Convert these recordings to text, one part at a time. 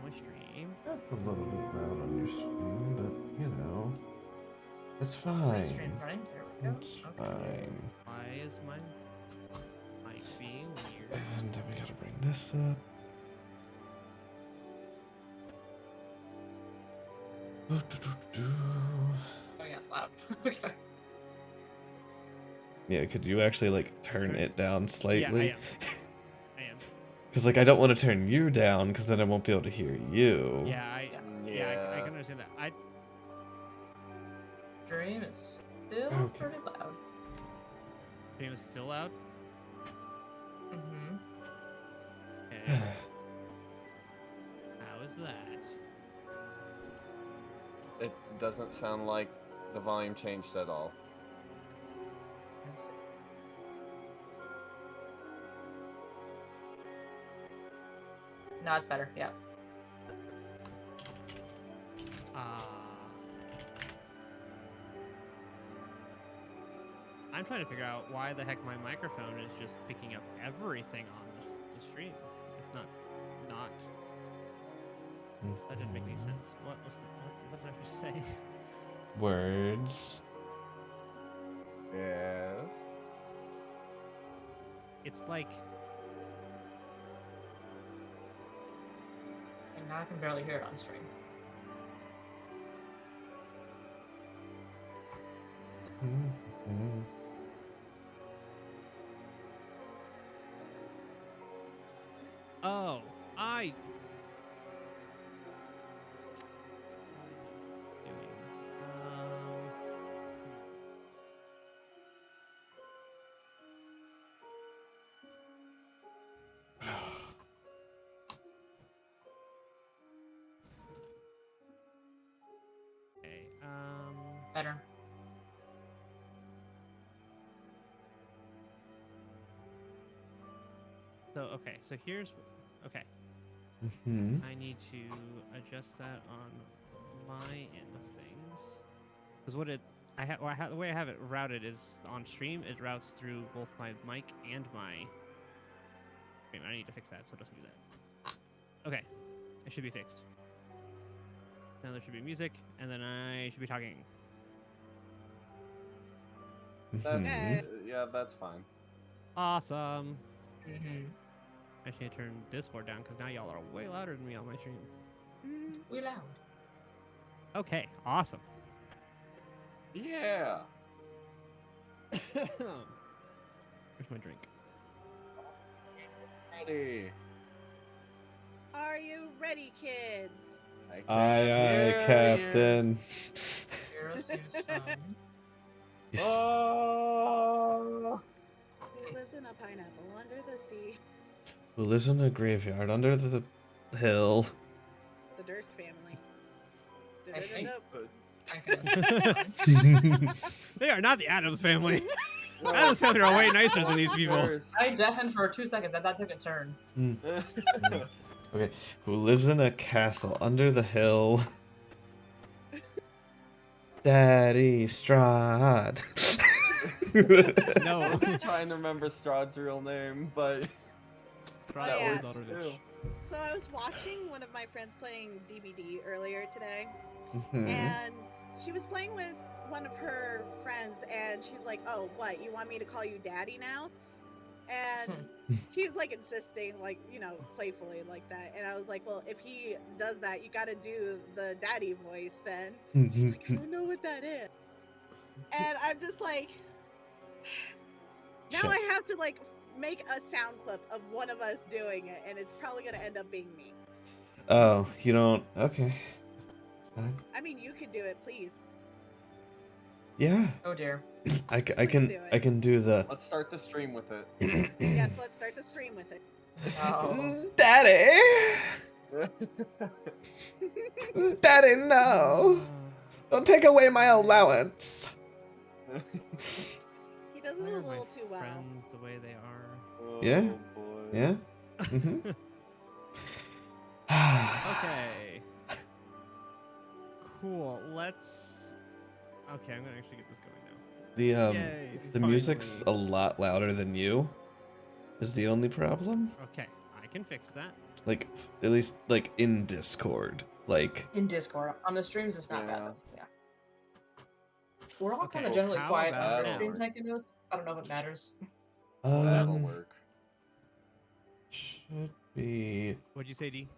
my stream. That's a little bit loud on your stream, but you know, it's fine. Stream running. There we go. It's Okay. fine. Why is my mic being weird? And then we gotta bring this up. Oh yeah, it's loud. Okay. Yeah, could you actually like turn it down slightly? Yeah, I am. I am. Because like I don't want to turn you down, because then I won't be able to hear you. Yeah, I can understand that. Stream is still pretty loud. Stream is still loud. Mm-hmm. Okay. How is that? It doesn't sound like the volume changed at all. No, it's better. Yeah. I'm trying to figure out why the heck my microphone is just picking up everything on the stream. It's not. That didn't make any sense. What did I just say? Words. Yes. It's like. And now I can barely hear it on stream. Oh, okay. Better. So here's okay. Mm-hmm. I need to adjust that on my end of things. Because what it the way I have it routed is on stream. It routes through both my mic and my stream. I need to fix that so it doesn't do that. Okay, it should be fixed. Now there should be music, and then I should be talking. Yeah, that's fine. Awesome. Mm-hmm. I should turn Discord down because now y'all are way louder than me on my stream. We loud. Okay, awesome. Yeah. Where's my drink? Ready. Are you ready, kids? Aye, Captain. Heroes seems fun. Oh. Who lives in a pineapple under the sea? Who lives in a graveyard under the hill? The Durst family. I think- Da-da-da-da. I can assist. They are not the Addams family. Addams family are way nicer than these people. I deafened for 2 seconds. That took a turn. Okay, who lives in a castle under the hill? Daddy Strahd. No. I was trying to remember Strahd's real name, but Strahd that yes. was Aldrich. too. So I was watching one of my friends playing DBD earlier today, Mhm. and she was playing with one of her friends, and she's like, "Oh, what? You want me to call you Daddy now?" And she was like insisting, like, you know, playfully like that. And I was like, "Well, if he does that, you got to do the daddy voice then." She's like, "I don't know what that is," and I'm just like, now Shut- I have to like make a sound clip of one of us doing it, and it's probably gonna end up being me. Oh, you don't? Okay. Fine. I mean, you could do it, please. Yeah, Oh dear. I do can it. do the. Let's start the stream with it. Yes, let's start the stream with it. Oh. Daddy, Daddy, no! Don't take away my allowance. He does it Why a are my little too well. friends the way they are? Oh, Yeah? boy. Yeah. Mm-hmm. Okay. Cool. Let's. Okay, I'm gonna actually get this going now. Yay, The music's a finally. lot louder than you. Is the only problem? Okay, I can fix that. Like at least like in Discord. Like In Discord. On the streams, it's not bad Yeah. though. Yeah. We're all Okay, kind of generally how quiet on about our now? stream tech notes. I don't know if it matters. That'll um work. should be. What'd you say, D?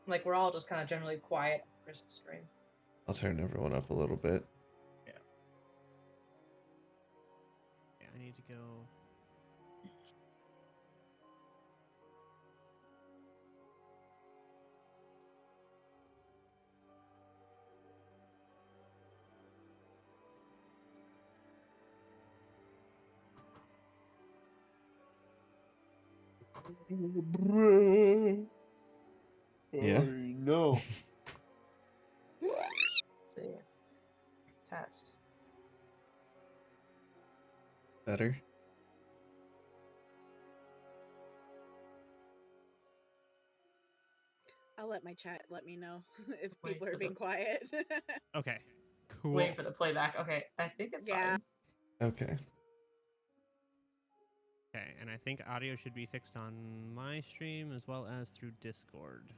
Like we're all just kind of generally quiet on the stream. I'll turn everyone up a little bit. Yeah, I need to go. Yeah. No. Let's see. Test. Better. I'll let my chat let me know if Wait people for are the- being quiet. Okay, cool. Waiting for the playback. Okay, I think it's Yeah. fine. Okay. Okay, and I think audio should be fixed on my stream as well as through Discord.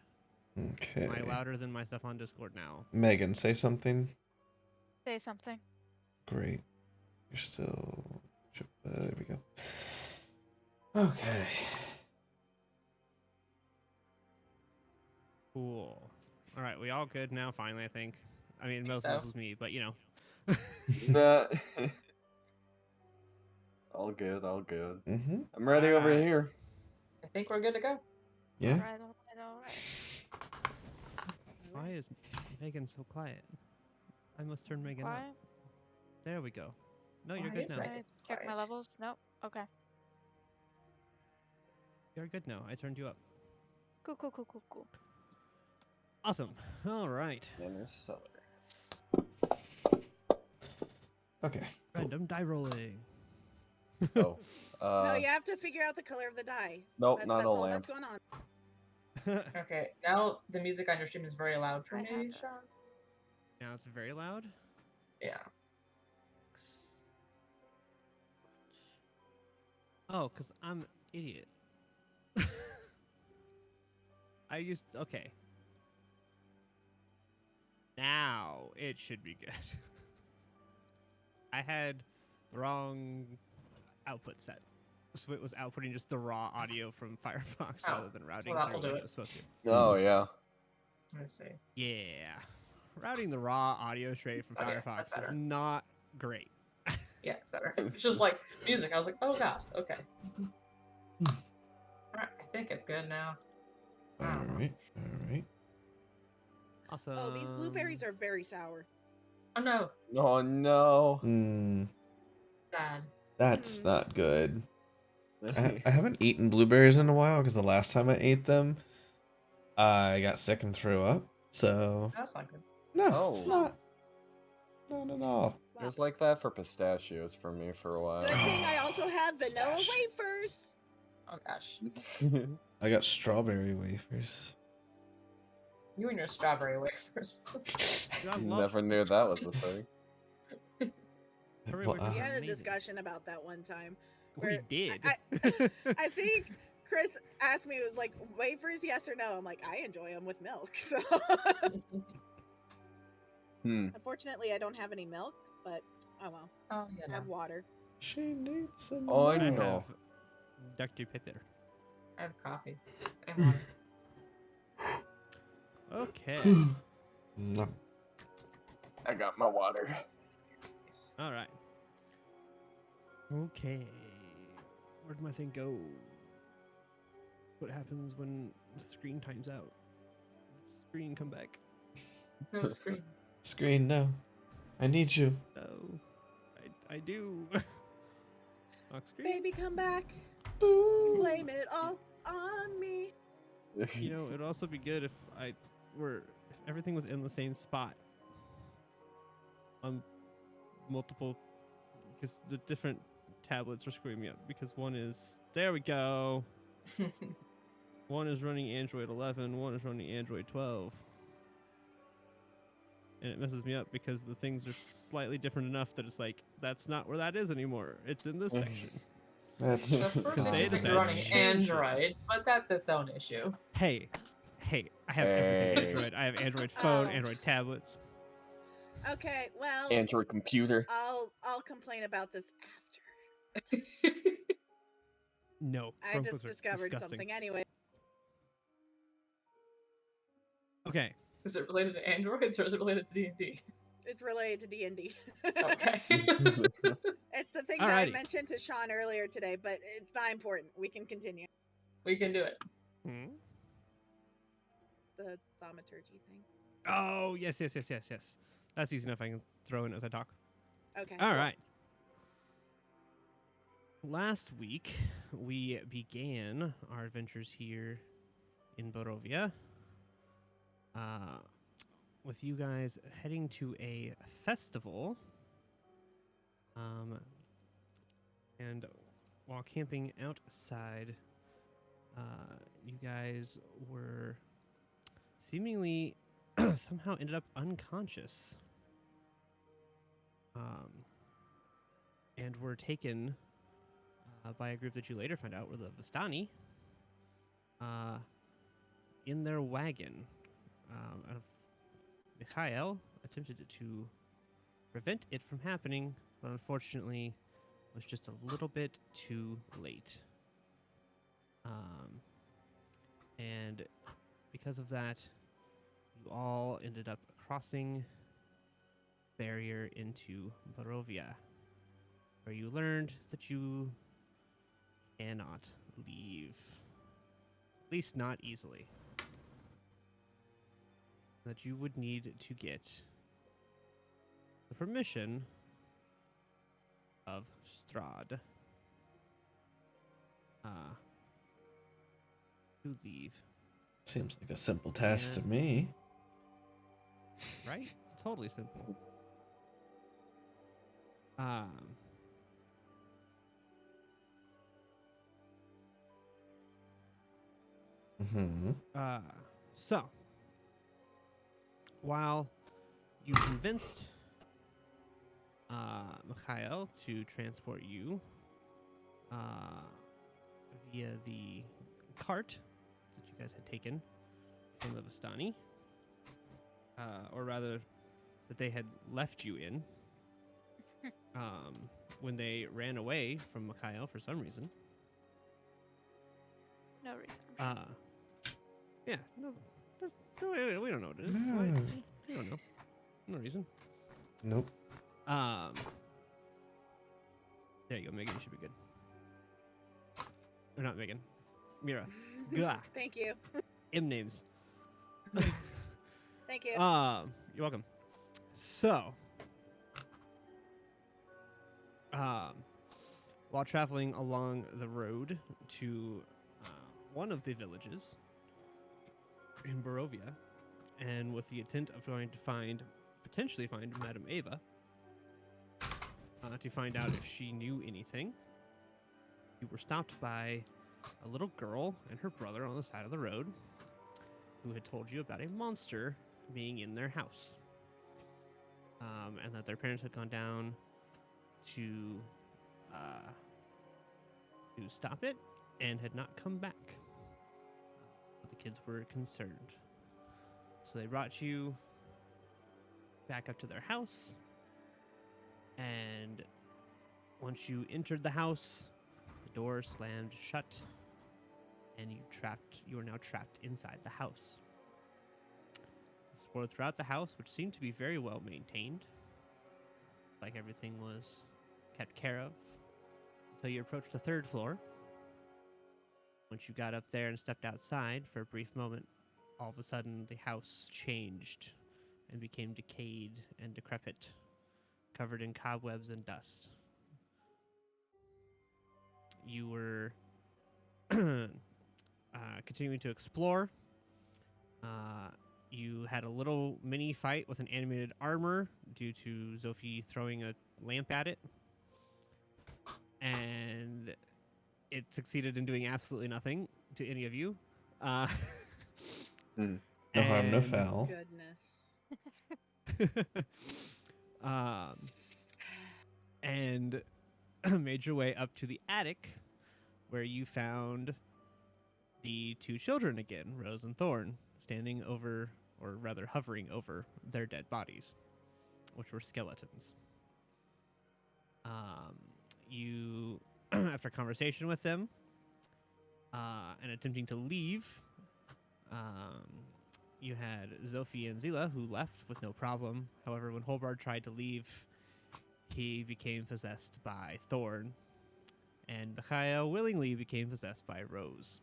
Okay. Am I louder than my stuff on Discord now? Megan, say something. Say something. Great. You're still. There we go. Okay. Cool. All right, we all good now. Finally, I think. I mean, Think most of this so. was me, but you know. Nah. All good, all good. Mm-hmm. I'm ready over Alright. here. I think we're good to go. Yeah. Alright, alright. Why is Megan so quiet? I must turn Megan up. Quiet? There we go. No, you're Why good is now. Megan Alright, so check my quiet? levels. Nope. Okay. You're good now. I turned you up. Cool, cool, cool, cool, cool. Awesome. All right. Manor cellar. Okay. Cool. Random die rolling. Oh. No, you have to figure out the color of the die. Nope, That- not that's a all lamp. that's going on. Okay, now the music on your stream is very loud for I me, have it. Sean. Now it's very loud. Yeah. Oh, because I'm an idiot. I used. Okay. Now it should be good. I had the wrong output set. So it was outputting just the raw audio from Firefox Oh, rather than routing that'll through do like it. it was supposed to. Oh yeah. Let's see. Yeah. Routing the raw audio straight from Okay, that's Firefox is better. not great. Yeah, it's better. It's just like music. I was like, oh god, okay. Alright, I think it's good now. All I don't know. right. All right. Awesome. Oh, these blueberries are very sour. Oh no, Oh no. Hmm. sad. That's Hmm. not good. I haven't eaten blueberries in a while because the last time I ate them, I got sick and threw up. So That's not good. no, it's Oh. not. Not at all. Wow. It was like that for pistachios for me for a while. Good thing I also have vanilla Pistache. wafers. Oh gosh. I got strawberry wafers. You and your strawberry wafers. Dude, I love Never knew that was a thing. Strawberry Well, wafers We are had a amazing. discussion about that one time. We where did. I think Chris asked me, like, wafers, yes or no? I'm like, I enjoy them with milk. So Hmm. unfortunately, I don't have any milk, but oh well. Oh yeah. I No. have water. She needs some. Oh, I I milk. know. have Dr. Pepper. I have coffee and water. Okay. No. I got my water. All right. Okay. Where'd my thing go? What happens when the screen times out? Screen come back. No screen. Screen, no. I need you. No. I do. Lock screen. Baby, come back. Boo. Blame it all on me. You know, it'd also be good if if everything was in the same spot on multiple, because the different tablets are screwing me up. Because one is there we go. One is running Android 11. One is running Android 12. And it messes me up because the things are slightly different enough that it's like that's not where that is anymore. It's in this section. That's The first Because issue they is that decided you're running to change it. Android, but that's its own issue. Hey, I have everything Hey. Android. I have Android phone, Oh. Android tablets. Okay, well, Android computer. I'll complain about this after. No, I Chromebooks just are discovered disgusting. something anyway. Okay. Is it related to androids or is it related to D&D? It's related to D&D. Okay. It's the thing that I Alrighty. mentioned to Sean earlier today, but it's not important. We can continue. We can do it. Hmm? The thaumaturgy thing. Oh, yes. That's easy enough. I can throw in as I talk. Okay. All cool. right. Last week, we began our adventures here in Borovia with you guys heading to a festival. And while camping outside, you guys were seemingly somehow ended up unconscious. And were taken by a group that you later found out were the Vistani in their wagon. Mikhail attempted to prevent it from happening, but unfortunately was just a little bit too late. And because of that, you all ended up crossing barrier into Barovia, where you learned that you cannot leave. At least not easily. That you would need to get the permission of Strahd to leave. Seems like a simple task to Yeah. me. Right? Totally simple. Mm-hmm. So, while you convinced Mikhail to transport you via the cart that you guys had taken from the Vistani, or rather, that they had left you in when they ran away from Mikhail for some reason. No reason. I'm sure. Yeah, no, we don't know what it is. No. You don't know. No reason. Nope. There you go, Megan. You should be good. Or not Megan. Mira. Gah. Thank you. M names. Thank you. You're welcome. So, while traveling along the road to one of the villages in Barovia, and with the intent of going to potentially find Madame Ava, to find out if she knew anything, you were stopped by a little girl and her brother on the side of the road who had told you about a monster being in their house. And that their parents had gone down to stop it and had not come back. But the kids were concerned. So they brought you back up to their house. And once you entered the house, the door slammed shut. And you are now trapped inside the house. Explored throughout the house, which seemed to be very well maintained. Like everything was kept care of. Until you approached the third floor. Once you got up there and stepped outside for a brief moment, all of a sudden the house changed and became decayed and decrepit, covered in cobwebs and dust. You were continuing to explore. You had a little mini fight with an animated armor due to Zophie throwing a lamp at it. And it succeeded in doing absolutely nothing to any of you. No harm, no foul. Goodness. And made your way up to the attic where you found the two children again, Rose and Thorn, standing over, or rather hovering over, their dead bodies, which were skeletons. You, after conversation with them, and attempting to leave, you had Zophi and Zila, who left with no problem. However, when Holbard tried to leave, he became possessed by Thorn, and Mikhail willingly became possessed by Rose.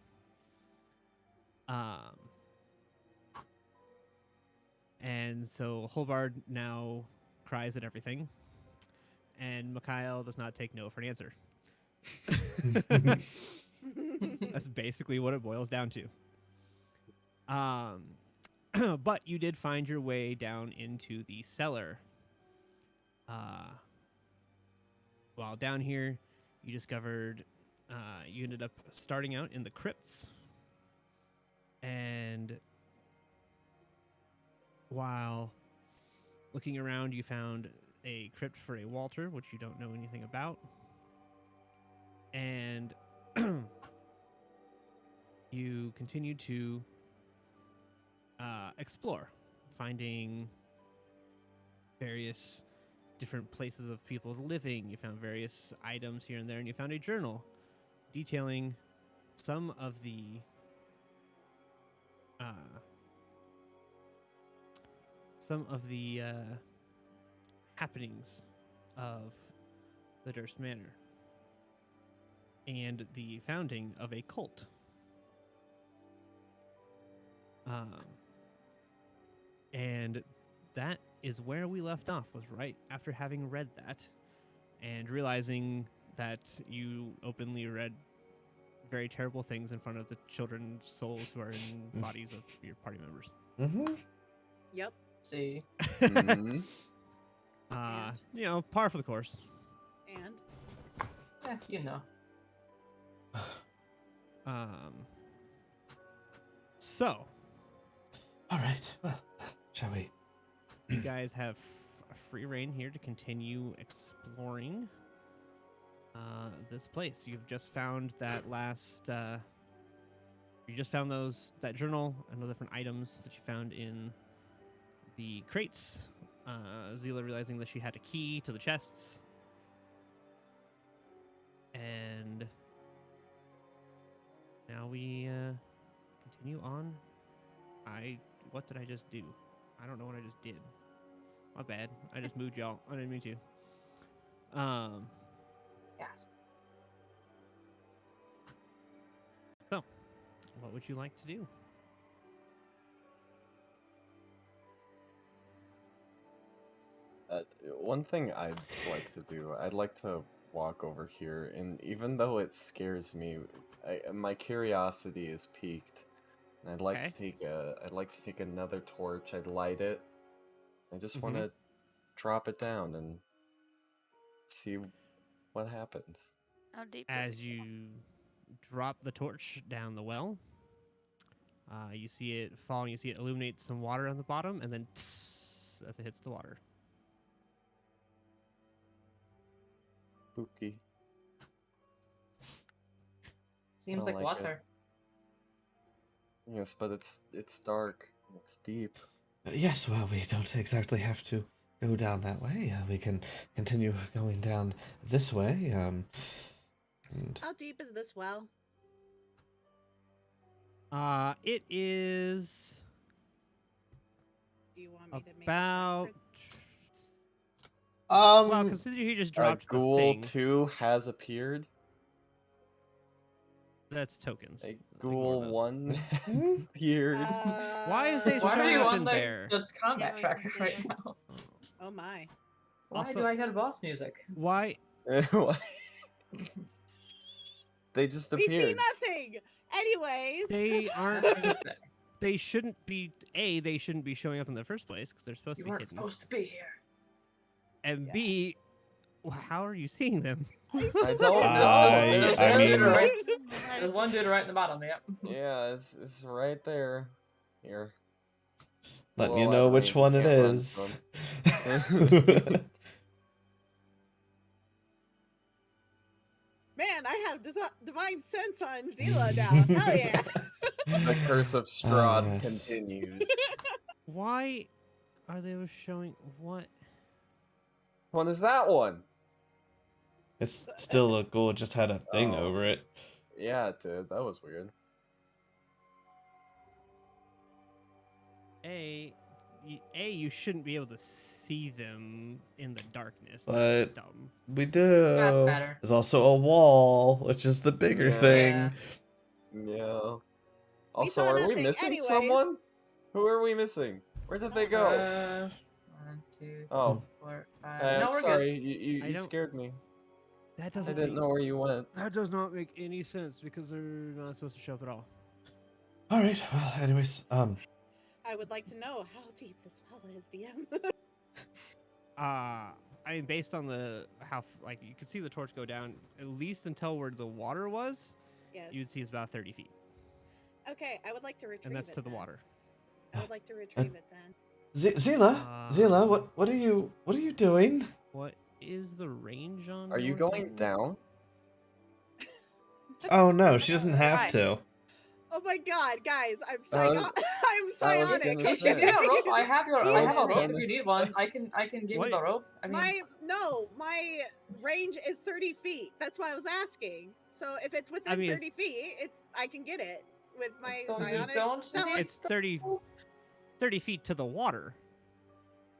And so Holbard now cries at everything, and Mikhail does not take no for an answer. That's basically what it boils down to. But you did find your way down into the cellar. While down here, you discovered you ended up starting out in the crypts. And while looking around, you found a crypt for a Walter, which you don't know anything about. And you continue to explore, finding various different places of people living. You found various items here and there, and you found a journal detailing some of the happenings of the Durst Manor and the founding of a cult. And that is where we left off, was right after having read that and realizing that you openly read very terrible things in front of the children's souls who are in bodies of your party members. Mm-hmm. Yep. See. Mhm. You know, par for the course. And You know. So, All right. Well, shall we? you guys have a free reign here to continue exploring this place. You've just found that last. You just found that journal and the different items that you found in the crates. Zila realizing that she had a key to the chests, and now we continue on. What did I just do? I don't know what I just did. My bad. I just moved y'all. I didn't mean to. Yes. So, what would you like to do? One thing I'd like to do, I'd like to walk over here, and even though it scares me, my curiosity is piqued. And I'd like to take another torch. I'd light it. I just want to drop it down and see what happens. How deep does As it you drop the torch down the well, you see it fall, and you see it illuminate some water on the bottom, and then tss, as it hits the water. Spooky. Seems don't like like it. water. Yes, but it's dark. It's deep. Yes, well, we don't exactly have to go down that way. We can continue going down this way. And how deep is this well? It is Do you want me to make about. a check Well, considering he just A dropped the ghoul thing, 2 has appeared. that's tokens. A Ignore ghoul those. 1 has appeared. Why is it Why are you showing on up there? the combat Yeah, tracker yeah. right now? Oh my. Why Also- do I hear boss music? Why? What? They just We see appeared. nothing. Anyways. They aren't. Nothing's there. They shouldn't be. They shouldn't be showing up in the first place because they're supposed You to be weren't hidden. supposed to be here. And Yeah. B, how are you seeing them? I don't There's know. I one dude mean- right. There's one dude right in the bottom. Yep. Yeah, it's right there. Here. just letting Well, you I know don't which mean one you it can't run is. Man, I have divine sense on Zila now. Hell yeah. The curse of Strahd yes. continues. Why are they showing what? One is that one? It's still a goal, just had a thing Oh. over it. Yeah, it did. That was weird. You shouldn't be able to see them in the darkness. But That's dumb. we do. That's better. There's also a wall, which is the bigger Yeah. thing. Yeah. We Also, saw are we nothing missing anyways. someone? Who are we missing? Where did they go? 1, 2, Oh, 4, 5. I'm No, we're sorry. good. You I don't- scared me. That I doesn't. didn't know where you went. That does not make any sense because they're not supposed to show up at all. All right. Well, anyways, I would like to know how deep this well is, DM. I mean, based on like you could see the torch go down at least until where the water was. Yes. You'd see it's about 30 feet, Okay, I would like to retrieve and that's it. to the then. water. I would like to retrieve it then. Zila, what are you doing? What is the range on? Are you your going thing? down? Oh no, she doesn't have Why? to. Oh my god, guys, I'm Uh, I'm I was psionic. gonna If you need a rope, I have a Jesus. rope if you need one. I can give you What? the rope. I mean, my range is 30 feet. That's why I was asking. So if it's within I mean, 30 feet, I can get it with my so you psionic. don't talent. need It's 30 feet to the water.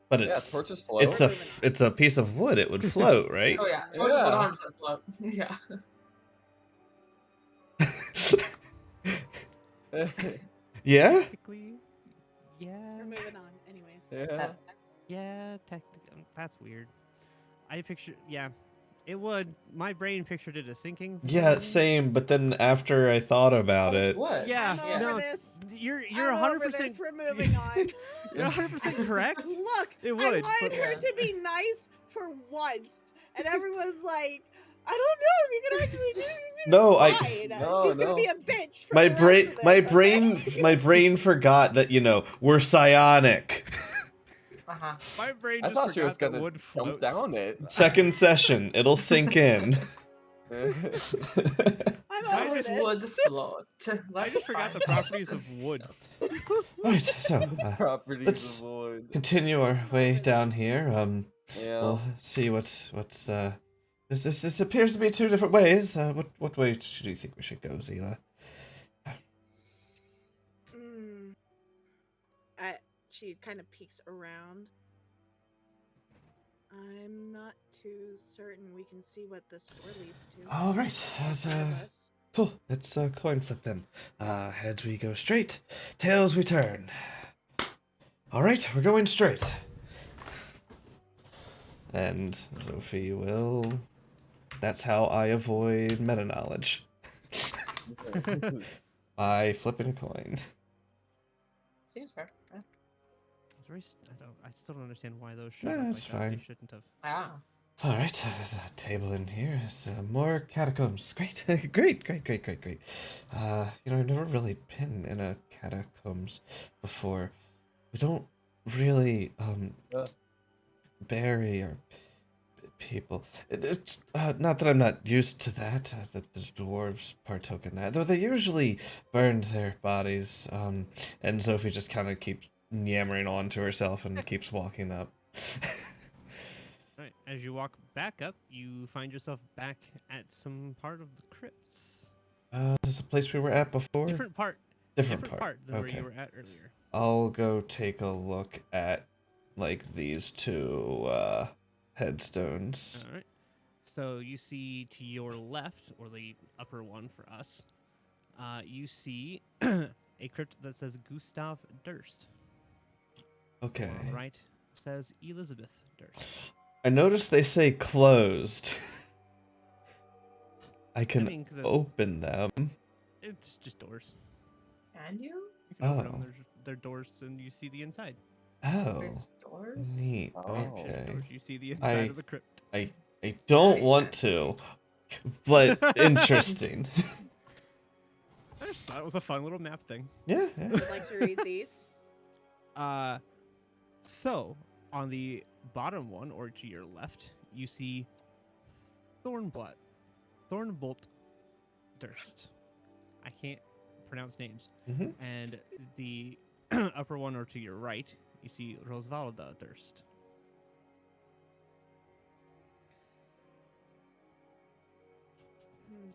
But Yeah, it's torches float. it's a piece of wood. It would float, right? Oh yeah, torches Yeah. 100% float. Yeah. Yeah. Technically, yeah. We're moving on, anyways. Yeah. Yeah, technically, that's weird. Yeah, it would. My brain pictured it as sinking. for some Yeah, reason. same. But then after I thought about Oh, it's it, wood. Yeah, I'm over no, this. you're I'm 100%. over this. We're moving on. You're 100% correct. Look, It I would, wanted but- her to be nice for once, and everyone's like, "I don't know if you can actually do it." No, Fine. No, She's gonna no. be a bitch. For my the brain, rest of my this, brain, okay? my brain forgot that we're psionic. Uh-huh. My brain I just thought she was forgot that gonna wood jump floats. down it. Second session, it'll sink in. I'm Why over does this. wood float. I just forgot the properties of wood. All right, so Properties let's of wood. continue our way down here. Yeah. We'll see what's this appears to be two different ways. What way do you think we should go, Zila? She kind of peeks around. I'm not too certain we can see what this door leads to. All right, that's None of us. cool. It's a coin flip then. Heads we go straight, tails we turn. All right, we're going straight. And Sophie will. That's how I avoid meta knowledge. By flipping a coin. Seems fair. Yeah. It's very. I still don't understand why those should. Nah, Up it's like that. They fine. shouldn't have. Ah. All right, there's a table in here. There's more catacombs. Great, great. I've never really been in a catacombs before. We don't really bury our people. It's not that I'm not used to that. That the dwarves partook in that, though they usually burned their bodies. And Sophie just kind of keeps yammering on to herself and keeps walking up. All right. As you walk back up, you find yourself back at some part of the crypts. Is this a place we were at before? Different part. Different part part. than where Okay. you were at earlier. I'll go take a look at like these two headstones. All right. So you see to your left, or the upper one for us, you see a crypt that says Gustav Durst. Okay. On the right says Elizabeth Durst. I noticed they say closed. I can mean, 'cause it's- open them. It's just doors. Can you? You can open Oh. them. They're doors, and you see the inside. Oh, There's doors? neat. Oh. There's Okay. doors. You see the inside I- of the crypt. I don't want to, but interesting. I just thought it was a fun little map thing. Yeah. Would like to read these. So on the bottom one, or to your left, you see Thornblood. Thornbolt Durst. I can't pronounce names. Mm-hmm. And the upper one or to your right, you see Rosvalda Durst.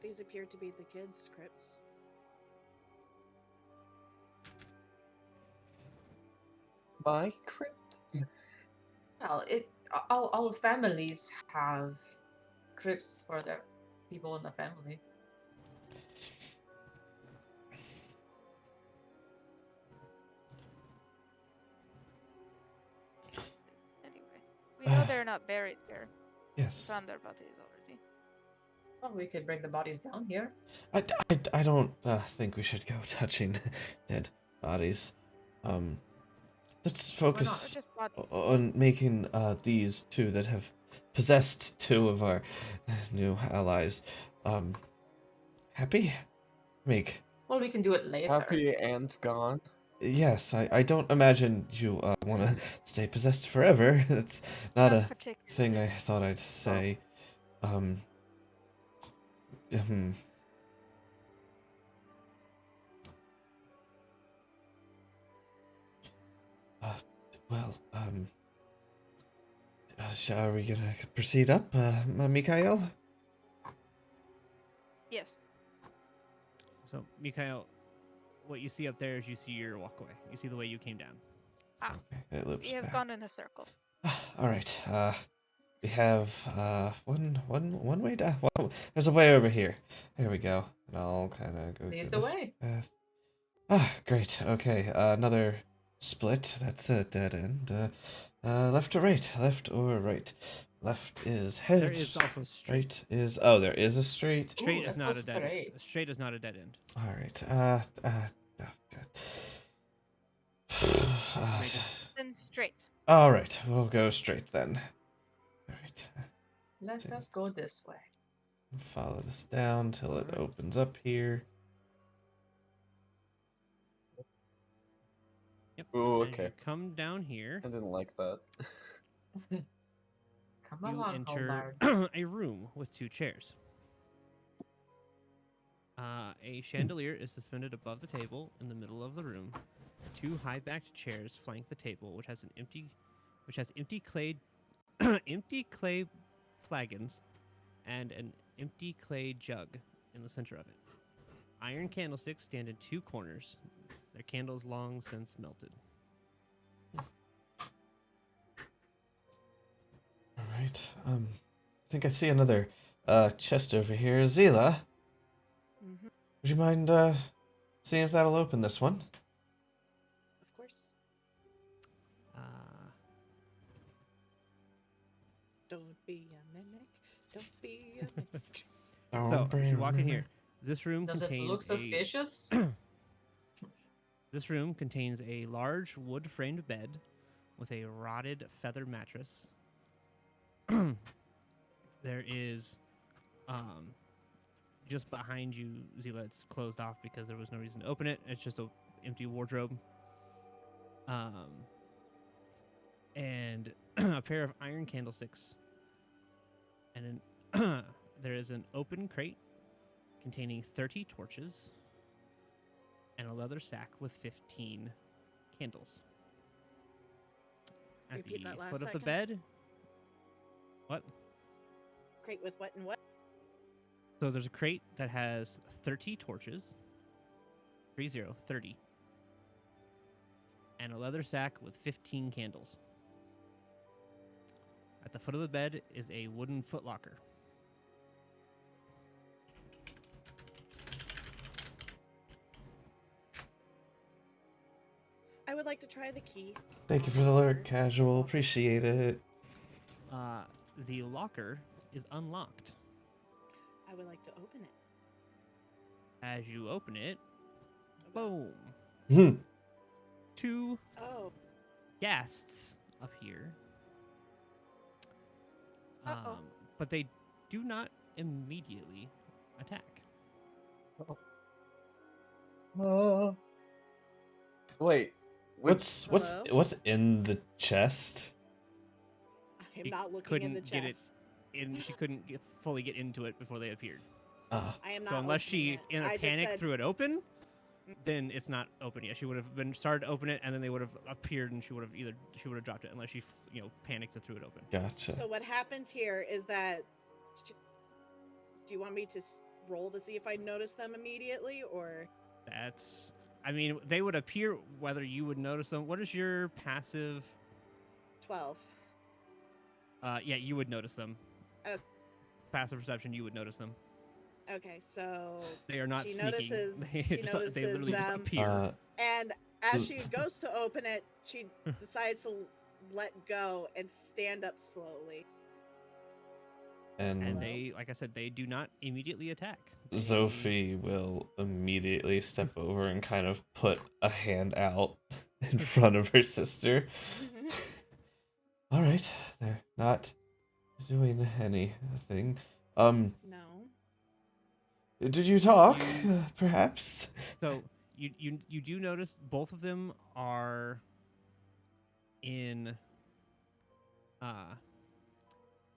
These appear to be the kids' scripts. My crypt? Well, all families have crypts for their people in the family. Anyway, we know they're not buried here. Yes. Found their bodies already. Well, we could bring the bodies down here. I don't think we should go touching dead bodies. Let's Why not? focus They're just bodies. on making these two that have possessed two of our new allies happy. Meek. Well, we can do it later. Happy and gone. Yes, I don't imagine you want to stay possessed forever. That's not a thing particularly. I thought I'd say. Um, hmm. Well, are we gonna proceed up, Mikhail? Yes. So, Mikhail, what you see up there is you see your walkway. You see the way you came down. Okay, it loops We have back. gone in a circle. All right. We have one way down. Well, there's a way over here. There we go. And I'll kind of go Lead through the this way. path. Ah, great. Okay. Another split. That's a dead end. Left or right? Left or right? Left is head. There is also straight. Right is there is a straight. Straight Ooh, is let's not go a dead. straight. Straight is not a dead end. All right. Then straight. All right. We'll go straight then. All right. Let us go this way. Follow this down till it Alright. opens up here. Yep. Ooh, As okay. you come down here, I didn't like that. Come you along, enter Hobart. a room with two chairs. A chandelier is suspended above the table in the middle of the room. Two high-backed chairs flank the table, which has empty clay, empty clay flagons, and an empty clay jug in the center of it. Iron candlesticks stand in two corners. Their candles long since melted. All right. I think I see another chest over here. Zila, Mm-hmm. would you mind seeing if that'll open this one? Of course. Uh, Don't be a mimic. Don't be a mimic. so, as you walk in here, this room Does it contains look suspicious? This room contains a large wood-framed bed with a rotted feather mattress. There is, just behind you, Zila, it's closed off because there was no reason to open it. It's just an empty wardrobe. And a pair of iron candlesticks. And then there is an open crate containing 30 torches and a leather sack with 15 candles. At Repeat the that last foot of the second. bed. What? Crate with what and what? So there's a crate that has 30 torches. 30. And a leather sack with 15 candles. At the foot of the bed is a wooden footlocker. I would like to try the key. Thank you on for the locker. alert, casual. Appreciate it. The locker is unlocked. I would like to open it. As you open it, Oh, boom. Hmm. Two Oh, ghasts appear. Uh-oh. But they do not immediately attack. Wait. What's Hello? what's in the chest? I am It not looking in the couldn't get it chest. she couldn't fully get into it before they appeared. I am not. So unless opening she, it. in a I just panic, said, threw it open, then it's not open yet. She would have been started to open it, and then they would have appeared, and she would have dropped it, unless she panicked and threw it open. Gotcha. So what happens here is that. Do you want me to roll to see if I notice them immediately, or? That's. I mean, they would appear whether you would notice them. What is your passive? 12. Yeah, you would notice them. Okay. Passive perception, you would notice them. Okay, so they are not she sneaking. notices. They She notices they literally just them, appear. and as she goes to open it, she decides to let go and stand up slowly. And they, like I said, they do not immediately attack. Sophie will immediately step over and kind of put a hand out in front of her sister. All right, they're not doing anything. No. Did you talk, perhaps? So you do notice both of them are in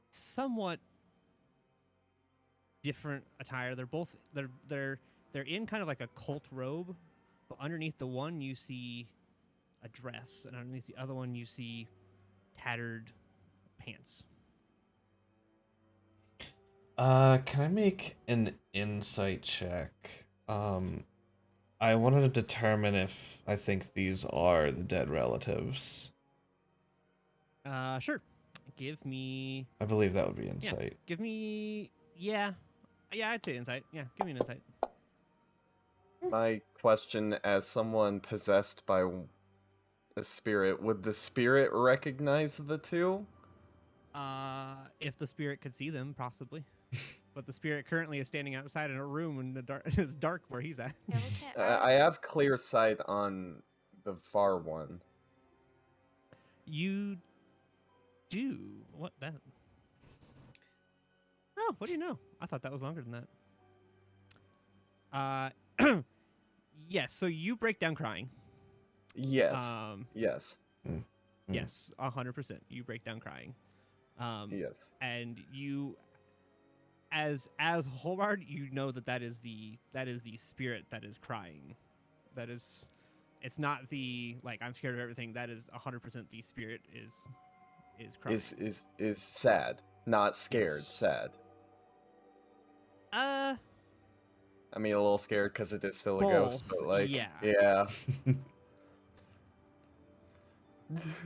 somewhat different attire. They're both they're in kind of like a cult robe, but underneath the one you see a dress, and underneath the other one you see tattered pants. Can I make an insight check? I wanted to determine if I think these are the dead relatives. Sure. Give me. I believe that would be insight. Yeah, give me. Yeah, I'd say insight. Yeah, give me an insight. My question, as someone possessed by a spirit, would the spirit recognize the two? If the spirit could see them, possibly. But the spirit currently is standing outside in a room in the dark. It's dark where he's at. Yeah, we can't. I have clear sight on the far one. You do what that? Oh, what do you know? I thought that was longer than that. Yes. So you break down crying. Yes. Yes. Yes, 100%. You break down crying. Yes. And you, as Hobart, you know that is the spirit that is crying. That is, it's not the like I'm scared of everything. That is 100% the spirit is crying. Is sad, not scared. Yes. Sad. I mean, a little scared because it is still a both, ghost, but like, yeah.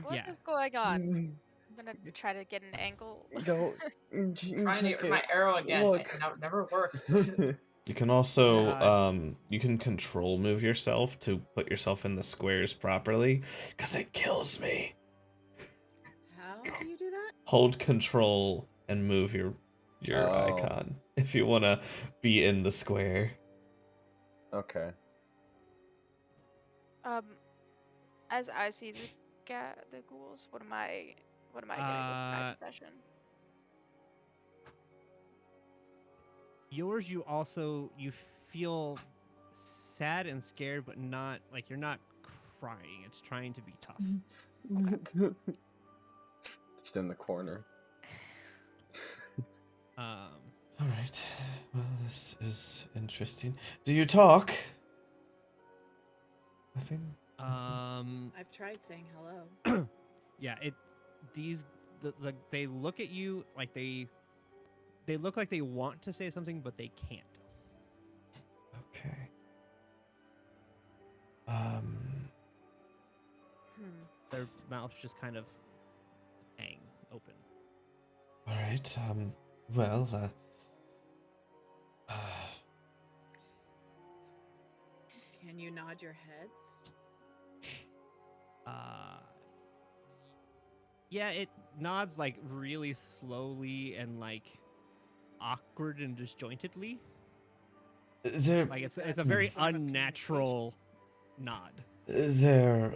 What is going on? I'm gonna try to get an angle. Go. Trying to get my arrow again. Look. It never works. You can also you can control move yourself to put yourself in the squares properly, because it kills me. How do you do that? Hold control and move your icon if you want to be in the square. Okay. As I see the ghouls, what am I getting with my possession? Yours, you feel sad and scared, but not like you're not crying. It's trying to be tough. Just in the corner. All right. Well, this is interesting. Do you talk? Nothing. I've tried saying hello. Yeah. They look at you like they look like they want to say something, but they can't. Okay. Their mouths just kind of hang open. All right. Well. Can you nod your heads? Yeah, it nods like really slowly and like awkward and disjointedly. Like it's a very unnatural nod. Their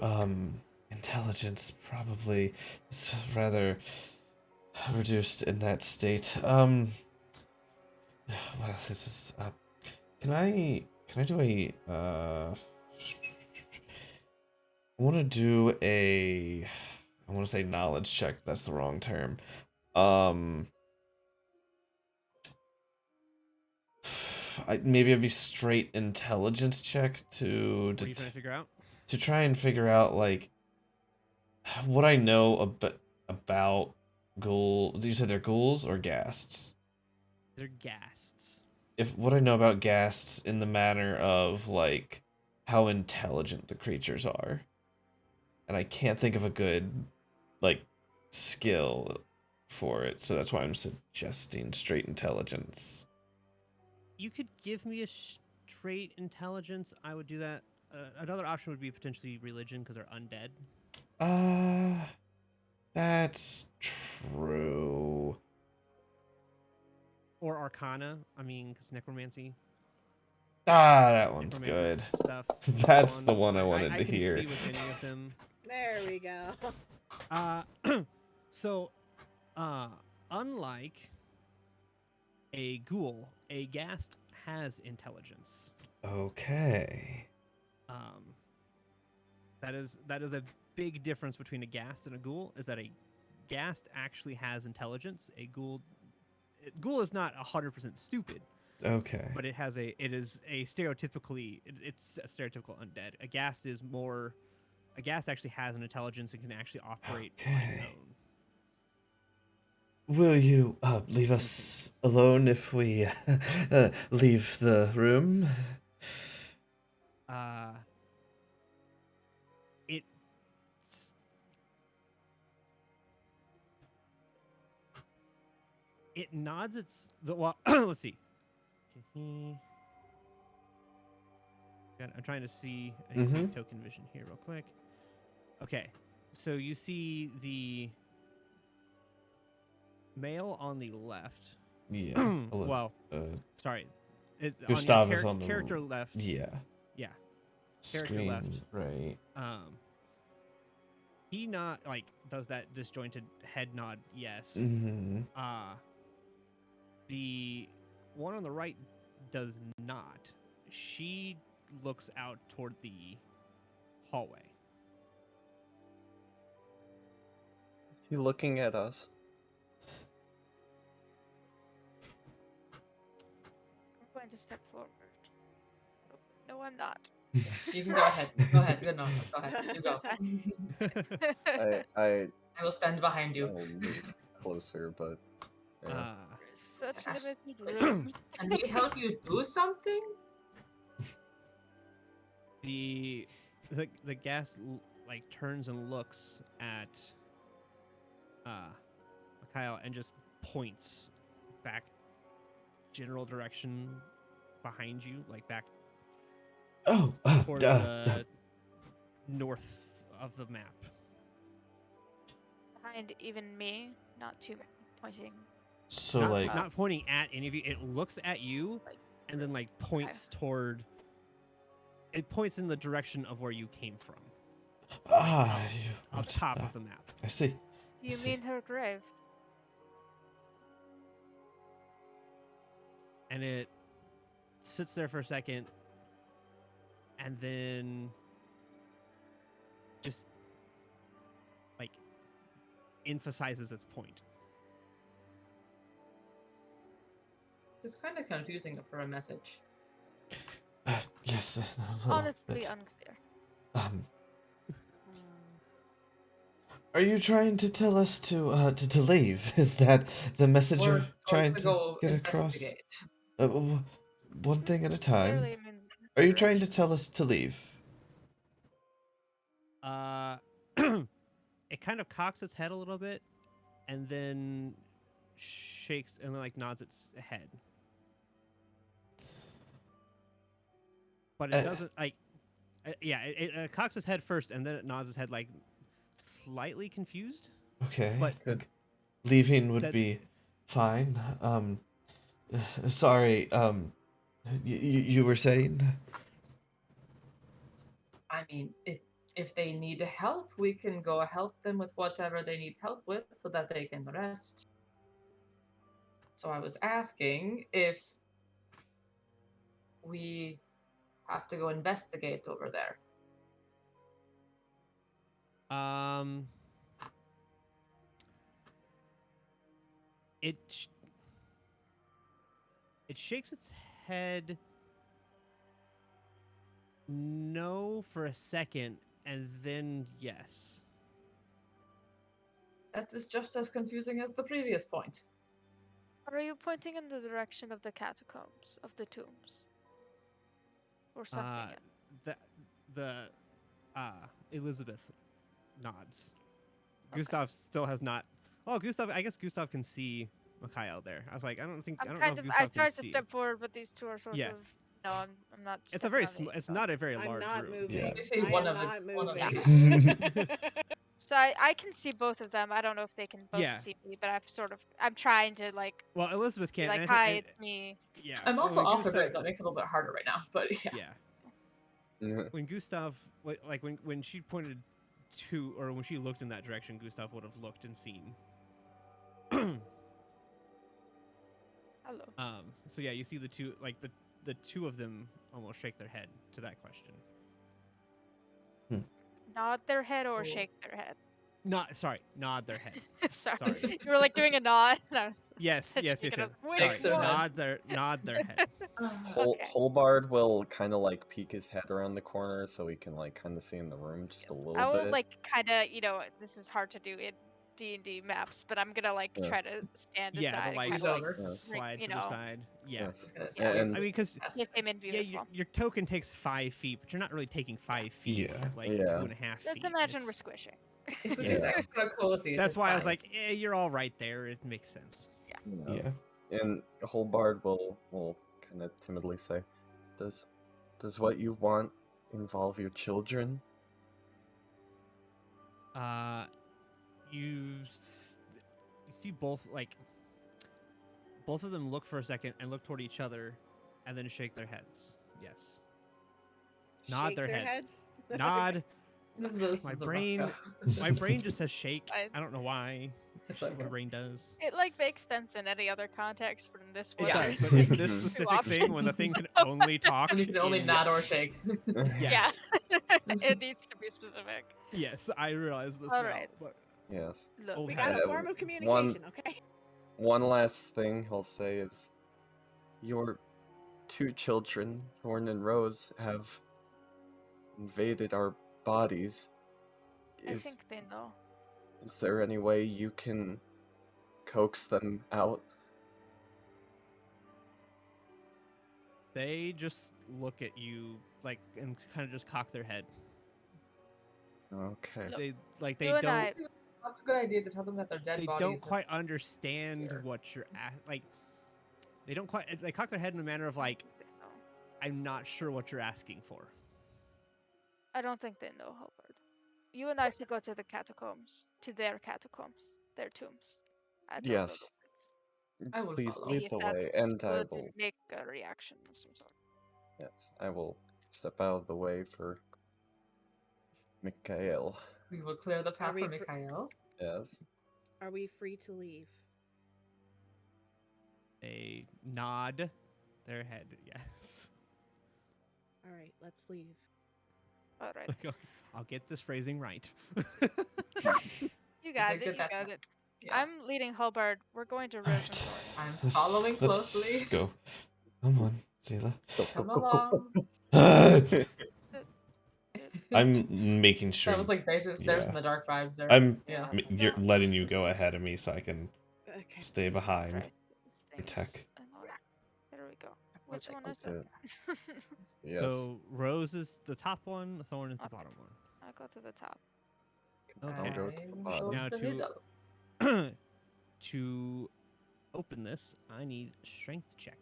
intelligence probably is rather reduced in that state. Well, this is can I do a I want to do a I want to say knowledge check. That's the wrong term. maybe it'd be straight intelligence check to What are you trying to figure out? to try and figure out like what I know about ghoul. You said they're ghouls or ghasts? They're ghasts. If what I know about ghasts in the manner of like how intelligent the creatures are, and I can't think of a good like skill for it, so that's why I'm suggesting straight intelligence. You could give me a straight intelligence. I would do that. Another option would be potentially religion because they're undead. That's true. Or arcana. I mean, because necromancy. That one's good. Stuff. That's the one I wanted I to can hear. see with any of them. There we go. So, unlike a ghoul, a ghast has intelligence. Okay. That is a big difference between a ghast and a ghoul. Is that a ghast actually has intelligence? A ghoul is not 100% stupid. Okay. But it is a stereotypically it's a stereotypical undead. A ghast is more. A ghast actually has an intelligence and can actually operate on its own. Will you leave us alone if we leave the room? It nods its well. Let's see. I'm trying to see. I need to see token vision here real quick. Okay, so you see the male on the left. Yeah. Well, sorry. Gustav is on the character left. Yeah. Yeah. Character Screen, left. right. He not like does that disjointed head nod. Yes. Mm-hmm. The one on the right does not. She looks out toward the hallway. Is he looking at us? I'm going to step forward. No, I'm not. You can go ahead. Go ahead. Good enough. Go ahead. You go. I will stand behind you. I'll move closer, but yeah. Such Gosh, limited room. Can we help you do something? The gas like turns and looks at Kyle and just points back general direction behind you, like back toward the north of the map. Behind even me, not too pointing. So not pointing at any of you. It looks at you and then like points toward. It points in the direction of where you came from. On top of the map. I see. You mean her grave? And it sits there for a second, and then just like emphasizes its point. It's kind of confusing for a message. Yes. Honestly, unclear. Are you trying to tell us to leave? Is that the message you're trying to get across? One thing at a time. Are you trying to tell us to leave? It kind of cocks its head a little bit, and then shakes and then like nods its head. But it doesn't like. It cocks its head first, and then it nods its head like slightly confused. Okay. But leaving would be fine. Sorry. You were saying? I mean, if they need help, we can go help them with whatever they need help with so that they can rest. So I was asking if we have to go investigate over there. It shakes its head. No, for a second, and then yes. That is just as confusing as the previous point. Are you pointing in the direction of the catacombs, of the tombs? Or something else? The Elizabeth nods. Okay. Gustav still has not. Oh, Gustav. I guess Gustav can see Mikhail there. I was like, I don't know I if Gustav can tried to see. step forward, but these two are sort Yeah. of. No, I'm not. It's a very stepping on it's the- not a very I'm large not room. moving. Yeah. You see I one am of the- not one of moving. So I can see both of them. I don't know if they can both Yeah. see me, but I'm trying to like Well, Elizabeth be can. like, and I hi, think, it's me. yeah. I'm also when off the Gustav- grid, so it makes it a little bit harder right now. But yeah. Yeah. Mhm. When Gustav, like when she pointed to, or when she looked in that direction, Gustav would have looked and seen. Hello. So yeah, you see the two, like the two of them almost shake their head to that question. Nod their head or Cool. shake their head. Nod their head. Sorry. Sorry. You were like doing a nod. And I was Yes, said yes, shaking, yes, I yes. was, Shakes "Which their one?" head. Nod their head. Okay. Holbard will kind of like peek his head around the corner so he can like kind of see in the room just a Yes. little I will bit. like kind of, this is hard to do in D&D maps, but I'm gonna like Yeah. try to stand Yeah, aside. the like Squeeze kinda, like, over. Yeah. slide you to the know. side. Yeah. Yes. Just gonna Yeah. squeeze I mean, because past Get him in view yeah, as well. your token takes 5 feet, but you're not really taking 5 feet. You Yeah. have like Yeah. 2.5 Let's feet. imagine we're It's- squishing. If we Yeah. get extra cozy, That's it's why I was fine. like, you're all right there. It makes sense. Yeah. And Holbard will kind of timidly say, "Does what you want involve your children?" You see both both of them look for a second and look toward each other, and then shake their heads. Yes. Nod Shake their their heads. heads. Nod. This My is a brain. rough go. My brain just says shake. I- I don't know why. It's That's what my okay. brain does. It like makes sense in any other context, but in this one, It Yeah. does, there's, but in like, this Mhm. specific thing, when the options. thing can only talk, And you can only in- nod or shake. Yeah. it needs to be specific. Yes, I realize this All now. right. But Yes. Look, Old We hat. got a Uh, form of one- communication, okay? One last thing he'll say is, "Your two children, Thorn and Rose, have invaded our bodies. I think they know. Is there any way you can coax them out?" they just look at you like and kind of just cock their head. Okay. Look, They like you they and don't I, That's a good idea to tell them that their dead they bodies. don't quite understand here. what you're like. They don't quite. They cock their head in a manner of like, I'm not sure what you're asking for. I don't think they know, Hobart. You and I should go to the catacombs, to their catacombs, their tombs. I don't know the Yes. words. I will Please follow. lead See if the that way, and I would will. make a reaction of some sort. Yes, I will step out of the way for Mikhail. We will clear the path we for fr- Mikhail. Yes. Are we free to leave? They nod their head. Yes. All right, let's leave. All right, Like, I'll get this phrasing right. you got did it. good You that got time. it. Yeah. I'm leading Hobart. We're going to All Rose and right. Thorn. I'm following closely. Let's go. Come on, Zila. Come along. I'm making sure. That was like there's Yeah. in the dark vibes there. I'm. Yeah. You're letting you go ahead of me so I can Okay. stay Jesus behind. Christ, these Protect. things annoy. Here we go. Which one is Okay. it? Yes. So Rose is the top one. Thorn is the Alright. bottom one. I'll go to the top. I'll go to the I will bottom. go Now to the to- middle. To open this, I need strength check.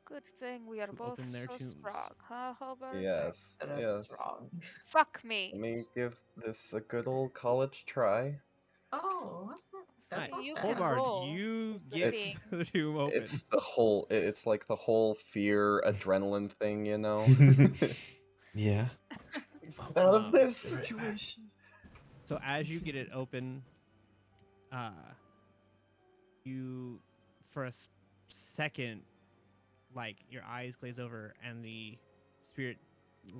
Good thing we are To both open their so tombs. strong, huh, Hobart? Yes. The rest is Yes. wrong. Fuck Let me. me give this a good old college try. Oh, that's Hi, not You bad. can Holbard, roll. you is the get thing. the tomb open. It's the whole. It's like the whole fear adrenaline thing, you know. Yeah. Out Um, of this situation. So as you get it open, you for a second, like your eyes glaze over, and the spirit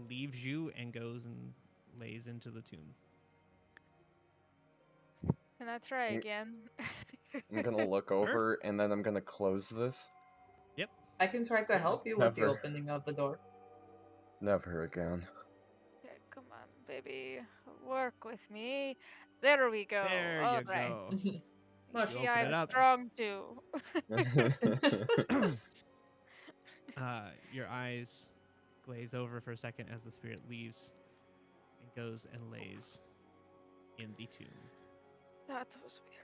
leaves you and goes and lays into the tomb. Can I try Mm. again? I'm gonna look over and then I'm gonna close this. I I can try to help you with the Never. opening of the door. Never again. Okay, come on, baby. Work with me. There we go. There All you right. go. You Much see, open I'm it up. strong too. Your eyes glaze over for a second as the spirit leaves and goes and lays in the tomb. That was weird.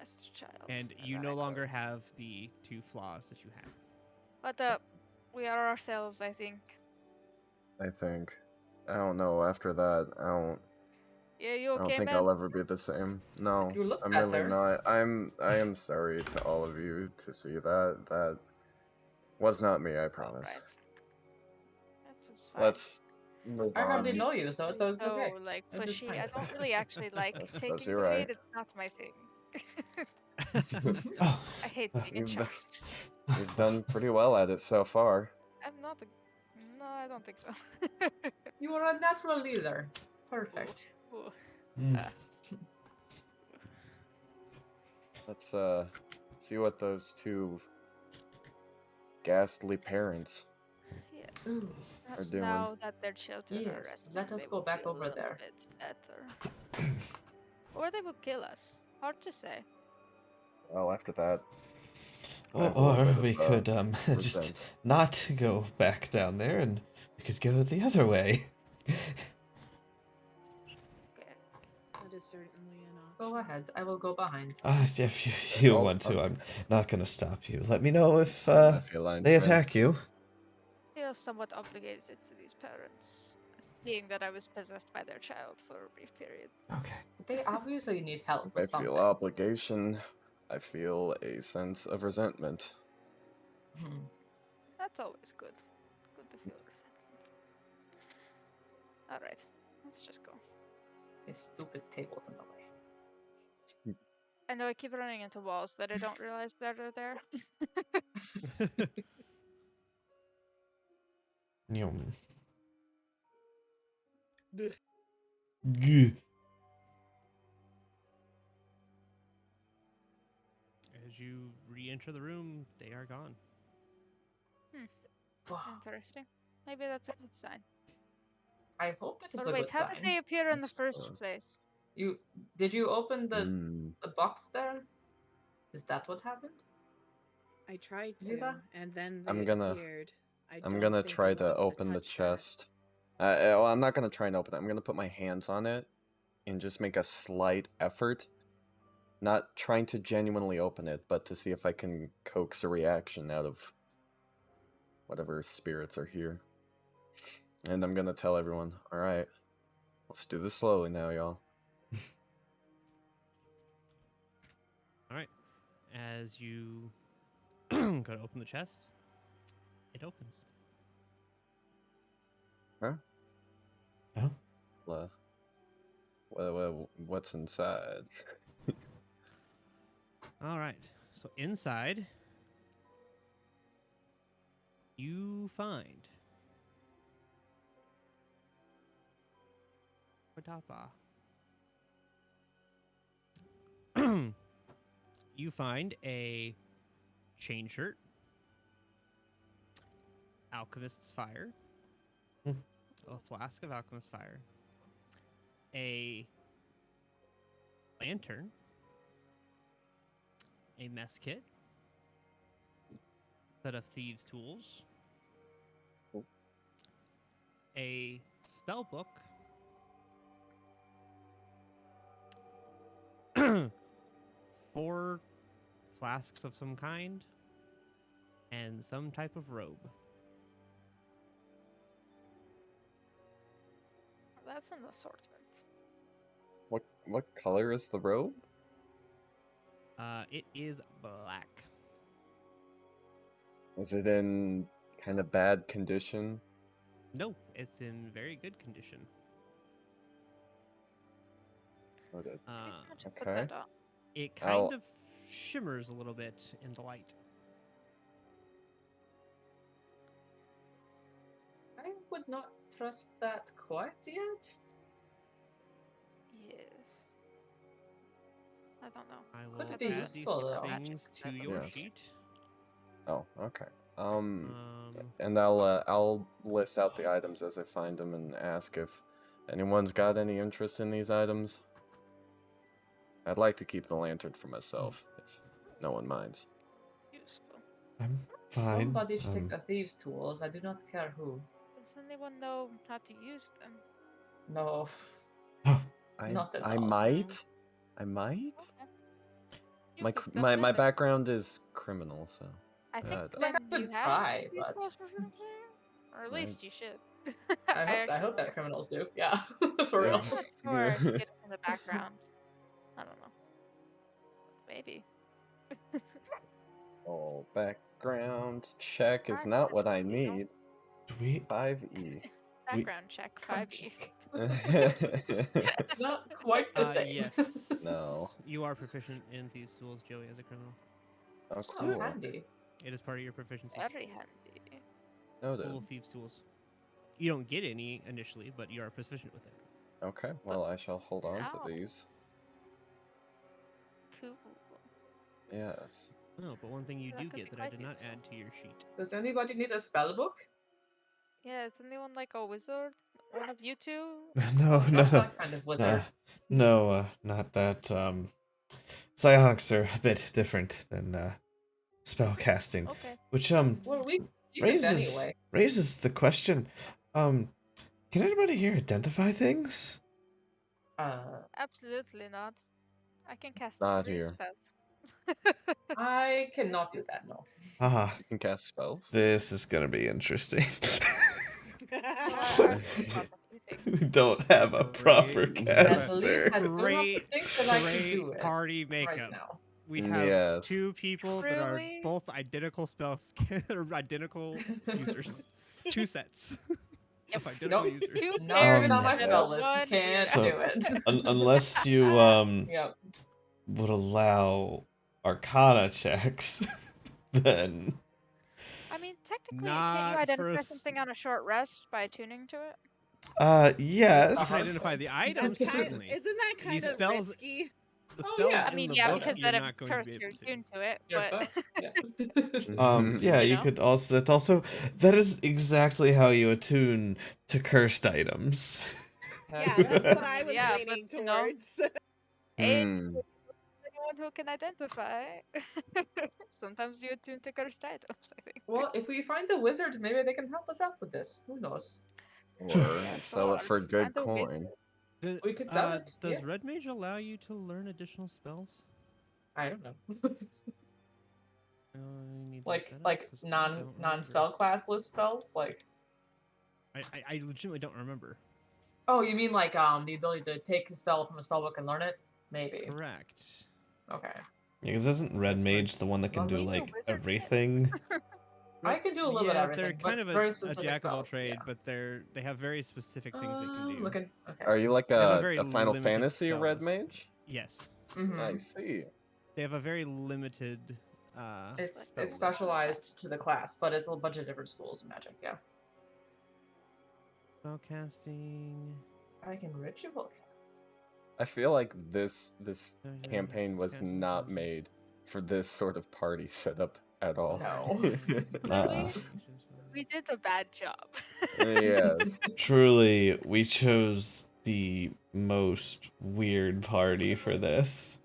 Rest, child. And I you gotta no go. longer have the 2 flaws that you had. But we are ourselves, I think. I think. I don't know. After that, Yeah, you I don't okay, think man? I'll ever be the same. No, You look I'm better. really not. I am sorry to all of you to see that. That was not me, I It's all promise. right. That was fine. Let's move I hardly on. know you, so Being it's okay. so like This is pushy. fine. I don't really actually like I suppose taking you're the right. lead. It's not my thing. Oh, I hate being in You've, charge. you've done pretty well at it so far. I'm not a. No, I don't think so. You are a natural leader. Perfect. Ooh. mm. Let's see what those two ghastly parents Yes. Ooh, Perhaps doing. now that their children are yes, resting, let us they go will back feel a over little there. bit better. Or they will kill us. Hard to say. Well, after that, I Or, have a little bit we of, could just resent. not go back down there, and we could go the other way. Okay. That is certainly an option. Go ahead. I will go behind. If you Oh, want to, okay. I'm not gonna stop you. Let me know if My felines, they man. attack you. I feel somewhat obligated to these parents, seeing that I was possessed by their child for a brief period. Okay. They obviously need help I with feel something. obligation. I feel a sense of resentment. Hmm. That's always good. Good to feel resentment. Alright, let's just go. His stupid table's in the way. I know I keep running into walls that I don't realize that are there. Yum. Ugh. Gah. As you re-enter the room, they are gone. Wow. Interesting. Maybe that's a good sign. I hope that is But a wait, good how did sign. they appear in I the first suppose. place? Did you open the Mm. box there? Is that what happened? I tried Zita? to, and then they I'm gonna- appeared. I I'm don't gonna think try I to wants open the touch that. chest. Well, I'm not gonna try and open it. I'm gonna put my hands on it and just make a slight effort. Not trying to genuinely open it, but to see if I can coax a reaction out of whatever spirits are here. And I'm gonna tell everyone, alright, let's do this slowly now, y'all. All right. As you go to open the chest, it opens. Huh? Oh. What's inside? All right. So inside, you find Kodapa. You find a chain shirt, alchemist's fire, Hmm. a flask of alchemist's fire, a lantern, a mess kit, set of thieves' tools, Cool. a spell book, 4 flasks of some kind, and some type of robe. That's an assortment. What color is the robe? It is black. Is it in kind of bad condition? No, it's in very good condition. Noted. Maybe someone should put Okay. that on. It kind of shimmers a little bit in the light. I would not trust that quite yet. Yes. I don't know. I Could will be add useful, these though. things to your Yes. sheet. Oh, okay. Um, And I'll list out the items as I find them and ask if anyone's got any interest in these items. I'd like to keep the lantern for myself, if no one minds. Useful. I'm fine. Somebody should take the thieves' tools. I do not care who. Does anyone know how to use them? No. Oh, Not at I all. might. I might. Okay. You could My definitely- background is criminal, so. I think Like, I then you could have try, these but- tools proficiently, or at least you should. I hope that criminals do. Yeah, for real. I'm not sure if you get it from the background. I don't know. Maybe. Oh, background check is Nice not what I question, you know? need. do we? 5E. Background check 5e. Not quite the same. yes. No. You are proficient in these tools, Joey, as a criminal. Oh, Oh, cool. handy. It is part of your proficiency. Very handy. Noted. Full thieves tools. You don't get any initially, but you are proficient with it. Okay, well, I shall hold on Ow. to these. Cool. No, Yes. Oh, but one thing you That do could get be that I quite did not useful. add to your sheet. Does anybody need a spell book? Yeah, is anyone like a wizard? One of you two? No, Oh, no, not that kind of wizard. no, not that. Psionics are a bit different than spell casting, Okay. which Well, we keep it anyway. raises the question. Can anybody here identify things? Absolutely not. I can cast Not 3 here. spells. I cannot do that. No. Ah, You can cast spells. this is gonna be interesting. Well, I thought of a few things. We don't have a proper Great. At least caster. I do not Great, think that I can great do it party right makeup. now. We have Yes. 2 people that are Truly? both identical spells, or identical users. 2 sets Yep. of identical Nope. users. 2 Not pairs even on my instead spell of list. You 1. can't So- do it. Unless you Yep. would allow Arcana checks, then I mean, technically, Not can't you for identify s- something on a short rest by attuning to it? You yes. hard can identify the items, That's certainly. isn't that kind These of spells- risky? The Oh, spells yeah. I in mean, the yeah, book, because you're then if not it's going to cursed, be you're able to. attuned to it. You're But fucked. Yeah. Yeah, You you know? could also. It's also that is exactly how you attune to cursed items. Yeah, that's what I was Yeah, but, leaning you know, towards. hey, Hmm. anyone who can identify. Sometimes you attune to cursed items, I think. Well, if we find the wizard, maybe they can help us out with this. Who knows? Or Yeah, sell it sure. for good And the wizard. coin. We could sell it, Does yeah. Red Mage allow you to learn additional spells? I don't know. I need to look like that up, like 'cause I non don't non spell class list spells. Like, I legitimately don't remember. oh, you mean like the ability to take a spell from a spell book and learn it? Maybe. Correct. Okay. Yeah, because isn't Red That's right. Mage the one that can Well, do he's a like wizard, man. everything? I can do a little bit of Yeah, everything, they're kind but of very a specific jack of all spells, trade, yeah. but they have very specific things they can do. Looking. Okay. Are you like They have a a very Final limited Fantasy Red spells. Mage? Yes, Mhm. I see. they have a very limited. It's Like- specialized to the class, but it's a bunch of different schools of magic. Yeah. Spellcasting. I can ritual. I feel like this Yeah, campaign was casting not spells. made for this sort of party setup at all. No. We did a bad job. Yes. Truly, we chose the most weird party for this.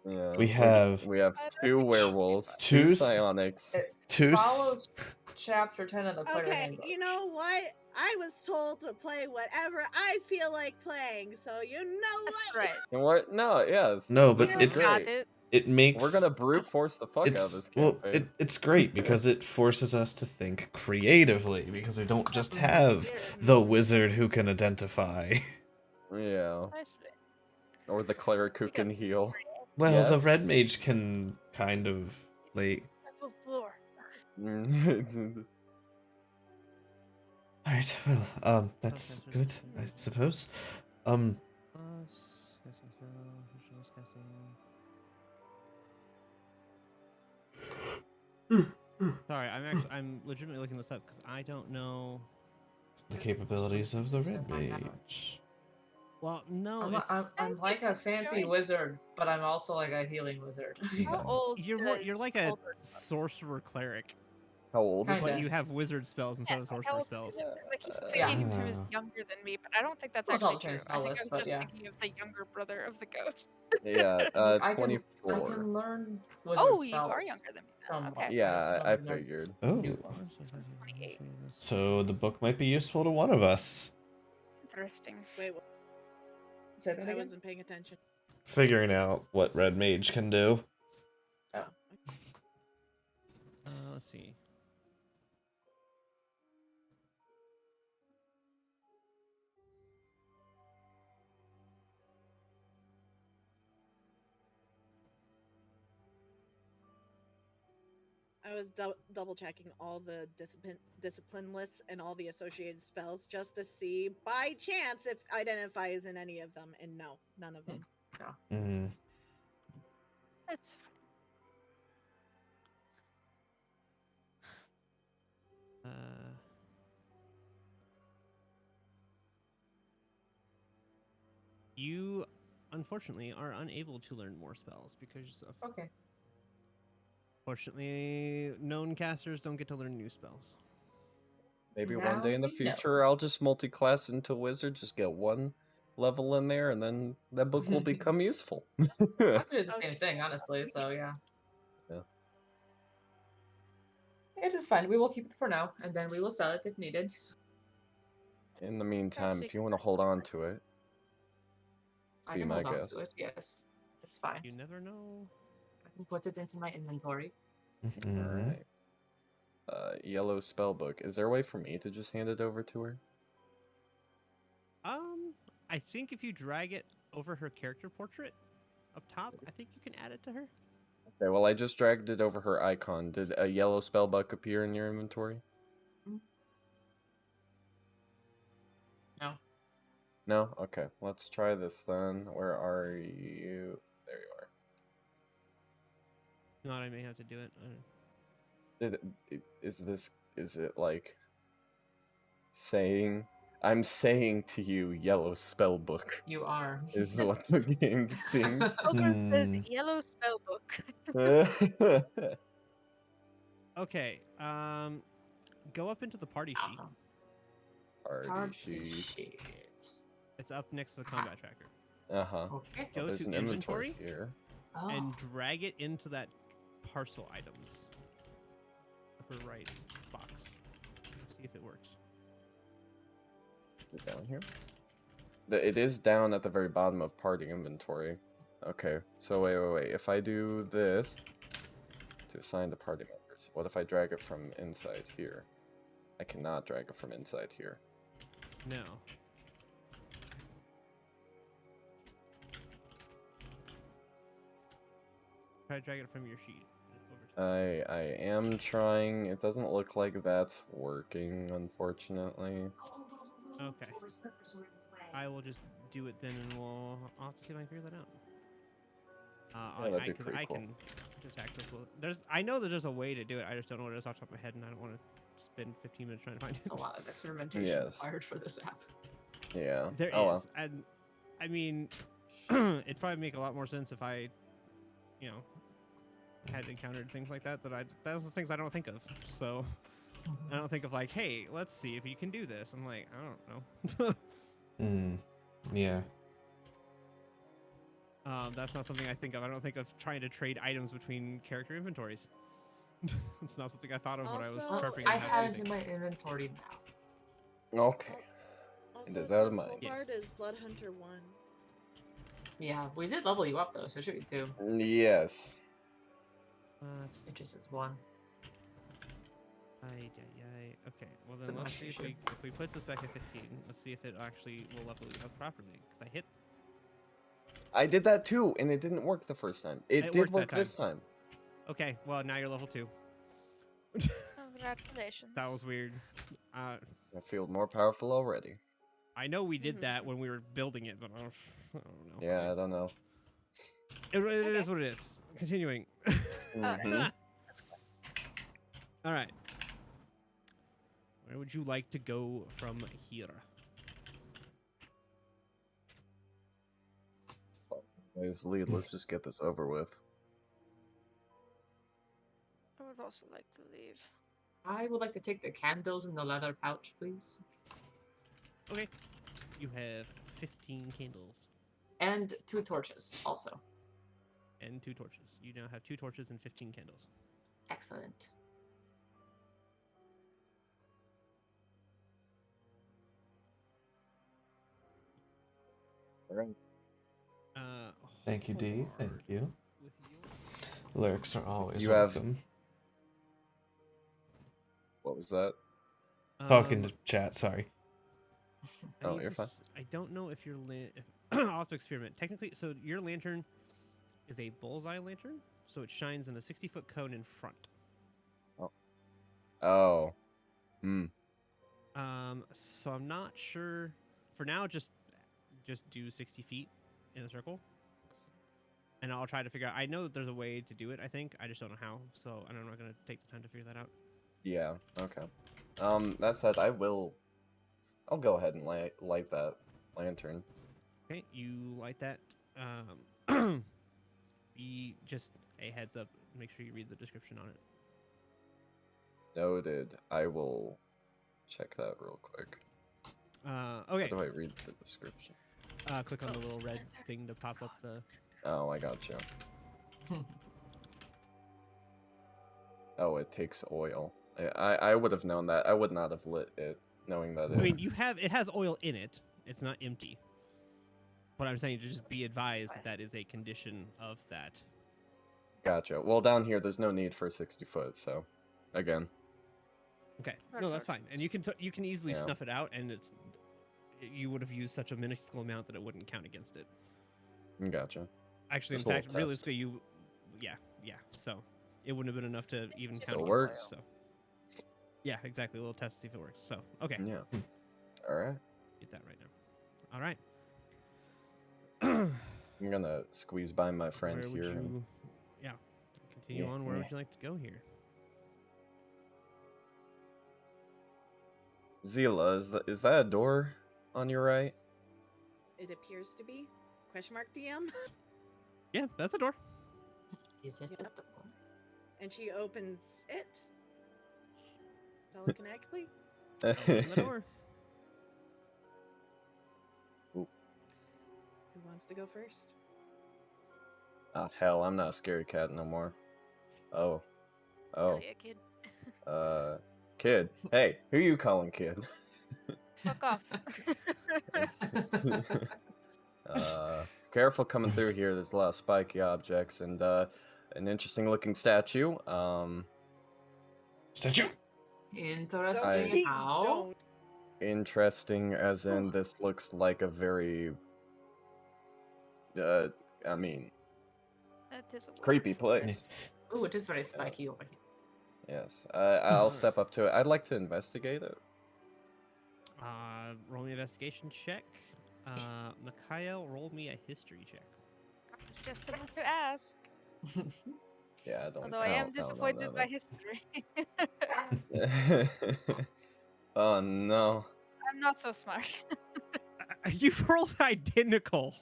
Yeah. We have we have 2 werewolves, 2 two psionics. It two. follows chapter 10 of the player Okay, handbook. you know what? I was told to play whatever I feel like playing, so you know That's what? right. And what? No, yes. No, but this You is it's got great. it. it makes We're gonna brute force the fuck out of this campaign. it's great because it forces us to think creatively because we don't just have the wizard who can identify. Yeah. Nicely. Or the cleric who We got can heal. Well, the Yes. red mage can kind of like. Level 4. All right, well, that's good, I suppose. Plus, casting spell, rituals casting. Sorry, I'm legitimately looking this up because I don't know. The capabilities of the red mage. Well, no, I'm, it's, I'm like a fancy wizard, but I'm also like a healing wizard. How old you're like a sorcerer cleric. How old is Kinda. But he? you have wizard spells instead of How sorcerer old is spells. he? Like he's Yeah. claiming he was younger than me, but I don't think that's Well, it's all actually the same true. spell I think I list, was but just yeah. thinking of the younger brother of the ghost. Yeah, He's like, I 24. can learn wizard Oh, spells. you are younger than me then. Somewhat. Okay. I just Yeah, don't I learn figured. new Oh, ones. 28. so the book might be useful to one of us. Interesting. Wait, what? Say that I again? wasn't paying attention. Figuring out what Red Mage can do. Oh. Let's see. I was double checking all the discipline lists and all the associated spells just to see by chance if identify is in any of them, and no, none of them. Mm. That's fine. You, unfortunately, are unable to learn more spells because of. Okay. Fortunately, known casters don't get to learn new spells. Maybe one Now day in the we know. future I'll just multi-class into wizard, just get one level in there, and then that book will become useful. I could do the Oh, same thing, honestly, so yeah. Yeah. It is fine. We will keep it for now, and then we will sell it if needed. In the meantime, so if you want to hold on to it, I be can my hold on guest. to it, yes. It's fine. You never know. I can put it into my inventory. Mhm. Alright. Yellow spell book. Is there a way for me to just hand it over to her? I think if you drag it over her character portrait up top, I think you can add it to her. Okay, well I just dragged it over her icon. Did a yellow spell book appear in your inventory? No. No? Okay, let's try this then. Where are you? There you are. Not, I may have to do it. I don't- Is it like saying, I'm saying to you, yellow spell book, You are. is what the game thinks. Ogre says Hmm. yellow spell book. Okay. Go up into the party sheet. Party Party sheet. sheet. It's up next to the combat tracker. Uh-huh. Okay. Go There's to an inventory here. Oh. and drag it into that parcel items. Upper right box. See if it works. Is it down here? It is down at the very bottom of party inventory. Okay, so wait. If I do this to assign to party members, what if I drag it from inside here? I cannot drag it from inside here. No. Try to drag it from your sheet. Over to I am trying. It doesn't look like that's working, unfortunately. Okay. I will just do it then, and I'll have to see if I can figure that out. Yeah, that'd be Because pretty I cool. can just access. I know that there's a way to do it. I just don't know what it is off the top of my head, and I don't want to spend 15 minutes trying to find it. It's a lot of experimentation Yes. required for this app. Yeah. There is, Oh, well. and I mean, it'd probably make a lot more sense if I, had encountered things like that. That's the things I don't think of. So I don't think of like, hey, let's see if you can do this. I'm like, I don't know. Yeah. That's not something I think of. I don't think of trying to trade items between character inventories. It's not something I thought of when I was Also, prepping. I and have it everything. in my inventory now. Okay. Also, It it is out of says mind. Hobart is Blood Hunter 1. Yeah, we did level you up though, so it should be 2. Yes. It just is 1. Okay, well It's then an let's see issue. if we put this back at 15. Let's see if it actually will level you up properly. Because I hit. I did that too, and it didn't work the first time. It did worked that work this time. Okay, well now you're level 2. Congratulations. That was weird. I feel more powerful already. I know we did that when we were building it, but I don't know. Yeah, I don't know. It is what it is. Continuing. Mhm. That's cool. All right. Where would you like to go from here? Let's lead. Let's just get this over with. I would also like to leave. I would like to take the candles in the leather pouch, please. Okay. You have 15 candles And 2 torches, also. and 2 torches. You now have 2 torches and 15 candles. Excellent. All right. Thank you, D. Thank Hard you. with your- Lyrics are always You have- welcome. What was that? Talking Um, to chat, sorry. I Oh, need you're to fine. I don't know if your I'll have to experiment. Technically, so your lantern is a bullseye lantern, so it shines in a 60-foot cone in front. Oh. Hmm. So I'm not sure. For now, just do 60 feet in a circle, and I'll try to figure out. I know that there's a way to do it. I think I just don't know how. So I'm not gonna take the time to figure that out. Yeah. Okay. That said, I'll go ahead and light that lantern. Okay, you light that. Be just a heads up. Make sure you read the description on it. Noted. I will check that real quick. Okay. How do I read the description? Click on the little red thing to pop up the. Oh, I got you. Oh, it takes oil. I would have known that. I would not have lit it, knowing that I mean, it has oil in it. It's not empty. But I'm saying to just be advised that is a condition of that. Gotcha. Well, down here, there's no need for a 60 foot, so again. Okay, Or no, that's fine, and you can easily Yeah. snuff it out, and you would have used such a minuscule amount that it wouldn't count against it. Gotcha. Actually, Just in a fact, little test. realistically, yeah. So it wouldn't have been enough to even Still count works. against it. So yeah, exactly. A little test to see if it works. So okay, Yeah. All right. get that right now. All right. I'm gonna squeeze by my friend Where would here. And... you? Yeah. Continue on. Where would you like to go here? Zila, is that a door on your right? It appears to be. Question mark DM. Yeah, that's a door. Is this Yep. the door? And she opens it. Telekinetically. Open the door. Who wants to go first? Oh hell, I'm not a scary cat no more. Oh. Hell yeah, kid. Kid. Hey, who you calling kid? Fuck off. Careful coming through here. There's a lot of spiky objects and an interesting looking statue. Statue! Interesting. Please How? don't. Interesting as in this looks like a very I mean That is a word. creepy place. Ooh, it is very spiky over here. Yes. I'll step up to it. I'd like to investigate it. Roll me an investigation check. Mikhail, roll me a history check. I was just about to ask. Yeah, I don't. Although I am don't disappointed know by history. that. Oh no. I'm not so smart. You rolled identical.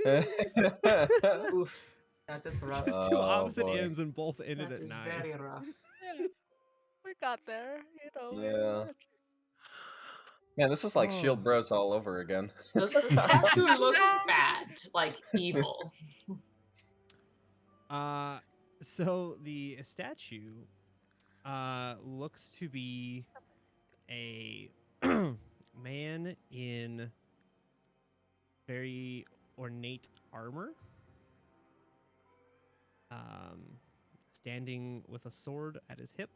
Oof. That is rough. Just two Oh, opposite boy. ends and both ended That at is 9. very rough. We got there, you know. Yeah. Man, this is like Shield Oh. Bros all over again. Does the statue look bad? Like evil? So the statue looks to be a man in very ornate armor, standing with a sword at his hip.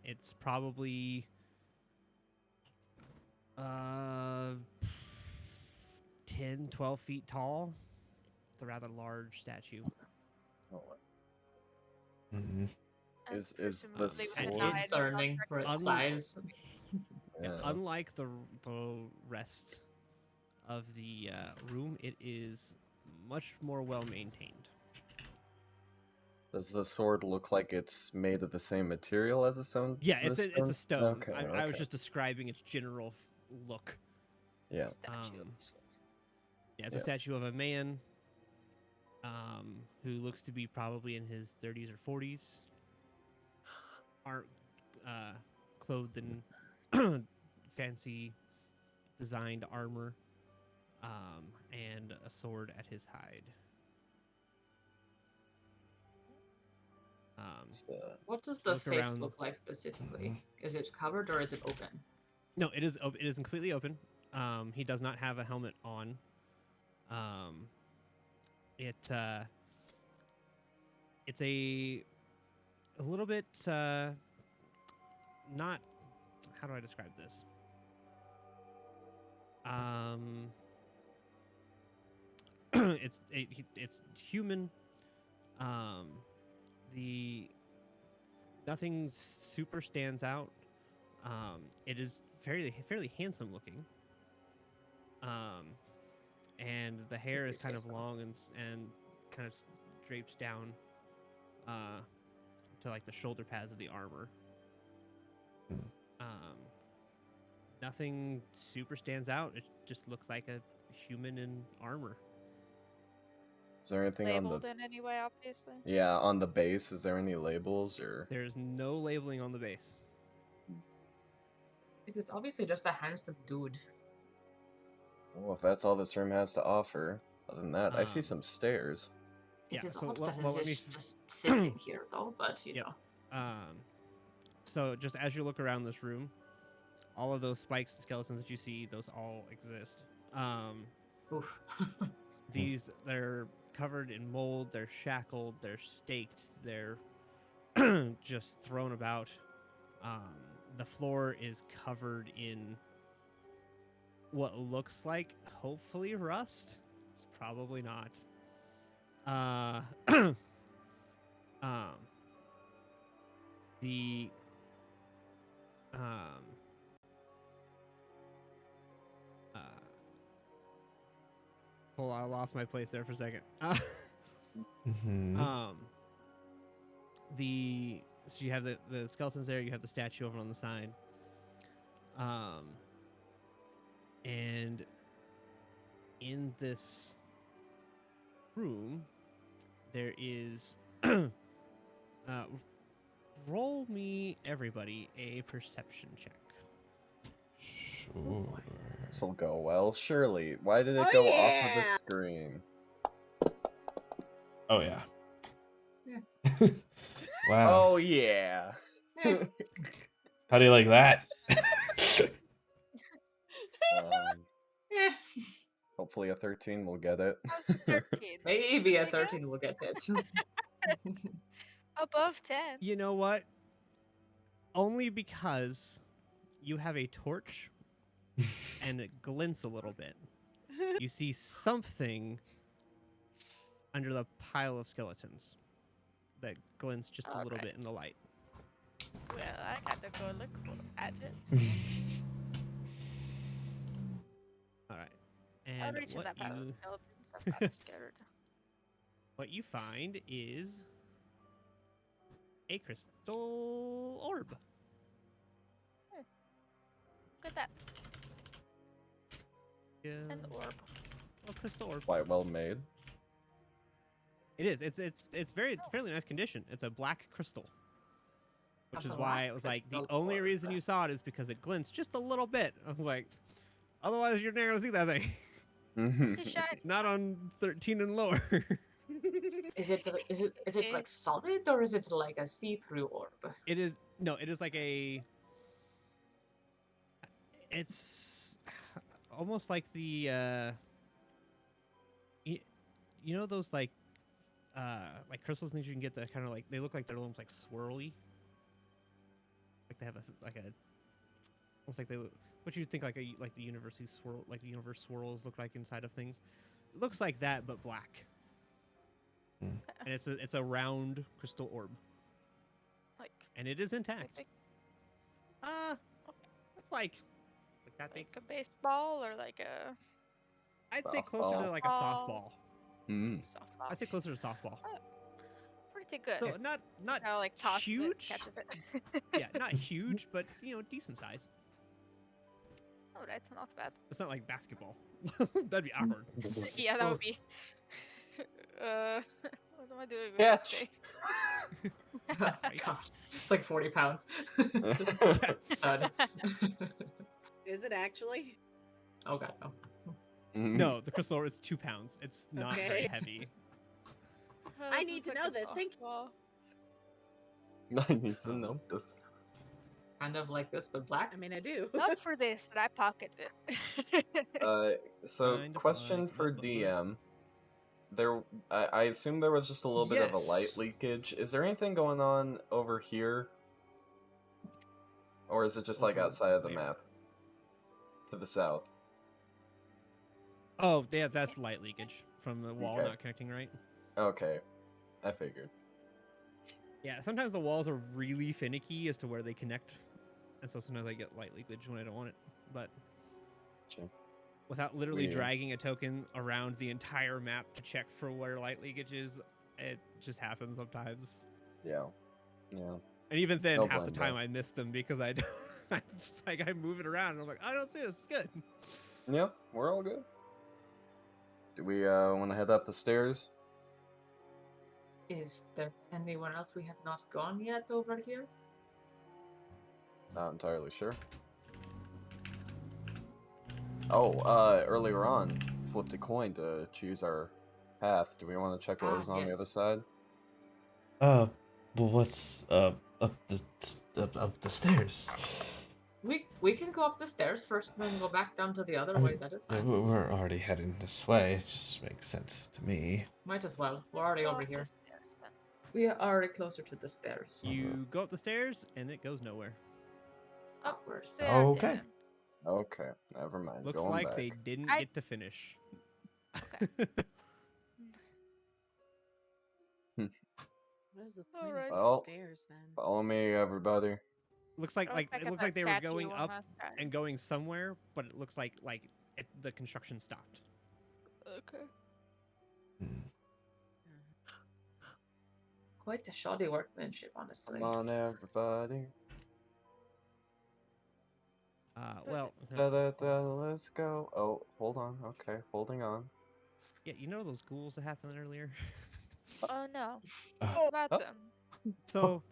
It's probably 10, 12 feet tall. It's a rather large statue. Mm-hmm. And Is the presumably with sword- It's nine, concerning for its Un- size. Yeah, Yeah. unlike the rest of the room, it is much more well maintained. Does the sword look like it's made of the same material as the stone? Yeah, it's a stone. Okay, I was okay. just describing its general look. Yeah. statue of Um, the sword. Yeah, it's a Yes. statue of a man who looks to be probably in his 30s or 40s. aren't clothed in fancy designed armor, and a sword at his hide. What does if you the look face around, look like specifically? Is it covered or is it open? no, it is it is completely open. He does not have a helmet on. It's a little bit not, how do I describe this? It's human. Um, the nothing super stands out. It is fairly handsome looking. And the hair If is you kind say of so. long and kind of drapes down to like the shoulder pads of the armor. Nothing super stands out. It just looks like a human in armor. Is there anything on the Labeled in any way, obviously. on the base? Is there any labels or? There's no labeling on the base. It is obviously just a handsome dude. Well, if that's all this room has to offer, other than that, I see Um, some stairs. It Yeah, is so odd let that me is just sitting here though, but you Yep. know. So just as you look around this room, all of those spikes and skeletons that you see, those all exist. Oof. They're covered in mold, they're shackled, they're staked, they're just thrown about. The floor is covered in what looks like, hopefully, rust. It's probably not. The Hold on, I lost my place there for a second. So you have the skeletons there, you have the statue over on the side. And in this room there is roll me, everybody, a perception check. Sure. This'll go well, surely. Why did it Oh, go off of the yeah. screen? Oh yeah. Yeah. Wow. Oh yeah. How do you like that? Eh, Hopefully a 13 will get it. How's the 13? maybe a Pretty good? 13 will get it. Above 10. You know what? Only because you have a torch and it glints a little bit. You see something under the pile of skeletons that glints just a little Okay. bit in the light. Well, I gotta go look at it. All right. I'll And reach in what that pile of you skeletons. I'm kind of scared. what you find is a crystal orb. Look at that. Yeah, An orb. a crystal orb. Quite well made. It is. It's fairly nice condition. It's a black crystal, which is why it was like the crystal only orb. reason you saw it is because it glints just a little bit. I was like, otherwise you're never gonna see that thing. It's shiny. Not on 13 and lower. Is it like solid or is it like a see-through orb? It is no. It is like a. It's almost like the. You know those like crystals things you can get that kind of like, they look like they're almost like swirly. Like they have almost like they look, what you think like the university swirl, like the universe swirls look like inside of things. It looks like that but black. And it's a round crystal orb. Like, And it is intact. big? It's like that big. Like a baseball or like a I'd say closer to Softball. like a softball. softball? I'd say closer to softball. Oh, pretty good. So not How like tosses huge. it, catches it. Yeah, not huge, but decent size. Oh, that's not bad. It's not like basketball. That'd be awkward. Yeah, that would Oof. be. What am I doing with Catch. this thing? God, it's like 40 pounds. This Yeah. stud. Is it actually? Oh god, no. No, the crystal is 2 pounds. It's not very Okay. heavy. I need to know this. Thank you. I need to know this. Kind of like this, but black. I mean, I do. Not for this, but I pocket it. So Kind of question like, for but- DM. I assume there was just a little bit of a light Yes. leakage. Is there anything going on over here? Or is it just like Over outside of the where? map? To the south. Oh, yeah, that's light leakage from the wall Okay. not connecting right. Okay. I figured. Yeah, sometimes the walls are really finicky as to where they connect, and so sometimes I get light leakage when I don't want it. But Gotcha. without literally Weird. dragging a token around the entire map to check for where light leakage is, it just happens sometimes. Yeah. Yeah. And even then, No half the blame, time bro. I miss them because I don't. I just like I move it around and I'm like, I don't see this. It's good. Yeah, we're all good. Do we want to head up the stairs? Is there anyone else we have not gone yet over here? Not entirely sure. Oh, earlier on, flipped a coin to choose our path. Do we want to check what was on the other Yes. side? Well, what's up the stairs? We can go up the stairs first and then go back down to the other way. That is fine. We're already heading this way. It just makes sense to me. Might as well. We're already Go over up the here. stairs, then. We are already closer to the stairs. You go up the stairs and it goes nowhere. Upwards. There, Okay. then. Okay, never mind. Looks Going like back. they didn't I- get to finish. What is the point Alright. of Well, the stairs then? Follow me, everybody. Looks like I'll it check looks that like they were statue going one up last time. and going somewhere, but it looks like the construction stopped. Okay. Hmm. Quite a shoddy workmanship, honestly. Come on, everybody. Well, Let's go. Oh, hold on. Okay, holding on. yeah, you know those ghouls that happened earlier. Oh no. Uh, What about oh. them? So,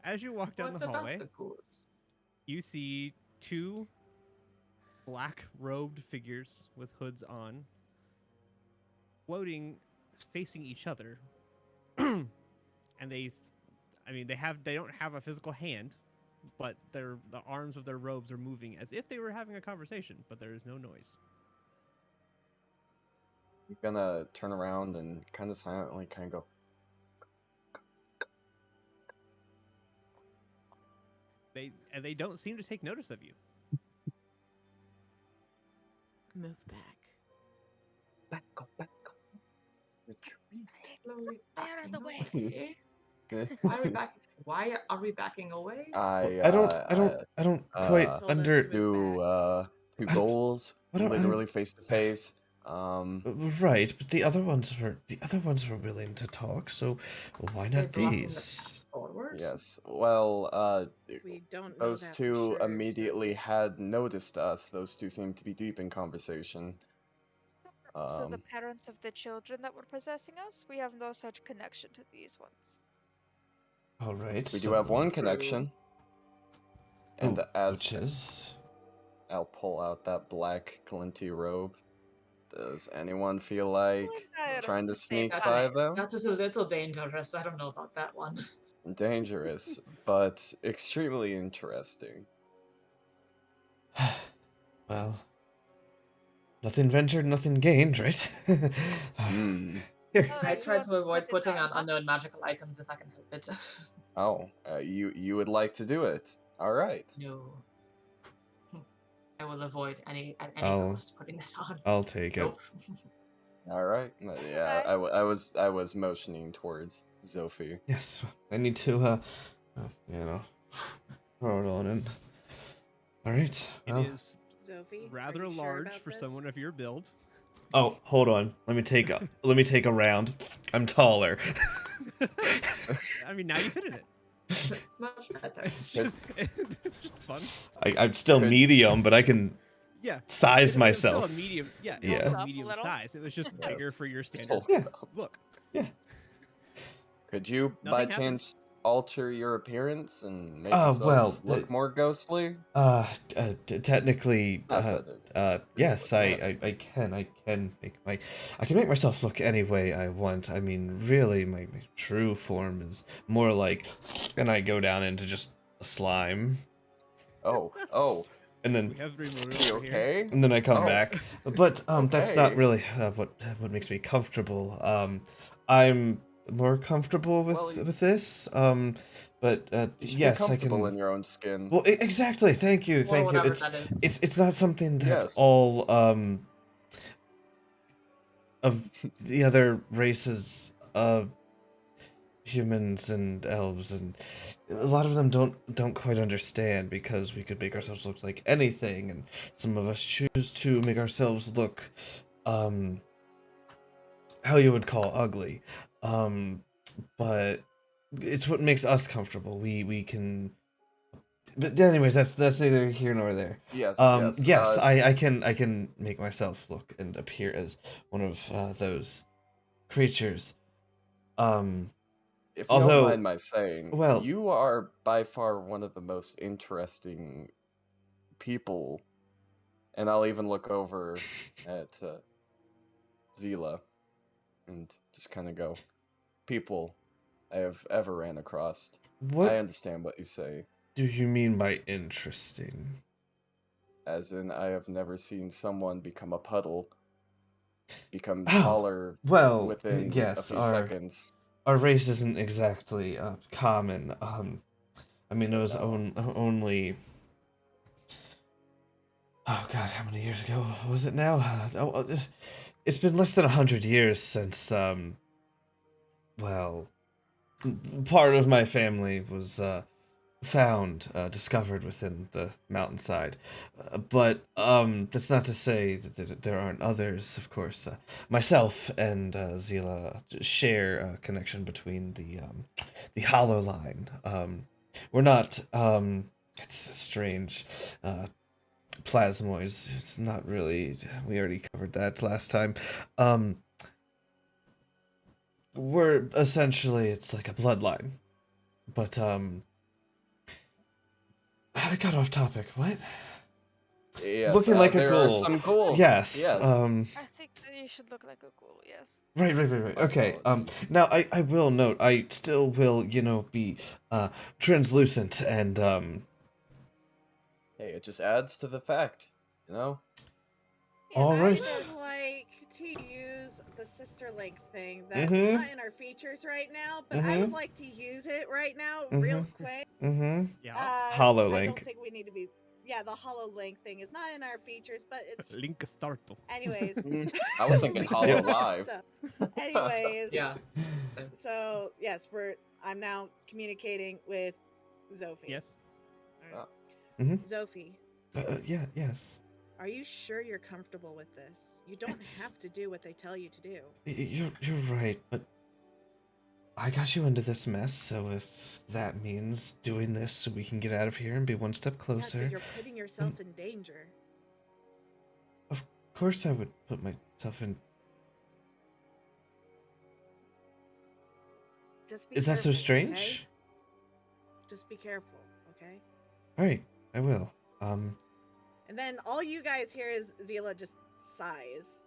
as you walk down What the about hallway, the ghouls? you see two black-robed figures with hoods on, floating, facing each other, and they don't have a physical hand, but the arms of their robes are moving as if they were having a conversation, but there is no noise. I'm gonna turn around and kind of silently kind of go. They don't seem to take notice of you. Move back. Back, go, back, go. Retreat. Slowly They are in the backing way. away. Why are we back? Why are we backing away? I don't quite Told us under. to move Two goals, I don't- literally face to face. Right, but the other ones were willing to talk, so why They're not blocking the these? path forward. Yes. Well, We don't know those that for two sure, immediately had noticed us. Those two seemed to be deep in conversation. So the Um, parents of the children that were possessing us, we have no such connection to these ones. All right, we so, do have one True. connection. And as which is I'll pull out that black glinty robe. Does anyone feel like I don't trying to think sneak That by is, them? that is a little dangerous. I don't know about that one. Dangerous, but extremely interesting. well, nothing ventured, nothing gained, right? Hmm. Here, Oh, I you try want to to avoid put it putting down, on huh? unknown magical items if I can help it. Oh, you would like to do it? All right. No. I will avoid at any I'll- cost putting that on. I'll take it. Nope. All right. Yeah, I was motioning towards Zophie. Yes, I need to, throw it on in. All right. It Well. is Sophie, are rather you sure large about for this? someone of your build. Oh, hold on. Let me take a round. I'm taller. I mean, now you fit in it. Much better. It's just fun. I'm still Good. medium, but I can Yeah. size It was myself. Still a medium. Yeah. Yeah. It's still Up a medium little. size. It was just Yes. bigger for your standard Hold Yeah. look. Could you, by Nothing happens. chance, alter your appearance and make well, yourself look more ghostly? Technically, Not that it really yes, would matter. I can make myself look any way I want. I mean, really, my true form is more like, and I go down into just a slime, Oh, and We then have removed you over here. okay? and then I come Oh. back. But that's not Okay. really what makes me comfortable. I'm more comfortable with Well, this. But You should yes, be I comfortable can. in your own skin. Well, exactly. Thank you. Or Thank you. whatever that is. It's not something that Yes. all of the other races of humans and elves and a lot of them don't quite understand, because we could make ourselves look like anything, and some of us choose to make ourselves look how you would call ugly. But it's what makes us comfortable. We can. But anyways, that's neither here nor there. Yes, Yes, I can make myself look and appear as one of those creatures. If you Although, don't mind my saying, well, you are by far one of the most interesting people, and I'll even look over at Zila and just kind of go, people I have ever ran across. I what understand what you say, do you mean by interesting? as in I have never seen someone become a puddle, become Oh, taller well, within a yes, few seconds. our race isn't exactly common. I mean, it was No. only. Oh God, how many years ago was it now? It's been less than 100 years since well, part of my family was discovered within the mountainside. But that's not to say that there aren't others. Of course, myself and Zila share a connection between the Hollow Line. We're not. It's strange. Plasmoids. It's not really. We already covered that last time. We're essentially, it's like a bloodline, but I got off topic. What? Yes, Looking like a there are ghoul. some ghouls. Yes. Yes. I think that you should look like a ghoul, yes. Right. My Okay. apologies. Now I will note, I still will, be translucent and Hey, it just adds to the fact, Yeah, all I right. would like to use the sister link thing that's Mhm. not in our features right now, but I would Mhm. like to use it right now, real quick. Yeah. Hollow I don't link. think we need to be. Yeah, the hollow link thing is not in our features, but it's just. Link startle. Anyways, I was thinking Hollow Yep. Live. Anyways, Yeah. so yes, I'm now communicating with Zophie. Yes. All Oh. right. Zophie, Yeah. Yes. are you sure you're comfortable with this? You don't have to do what they tell you to do. You're right, but I got you into this mess, so if that means doing this so we can get out of here and be one step Yeah, closer, but you're putting yourself in danger. of course I would put myself in. Just be Is that so careful, strange? okay? Just be careful, okay? All right, I will. And then all you guys hear is Zila just sighs.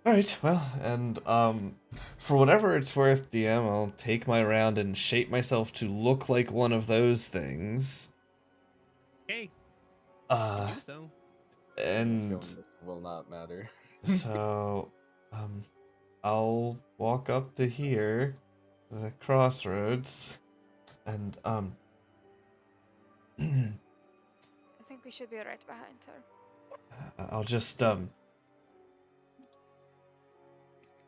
All right, well, and for whatever it's worth, DM, I'll take my round and shape myself to look like one of those things. Okay. Uh, Do so. and This will not matter. so, I'll walk up to here, the crossroads, and I think we should be right behind her. I'll just Ugh.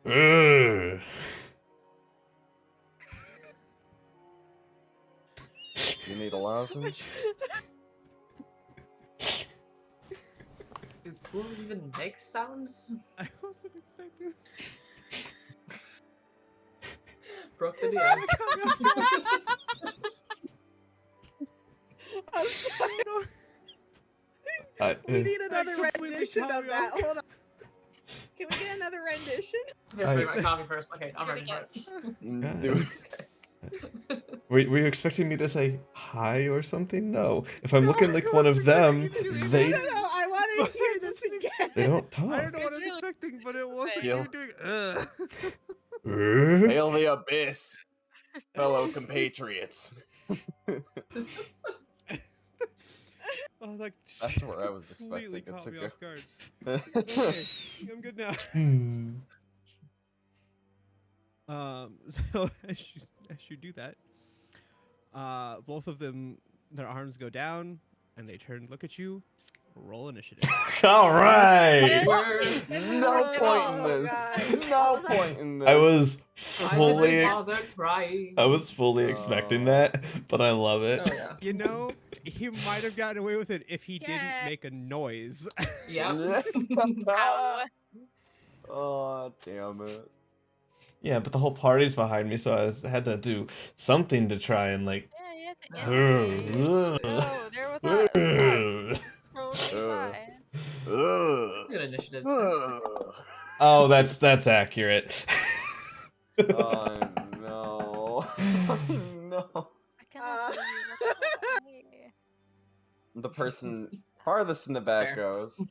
You need a lozenge? Do ghouls even make sounds? I wasn't expecting. Broke the DM. I'm sorry. We need another completely rendition caught of me that. off Hold on. Can we get another rendition? Let's get my coffee first. Okay, I'm Do it ready for it. Do Guys, were you expecting me to say hi or something? No. If I'm looking like one of them, they No, I want to hear this again. they don't I talk. don't know what I was It's really expecting, but it wasn't Feel- you doing. Hail the abyss, fellow compatriots. Oh, like That's where I was completely expecting it caught to me go. off guard. Okay, I'm good now. Hmm. So as you do that, both of them, their arms go down, and they turn, look at you, roll initiative. All right. No point in Oh, this. God. No point in this. I was I fully didn't bother trying. I was fully expecting that, but I love it. Oh yeah. You know, he might have gotten away with it if he Yeah. didn't make a noise. Yep. Ow. Oh, damn it. Yeah, but the whole party's behind me, so I had to do something to try and like. Yeah, yes, Ugh. no, they're with us. That's totally Ugh. fine. Ugh. Good initiative. Ugh. Oh, that's accurate. Oh, no. No. I cannot Uh. believe that's not me. The person farthest in the back Fair. goes.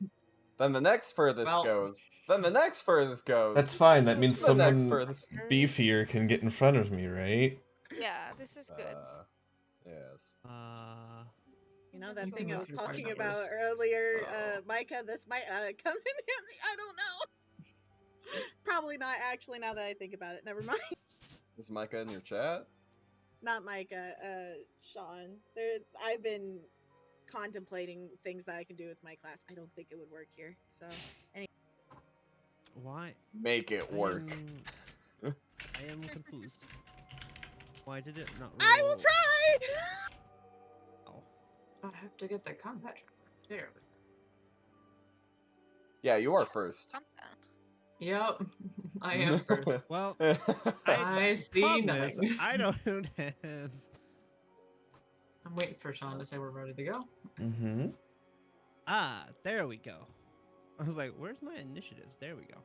Then the next furthest Well- goes. Then the next furthest goes. That's fine. That means the next someone furthest. beefier can get in front of me, right? Yeah, this is good. Yes. You know that You thing can I move was through party talking about numbers. earlier, Oh. Micah, this might come in handy. I don't know. Probably not actually now that I think about it. Never mind. Is Micah in your chat? Not Micah, Sean. I've been contemplating things that I can do with my class. I don't think it would work here. So Why? Make it work. I am confused. Why did it not roll? I will try. Oh. I have to get the combat tracker. There. Yeah, you are first. Calm down. Yep. I am first. Well, I see problem is, nothing. I don't have. I'm waiting for Sean to say we're ready to go. Mm-hmm. Ah, there we go. I was like, where's my initiatives? There we go.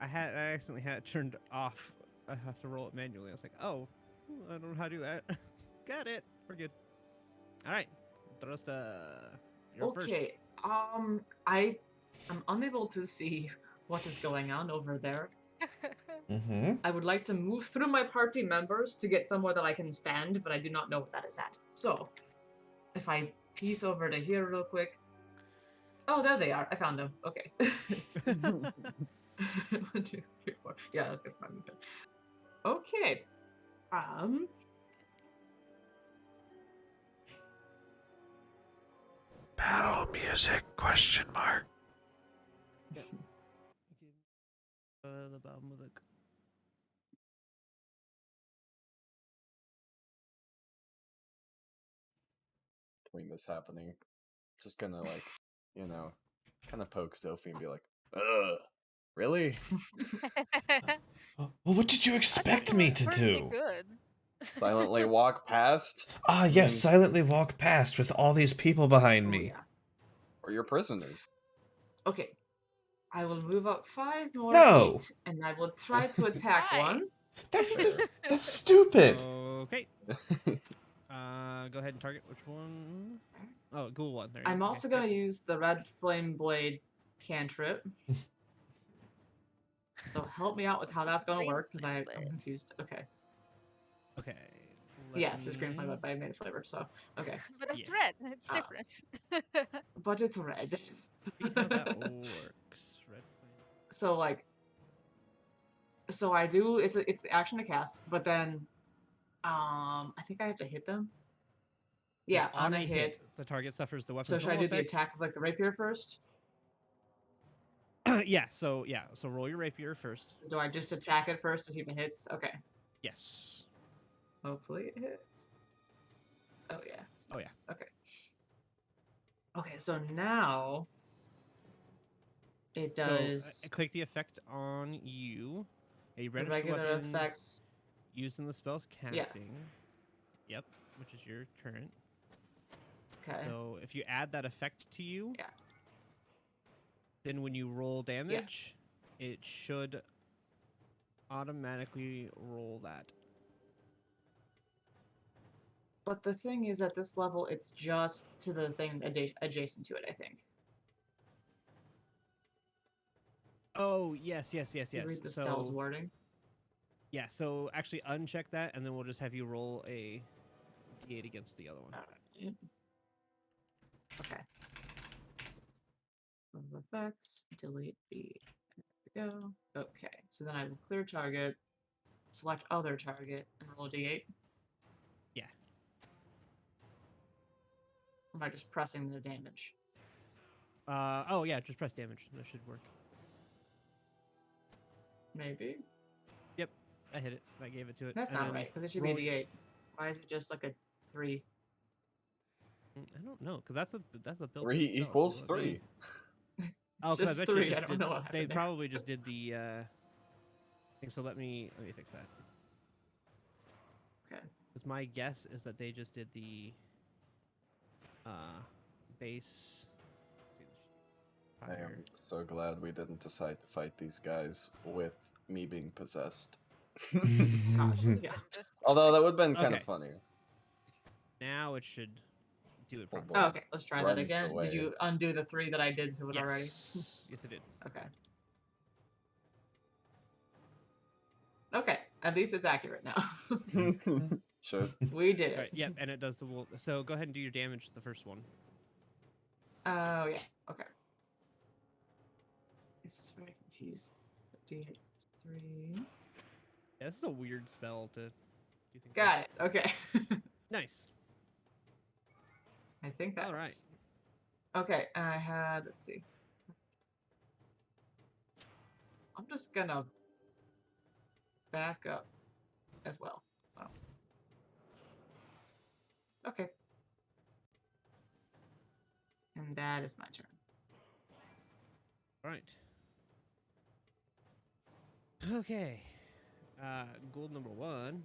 I accidentally had it turned off. I have to roll it manually. I was like, oh, I don't know how to do that. Got it. We're good. All right, Durst, you're first. Okay. I'm unable to see what is going on over there. Mm-hmm. I would like to move through my party members to get somewhere that I can stand, but I do not know what that is at. So, if I piece over to here real quick. Oh, there they are. I found them. Okay. 1, 2, 3, 4. Yeah, that's good for my movement. Okay. Battle music ? The bottom of the. Between this happening, just gonna kind of poke Sophie and be like, "Ugh, really?" Well, what did you I think expect it me went to pretty do? good. Silently walk past. Ah, I yes, mean, silently walk past with all these people behind Oh, me. yeah. or your prisoners. Okay. I will move up 5 more No. feet, and I will try to attack Why? one. That's stupid. Okay. Go ahead and target which one? Oh, ghoul one. There you I'm go. also Okay, going to use the red flame blade cantrip. So help me out with how that's going to Green work, because flame I'm blade. confused. Okay. Okay. let Yes, it's green me- flame, but I made it flavored, so okay. But it's Yeah. red. It's Ah. different. But it's red. See how that works. Red flame. So like, so I do. It's the action to cast, but then, I think I have to hit them. Yeah, on a hit. the target suffers the weapon's So should I normal do the attack of like the rapier first? Yeah. So roll your rapier first. Do I just attack it first to see if it hits? Okay. Yes. Hopefully it hits. Oh yeah. It's Oh, nice. Okay. Okay, so now it So, does click the effect on you. A the reddish regular weapon effects. used in the spell's Yeah. casting. Yep, which is your current. Okay. So if you add that effect to you, Yeah. then when you roll damage, it should automatically roll that. But the thing is, at this level, it's just to the thing adjacent to it, I think. Oh, yes. You read the spell's wording? Yeah, so actually uncheck that, and then we'll just have you roll a d8 against the other one. Alright. Okay. Effects, delete the... There we go. Okay, so then I will clear target, select other target, and roll a d8. Yeah. Or am I just pressing the damage? Oh, yeah, just press damage. That should work. Maybe. Yep, I hit it. I gave it to it. That's and not then right, because it should roll... be a d8. Why is it just like a 3? I don't know, because that's a built 3 equals 3. Oh, because Just I bet 3, you I just don't did, know what they happened there. probably just did the thing. So let me fix that. Okay. Because my guess is that they just did the base. I am so glad we didn't decide to fight these guys with me being possessed. Gosh, yeah. Although that would have been kind Okay. of funny. Now it should do it Oh, properly. Oh, okay, let's try that Runs again. away. Did you undo the 3 that I did to it already? Yes, I did. Okay. Okay, at least it's accurate now. Sure. We did Right, it. yep, and it does the wool. So go ahead and do your damage to the first one. Oh, yeah, okay. This is very confused. D8 3. Yeah, this is a weird spell to do things. Got it, okay. Nice. I think that All right. works. Okay, I had, let's see. I'm just gonna back up as well, so. Okay. And that is my turn. All right. Okay. Gold number 1.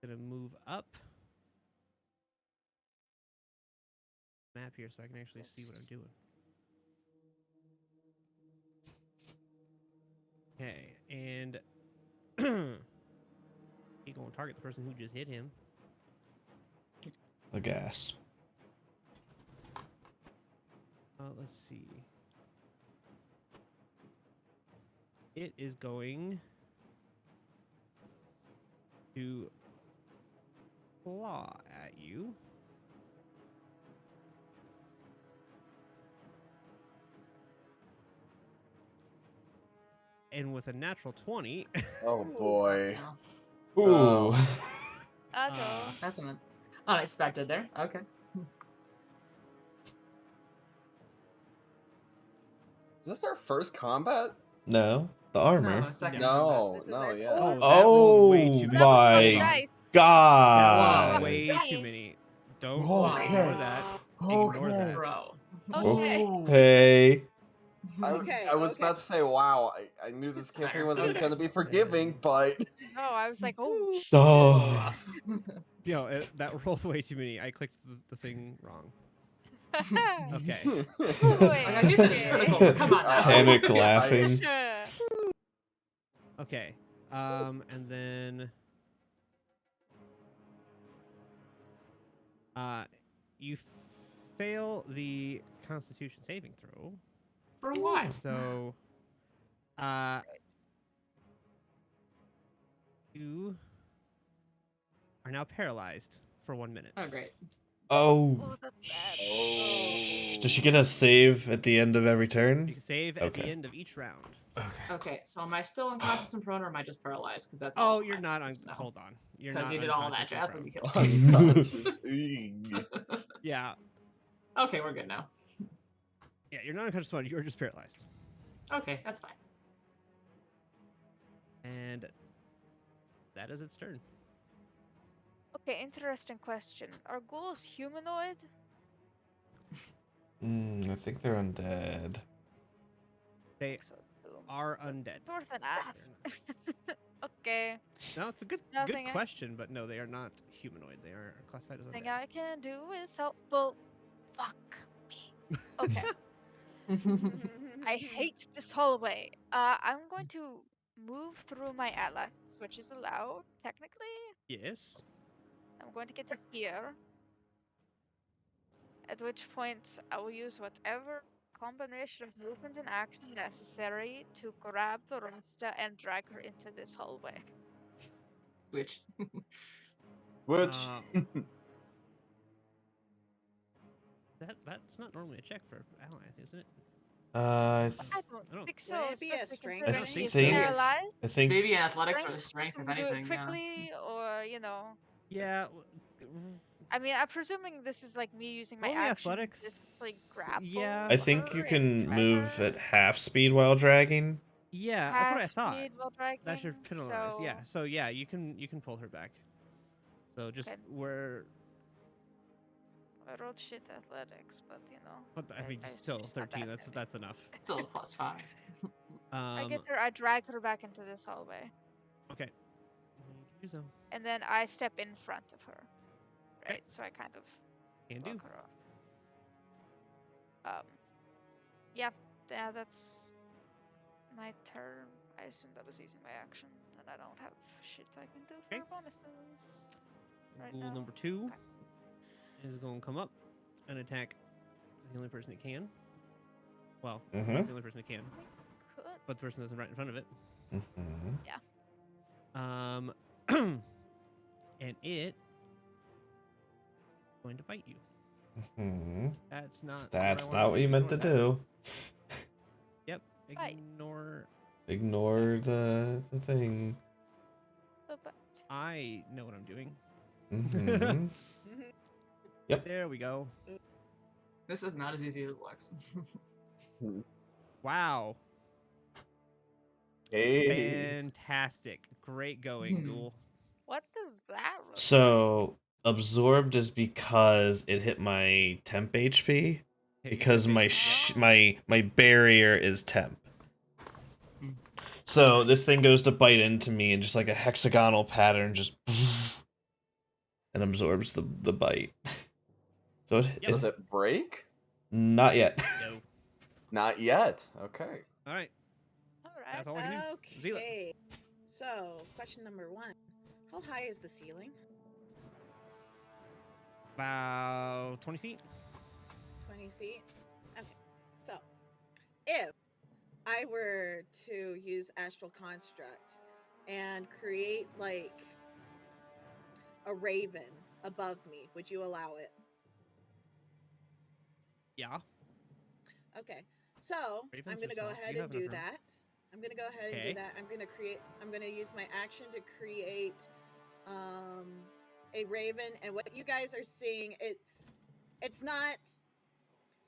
Gonna move up map here so I can actually see what I'm doing. Okay, and he gonna target the person who just hit him. A gas. Let's see. It is going to claw at you. And with a natural 20, Oh boy. No. Ooh. That's unexpected there. Okay. Is this our first combat? No, the armor. No, second No, This is no, our yeah. Oh, fourth. that rolled way Oh too many. That was on my dice. That god. was way too Dang. many. Don't Okay. ignore that. Ignore Okay. that. Bro. Okay. Hey. Okay, I was okay. about to say, wow, I knew this campaign wasn't Okay. going to be forgiving, but... No, I was like, oh, A shit. little Oh. rough. That rolled way too many. I clicked the thing wrong. Okay. Like, I knew that it's critical, but come on now. Panic laughing. Okay. And then you fail the Constitution saving throw. For what? So you are now paralyzed for 1 minute. Oh, great. Oh. Oh, that's bad. Oh. Does she get a save at the end of every You turn? can save at the Okay. end of each round. Okay, so am I still unconscious and prone, or am I just paralyzed? Because that's Oh, all you're I not need to know. hold on. You're Because not you did all that unconscious jazz and you prone. killed me. Unconscious. Eeg. Yeah. Okay, we're good now. Yeah, you're not unconscious prone. You're just paralyzed. Okay, that's fine. And that is its turn. Okay, interesting question. Are ghouls humanoid? I think they're undead. They So, too. are undead. It's worth an They're ask. Okay. No, it's a good Nothing I- question, but no, they are not humanoid. They are classified as Thing undead. I can do is help. Well, fuck me. Okay. I hate this hallway. I'm going to move through my allies, which is allowed, technically. Yes. I'm going to get to here. At which point, I will use whatever combination of movement and action necessary to grab the Runsta and drag her into this hallway. Which Which That's not normally a check for allies, isn't it? I I don't don't- think Wouldn't so, it be a especially strength considering thing? she's think- paralyzed. I think maybe in athletics or Strength strength, if to do it anything. Yeah. quickly, or Yeah. I mean, I'm presuming this is like me using my Roll me action to athletics. just like grapple. Yeah. I think you her and can drag move her. at half speed while dragging. Yeah, that's what I Half thought. speed while dragging. That should penalize. Yeah. So yeah, you can pull her back. So just Okay. where. I rolled shit athletics, but you know. But I mean, assume still she's not 13. that heavy. That's enough. Still a +5. I get her. I drag her back into this hallway, Okay. You can do so. and then I step in front of her. Okay. Right. So I kind of Can do. block her off. Yeah. Yeah. That's my turn. I assume that was using my action, and I don't have shit I can do for Okay. bonuses. Right Ghoul now. number 2 Okay. is going to come up and attack the only person it can. Well, Mhm. not the only person it can, Could. but the person that's right in front of it. Mhm. And it going to bite you. Mhm. That's not. That's what I not wanted what you meant to Ignore do. that. Yep. Bite. Ignore. Ignore the thing. The bite. I know what I'm doing. Mhm. Yep. There we go. This is not as easy as it looks. Wow. hey, Fantastic. Great going, Ghoul. What does that look So absorbed is because it hit my temp HP. Hit your Because my temptation. my barrier is temp. Hmm. So this thing goes to bite into me and just like a hexagonal pattern just and absorbs the bite. So Yep. does it break? not yet. No. Not yet. Okay. All right. Alright. That's all I can do. Zila. Okay. So, question number 1. How high is the ceiling? About 20 feet. 20 feet? Okay. So, if I were to use Astral Construct and create, like, a raven above me, would you allow it? Yeah. Okay. So, Ravens I'm are going to go soft. ahead You and have enough do room. that. I'm going to go ahead and do Okay. that. I'm going to use my action to create a raven, and what you guys are seeing, it's not,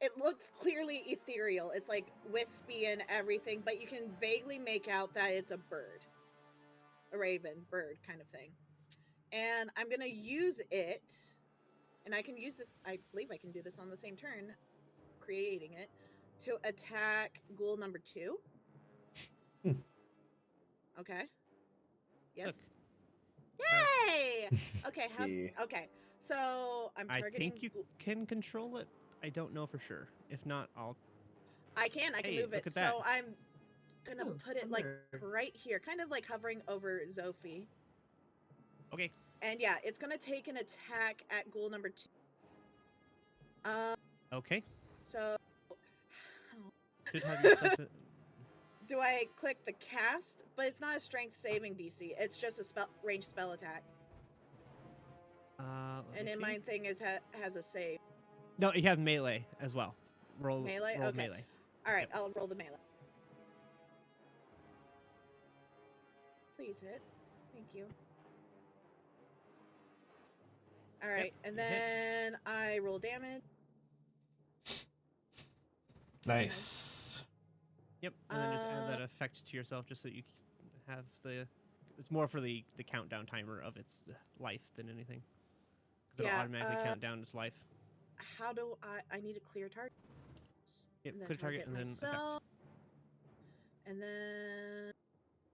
it looks clearly ethereal. It's like wispy and everything, but you can vaguely make out that it's a bird. A raven, bird kind of thing. And I'm going to use it, and I can use this, I believe I can do this on the same turn, creating it, to attack ghoul number 2. Hmm. Okay. Yes. Look. Yay! Okay, Yeah. okay. So I'm I targeting think you can control it. I don't know for sure. If not, I'll. I can Hey, move look it. at that. So I'm gonna Oh, put it like wonder. right here, kind of like hovering over Zophie. Okay. And yeah, it's gonna take an attack at ghoul number 2. Okay. So Should have your stuff. do I click the cast? But it's not a strength saving DC. It's just a ranged spell attack. Let And me then see. my thing is has a save. No, you have melee as well. Roll Melee? Roll Okay. melee. All right, Yep. I'll roll the melee. Please hit. Thank you. All right, and you hit. then I roll damage. Nice. Yep. And then just add that effect to yourself, just so you have the. It's more for the countdown timer of its life than anything. 'Cause it'll Yeah, automatically count down its life. How do I need to clear target? Yep. And then Click target and then effect. myself. And then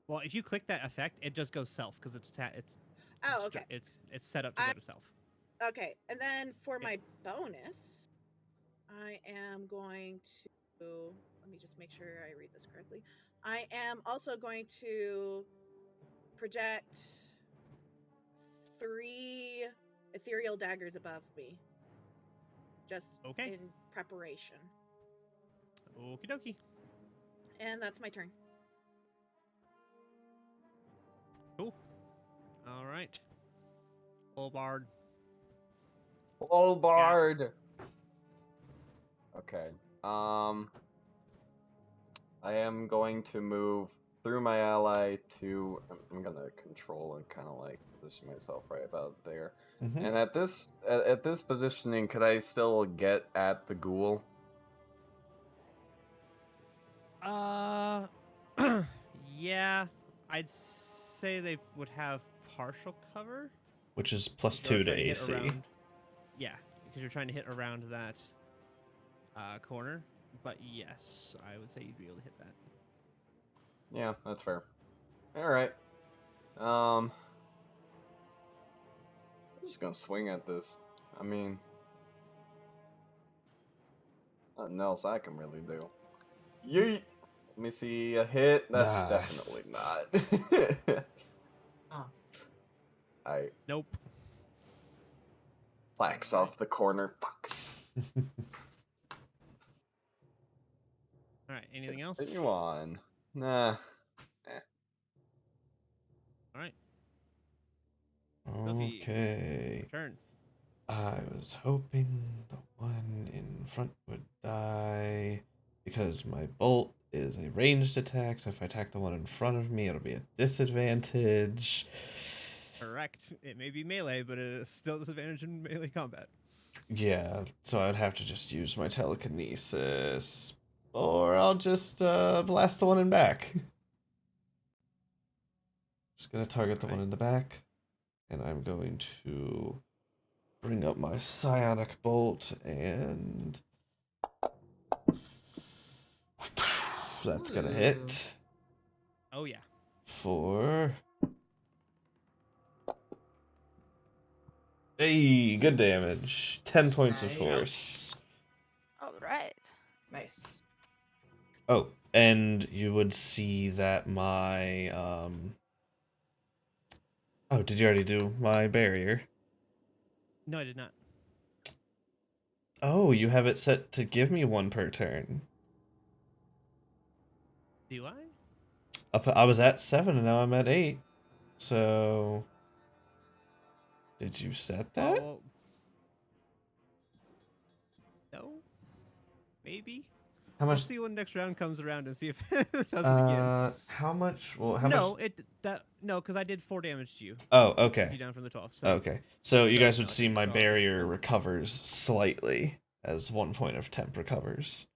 Well, if you click that effect, it just goes self because it's oh, okay. It's set up to go to self. Okay, and then for Yep. my bonus, I am going to let me just make sure I read this correctly. I am also going to project 3 ethereal daggers above me, just Okay. in preparation. Okie dokie. And that's my turn. Cool. All right. Bard. Bard. Okay. I am going to move through my ally to. I'm gonna control and kind of like position myself right about there. Mm-hmm. And at this positioning, could I still get at the ghoul? Yeah, I'd say they would have partial cover. Which is You're +2 to trying hit AC. around- yeah, because you're trying to hit around that corner. But yes, I would say you'd be able to hit that. Yeah, that's fair. All right. I'm just gonna swing at this. I mean, nothing else I can really do. Yeet. Let me see a hit. That's Nice. definitely not. Oh. I Nope. flax off the corner. Fuck. All right. Anything else? Continue on. Nah. All right. Sophie, Okay. turn. I was hoping the one in front would die because my bolt is a ranged attack, so if I attack the one in front of me, it'll be a disadvantage. Correct. It may be melee, but it is still disadvantage in melee combat. Yeah, so I'd have to just use my telekinesis. Or I'll just blast the one in back. Just gonna target the one in the back. And I'm going to bring up my psionic bolt and that's gonna hit Oh yeah. for good damage. 10 points of Nice. force. All right. Nice. Oh, and you would see that my oh, did you already do my barrier? No, I did not. Oh, you have it set to give me 1 per turn. Do I? I was at 7 and now I'm at 8. So did you set that? Oh, well, no. Maybe. How We'll much? see when next round comes around and see if it does it again. How much? Well, how no, much? No, because I did 4 damage to you. Oh, Took okay. you down from the 12. So Okay. So you guys would no, I see didn't, my so I'll- barrier recovers slightly as 1 point of temp recovers.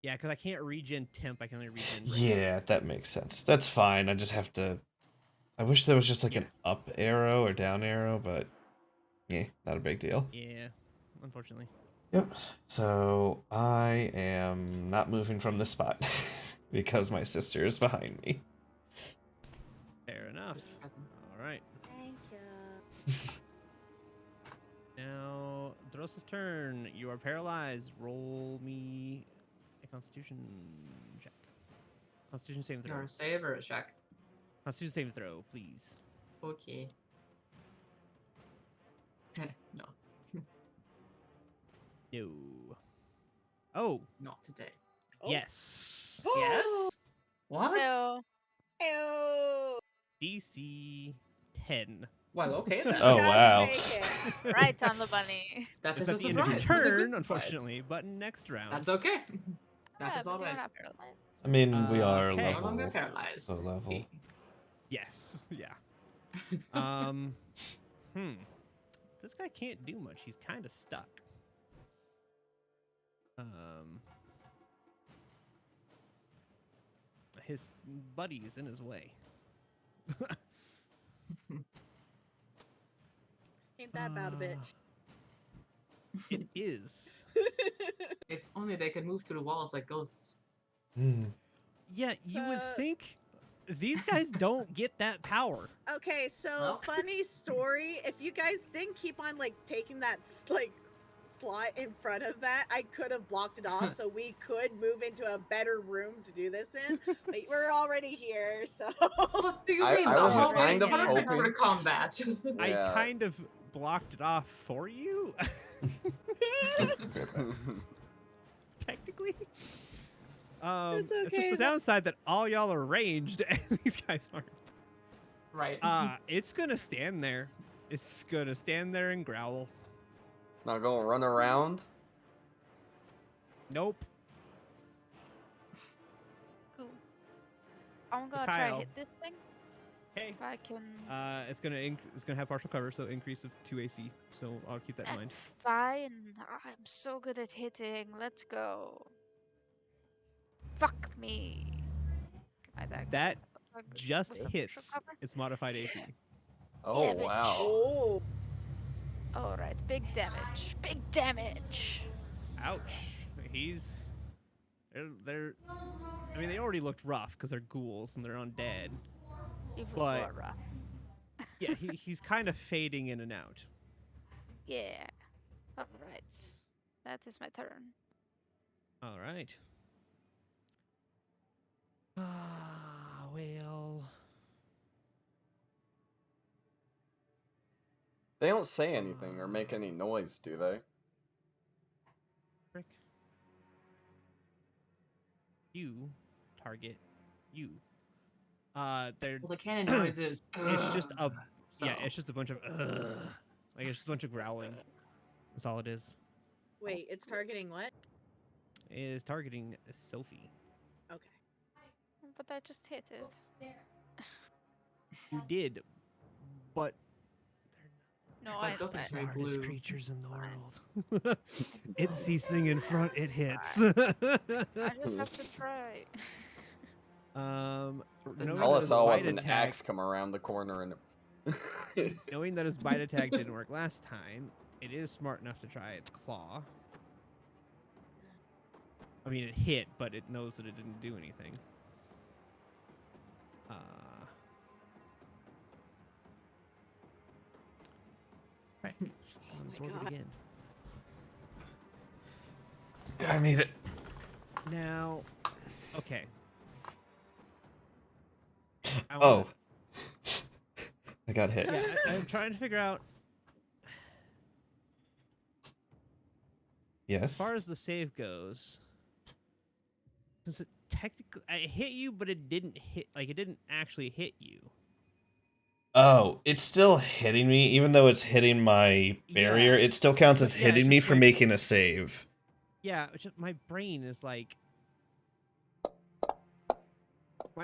yeah, because I can't regen temp. I can only regen. Yeah, that makes sense. That's fine. I just have to. I wish there was just like an up arrow or down arrow, but yeah, not a big deal. Yeah, unfortunately. Yep. So I am not moving from this spot because my sister is behind me. Fair enough. All right. Thank you. Now, Durst's turn. You are paralyzed. Roll me a Constitution check. Constitution saving throw. Or a save or a check. Constitution saving throw, please. Okay. No, No. Oh, not today. Oh. yes. Yes. What? No. Ew. DC 10. Well, okay then. Oh, Just wow. make it. Right on the bunny. That It's is a at the end of your surprise. That's a good turn, surprise. unfortunately, but next round. That's okay. That Yeah, is but all you're right. not paralyzed. I mean, we are Okay. No longer level. paralyzed. The level. Yes. Yeah. This guy can't do much. He's kind of stuck. His buddy's in his way. Ain't that about a bitch? It is. If only they could move through the walls like ghosts. Hmm. Yeah, you would So- think these guys don't get that power. Okay, so Well. funny story. If you guys didn't keep on like taking that like slot in front of that, I could have blocked it off so we could move into a better room to do this in. But we're already here, so. What do you mean? I The was hallway is kind of perfect for hoping. combat. I Yeah. kind of blocked it off for you, technically. It's It's just okay, the though. downside that all y'all are ranged and these guys aren't. Right. It's gonna stand there. It's gonna stand there and growl. It's not gonna run around. Nope. Cool. I'm gonna try Kyle. hit this thing. Hey. If I can. It's gonna have partial cover, so increase of 2 AC. So I'll keep that in mind. That's fine. I'm so good at hitting. Let's go. Fuck me. My deck. That What's just the partial hits cover? its modified AC. Oh Damage. wow. Oh. All right, big damage. Big damage. Ouch. They're. I mean, they already looked rough because they're ghouls and they're undead. Even But- more rough. Yeah, he's kind of fading in and out. Yeah. All right. That is my turn. All right. Well. They don't say anything or make any noise, do they? Frick. You target you. They're Well, the cannon noise is. it's just a So. yeah, it's just a bunch of like it's just a bunch of growling. That's all it is. Wait, it's targeting what? It is targeting Sophie. Okay. But I just hit it. You did, but No, I I. thought Sophie's they're very the hardest blue. creatures in the world. It sees thing in front, it hits. I just have to try. Knowing All that I his saw was bite an attack, axe come around the corner and. knowing that his bite attack didn't work last time, it is smart enough to try its claw. I mean, it hit, but it knows that it didn't do anything. Right. Absorb it God. again. I made it. Now, okay. I Oh. wanna- I got hit. Yeah, I'm trying to figure out, as Yes. far as the save goes, since it technically, I hit you, but it didn't hit, like, it didn't actually hit you. Oh, it's still hitting me, even though it's hitting my barrier. Yeah. It still counts as But yeah, it's hitting me just for like- making a save. Yeah, it's just my brain is like,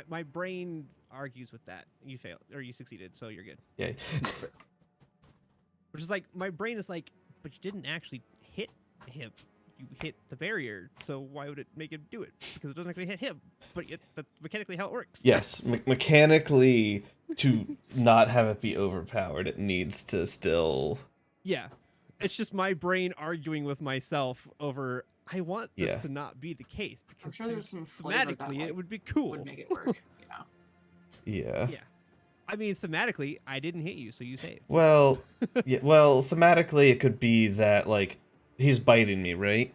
my brain argues with that. You failed, or you succeeded, so you're good. Yeah. Which is like, my brain is like, but you didn't actually hit him. You hit the barrier, so why would it make him do it? Because it doesn't actually hit him. But that's mechanically how it works. Yes, mechanically, to not have it be overpowered, it needs to still. Yeah. It's just my brain arguing with myself over, I want this Yeah. to not be the case. Because I'm sure there's some flavor that thematically, it like, would be cool. would make it work. Yeah. Yeah. Yeah. I mean, thematically, I didn't hit you, so you saved. Well, yeah. Well, thematically, it could be that like he's biting me, right?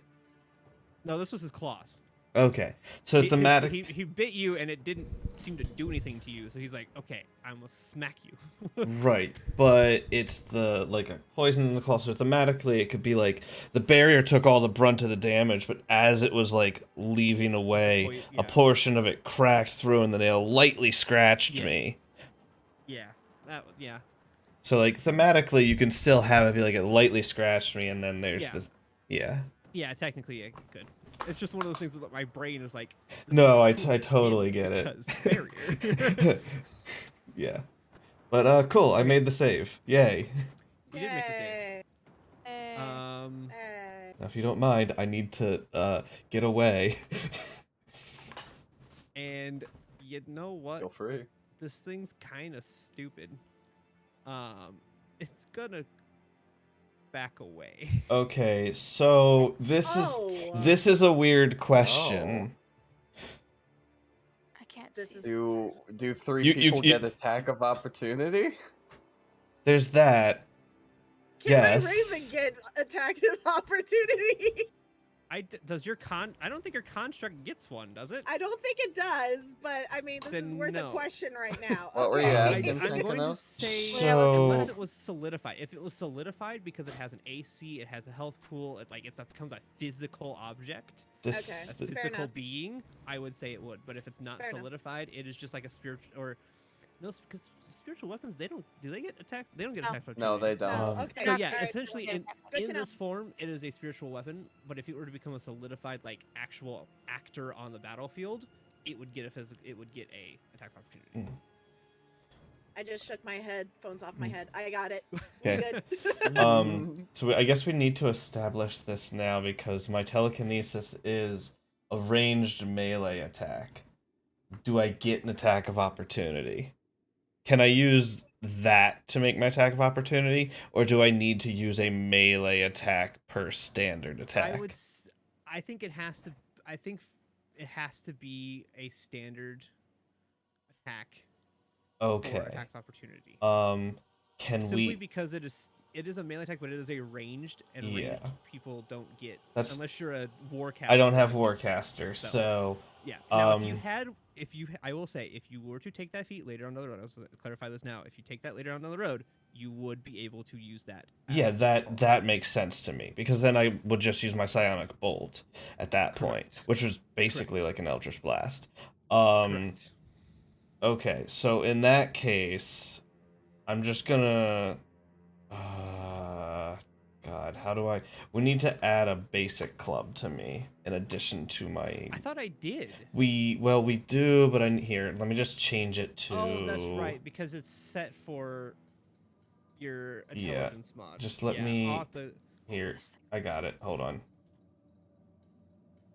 No, this was his claws. Okay, so He- thematic. He bit you, and it didn't seem to do anything to you. So he's like, "Okay, I'm gonna smack you." Right, but it's the like a poison in the claw. So thematically, it could be like the barrier took all the brunt of the damage, but as it was like leaving away, yeah. a portion of it cracked through, and the nail lightly scratched Yeah. me. Yeah, yeah. So like thematically, you can still have it be like it lightly scratched me, and then there's Yeah. this. Yeah. Yeah, technically, it could. It's just one of those things that my brain is like. "This No, would I be cool totally if get it. because barrier. Yeah. But cool, I made the save. Yay. You did make the save. Yay. Um, Yay. Now if you don't mind, I need to get away. and you know what? Feel free. This thing's kind of stupid. It's gonna back away. Okay, so Oh. this is a weird question. I can't This see. is- Do three You- people you- get attack of opportunity? There's that. Can my Yes. raven get attack of opportunity? Does your I don't think your construct gets one, does it? I don't think it does, but I mean, this is Then worth a no. question right now. What were you asking, I'm going to Tinkenos? say unless it was solidified. If it was solidified because it has an AC, it has a health pool, it becomes a physical object, a This Okay. Fair physical enough. being, I would say it would. But if it's not Fair enough. solidified, it is just like a spiritual or no, because spiritual weapons do they get attacked? They don't get No. attacked. No, they don't. No, Um, okay. So Not yeah, very essentially good in, attack. Good in to know. this form, it is a spiritual weapon. But if it were to become a solidified like actual actor on the battlefield, it would get a attack opportunity. I just shook my head. Phone's off my Mm. head. I got it. We're Okay. good. So I guess we need to establish this now because my telekinesis is a ranged melee attack. Do I get an attack of opportunity? Can I use that to make my attack of opportunity, or do I need to use a melee attack per standard attack? I think it has to. I think it has to be a standard attack. For Okay. attack of opportunity. Can Simply we? because it is a melee attack, but it is a ranged, and Yeah. ranged people don't get That's- unless you're a warcaster. I don't have it gets Warcaster, stealth. so Yeah. Now, I will say, if you were to take that feat later on down the road, I'll clarify this now. If you take that later on down the road, you would be able to use that. yeah, that makes sense to me because then I would just use my psionic bolt at that point, Correct. which was basically like an Eldritch Blast. Correct. Okay, so in that case, I'm just gonna. God, how do I? We need to add a basic club to me in addition to my. I thought I did. We do, but here. Let me just change it to. Oh, that's right, because it's set for your intelligence mod. Just let Yeah, me. I'll have to... Here, I got it. Hold on.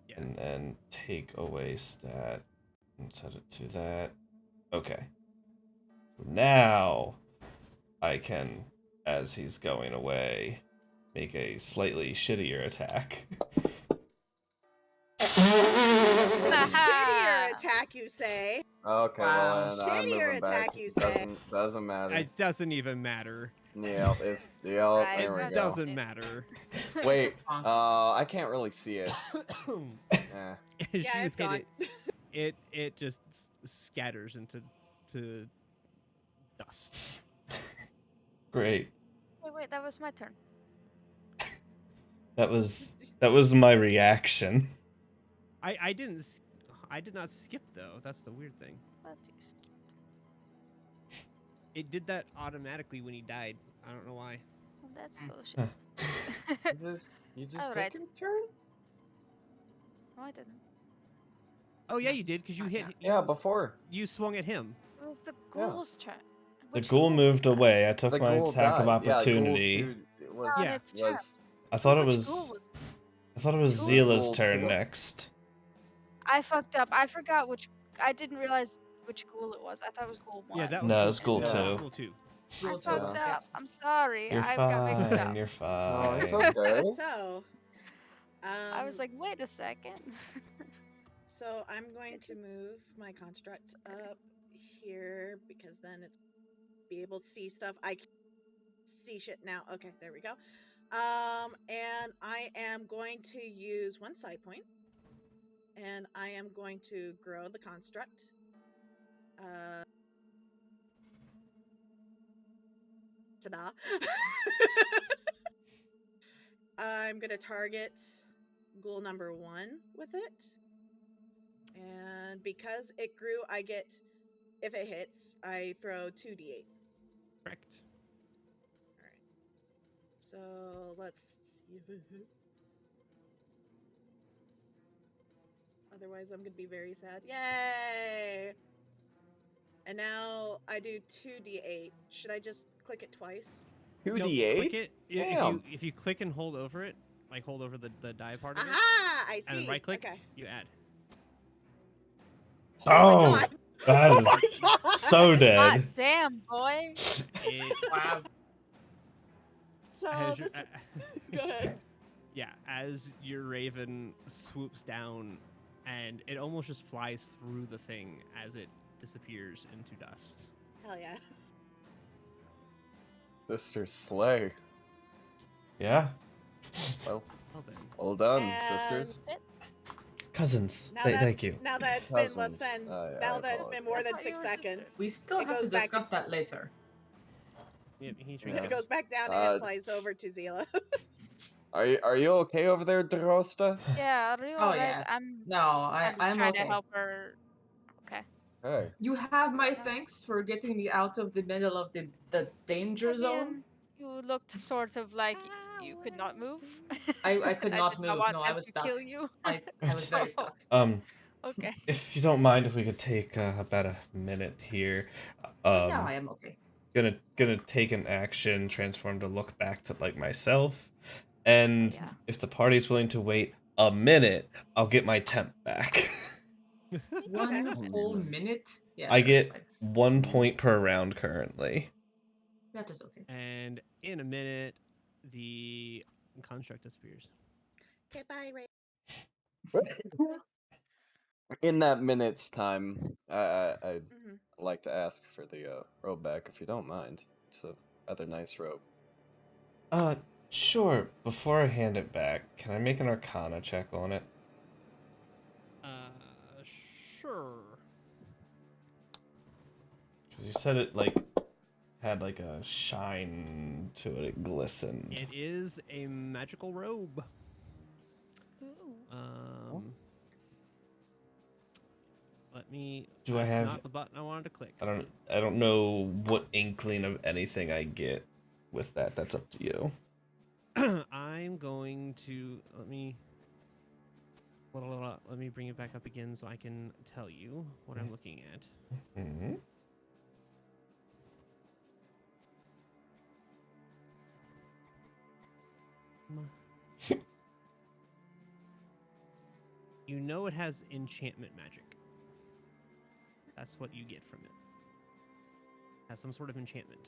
Yeah. And then take away stat and set it to that. Okay. Now I can, as he's going away, make a slightly shittier attack. Shittier attack, you say? Okay, Wow. well, then I'm Shittier moving back. attack, you say? Doesn't matter. It doesn't even matter. Yeah, there It we go. doesn't matter. Wait, I can't really see it. Eh. As Yeah, you it's hit gone. it just scatters into dust. Great. Wait, that was my turn. That was my reaction. I did not skip though. That's the weird thing. What you skipped? It did that automatically when he died. I don't know why. Well, that's bullshit. You just Alright. took your turn? No, I didn't. Oh yeah, you did because you hit. Yeah, before. You swung at him. It was the ghoul's turn. The Which ghoul ghoul? moved away. I took The my ghoul attack of died. Yeah, opportunity. ghoul two was, On Yeah. its turn. I thought it Which was. ghoul I thought it was Ghoul's Zila's ghoul turn too. next. I fucked up. I forgot which. I didn't realize which ghoul it was. I thought it was ghoul 1. Yeah, that was No, cool. it's cool Yeah, that was too. cool too. I Cool too. fucked up. I'm sorry. You're I got mixed up. fine. You're Oh, fine. it's okay. So, I was like, wait a second. so I'm going to move my construct up here because then it's be able to see stuff. I can see shit now. Okay, there we go. And I am going to use one side point, and I am going to grow the construct. Ta-da! I'm gonna target ghoul number 1 with it, and because it grew, I get, if it hits, I throw 2d8. Correct. All right. So let's see if it hits. Otherwise, I'm gonna be very sad. Yay! And now I do 2d8. Should I just click it twice? 2d8? Click it. Damn. If you click and hold over it, like hold over the die part of it, Aha! I see. and then right click, Okay. you add. Oh, my God. that Oh is my God. so God dead. damn, boy. It, Wow. So as your- this. Go ahead. yeah, as your raven swoops down, and it almost just flies through the thing as it disappears into dust. Hell yeah. Mr. Slay. Yeah. Well, Well then. well done, And sisters. Cousins. now that Thank you. now that it's been less Cousins. than I now that it's been more That's than what 6 you were sisters. seconds, We still it have to goes back discuss that later. Yeah, he's Yeah. it goes back down and it flies over to Zila. Are you okay over there, Drosta? Yeah, are you Oh alright? yeah. I'm No, kind of I'm trying to okay. help her. Okay. Hey. You have my Yeah. thanks for getting me out of the middle of the danger I zone. mean, you looked sort of like you could not move. I could and I not did not move. want No, I them was to stuck. kill you. I was very So, stuck. okay. If you don't mind, if we could take about a minute here. Yeah, I am okay. Gonna take an action, transform to look back to like myself, and Yeah. if the party's willing to wait a minute, I'll get my temp back. One Okay. whole minute? Yeah, I sure, get fine. 1 point per round currently. That is okay. And in a minute, the construct disappears. Okay, bye, Ray. In that minute's time, I'd Mhm. like to ask for the robe back, if you don't mind. It's a rather nice robe. Sure. Before I hand it back, can I make an Arcana check on it? Sure. Because you said it like had like a shine to it, it glistened. It is a magical robe. Ooh. Let me. Do I that's have- not the button I wanted to click? I don't know what inkling of anything I get with that. That's up to you. I'm going to let me bring it back up again so I can tell you what I'm looking at. Mm-hmm. You know it has enchantment magic. That's what you get from it. Has some sort of enchantment.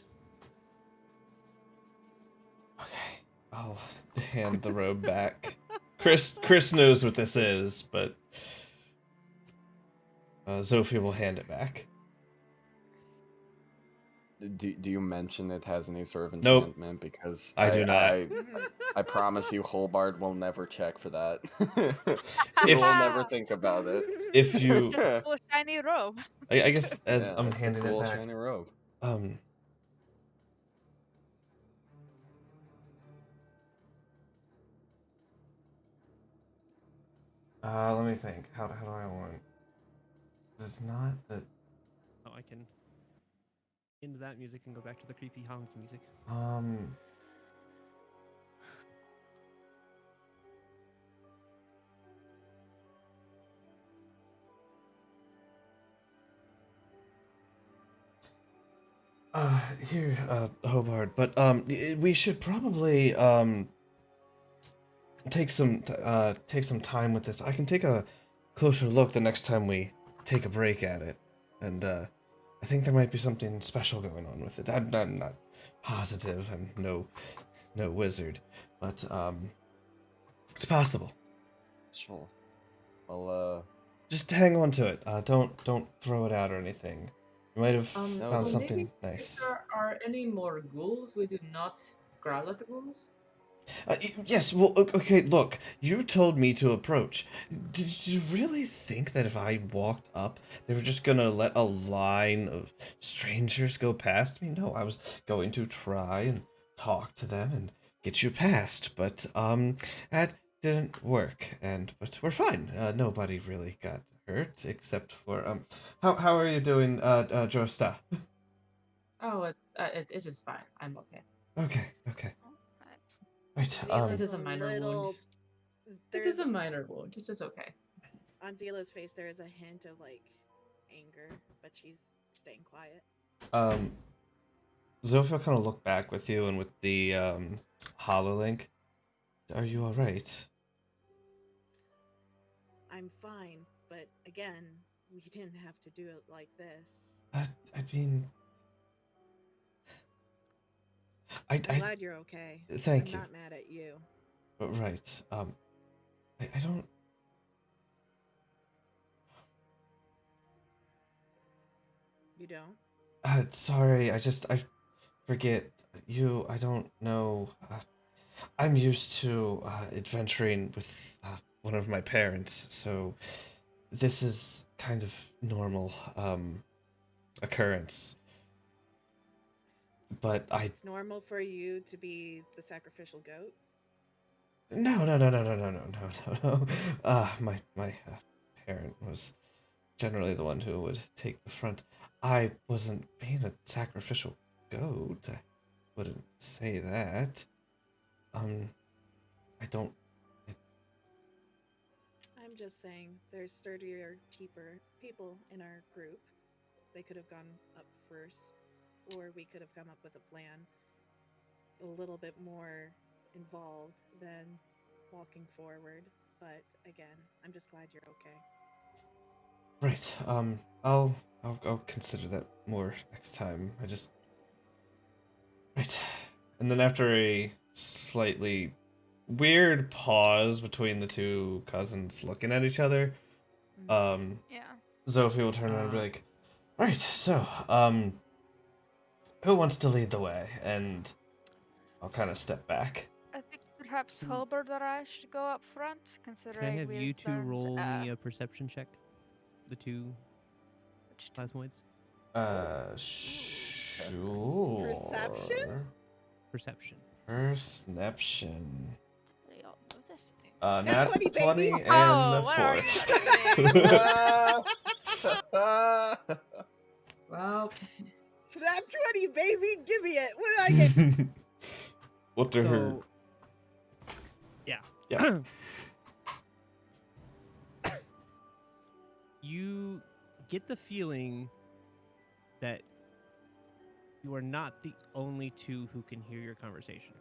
Okay, I'll hand the robe back. Chris knows what this is, but Zofia will hand it back. Do you mention it has any sort of Nope. enchantment? Because I do not. I promise you, Holbard will never check for that. He will never think about it. If It's you, just a cool shiny robe. I guess as Yeah, I'm it's a handing cool it back, shiny robe. Let me think. How do I want? It's not that. Oh, I can into that music and go back to the creepy honk music. Here, Hobart, but we should probably take some time with this. I can take a closer look the next time we take a break at it, and I think there might be something special going on with it. I'm not positive. I'm no wizard, but it's possible. Sure. Well, Just hang on to it. Don't throw it out or anything. You might have No, found so something maybe nice. If there are any more ghouls, we do not growl at the ghouls. Yes, well, okay, look, you told me to approach. Did you really think that if I walked up, they were just gonna let a line of strangers go past me? No, I was going to try and talk to them and get you past, but, that didn't work, but we're fine. Nobody really got hurt, except for, how are you doing, Josta? Oh, it is fine. I'm okay. Okay. Right, Zila's It is a minor wound. It There's is a minor wound. It is okay. on Zila's face. There is a hint of like anger, but she's staying quiet. Zofia kind of looked back with you and with the hololink. Are you all right? I'm fine, but again, we didn't have to do it like this. I mean, I'm glad you're okay. Thank I'm you. not mad at you. Right. I don't. You don't? Sorry. I forget you. I don't know. I'm used to adventuring with one of my parents, so this is kind of normal occurrence. But It's normal for you to be the sacrificial goat. no. My parent was generally the one who would take the front. I wasn't being a sacrificial goat. I wouldn't say that. I don't. I'm just saying, there's sturdier, cheaper people in our group. They could have gone up first, or we could have come up with a plan a little bit more involved than walking forward. But again, I'm just glad you're okay. Right. I'll consider that more next time. I just. Right. And then after a slightly weird pause between the two cousins looking at each other, Yeah. Sophie will turn around and be like, right, so, who wants to lead the way? And I'll kind of step back. I think perhaps Holbert or I should go up front, Can I considering have we've you two learned, roll me a perception check? The two which two? plasmoids? Sure. Perception? Perception. Perception. They all know this thing. Nat 20, 20 baby. and Oh, a what are you 4. doing? Well, That 20, baby, give me it. What did I get? What to her? So, yeah. Yeah. You get the feeling that you are not the only two who can hear your conversation.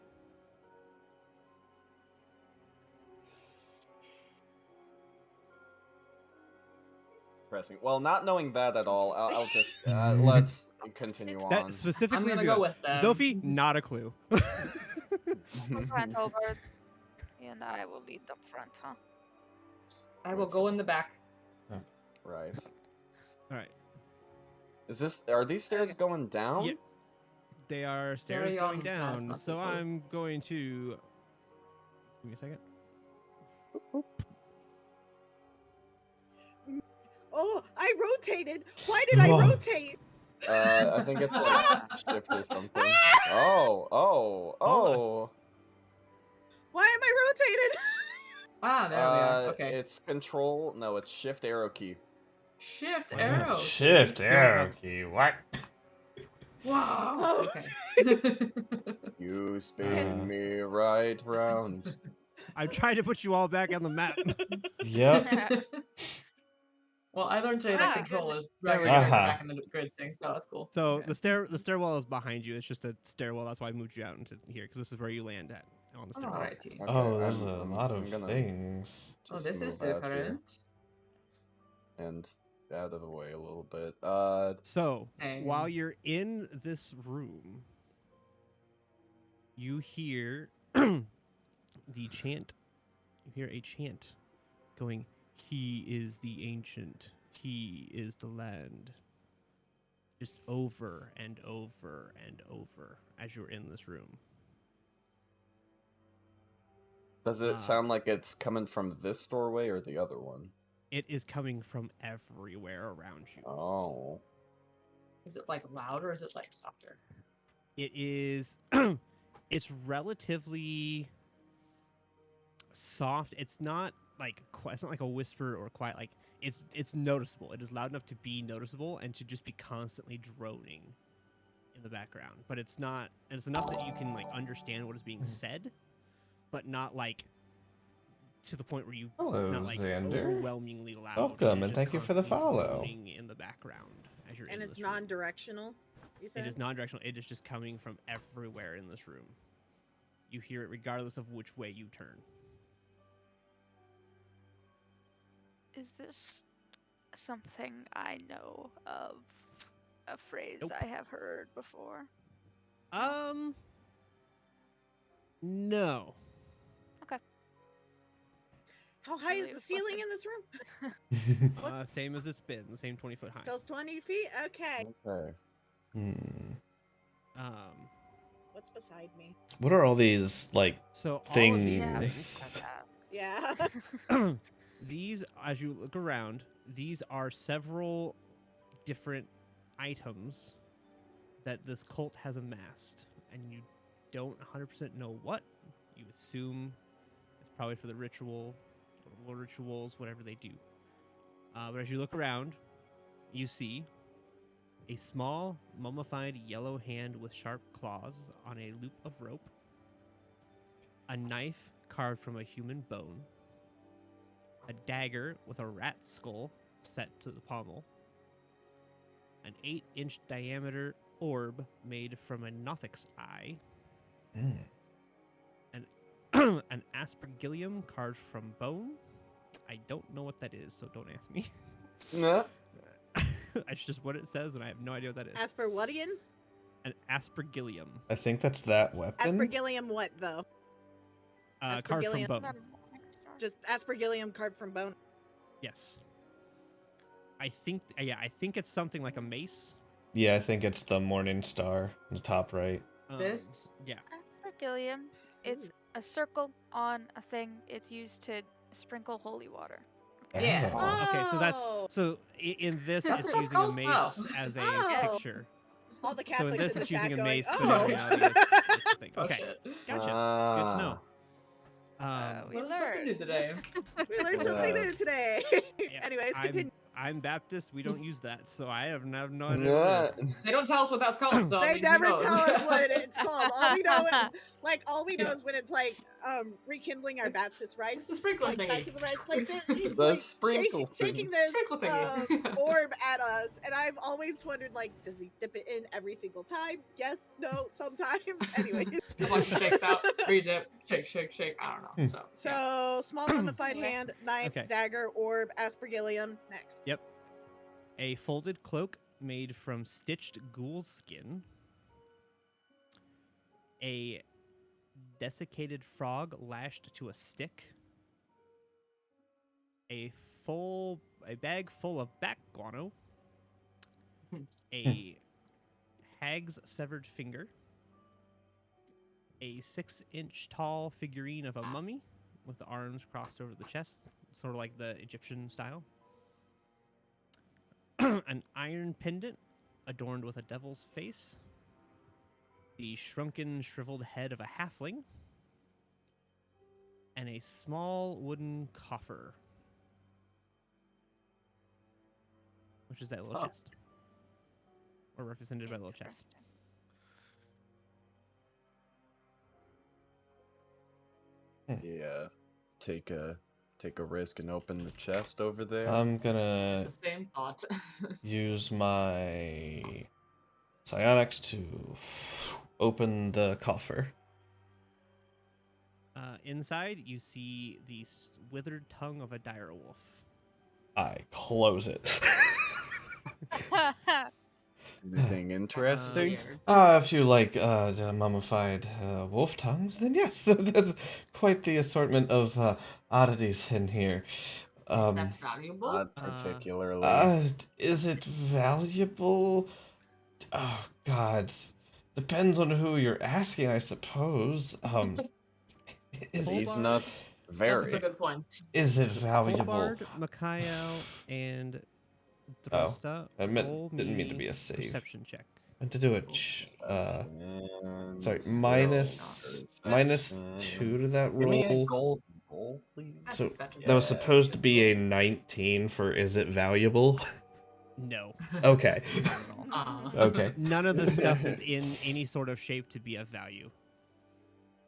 Pressing. Well, not knowing that at all, I'll just let's continue on. That specifically I'm gonna is go good. with them. Sophie, not a clue. Go front, Holbert. And I will lead them front, huh? I will go in the back. Right. All right. Are these stairs going down? Yeah. They are stairs Carry going on, down, plasma so people. I'm going to. Give me a second. Oh, I rotated. Why did I Whoa. rotate? I think it's like shift or something. Oh. Why am I rotated? Ah, there we are. Okay. It's control. No, it's shift arrow key. Shift What? arrow. Shift Don't arrow have- key. What? Wow. Oh. Okay. You spin me right round. I'm trying to put you all back on the map. Yep. Well, I learned today that Ah, control goodness. is dragging There we you go. back in the grid thing, so that's cool. So Okay. the stairwell is behind you. It's just a stairwell. That's why I moved you out into here because this is where you land at on the stairwell. Alrighty. Okay, Oh, there's I'm a lot I'm of gonna things. Oh, just this is move out here different. and out of the way a little bit. So Same. while you're in this room, you hear the chant. You hear a chant going, "He is the ancient. He is the land." Just over and over and over as you're in this room. Does it sound like it's coming from this doorway or the other one? It is coming from everywhere around you. Oh. Is it like loud or is it like softer? It is it's relatively soft. It's not like it's not like a whisper or quiet. Like it's noticeable. It is loud enough to be noticeable and to just be constantly droning in the background. But it's not, and it's enough that you can like understand what is being said, but not like to the point where you Hello, not like Xander. overwhelmingly loud. Welcome, It's and just thank you for the constantly follow. droning in the background as you're in And it's this room. non-directional, you said? It is non-directional. It is just coming from everywhere in this room. You hear it regardless of which way you turn. Is this something I know of? A phrase Nope. I have heard before? No. How high is Really the ceiling in this room? Same as it's been, the same 20-foot high. Still 20 feet? Okay. Okay. Hmm. What's beside me? What are all these like So all of these things? Yeah. things, these, as you look around, these are several different items that this cult has amassed, and you don't 100% know what. You assume it's probably for the ritual, or rituals, whatever they do. But as you look around, you see a small, mummified yellow hand with sharp claws on a loop of rope, a knife carved from a human bone, a dagger with a rat skull set to the pommel, an 8-inch diameter orb made from a Nothic's eye, Mm. an aspergillium carved from bone. I don't know what that is, so don't ask me. Nah. That's just what it says, and I have no idea what that is. Asperwhatian? An aspergillium, I think that's that weapon. Aspergillium what though? carved from Aspergillium. bone. Just aspergillium carved from bone. Yes. I think, yeah, I think it's something like a mace. Yeah, I think it's the Morning Star, the top right. This? Yeah. Aspergillium. It's a circle on a thing. It's used to sprinkle holy water. Yeah. Oh. Okay, so that's Oh. in this That's it's what that's using a called? mace Oh. as a Oh. picture. All the So in Catholics this in the it's using chat a going, mace, but oh. in reality it's a thing. Oh, Okay, shit. gotcha. Good to Ah. know. We What else happened learned. to today? We learned something Yeah. new today. Yeah, Anyways, continue. I'm Baptist. We don't use that, so I have no idea what it Yeah. is. They don't tell us what that's called, so I They mean, who never knows? tell us what it's called. All we know is, all we know Yeah. is when it's like rekindling our It's- Baptist rights. It's the sprinkling Like thingy. baptism rights, like it's The like sprinkle shaking thingy. this Sprinkle thingy. orb at us, and I've always wondered, like, does he dip it in every single time? Yes, no, sometimes. Anyway, Just watch it shakes out. Redip. Shake, shake, shake. I don't know. So, yeah. so small mummified Anyway. hand, knife, Okay. dagger, orb, aspergillium. Next. Yep. A folded cloak made from stitched ghoul skin. A desiccated frog lashed to a stick. A bag full of back guano. A hag's severed finger. A 6-inch tall figurine of a mummy with the arms crossed over the chest, sort of like the Egyptian style. An iron pendant adorned with a devil's face. The shrunken, shriveled head of a halfling. And a small wooden coffer, which is that little Oh. chest. Or represented by a little chest. Yeah. Take a risk and open the chest over there. I'm gonna The same thought. use my psionics to open the coffer. Inside, you see the withered tongue of a dire wolf. I close it. Anything interesting? Weird. If you like mummified wolf tongues, then yes, there's quite the assortment of oddities in here. That's valuable. Not particularly. Is it valuable? Oh God, depends on who you're asking, I suppose. Is Hold These on. nuts That's a vary. good point. is it valuable? Holbard, Mikhail, and Oh, Drosta, I roll didn't mean to me be a save. perception check. And to do it, sorry, minus Perception. 2 to that Give me a roll. gold roll, please. That's So better that was than supposed to be a this. 19 for is it valuable? No, Okay. not at all. Okay. None of this stuff is in any sort of shape to be of value.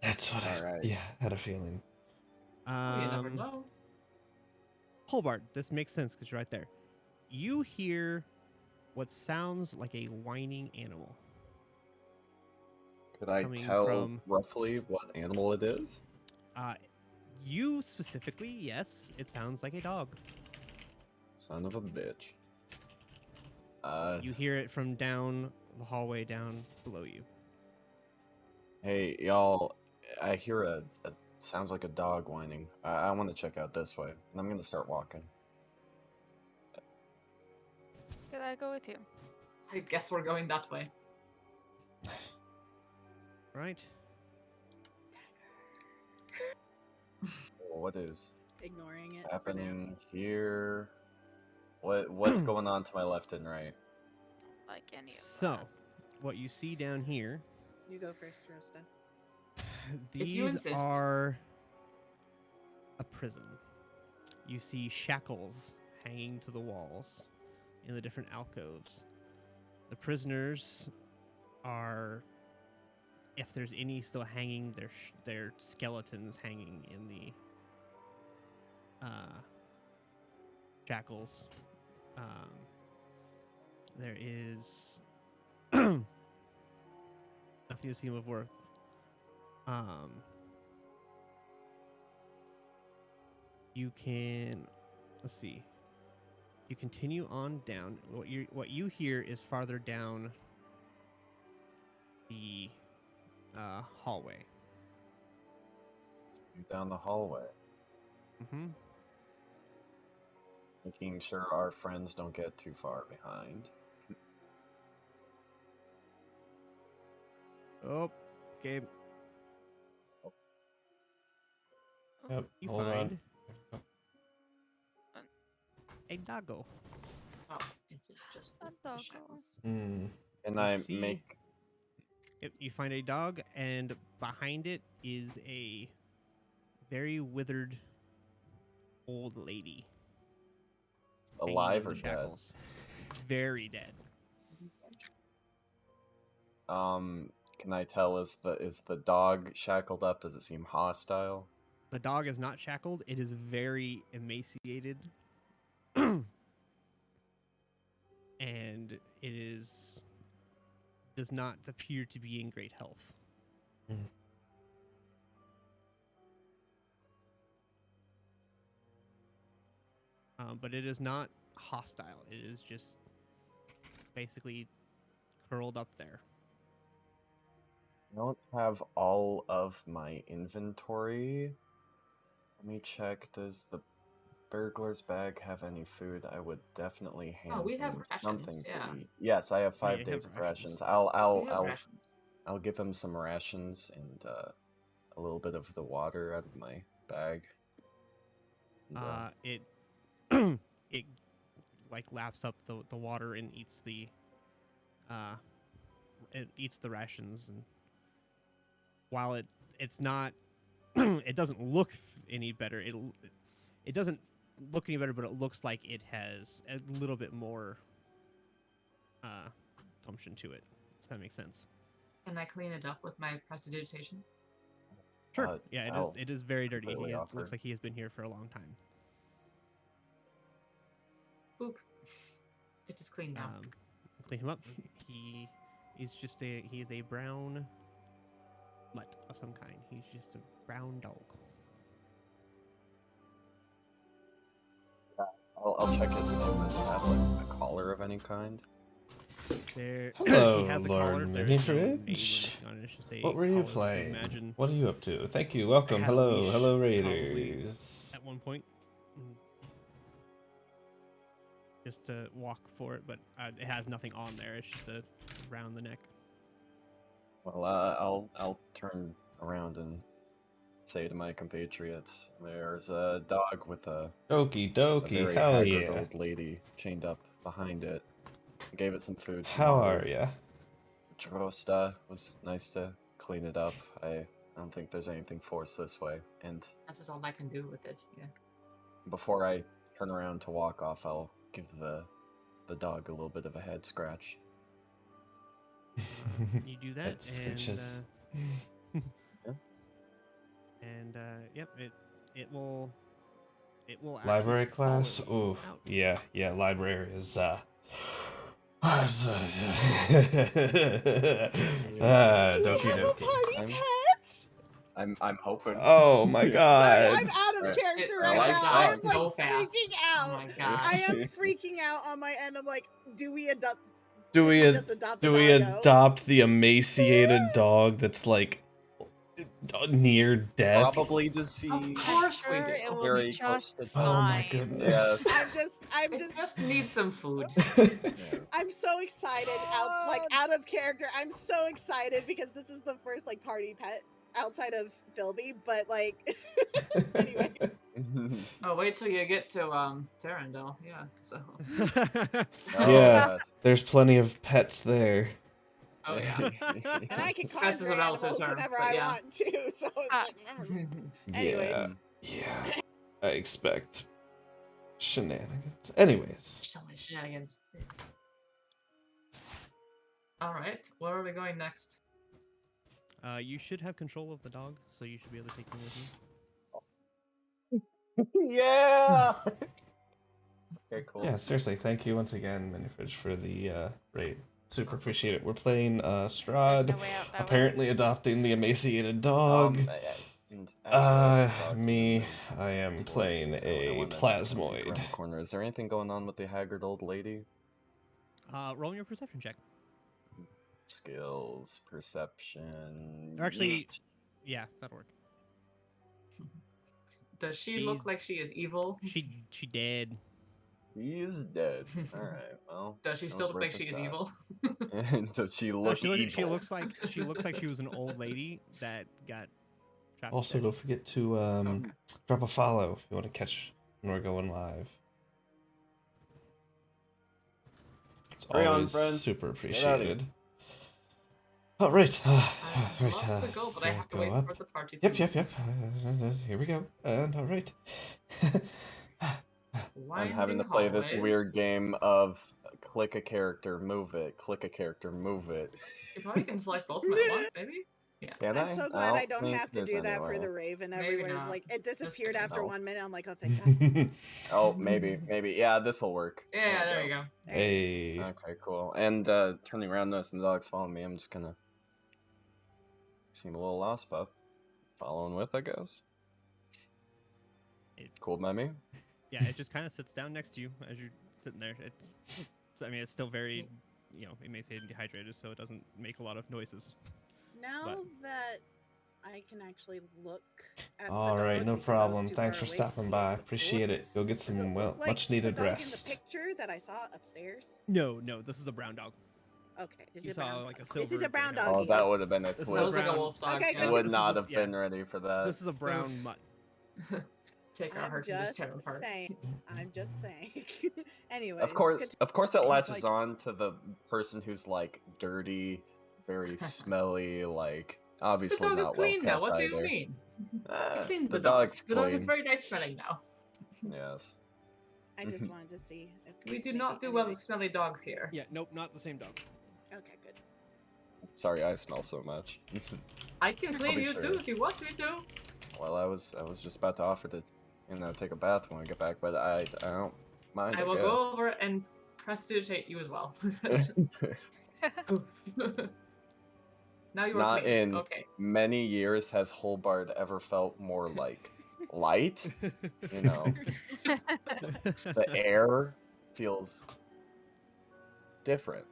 That's what I Alright. had a feeling. Oh, you never know. Holbard, this makes sense because you're right there. You hear what sounds like a whining animal. Could I Coming tell from- roughly what animal it is? You specifically, yes, it sounds like a dog. Son of a bitch. You hear it from down the hallway down below you. Hey, y'all, I hear a sounds like a dog whining. I want to check out this way. And I'm gonna start walking. Could I go with you? I guess we're going that way. Right. What is Ignoring it for now. happening here? What's going on to my left and right? Like any of So, that. what you see down here, You go first, Rosta. If you these insist. are a prison. You see shackles hanging to the walls in the different alcoves. The prisoners are, if there's any still hanging, their skeletons hanging in the shackles. There is nothing to seem of worth. You can, let's see. You continue on down. What you hear is farther down the hallway. Down the hallway, Mm-hmm. making sure our friends don't get too far behind. Oh, okay. Yep, You hold find on. a doggo. Oh, it is just A the doggo. shackles. And You I see- make You find a dog, and behind it is a very withered old lady. hanging alive in or the dead. shackles. Very dead. Can I tell is the dog shackled up? Does it seem hostile? The dog is not shackled. It is very emaciated. And it does not appear to be in great health. Mm. But it is not hostile. It is just basically curled up there. I don't have all of my inventory. Let me check. Does the burglar's bag have any food? I would definitely hand we have him rations, something to yeah. eat. Yes, I have Oh, yeah, 5 you have days of rations. rations. I'll We have I'll rations. I'll give him some rations and a little bit of the water out of my bag. And, It it like laps up the water and eats the rations, and while it's not it doesn't look any better. It doesn't look any better, but it looks like it has a little bit more gumption to it. If that makes sense. Can I clean it up with my prestidigitation? Sure. Yeah, I'll it is very dirty. completely offer. Looks like he has been here for a long time. Boop. It is clean now. Clean him up. He is a brown mutt of some kind. He's just a brown dog. I'll check his name. Does he have like a collar of any kind? Hello, he has a Lord collar. There is no name or Minifridge. anything on it. It's just a What were you collar that you playing? imagine What are you up to? Thank you. Welcome. had a Hello. leash, Hello, probably, Raiders. at one point. Just to walk for it, but it has nothing on there. It's just around the neck. Well, I'll turn around and say to my compatriots, "There's a dog with a Okie a dokie. very Hell haggard yeah. old lady chained up behind it. I gave it some food. Some How water. are ya? Drosta was nice to clean it up. I don't think there's anything forced this way. And That's just all I can do with it. Yeah. before I turn around to walk off, I'll give the dog a little bit of a head scratch. You do that, That's and just. and yep, it will actually Library follow class? you Oof. out. Yeah, library is Do Doki we have a doki. party I'm- pet? I'm hoping. Oh my Sorry, god. I'm out of Alright. character It right likes now. I'm dogs like so fast. freaking Oh out. my god. I am freaking out on my end. I'm like, do we adopt? Do did we just adopt do a we doggo? adopt the emaciated dog that's like near death. Probably Of disease. course we Sure, do. it will Very be close just to Oh my fine. goodness. Yes. I'm It just just needs some food. Yes. I'm so excited out of character. I'm so excited because this is the first like party pet outside of Philby, but like anyway. Oh, wait till you get to Terrandel. Yeah. So. Oh, Yeah, yes. there's plenty of pets there. Oh yeah. And I can Pets is conjure a relative animals term, whenever but I yeah. want to, so it's Ah. like anyway. Yeah, yeah. I expect shenanigans. Anyways, So many shenanigans. Yes. All right, where are we going next? You should have control of the dog, so you should be able to take him with you. Yeah. Okay, cool. yeah, seriously, thank you once again, Minifridge, for the raid. Super appreciate it. We're playing There's Strahd, no way out that way. apparently adopting the emaciated dog. And actually, as we're talking, Me, there's I am dwarves playing right now, and I a wanna just go peek plasmoid. around the corner. Is there anything going on with the haggard old lady? Roll me your perception check. Skills, perception. Or actually, yeet. yeah, that'll work. Does she look like she is evil? She dead. He is dead. All right. Well, Does she that still was look like worth she a is shot. evil? Does she No, look she evil? looks like she was an old lady that got trapped. Also, there. don't forget to Okay. drop a follow if you want to catch when we're going live. It's Hurry on, always friends. super Let's get outta here. appreciated. All right, I'd right. love to go, but I have to go wait up. for the party to Yep. move. Here we go. And all right. I'm having to Winding play this hallways. weird game of click a character, move it, click a character, move it. You probably can select both of them at once, maybe? Yeah. Can I'm I? so glad I don't think have to there's do any that for way. the Raven Maybe everywhere. not. Like it disappeared kidding. after No. 1 minute. I'm like, oh thank God. Oh, maybe. Yeah, this'll work. Yeah, there you go. Hey. Okay, cool. And turning around, noticing the dog's following me, I'm just gonna seem a little lost, but following with, I guess. Cool by me. Yeah, it just kind of sits down next to you as you're sitting there. It's still very, emaciated and dehydrated, so it doesn't make a lot of noises. Now that I can actually look at All the right, dog no because I was problem. too Thanks far for away to stopping see by. it before, Appreciate it. Go get does it some look like much needed the dog rest. in the picture that I saw upstairs? No, this is a brown dog. Okay, this You is a saw, brown like, a dog. silver This is a brown greyhound. Oh, doggy. that would have been a This is That a was twist. like a brown- wolf dog. Okay, yeah. good. Would This is not a- have yeah. been ready for that. This is a brown Oof. mutt. Take our I'm hearts and just just tear them apart. saying. I'm just saying. Anyway. Of course, it latches like- on to the person who's like dirty, very smelly, like obviously The dog is not clean well now. What do kept you either. mean? I cleaned The the dog. dog's The dog is clean. very nice smelling now. Yes. I just wanted to see if We do maybe not do well anybody- with smelly dogs here. Yeah, nope, not the same dog. Okay, good. Sorry, I smell so much. I can clean be you sure. too if you want me to. Well, I was just about to offer to, take a bath when we get back, but I don't mind. I will go over and prestidigitate you as well. Oof. Now you are Not clean. in Okay. many years has Holbard ever felt more like light. You know, the air feels different.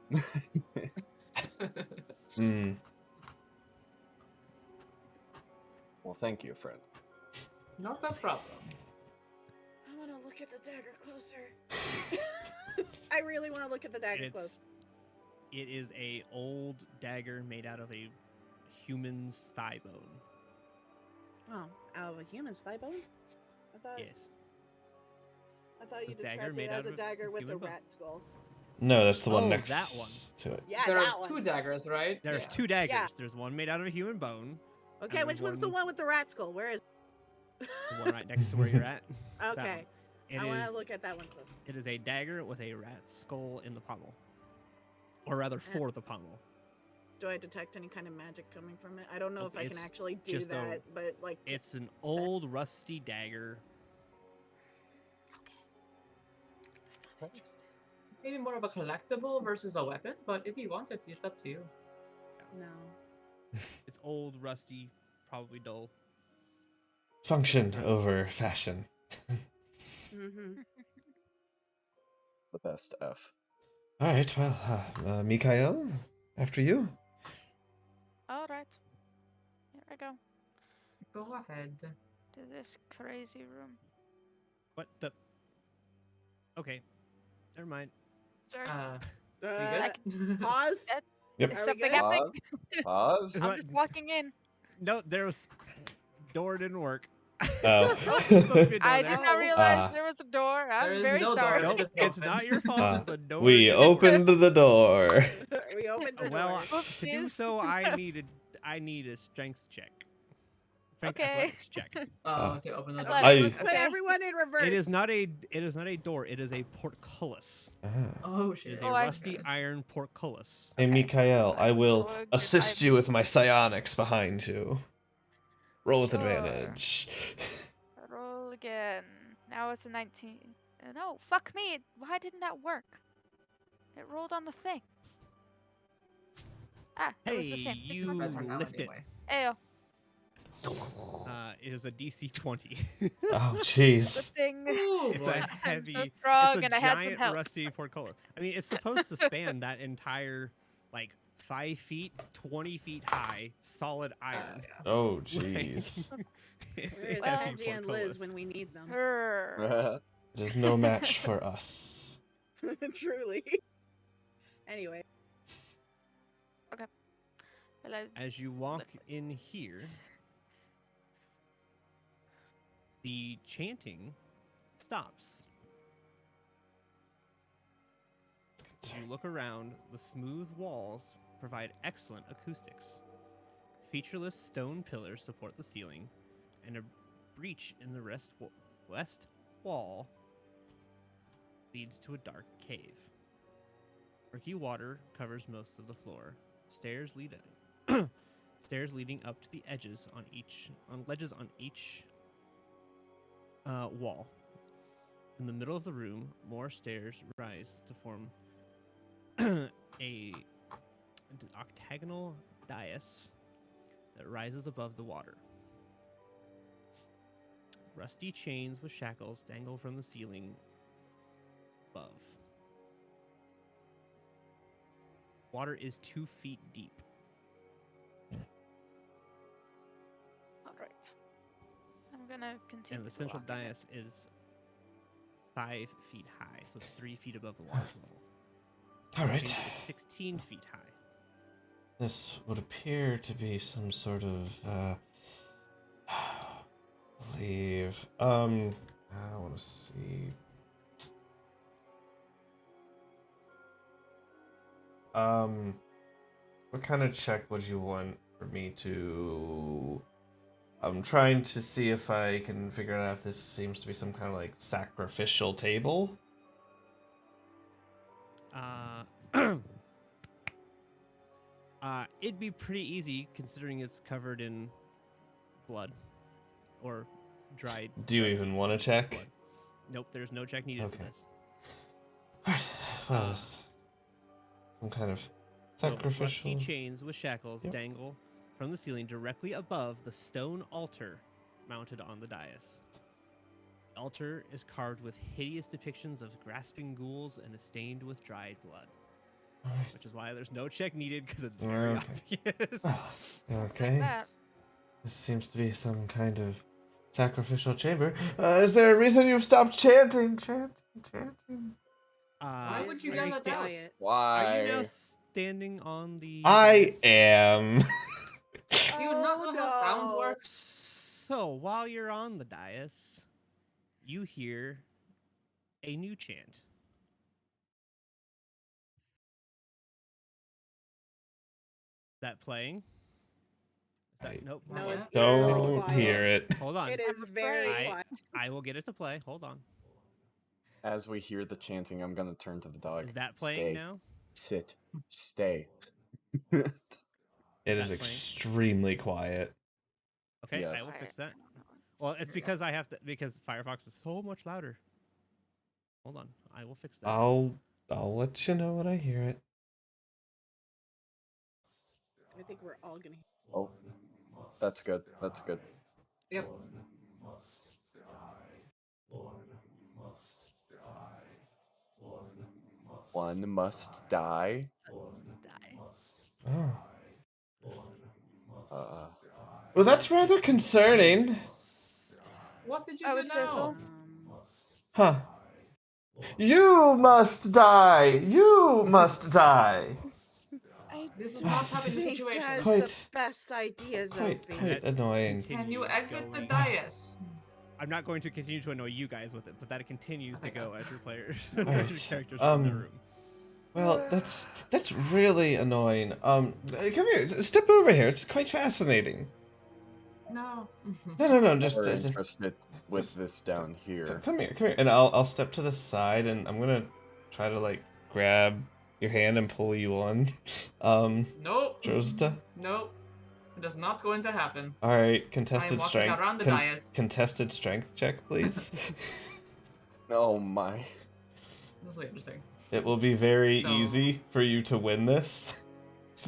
Hmm. Well, thank you, friend. Not a problem. I want to look at the dagger closer. I really want to look at the dagger closer. It is a old dagger made out of a human's thigh bone. Oh, out of a human's thigh bone? Yes. I thought you A dagger described made it out as a of a dagger with a human bone. rat skull. No, that's the one Oh, next that to it. Yeah, There that are one. two daggers, right? There's Yeah. two daggers. Yeah. There's one made out of a human bone. Okay, and which one's the one with the rat skull? Where is The one right next to where you're at. That Okay, one. It I want is- to look at that one closer. It is a dagger with a rat skull in the pommel. Or rather, for the pommel. Do I detect any kind of magic coming from it? I don't know Nope, if I can it's actually do just a- that, but like. It's an old, rusty dagger. Okay. I'm not interested. Maybe more of a collectible versus a weapon, but if you want it, it's up to you. No. It's old, rusty, probably dull. Function over fashion. Mm-hmm. The best F. All right, well, Mikhail, after you. All right. Here I go. Go ahead. To this crazy room. What the? Okay, never mind. Sorry. We Uh, good? pause. That- Yep. Is Are we something good? happening? Pause. I'm What? just walking in. No, there was door didn't work. Oh. There's supposed to be a door I there. did not Oh. realize Ah. there was a door. There I'm is very no door. sorry. Nope, It's it's open. not your fault. The door. We didn't work. opened the door. We opened the Well, door. to do Oopsies. so, I need a strength check. Strength Okay. athletics check. Oh, to open the door. Athletic. Okay, let's put Okay. everyone in reverse. It is not a door. It is a portcullis. Ah. Oh It shit. is a Oh, I rusty see. iron portcullis. Hey, Okay. Mikael, I will Oh, good. assist you with my psionics behind you. Roll with Sure. advantage. Roll again. Now it's a 19. No, fuck me. Why didn't that work? It rolled on the thing. Ah, it Hey, was the same. you It's better now lift it. anyway. Ayo. It is a DC 20. Oh, Good jeez. thing. Oh It's boy. a I'm heavy. so strong It's a and I had some giant help. rusty portcullis. I mean, it's supposed to span that entire, like, 5 feet, 20 feet high, solid iron. Yeah. Oh, jeez. It's Where a is Well- heavy Kenji and Liz portcullis. when we need them? Grr. It is no match for us. Truly. Anyway. Well, I- As you walk in here, the chanting stops. As you look around, the smooth walls provide excellent acoustics. Featureless stone pillars support the ceiling, and a breach in the west wall leads to a dark cave. Murky water covers most of the floor. Stairs leading up to the edges on ledges on each wall. In the middle of the room, more stairs rise to form a octagonal dais that rises above the water. Rusty chains with shackles dangle from the ceiling above. Water is 2 feet deep. All right. I'm gonna continue. And the to central walk in it. dais is 5 feet high, so it's 3 feet above the water level. All right. Change is 16 feet high. This would appear to be some sort of, leave. I want to see. What kind of check would you want for me to? I'm trying to see if I can figure out if this seems to be some kind of like sacrificial table. It'd be pretty easy considering it's covered in blood or dried. Do you rusty even want to check? blood. Nope, there's no check needed for Okay. this. Alright, well, Uh, it's some kind of So, sacrificial. rusty chains with shackles Yep. dangle from the ceiling directly above the stone altar mounted on the dais. The altar is carved with hideous depictions of grasping ghouls and is stained with dried blood, Alright. which is why there's no check needed because it's very Okay. obvious. Okay. That. This seems to be some kind of sacrificial chamber. Is there a reason you've stopped chanting? Chanting. Why would you are get you that sta- out? Quiet. Are you now Why? standing on the I dais? am. Do you not know how sound no. works? So while you're on the dais, you hear a new chant. Is that playing? Is that, I nope. No, not it's yet. very Don't quiet. hear it. Hold on. It is I'm very afraid. quiet. I will get it to play. Hold on. As we hear the chanting, I'm gonna turn to the dog. Is that playing Stay. now? Sit. Stay. It is That playing? extremely quiet. Okay, Yes. I will Quiet. fix that. Well, it's because I have to because Firefox is so much louder. Hold on, I will fix that. I'll let you know when I hear it. I think we're all gonna. Oh, that's good. That's good. Yep. One must die. Die. Oh. Uh, Well, that's rather concerning. What did you I do would say so. now? Huh. You must die! You must die! I This is don't not having the think situation. that's Quite- the best idea, Quite Sophie. annoying. Can you Continues exit the going- dais? I'm not going to continue to annoy you guys with it, but that continues to Okay, go go. as your players, Alright, as your characters are in the room. Well, that's really annoying. Come here, step over here. It's quite fascinating. No. No, just We're interested with just- this down here. come here, and I'll step to the side, and I'm gonna try to like grab your hand and pull you on. Nope. Drosta. Nope. It is not going to happen. All right, I am contested walking strength. around the dais. Contested strength check, please. Oh my. This is interesting. It will be very So- easy for you to win this.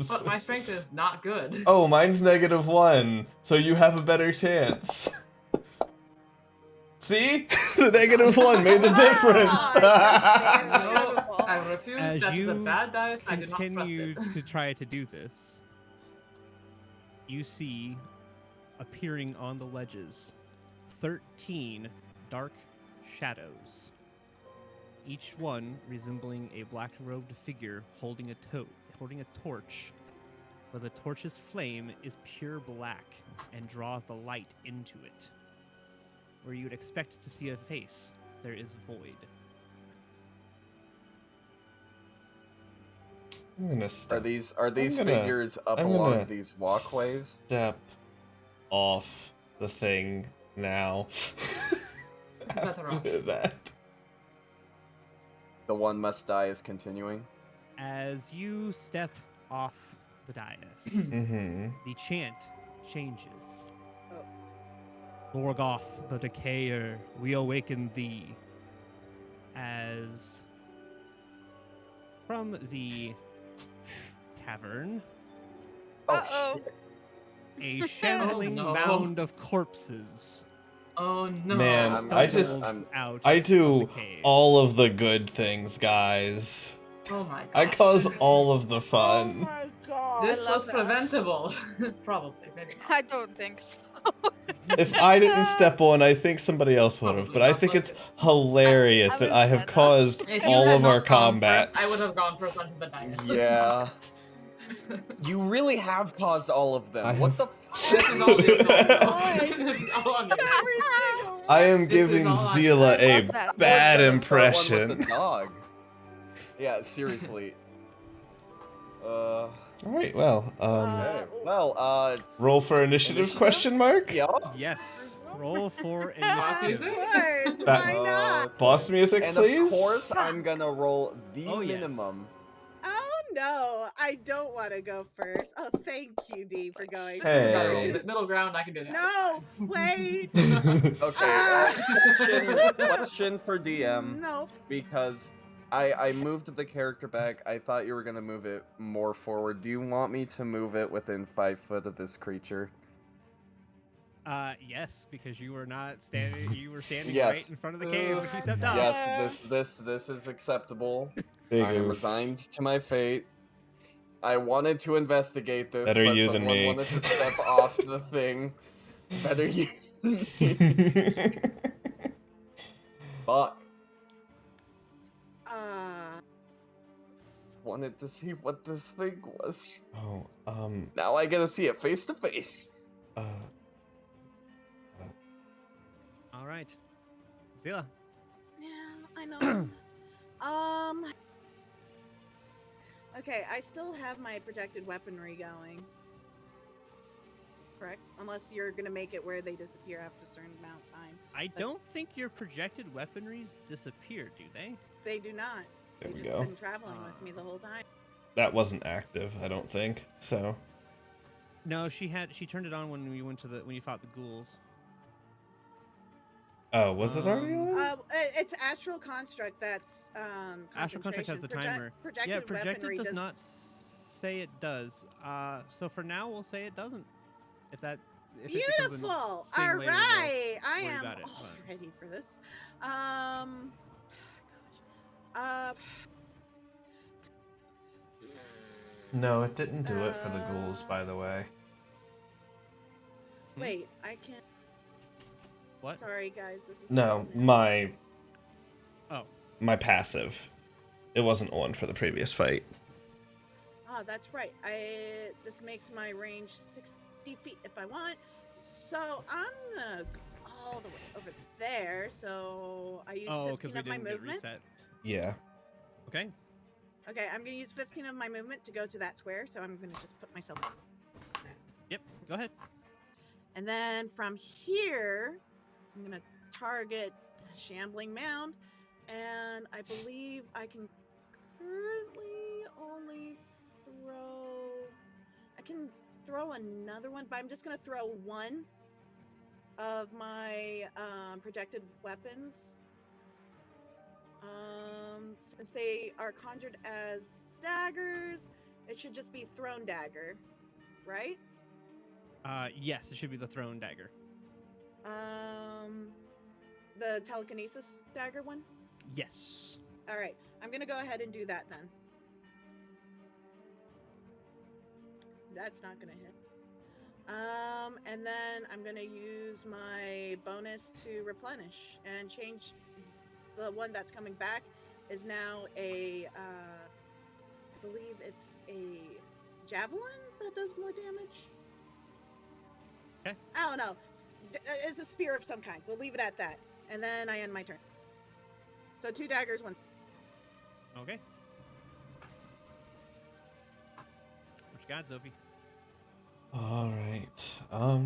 But my strength is not good. Oh, mine's -1, so you have a better chance. See? The -1 made the difference. No, I refuse. As That is a you bad dice. I do not trust Continue it. to try to do this. You see, appearing on the ledges, 13 dark shadows. Each one resembling a black-robed figure holding a torch, but the torch's flame is pure black and draws the light into it. Where you would expect to see a face, there is void. I'm gonna Are step. these gonna- figures up I'm along gonna these walkways? Step off the thing now. better After option. that. The one must die is continuing. As you step off the dais, Mm-hmm. the chant changes. Oh. Morgoth, the Decayer, we awaken thee. As from the cavern, Uh-oh. a shambling no. mound of corpses Oh no. Man, I just- stumbles out I of do the cave. all of the good things, guys. Oh my god. I cause all of the Oh fun. my god. This I love was that. preventable. Probably, maybe not. I don't think so. If I didn't step on, I think somebody else would have. Probably But I not, think but- it's hilarious I that I have respect that. caused If you all had of our not gone combats. First, I would have gone first onto the dais. Yeah. You really have caused all of them. I What have- the This is all you. Guys. This is all on you. Every single I am This is giving all I- Zila I a love that. bad We're gonna start one with impression. the dog. Yeah, seriously. All right, well, Okay. Well, roll for initiative? Initiative? Question mark? yeah. Yes, roll for Boss initiative. music? Of course, That- why not? Boss music, And please. of course, I'm gonna roll the Oh, yes. minimum. Oh no, I don't want to go first. Oh, thank you, D, for going This is a better Hey. roll. Middle ground, I can do that. No, wait. Okay. Question for DM. Nope. Because I moved the character back. I thought you were gonna move it more forward. Do you want me to move it within 5 foot of this creature? Yes, because you were not standing. You were standing Yes. right in front of the cave when she stepped up. Yes, this is acceptable. Big I am oof. resigned to my fate. I wanted to investigate this, Better but you than someone me. wanted to step off the thing. Better you than me. Fuck. Wanted to see what this thing was. Oh, Now I get to see it face to face. All right, Zila. Yeah, I know. Okay, I still have my protected weaponry going. Correct? Unless you're gonna make it where they disappear after a certain amount of time. I don't think your projected weaponries disappear, do they? They do not. There They've we just go. been traveling with me the whole time. That wasn't active, I don't think. So, No, she turned it on when we went to when you fought the ghouls. oh, was it already Um, on? It's astral construct. That's Astral Construct has the concentration. timer. Projected Yeah, projected weaponry does not say it does. So for now, we'll say it doesn't. If it becomes a Beautiful. All thing later, we'll right, I worry am about it, all but- ready for this. No, it didn't do it for the ghouls, by the way. Wait, I can. What? Sorry, guys. This is No, so new. Oh. my passive. It wasn't on for the previous fight. Ah, that's right. This makes my range 60 feet if I want. So I'm gonna go all the way over there. So I use Oh, because 15 we of my didn't get movement. reset. Yeah. Okay. Okay, I'm gonna use 15 of my movement to go to that square. So I'm gonna just put myself. Yep. Go ahead. And then from here, I'm gonna target the shambling mound, and I believe I can currently only throw. I can throw another one, but I'm just gonna throw one of my projected weapons. Since they are conjured as daggers, it should just be thrown dagger, right? Yes, it should be the thrown dagger. The telekinesis dagger one? Yes. All right, I'm gonna go ahead and do that then. That's not gonna hit. And then I'm gonna use my bonus to replenish and change the one that's coming back is now a, I believe it's a javelin that does more damage. Okay. I don't know. It's a spear of some kind. We'll leave it at that. And then I end my turn. So 2 daggers, 1. Okay. What you got, Sophie? All right. I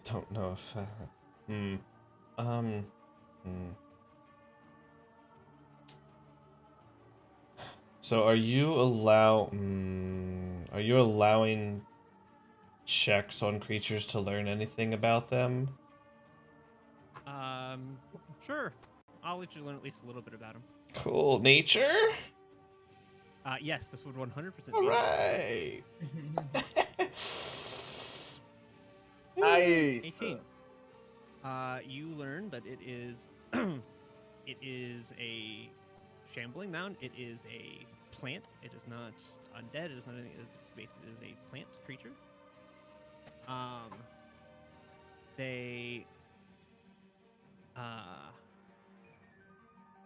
don't know if. So are you allowing checks on creatures to learn anything about them? Sure. I'll let you learn at least a little bit about him. Cool. Nature? Yes, this would 100% All be. right. Nice. 18. You learn that it is it is a shambling mound. It is a plant. It is not undead. It is not anything. It is basically a plant creature. They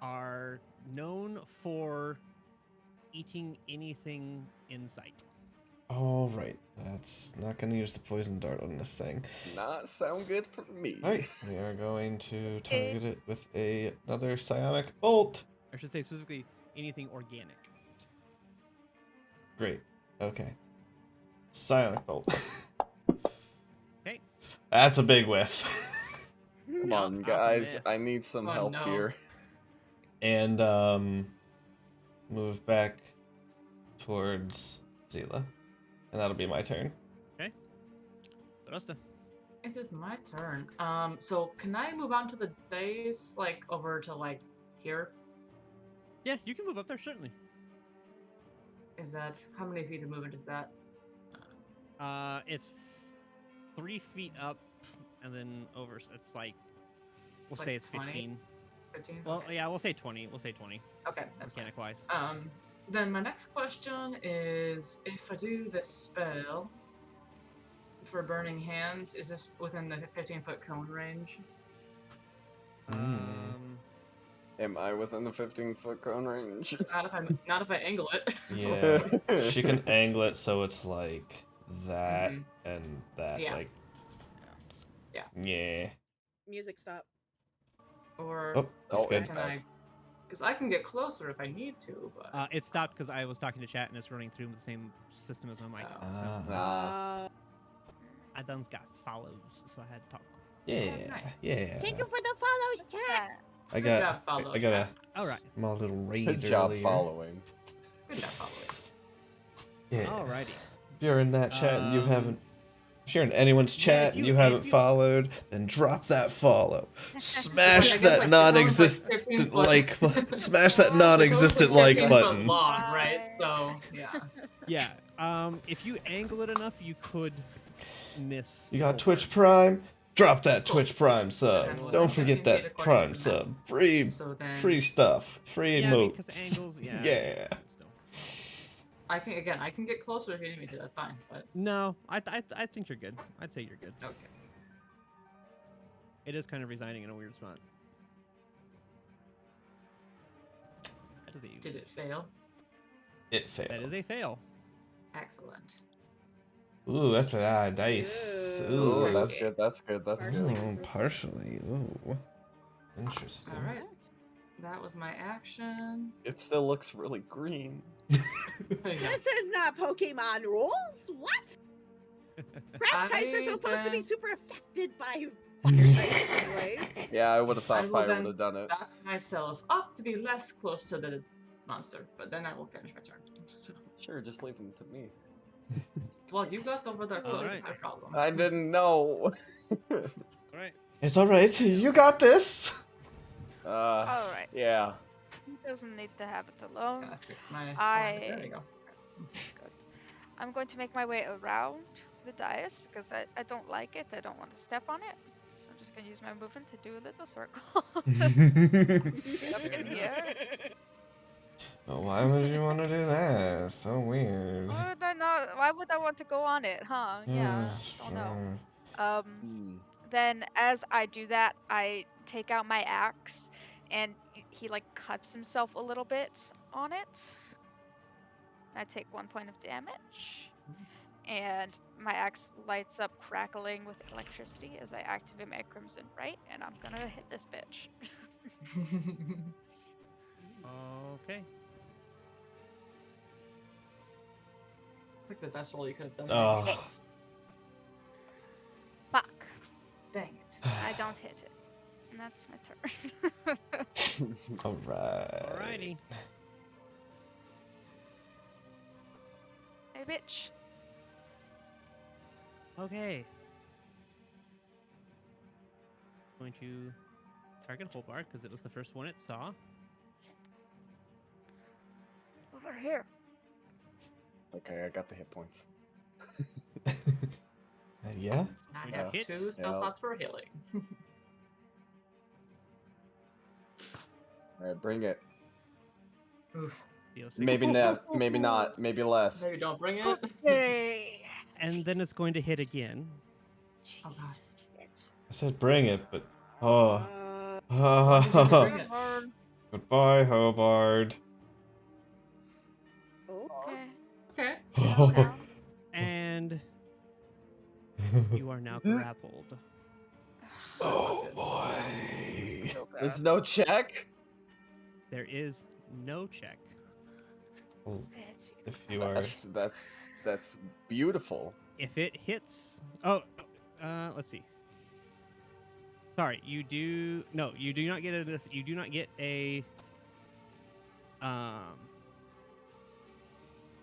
are known for eating anything in sight. All right. That's not going to use the poison dart on this thing. Not sound good for me. All right. We are going to target it with another psionic bolt. I should say specifically anything organic. Great. Okay. Psionic bolt. Okay. That's a big whiff. Come Yeah, on, that's a guys. miss. I need some Oh, help no. here. And move back towards Zila. And that'll be my turn. Durst. It is my turn. So can I move on to the dais, like over to like here? Yeah, you can move up there certainly. Is that how many feet of movement is that? It's 3 feet up, and then over. It's like we'll It's say like it's 20? 15. 15? Well, Okay. yeah, we'll say 20. We'll say 20. Okay, that's fine. Mechanic wise. Then my next question is, if I do this spell for Burning Hands, is this within the 15-foot cone range? Am I within the 15-foot cone range? Not if I angle it. Yeah. She can angle it so it's like that Mhm. and that. Yeah. Like. Yeah. Yeah. Music stop. Or Oh, that's Oh, good. it's can back. I? Because I can get closer if I need to, but It stopped because I was talking to chat and it's running through the same system as my mic. Oh. So Nah. I done got follows, so I had to talk. Yeah. nice. Yeah. Thank you for the follows, chat. I Good got job, follows, I got a Matt. All right. small little raid Good job earlier. following. Good job following. Yeah. Alrighty. If you're in that chat and you Um, haven't, if you're in anyone's yeah, chat if and you- you if haven't you- followed, then drop that follow. Smash I guess, that like, non-existent 15 foot. like button. Smash that It's non-existent only like 15 foot button. long, right? So yeah. Yeah. If you angle it enough, you could miss. You the got whole Twitch part. Prime? Drop that Cool. Twitch Prime sub. Angle it Don't to forget 15 feet that according Prime to sub. Free So then, free stuff. Free Yeah, because emotes. angles. Yeah. Yeah. Still. I can get closer if you need me to. That's fine. But No, I think you're good. I'd say you're good. okay. It is kind of resigning in a weird spot. That is Did it fail? It failed. That is a fail. Excellent. Ooh, that's a lot of dice. Ooh. Oh, Ooh, that's good. That's good. That's Partially good. Ooh, consistent. partially. Ooh, interesting. All right. That was my action. It still looks really green. Yeah. This is not Pokemon rules. What? Grass types are supposed to be super affected by fire types, anyways. Yeah, I would have I thought will fire then would have done it. back myself up to be less close to the monster, but then I will finish my turn. So, Sure, just leave them to me. well, you got over there close. Alright. It's my problem. I didn't know. All right. It's all right. You got this. All right. Yeah. He doesn't need to have it alone. Gotta fix my. I- There you go. Good. I'm going to make my way around the dais because I don't like it. I don't want to step on it. So I'm just going to use my movement to do a little circle. Get up in here. Why would you want to do that? So weird. Why would I not? Why would I want to go on it, huh? Yeah, don't know. Hmm. Then as I do that, I take out my axe and he like cuts himself a little bit on it. I take 1 point of damage. And my axe lights up crackling with electricity as I activate my Crimson Right, and I'm gonna hit this bitch. Okay. It's like the best roll you could have done. Oh. Fuck. Dang it. I don't hit it. And that's my turn. All right. Alrighty. Hey, bitch. Okay. Going to target Holbart because it was the first one it saw. Over here. Okay, I got the hit points. Yeah. I When have you hit, 2 spell yeah. slots for healing. Alright, bring it. Oof. Deal 6. Maybe not, maybe not, maybe less. Maybe don't bring it. Okay. And then it's going to hit again. Oh god. Shit. I said bring it, but oh. Bring it. Goodbye, Hobart. Okay. Okay. Now. And you are now grappled. Oh boy. So bad. There's no check? There is no check. It's If you are. That's beautiful. If it hits, let's see. Sorry, you do not get a you do not get a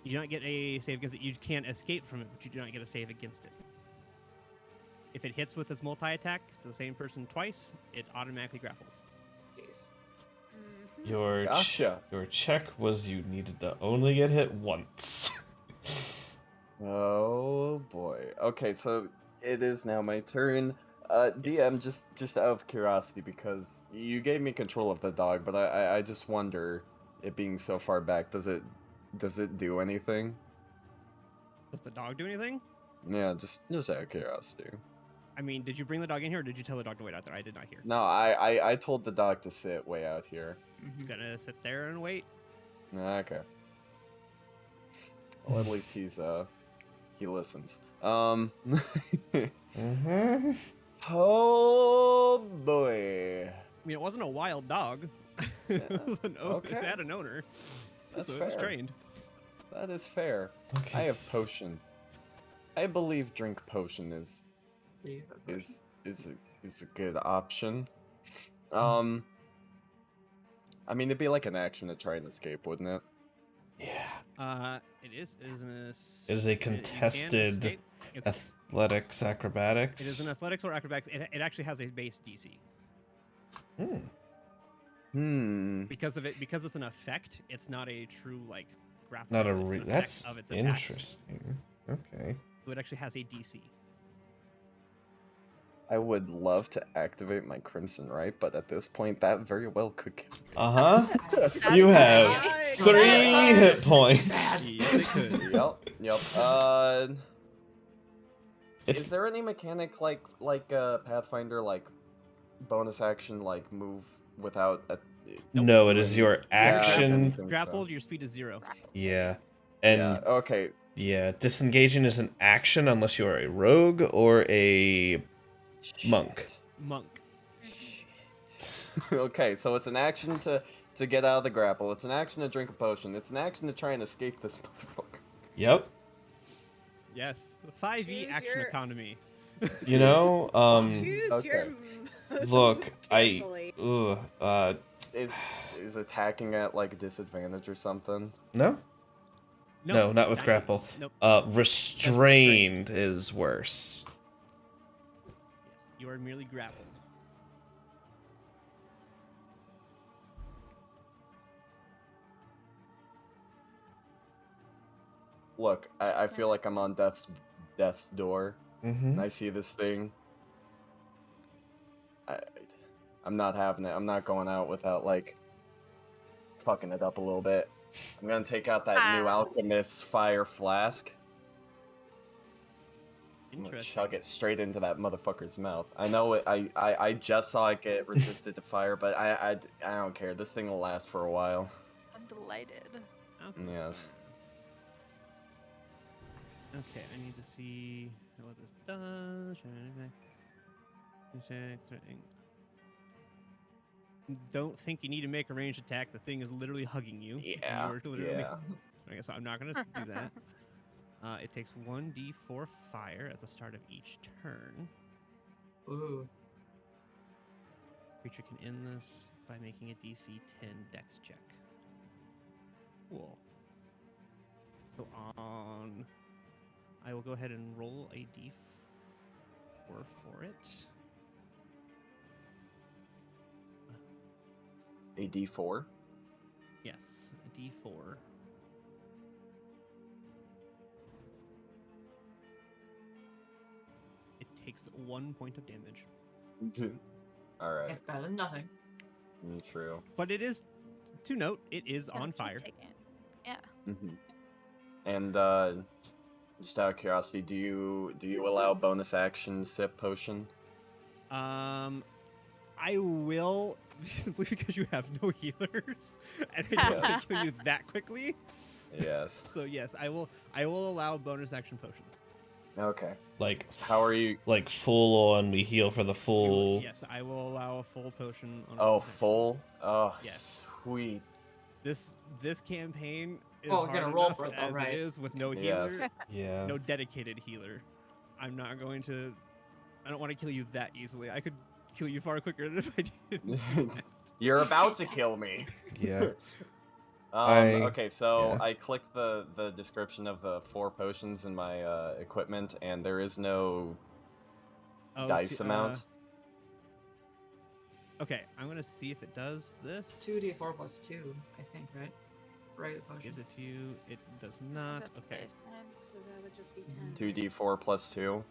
you do not get a save against it. You can escape from it, but you do not get a save against it. If it hits with its multi-attack to the same person twice, it automatically grapples. Jeez. Your Gotcha. your check was you needed to only get hit once. Oh boy. Okay, so it is now my turn. DM, just out of curiosity, because you gave me control of the dog, but I just wonder, it being so far back, does it do anything? Does the dog do anything? Yeah, just out of curiosity. I mean, did you bring the dog in here, or did you tell the dog to wait out there? I did not hear. No, I told the dog to sit way out here. He's gonna sit there and wait. Okay. Well, at least he listens. Mm-hmm. Oh boy. I mean, it wasn't a wild dog. It was okay. It had an owner, That's so fair. it was trained. That is fair. Okay. I have potion. I believe drink potion is Leave a potion. a good option. I mean, it'd be like an action to try and escape, wouldn't it? Yeah. It is It is a contested athletics acrobatics. It is an athletics or acrobatics. It actually has a base DC. Because it's an effect. It's not a true like grapple. Not a it's an effect that's of its attacks. interesting. Okay. So it actually has a DC. I would love to activate my Crimson Right, but at this point, that very well could kill me. Uh huh. That's You have nice. 3 Nice. hit points. they could. Yep. It's Is there any mechanic like Pathfinder, like bonus action, like move without a? no, it is doing- your Yeah, I action. didn't think so. Grappled, your speed is 0. Yeah, Yeah. and Okay. yeah, disengaging is an action unless you are a rogue or a monk. Shit. Monk. Okay, so it's an action to get out of the grapple. It's an action to drink a potion. It's an action to try and escape this motherfucker. Yep. Yes. The 5e Choose action your- economy. You know, Choose Okay. your look, carefully. Is attacking at like a disadvantage or something? No, Nope, not with nice. grapple. Nope. Restrained is worse. Yes, you are merely grappled. Look, I feel like I'm on death's door, Mm-hmm. and I see this thing. I'm not having it. I'm not going out without like fucking it up a little bit. I'm gonna take out that new alchemist fire flask. I'm gonna Interesting. chug it straight into that motherfucker's mouth. I know it. I just saw it get resisted to fire, but I don't care. This thing will last for a while. I'm delighted. Alchemist Yes. fire. Okay, I need to see what this does. Don't think you need to make a ranged attack. The thing is literally hugging you. Yeah, You're literally. yeah. I guess I'm not gonna do that. It takes 1d4 fire at the start of each turn. Ooh. Creature can end this by making a DC 10 Dex check. Cool. So on, I will go ahead and roll a d4 for it. A D4. Yes, a d4. It takes 1 point of damage. All right. It's better than nothing. True. But it is, to note, it is Gotta on keep fire. taking it. Yeah. And just out of curiosity, do you allow bonus action sip potion? I will, simply because you have no healers, and I don't want to kill you that quickly. Yes. So yes, I will allow bonus action potions. Okay. Like How are you? like full on. We heal for the full. Yes, I will allow a full potion. On Oh, bonus action. full. Oh, Yes. sweet. This campaign is Well, we're hard gonna roll enough for it though, as right? it is with no Yes. healer, Yeah. no dedicated healer. I'm not going to. I don't want to kill you that easily. I could kill you far quicker than if I didn't. do that. You're about to kill me. Yeah. Okay, so yeah. I clicked the description of the 4 potions in my equipment, and there is no Oh, dice amount. Okay, I'm gonna see if it does this. 2d4 plus 2, I think, right? Right, potion. Gives it to you. It does not. That's Okay. baseline. So that would just be 10. 2d4 plus 2.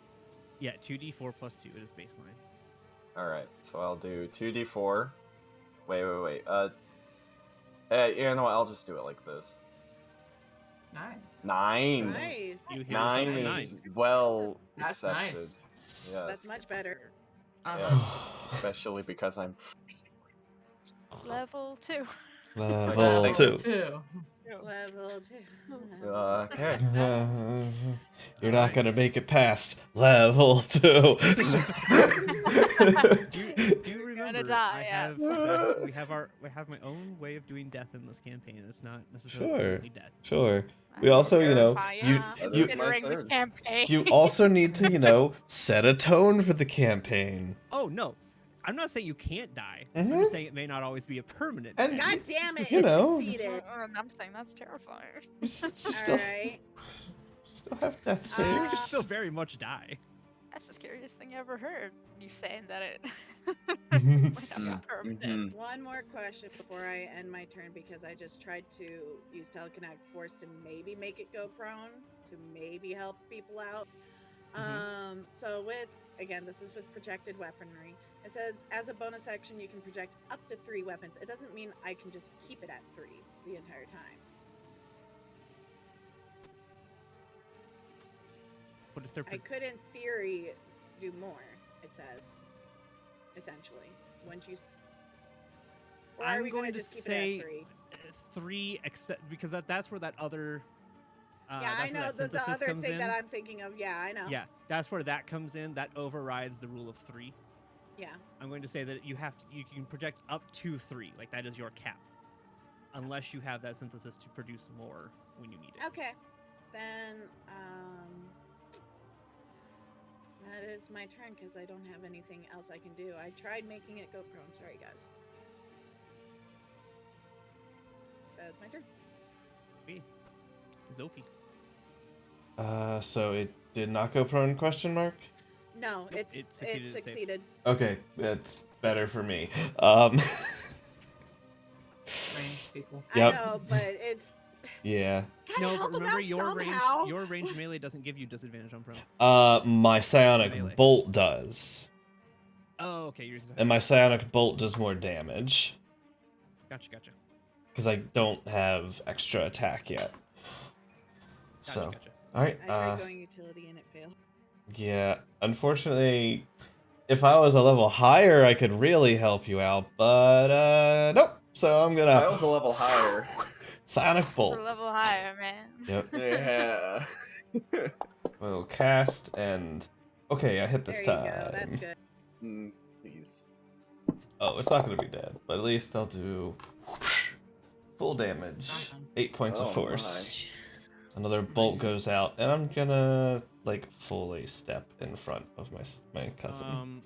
Yeah, 2d4 plus 2. It is baseline. Alright, so I'll do 2d4. Wait. You know what? I'll just do it like this. Nice. 9. Nice. You heal 9 yourself at is well That's accepted. nice. Yes. That's much better. Yes. Especially because I'm. Level 2. Level Thank 2. 2. Level 2. Okay. You're not gonna make it past level 2. Do you remember? die, yeah. We have my own way of doing death in this campaign. It's not necessarily Sure. only death. Sure. We also, you know, Terrifying, That you is my considering the turn. campaign. you also need to, you know, set a tone for the campaign. Oh no, I'm not saying you can't die. I'm Mhm. just saying it may not always be a permanent. And death. God damn it! You It know. succeeded. I'm saying that's terrifying. You still Alright. have death You saves. could still very much die. That's the scariest thing I ever heard. You saying that it might not be permanent. Mhm. One more question before I end my turn because I just tried to use telekinetic force to maybe make it go prone to maybe help people out. So again, this is with projected weaponry. It says as a bonus action you can project up to 3 weapons. It doesn't mean I can just keep it at 3 the entire time. But if they're I could, in theory, do more. It says, essentially, once you. Or are I'm we going gonna to just keep say it at 3? 3, except because that's where that other. Yeah, I that's where know that the synthesis other comes thing in. that I'm thinking of. Yeah, I know. Yeah, that's where that comes in. That overrides the rule of 3. Yeah. I'm going to say that you can project up to 3, like that is your cap, unless you have that synthesis to produce more when you need it. Okay. Then, that is my turn because I don't have anything else I can do. I tried making it go prone. Sorry, guys. That is my turn. Okay. Zophie. So it did not go prone, question mark? No, Nope, it it succeeded its save. succeeded. Okay, that's better for me. Ranged people. Yep. I know, but it's Yeah. gotta No, help but remember them out your somehow. range melee doesn't give you disadvantage on prone. My Melee. psionic bolt does. Oh, okay. Yours is And my psionic bolt does more damage. Gotcha. Because I don't have extra attack yet. So, Gotcha. alright. I tried going utility and it failed. Yeah, unfortunately, if I was a level higher, I could really help you out, but nope. So I'm gonna. If I was a level higher. Psionic Just bolt. a level higher, man. Yep. Yeah. We'll cast and. Okay, I hit this There you time. go. That's good. Please. Oh, it's not gonna be dead, but at least I'll do full damage. 8 points of Oh, force. Another bolt goes out, and I'm gonna like fully step in front of my cousin.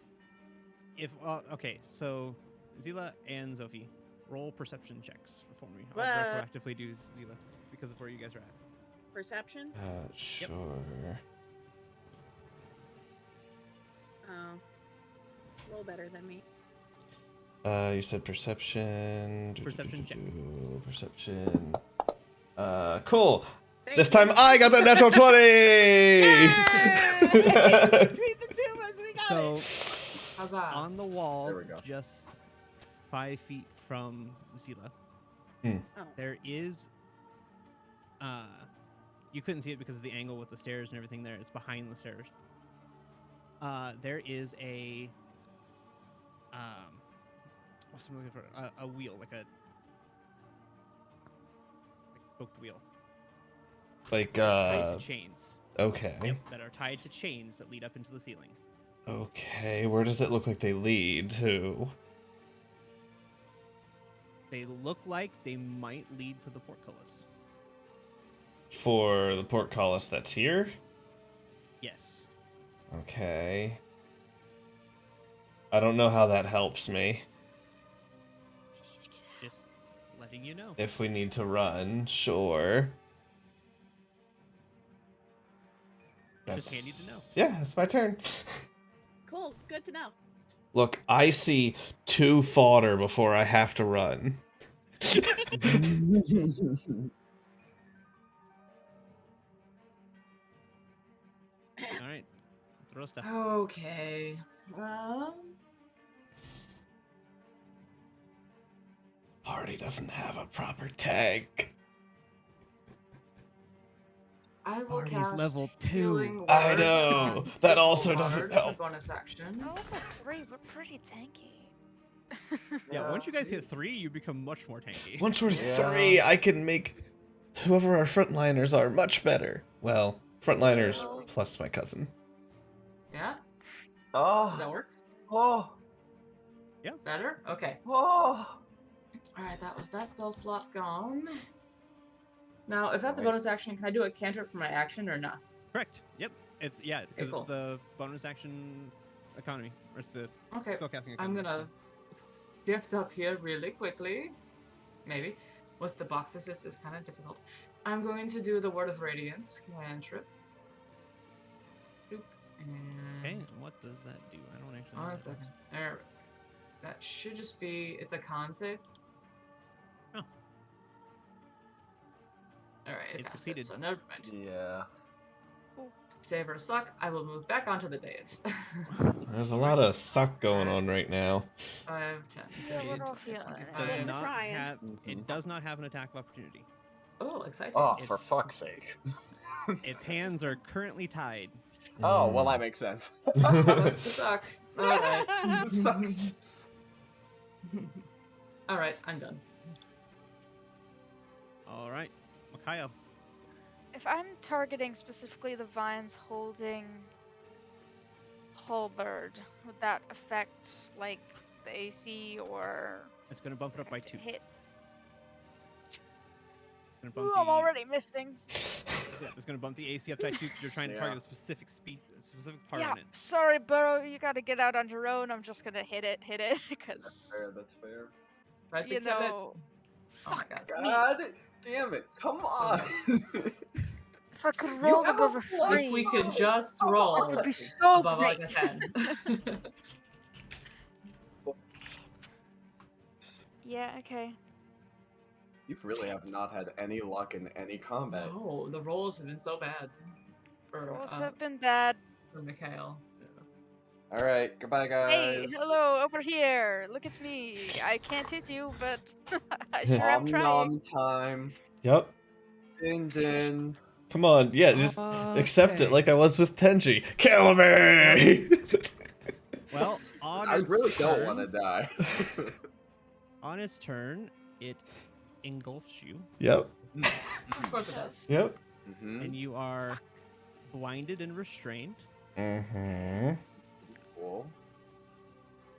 Okay, so Zila and Zophie, roll perception checks for me. I'll What? retroactively do Zila because of where you guys are at. Perception? Sure. Oh. A little better than me. You said perception. Perception check. Perception. Cool. Thank This you. time I got that natural 20! Yay! Between the two of us, we got So, it. Huzzah. on the wall, There we go. just 5 feet from Zila, Oh. there is. You couldn't see it because of the angle with the stairs and everything there. It's behind the stairs. There is a. What's I'm looking for? A wheel, like a spoked wheel. Like, Tied to chains. okay. Yep, that are tied to chains that lead up into the ceiling. Okay, where does it look like they lead to? They look like they might lead to the portcullis. For the portcullis that's here? Yes. Okay. I don't know how that helps me. Just letting you know. If we need to run, sure. Just handy to know. Yeah, it's my turn. Cool. Good to know. Look, I see 2 fodder before I have to run. All right. Throw stuff. Okay. Party doesn't have a proper tank. I will Party's cast level 2. Healing I Word know. on That Faithful also doesn't Bard help. for bonus action. Oh, level 3, we're pretty tanky. Yeah, once you guys see. hit 3, you become much more tanky. Once we're Yeah. 3, I can make whoever our frontliners are much better. Well, frontliners Well- plus my cousin. Yeah? Does that Oh. work? Oh. Better? Okay. Oh. Alright, that spell slot's gone. Now, if that's a Wait. bonus action, can I do a cantrip for my action or not? Correct. Yep. It's because cool. it's the bonus action economy. Or it's the Okay. spellcasting economy. I'm gonna shift up here really quickly. Maybe. With the boxes, this is kind of difficult. I'm going to do the Word of Radiance cantrip. Boop. Okay, And and what does that do? I don't actually know. one what that second. does. There. That should just be. It's a con save. Oh. Alright, It it passed succeeded. so never mind. Yeah. Save or suck. I will move back onto the dais. There's a lot of suck going on right now. 5, 10, Yeah, 15, we're all 20, feeling it. 25. Does We're not trying. have Mhm. it does not have an attack of opportunity. Oh, exciting. Oh, for It's- fuck's sake. Its hands are currently tied. Oh, well, that makes sense. Sucks to suck. Alright. Sucks. Alright, I'm done. All right, Makayo. If I'm targeting specifically the vines holding Halberd, would that affect like the AC or It's gonna bump it up by to 2. hit? Gonna bump Ooh, the, I'm already missing. Yeah, it's gonna bump the AC up by 2 because you're trying to target a specific specific part Yeah, on it. sorry, Burrow, you gotta get out on your own. I'm just gonna hit it, That's because fair, that's fair. Try to you kill know. it. Oh my Fuck god. me. God damn it, come on! If I could You roll have a above a plus If we 3, could just Come roll it would be on. so above great. like a 10. Yeah, okay. You really have not had any luck in any combat. No, the rolls have been so bad for Rolls have been bad. Mikhail. Alright, goodbye Hey, guys. hello, over here. Look at me. I can't hit you, but I sure am Om trying. nom time. Yep. Din din. Come on, yeah, just accept it like I was with Tenji. Kill me! Well, on I its really don't turn, want to die. on its turn, it engulfs you, Yep. Of course it does. Yep. and you are blinded and restrained. Mm-hmm. Cool.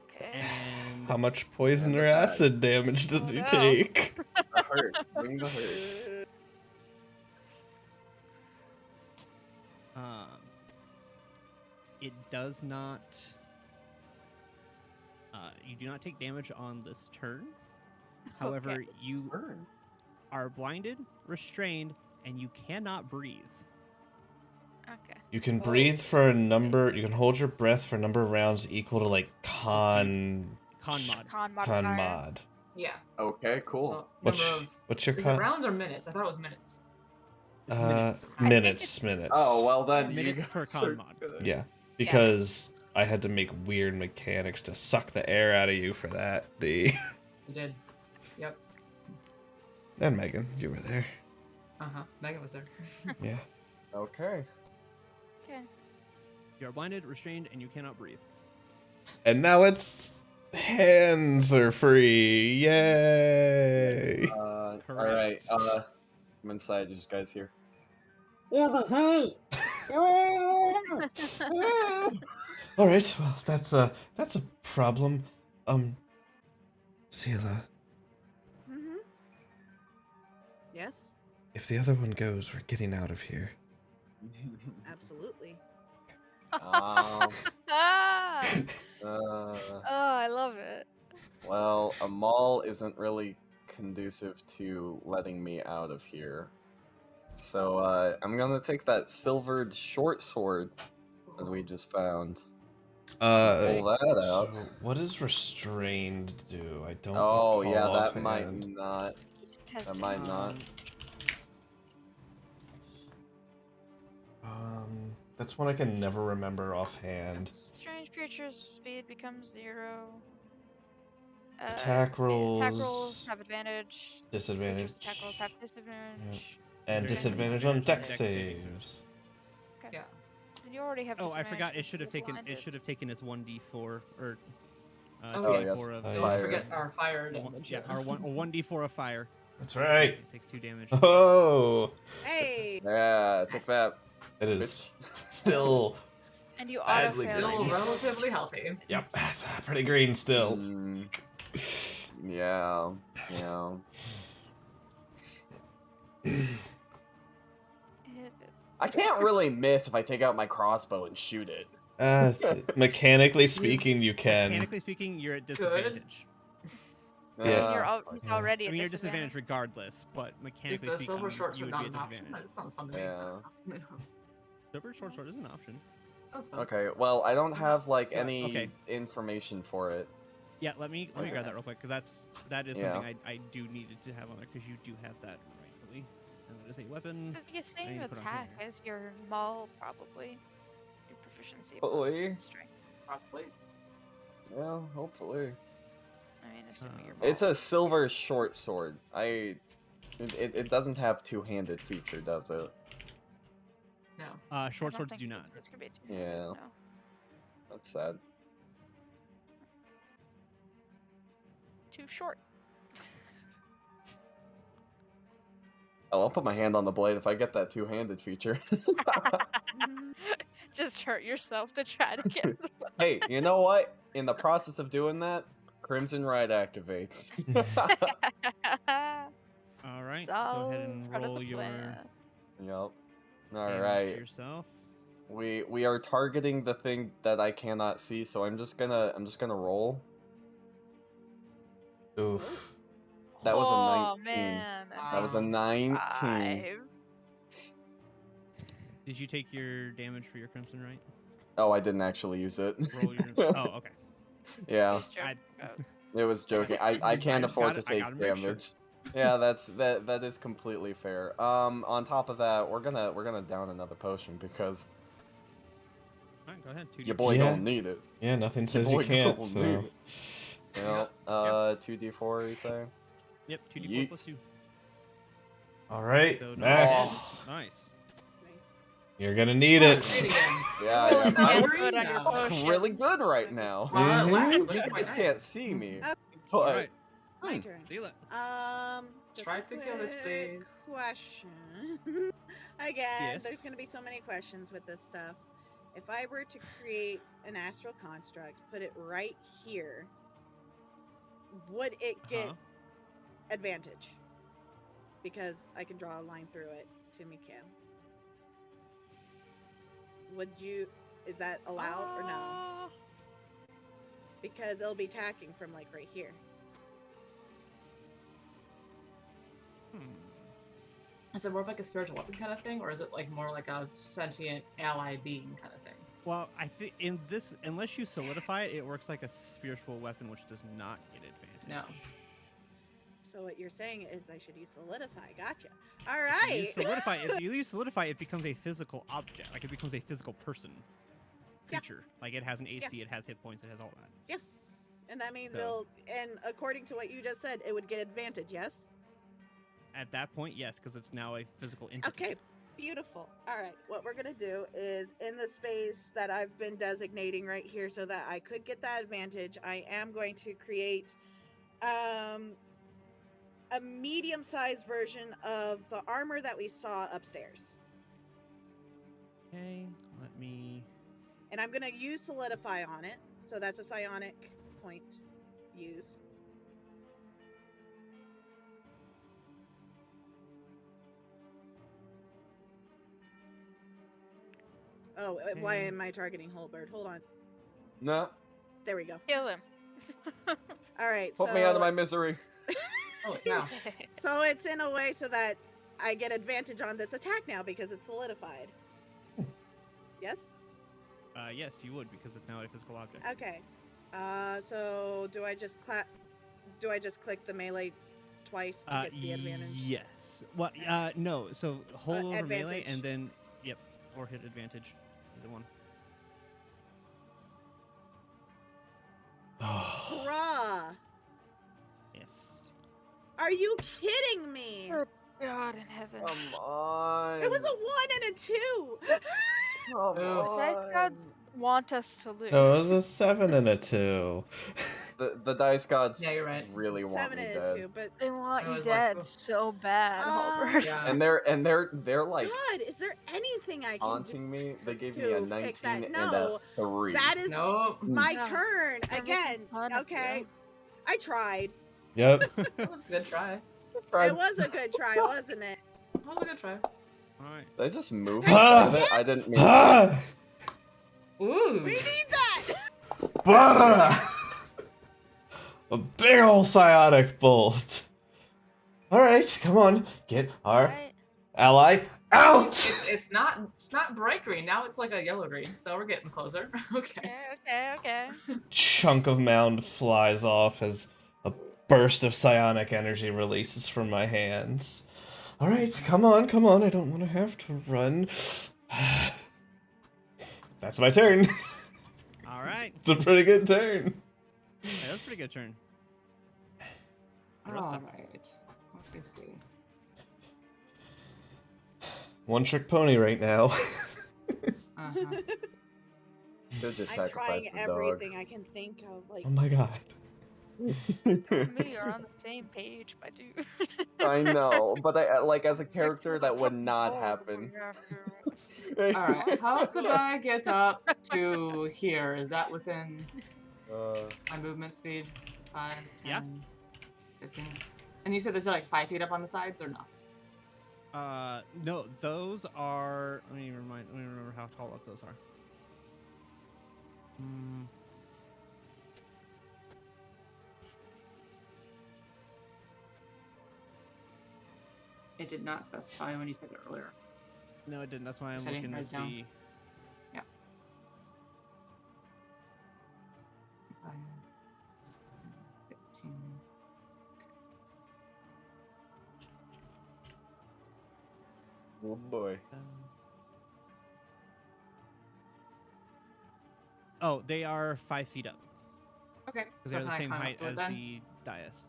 Okay. And How much poison And the or bag. acid damage does he What take? The hurt. Bring the hurt. um, it does not. You do not take damage on this turn. However, Okay. you Burn. are blinded, restrained, and you cannot breathe. Okay. You can Oh. breathe for a number. You can hold your breath for a number of rounds equal to like Con mod. Con modifier. con mod. Yeah. Okay, cool. So, What's number of. what's your Is it con? rounds or minutes? I thought it was minutes. It's minutes. I think Minutes. Oh, well then Minutes you per guys con are mod. good. Yeah, because I had to make weird mechanics to suck the air out of you for that. D. You did. Yep. And Megan, you were there. Megan was there. Yeah. Okay. Okay. You are blinded, restrained, and you cannot breathe. And now it's hands are free. Yay! Alright, I'm inside, you guys here. All right. Well, that's a problem. Sela, Mm-hmm. Yes, if the other one goes, we're getting out of here. absolutely. Ah! Uh, Oh, I love it. well, a mall isn't really conducive to letting me out of here. So, I'm gonna take that silvered short sword that we just found. Pull that So out. what does restrained do? I don't. Oh, recall yeah, that might offhand. not. Has That to might be- not. That's one I can never remember offhand. Strange creatures' speed becomes 0. Attack Attack rolls, rolls have advantage. disadvantage, Creatures' attack rolls have disadvantage. and disadvantage on deck saves. Okay. Yeah. And you already have Oh, I disadvantage forgot. It because should have you're taken. It blinded. should have taken as 1d4 or Oh, 2d4 yes. of. Don't Fire. forget our fire One- damage. yeah, our 1d4 of fire. That's right. It takes 2 damage. Oh, Hey, Yeah, take Yes. that, it is bitch. still. And you Badly auto green. Still fail. relatively healthy. Yep, that's pretty green still. Mm, yeah, yeah. I can't really miss if I take out my crossbow and shoot it. Mechanically speaking, you can. Mechanically speaking, you're at disadvantage. Yeah. He's Yeah. already I at mean, you're disadvantage. disadvantaged regardless, but Is mechanically the speaking, silver short you sword would be not at an option? disadvantage. That sounds fun to me. Yeah. Silver short sword is an option. Sounds fun. Okay, well, I don't have like Yeah, any okay. information for it. Yeah, let me Okay. grab that real quick because that is Yeah. something I do needed to have on there because you do have that rightfully. And that is a weapon. The same need to put on attack here. as your maul, probably. Your proficiency Hopefully. plus strength. Probably. Yeah, hopefully. I mean, assuming your It's maul. a silver short sword. It doesn't have two-handed feature, does it? No. Short I don't swords think do not. It's gonna be two-handed, Yeah. no. That's sad. Too short. I'll put my hand on the blade if I get that two-handed feature. Just hurt yourself to try to get. Hey, you know what? In the process of doing that, Crimson Ride activates. All right. It's Go all ahead and part of roll the your plan. Yep. All damage to right. yourself. We are targeting the thing that I cannot see, so I'm just gonna roll. Oof. That was a Oh 19. man. That was a 19. 5. Did you take your damage for your crimson right? Oh, I didn't actually use it. Roll your. Oh, okay. Yeah, He's joking about. it was joking. I can't just afford gotta- to I take gotta make sure. damage. Yeah, that is completely fair. On top of that, we're gonna down another potion because All right, go ahead. your boy Yeah. gonna need it. Yeah, nothing Your says you boy can't, gonna so. need it. Yep. Yep. 2d4, you say? Yep, 2d4 Yeet. plus 2. Alright, So Max. Nice. Nice. You're gonna need Oh, it. great again. Yeah, Really Just damn not good on your now. potions. really good right now. Well, Mhm. last You looks quite guys nice. can't see me, Okay. but All right. My Hmm. turn. Deal it. Just Try a to kill this, quick please. question. Again, Yes. there's gonna be so many questions with this stuff. If I were to create an astral construct, put it right here, would it get advantage? Because I can draw a line through it to Mikhail. Would you? Is that allowed or no? Because it'll be tacking from like right here. Is it more of like a spiritual weapon kind of thing, or is it like more like a sentient ally being kind of thing? Well, I think in this, unless you solidify it, it works like a spiritual weapon, which does not get advantage. No. So what you're saying is I should use solidify. Gotcha. All If you right. use solidify, if you use solidify, it becomes a physical object. Like it becomes a physical person, Yeah. creature. Like it has an AC, it has hit points, it has all that. And that means So- it'll. And according to what you just said, it would get advantage. Yes. At that point, yes, because it's now a physical entity. Okay. Beautiful. All right. What we're gonna do is in the space that I've been designating right here, so that I could get that advantage, I am going to create a medium-sized version of the armor that we saw upstairs. Okay, let me. And I'm gonna use solidify on it, so that's a psionic point used. Oh, why Okay. am I targeting Holbert? Hold on. nah, There we go. Kill him. All right. put me out of my misery. Oh, no. So it's in a way so that I get advantage on this attack now because it's solidified. Yes? Yes, you would because it's now a physical object. Okay. So do I just click the melee twice to get the advantage? Yes. Well, no. So hold over melee advantage. and then, yep, or hit advantage. Either one. Bruh. Yes. Are you kidding me? Good God in heaven. Come on. It was a 1 and a 2. Come Oof. Dice gods want us to lose. No, it was a 7 and a 2. The dice gods Yeah, you're right. really want 7 me and a dead. 2, but They want I you was like, dead "Ugh." so bad, Halbert. Yeah. And they're like God, is there anything I can do? haunting me. They gave me a to 19 fix that? and No, a 3. That is No. my Yeah. turn They're making again. fun of Okay, you. I tried. Yep. That was a good try. It was a good try, wasn't it? That was a good try. All right. Did I just move Ah! with it? I didn't mean to. Ah! Ooh. We need that. Bah! A big ol' psionic bolt. Alright, come on. Get our Right? ally out! It's not bright green now. It's like a yellow green. So we're getting closer. Okay. Okay. Chunk of mound flies off as a burst of psionic energy releases from my hands. Alright, come on. I don't want to have to run. That's my turn. All right. It's a pretty good turn. Hey, that's a pretty good turn. All right. Let me see. One trick pony right now. Uh-huh. Should just I'm trying sacrifice the dog. everything I can think of. Like, Oh my god. Me, you're on the same page, my dude. I know, but I like as a Like, character kill that the would fucking not dog happen. if you have to. All right. How could I get up to here? Is that within my movement speed? 5, 10, Yeah. 15. And you said there's like 5 feet up on the sides, or no? No, those are. Let me remember how tall up those are. It did not specify when you said it earlier. No, it didn't. That's why I'm Just hitting looking to right down. see. Yeah. 5, 15. Oh boy. Oh, they are 5 feet up. Okay. So They're can the I same climb up height to it as then? the dais.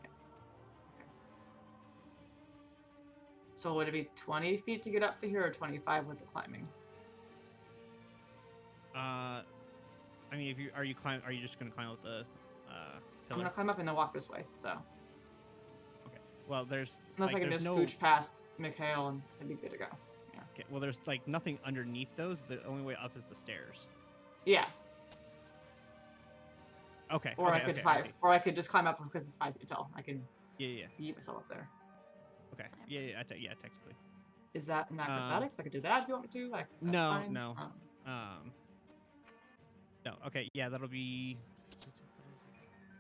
So would it be 20 feet to get up to here, or 25 with the climbing? I mean, if you are you just gonna climb up the I'm pillar? gonna climb up and then walk this way. So Okay. Well, there's unless like, I can there's just no. scooch past Mikhail and it'd be good to go. Yeah. Okay. Well, there's like nothing underneath those. The only way up is the stairs. Yeah. Okay. Or okay, I could okay, or I could just climb up because it's 5 feet tall. I can Yeah. yeet myself up there. Okay. Yeah. Technically. Is that an acrobatics? I could do that if you want me to. That's No. fine. No. No. Okay. Yeah. That'll be.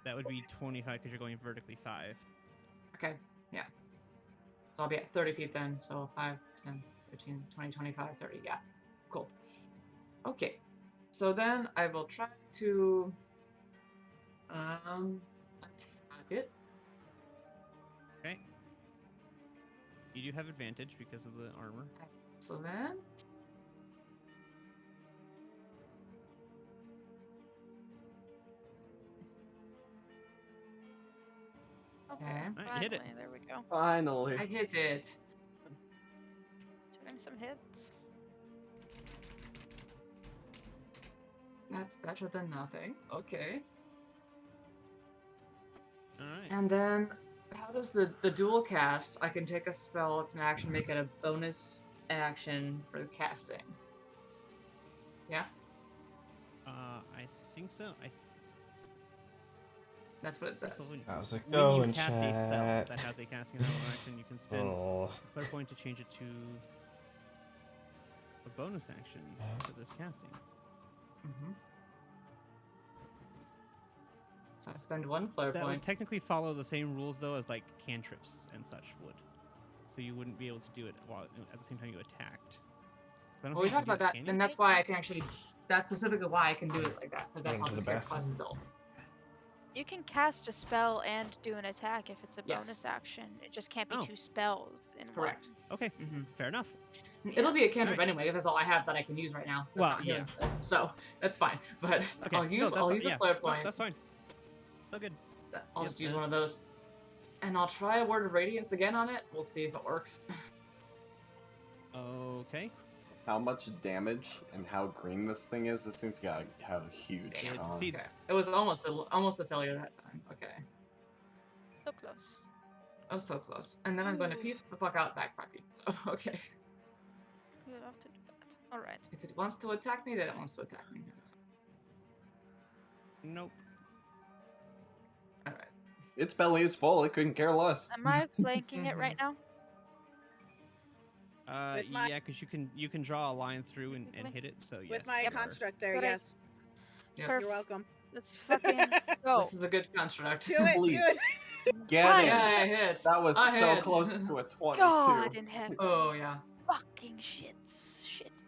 That would be 25 because you're going vertically 5. Okay. Yeah. So I'll be at 30 feet then. So 5, 10, 15, 20, 25, 30. Yeah. Cool. Okay. So then I will try to attack it. Okay. You do have advantage because of the armor. Excellent. Okay, Okay. Alright, you hit it. finally, there we go. Finally. I hit it. Doing some hits. That's better than nothing. Okay. All right. And then, how does the dual cast? I can take a spell, it's an action, make it a bonus action for the casting. Yeah, I think so. that's what it says. How's it When you going, cast a spell chat? that has a casting action, you can spend Oh. a clear point to change it to a bonus action for this casting. Mm-hmm. So I spend 1 flare That would point. technically follow the same rules though as like cantrips and such would. So you wouldn't be able to do it while at the same time you attacked. I don't Well, we think you talked can about do that, and that's why I can actually. That's specifically why I can do it like that, because that's Went how to this the character class is bathroom. built. You can cast a spell and do an attack if it's a Yes. bonus action. It just can't be Oh. 2 spells in Correct. Okay, Mm-hmm. fair enough. It'll be a cantrip Alright. anyway, because that's all I have that I can use right now. That's Well, not healing yeah. spells, so that's fine. But Okay, I'll use that's a flare No, point. that's fine. Oh, good. I'll Yep, just use one of those, and I'll try a word of radiance again on it. We'll see if it works. Okay. How much damage and how green this thing is? This thing's got to have a huge Damn. It con. succeeds. Okay. It was almost a failure that time. Okay. So close. I was so close. And then I'm going to piece the fuck out back 5 feet. So okay. You'll have to do that. Alright. If it wants to attack me, then it wants to attack me. That's fine. Nope. All right. Its belly is full. It couldn't care less. Am I flanking it right now? With my- Yeah, because you can draw a line through and hit it. So yes. With my you are. construct there, Good idea. yes. Yep. Perfect. You're welcome. Let's fucking go. This is a good construct. Do it, Please. do it. Get Fine. it. Yeah, I hit. That was I so hit. close to a 22. God in heaven. Oh yeah. Fucking shit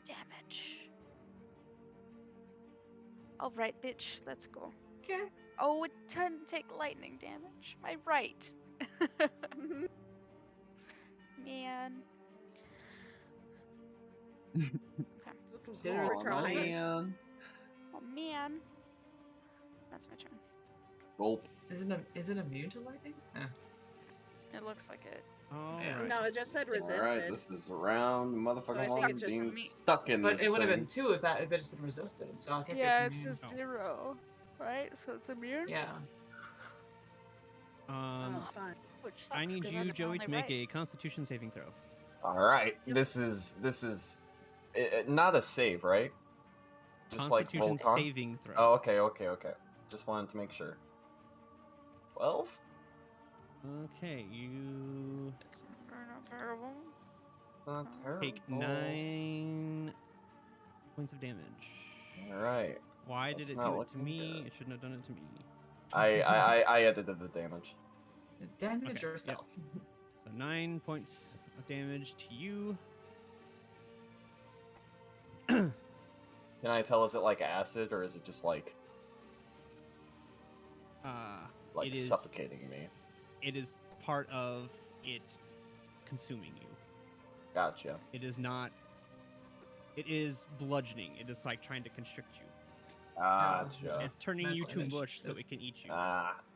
damage. Alright, bitch, let's go. Okay. Oh, it didn't take lightning damage. My right. Man. Okay. Did it We're roll trying. man. Oh man. That's my turn. Gulp. Is it immune to lightning? Yeah. It looks like it. All Yeah. right. No, it just said resisted. Alright, this is round So I motherfucking think one it's just being me. stuck in But this it would have thing. been 2 if it just been resisted. So I think Yeah, it's it's immune. a 0, right? So it's immune. Yeah. Oh, fun. Which sucks, I need 'cause you, I'm Joey, to only make right. a Constitution saving throw. Alright, Yep. this is not a save, right? Just like roll Constitution con? saving throw. Oh, okay. Just wanted to make sure. 12? Okay, you It's- Not terrible. Not terrible. take 9 points of damage. Alright. Why That's did it not do it to looking me? good. It shouldn't have done it to me. I edited the damage. Damage Okay, yep. yourself. So 9 points of damage to you. Can I tell, is it like acid or is it just like It is suffocating me? It is part of it consuming you. Gotcha. It is not. It is bludgeoning. It is like trying to constrict you. Gotcha. It's turning you mental to image mush so is- it can eat you.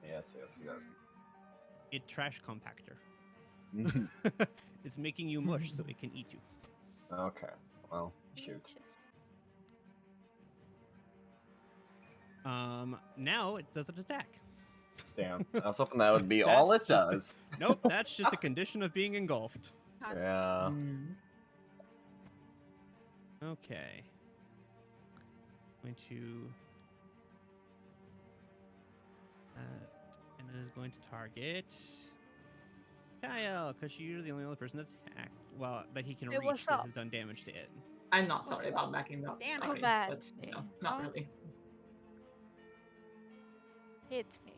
Yes. It trash compactor. It's making you mush so it can eat you. Okay. Well, shoot. Now it does an attack. Damn. I was hoping that would be all That's it just a- does. Nope, that's just a condition of being engulfed. Yeah. Mm. Okay. Going to. And it is going to target Kyle, because you're the only other person that's that he can Hey, reach what's that up? has done damage to it. I'm not What's sorry up? about backing up. Damn, Sorry, mad but at me, not huh? really. Hit me.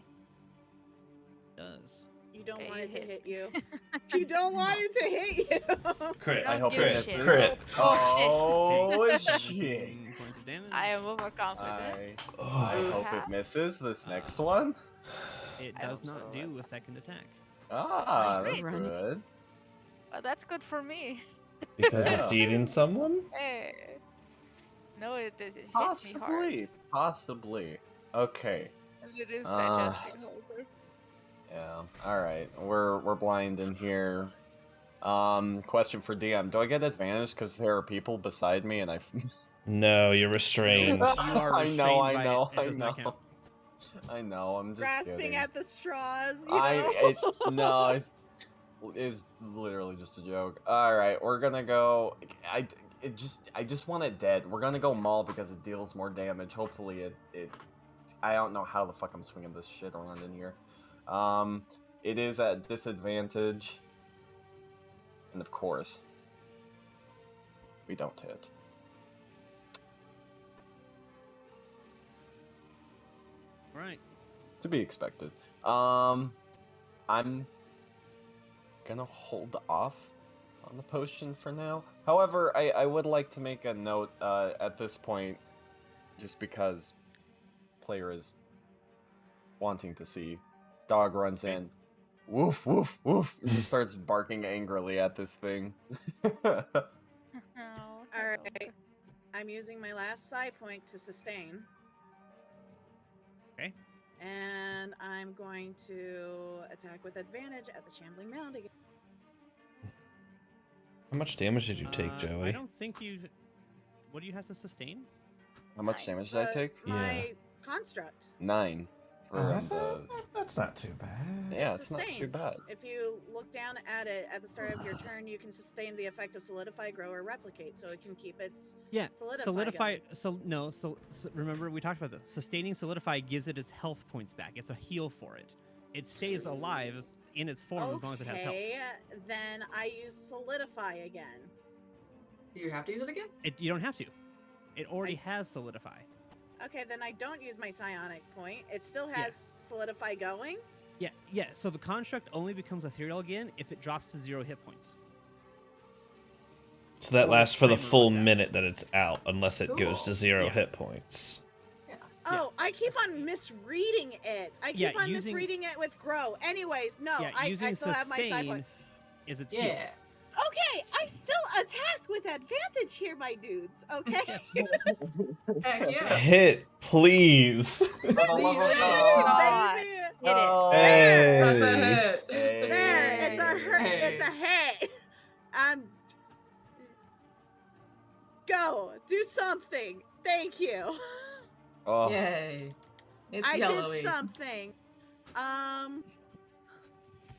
Does. You don't Okay, want you it to hit. hit you. You don't want it to hit you. Crit. Don't I hope give it a misses. shit. Crit. Oh, Take shit. 17 points of damage. I am overconfident. I Oh, hope Half? it misses this Uh, next one. It I does hope not so, do that's a second attack. That's Right. good. Well, that's good for me. because it's Yeah. eating someone? Hey. No, it hits me hard. Possibly. Okay. And it is Uh, digesting, however. Yeah. All right. We're blind in here. Question for DM: do I get advantage because there are people beside me and I? No, you're restrained. You are I know. restrained by it. It does not count. I know. I'm just Grasping kidding. at the straws, you know? It's literally just a joke. All right, we're gonna go. I just want it dead. We're gonna go maul because it deals more damage. Hopefully it. I don't know how the fuck I'm swinging this shit around in here. It is at disadvantage, and of course, we don't hit. Right. To be expected. I'm gonna hold off on the potion for now. However, I would like to make a note at this point, just because player is wanting to see. Dog runs in. Woof, woof, woof. And just starts barking angrily at this thing. Oh, Alright. I'm using my last side point to sustain. Okay. And I'm going to attack with advantage at the shambling mound again. How much damage did you take, Joey? I don't think you. What do you have to sustain? How much damage did I take? My construct. 9. Oh, that's not too bad. Yeah, it's not too sustained. bad. If you look down at it at the start of your turn, you can sustain the effect of solidify, grow, or replicate, so it can keep its Yeah. solidify. Remember we talked about this. Sustaining solidify gives it its health points back. It's a heal for it. It stays alive in its form as long as it has health. Okay, then I use solidify again. Do you have to use it again? You don't have to. It already has solidify. Okay, then I don't use my psionic point. It still has solidify going. Yeah. So the construct only becomes ethereal again if it drops to 0 hit points. So that Or lasts for the timer full runs out. minute that it's out, unless it goes to Cool. 0 Yeah. hit points. Oh, I keep on misreading it. I keep on misreading it with grow. Anyways, no, I using still have my side sustain point. is its heal. Yeah. Okay, I still attack with advantage here, my dudes. Okay. Yes. Heck yeah. Hit, please. For the love of Please. God. God. Baby. Hit it. Hey. That's a hit. Hey. There, it's a It's a hey. Go do something. Thank you. Oh, Yay. It's I yellowy. did something.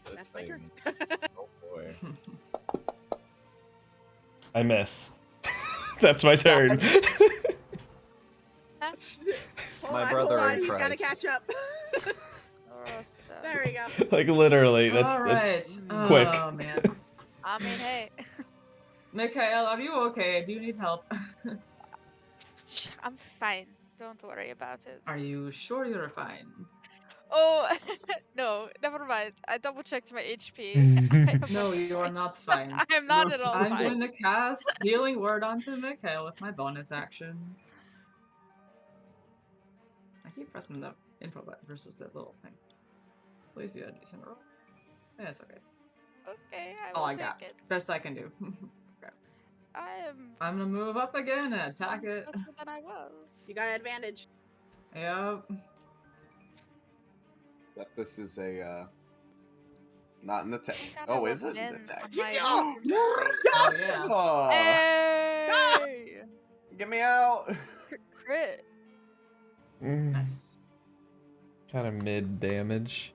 this That's my turn. thing. Oh boy. I miss. That's my turn. Hold My on, brother hold on. in He's got to Christ. catch up. There we go. Like literally, All right. it's quick. Oh, man. I mean, hey. Mikhail, are you okay? Do you need help? I'm fine. Don't worry about it. Are you sure you're fine? Oh, no, never mind. I double checked my HP. I am No, not you are fine. not fine. I am not at all I'm fine. going to cast Healing Word onto Mikhail with my bonus action. I keep pressing the info button versus that little thing. Please be a decent roll. Yeah, it's okay. Okay, I All will I take got. it. Best I can do. Okay. I am I'm gonna move up again and attack so it. much better than I was. You got advantage. Yep. Except this is a not an attack. Thank God Oh, I is left it an Ben attack? on my Yeah! Crimson Blade. Oh yeah. Oh, Hey! get me out! Crit. Nice. Kind of mid damage.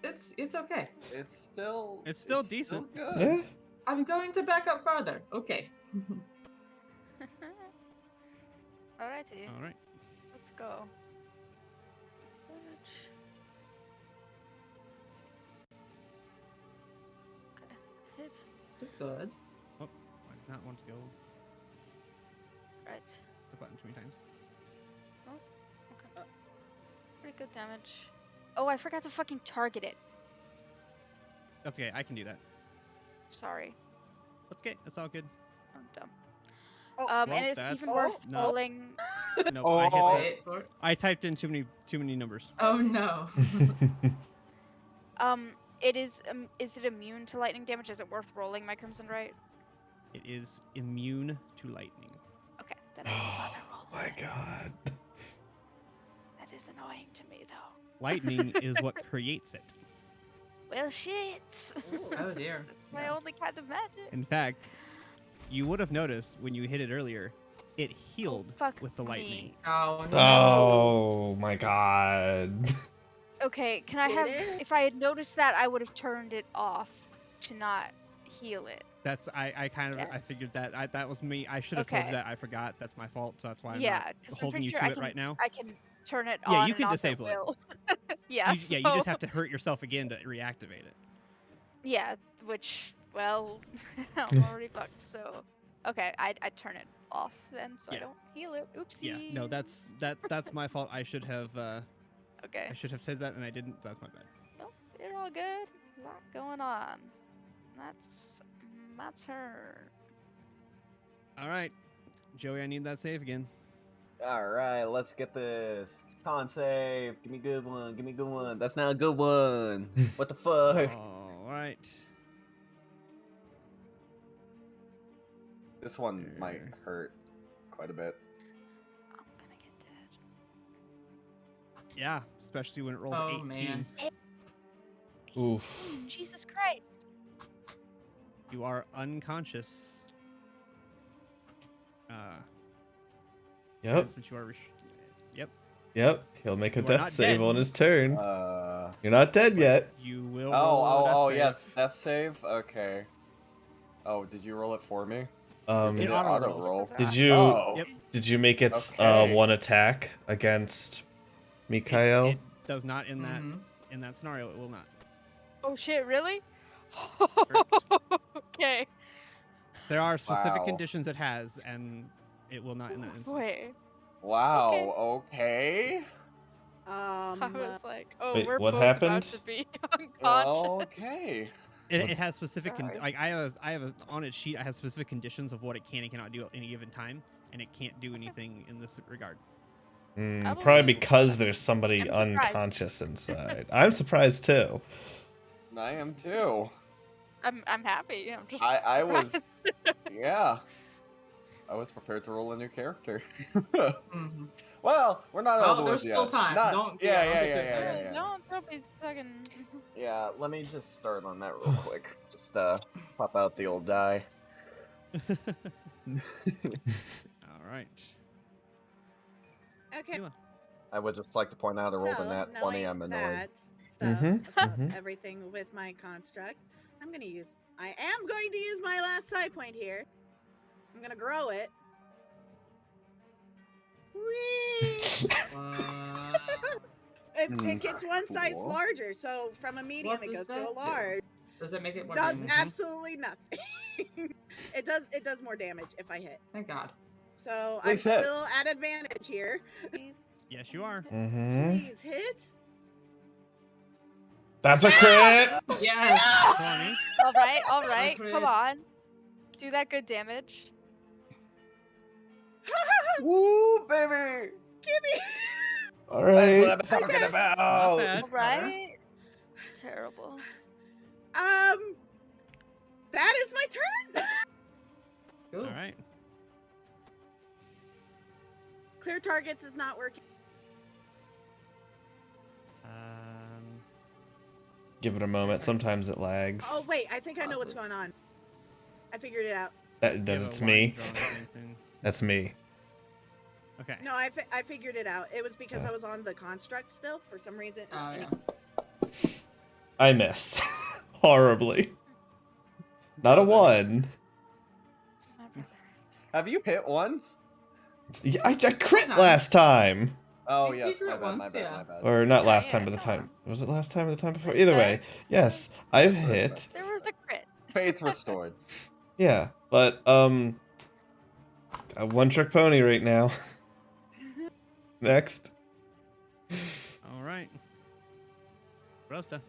It's okay. It's still decent. good. Yeah. I'm going to back up farther. Okay. Alrighty, All right. let's go. Damage. Okay, hit. Just good. Oh, I did not want to go Right. the button too many times. Okay. Pretty good damage. Oh, I forgot to fucking target it. That's okay. I can do that. Sorry. That's okay. That's all good. I'm dumb. Oh. And Well, it's that's- even worth no. rolling. No, Oh. I hit that. Wait for it. I typed in too many numbers. Oh no. It is it immune to lightning damage? Is it worth rolling my Crimson Right? It is immune to lightning. Okay, then I will bother Oh rolling. my god. That is annoying to me though. Lightning is what creates it. Well, shit. Oh dear. That's my Yeah. only kind of magic. In fact, you would have noticed when you hit it earlier, it healed fuck with the lightning. me. Oh no. Oh my god. Okay, can I Did have? it? If I had noticed that, I would have turned it off to not heal it. That's I kind of Yeah. I figured that that was me. I should have told you Okay. that. I forgot. That's my fault. So that's why I'm Yeah, not because I'm holding pretty you sure to I it can. right now. I can turn it Yeah, on you and can off disable at it. will. Yeah. You just so- have to hurt yourself again to reactivate it. Yeah, which, well, I'm already fucked, so... Okay, I'd turn it off then, so I Yeah. don't heal it. Oopsie. Yeah, no, that's my fault. I should have Okay. said that and I didn't. That's my bad. Well, you're all good. A lot going on. That's my turn. All right, Joey, I need that save again. All right, let's get this. Con save. Give me a good one. Give me a good one. That's not a good one. What the fuck? All right. This one might There. hurt quite a bit. I'm gonna get dead. Yeah, especially when it rolls Oh, 18. man. Oof. Jesus Christ. You are unconscious. Yep. and since you are yep, Yep. He'll make a You are death not save dead. on his turn. Uh. You're not dead yet. you will. roll a death Oh, save. yes, death save. Okay. Oh, did you roll it for me? It Did it auto auto rolls. roll? Did you Oh. Yep. did you make its Okay. one attack against Mikhail? It does not in that Mhm. in that scenario. It will not. Oh shit, really? Okay. There are specific Wow. conditions it has, and it will not in that Oh, instance. boy. Wow. Okay. I was like, oh, Wait, we're what both happened? about to be unconscious. Okay. It has specific Sorry. like I have on its sheet. I have specific conditions of what it can and cannot do at any given time, and it can't do anything in this regard. I Probably believe you. because there's somebody I'm surprised. unconscious inside. I'm surprised too. I am too. I'm happy. I'm just I was. surprised. Yeah. was prepared to roll a new character. Mm-hmm. Well, we're not all the Well, ones there's still yet. time. Not, Don't yeah, don't yeah, get too yeah, yeah, excited. yeah, yeah. Don't be fucking. Yeah, let me just start on that real quick. Just pop out the old die. All right. Okay. Mila. I would just like to point out I rolled a So, nat 20. knowing I'm annoyed. that stuff Mhm, about mhm. everything with my construct, I am going to use my last side point here. I'm going to grow it. Whee! It gets one size Cool. larger, so from a medium What it does goes to that a do? large. Does that make it more Does damage? absolutely nothing. It does more damage if I hit. Thank God. So Please I'm hit. still at advantage here. Please. Yes, you are. Mhm. Please hit. That's a crit. Yes. 20. All right. crit. Come on. Do that good damage. Woo, baby! Gimme. All That's what right. I'm talking Okay. about. Not bad. All right. Terrible. That is my turn. Cool. All right. Clear targets is not working. Give it a moment. Sometimes it lags. Oh wait, I think I know what's Pauses. going on. I figured it out. That's me. That's me. Okay. No, I figured it out. It was because Yeah. I was on the construct still for some reason. Oh Any- yeah. I miss horribly. Not a one. My brother. Have you hit once? Yeah, I crit Sometimes. last time. Oh, You yes, crit my bad, my once, bad, yeah. my bad. Or not Yeah, last yeah, time, but the come time. on. Was it last time or the time before? Either way. Respect. Yes, I've Yes, hit. respect. There was a crit. Faith restored. Yeah, but a one trick pony right now. Next. All right. Rosta.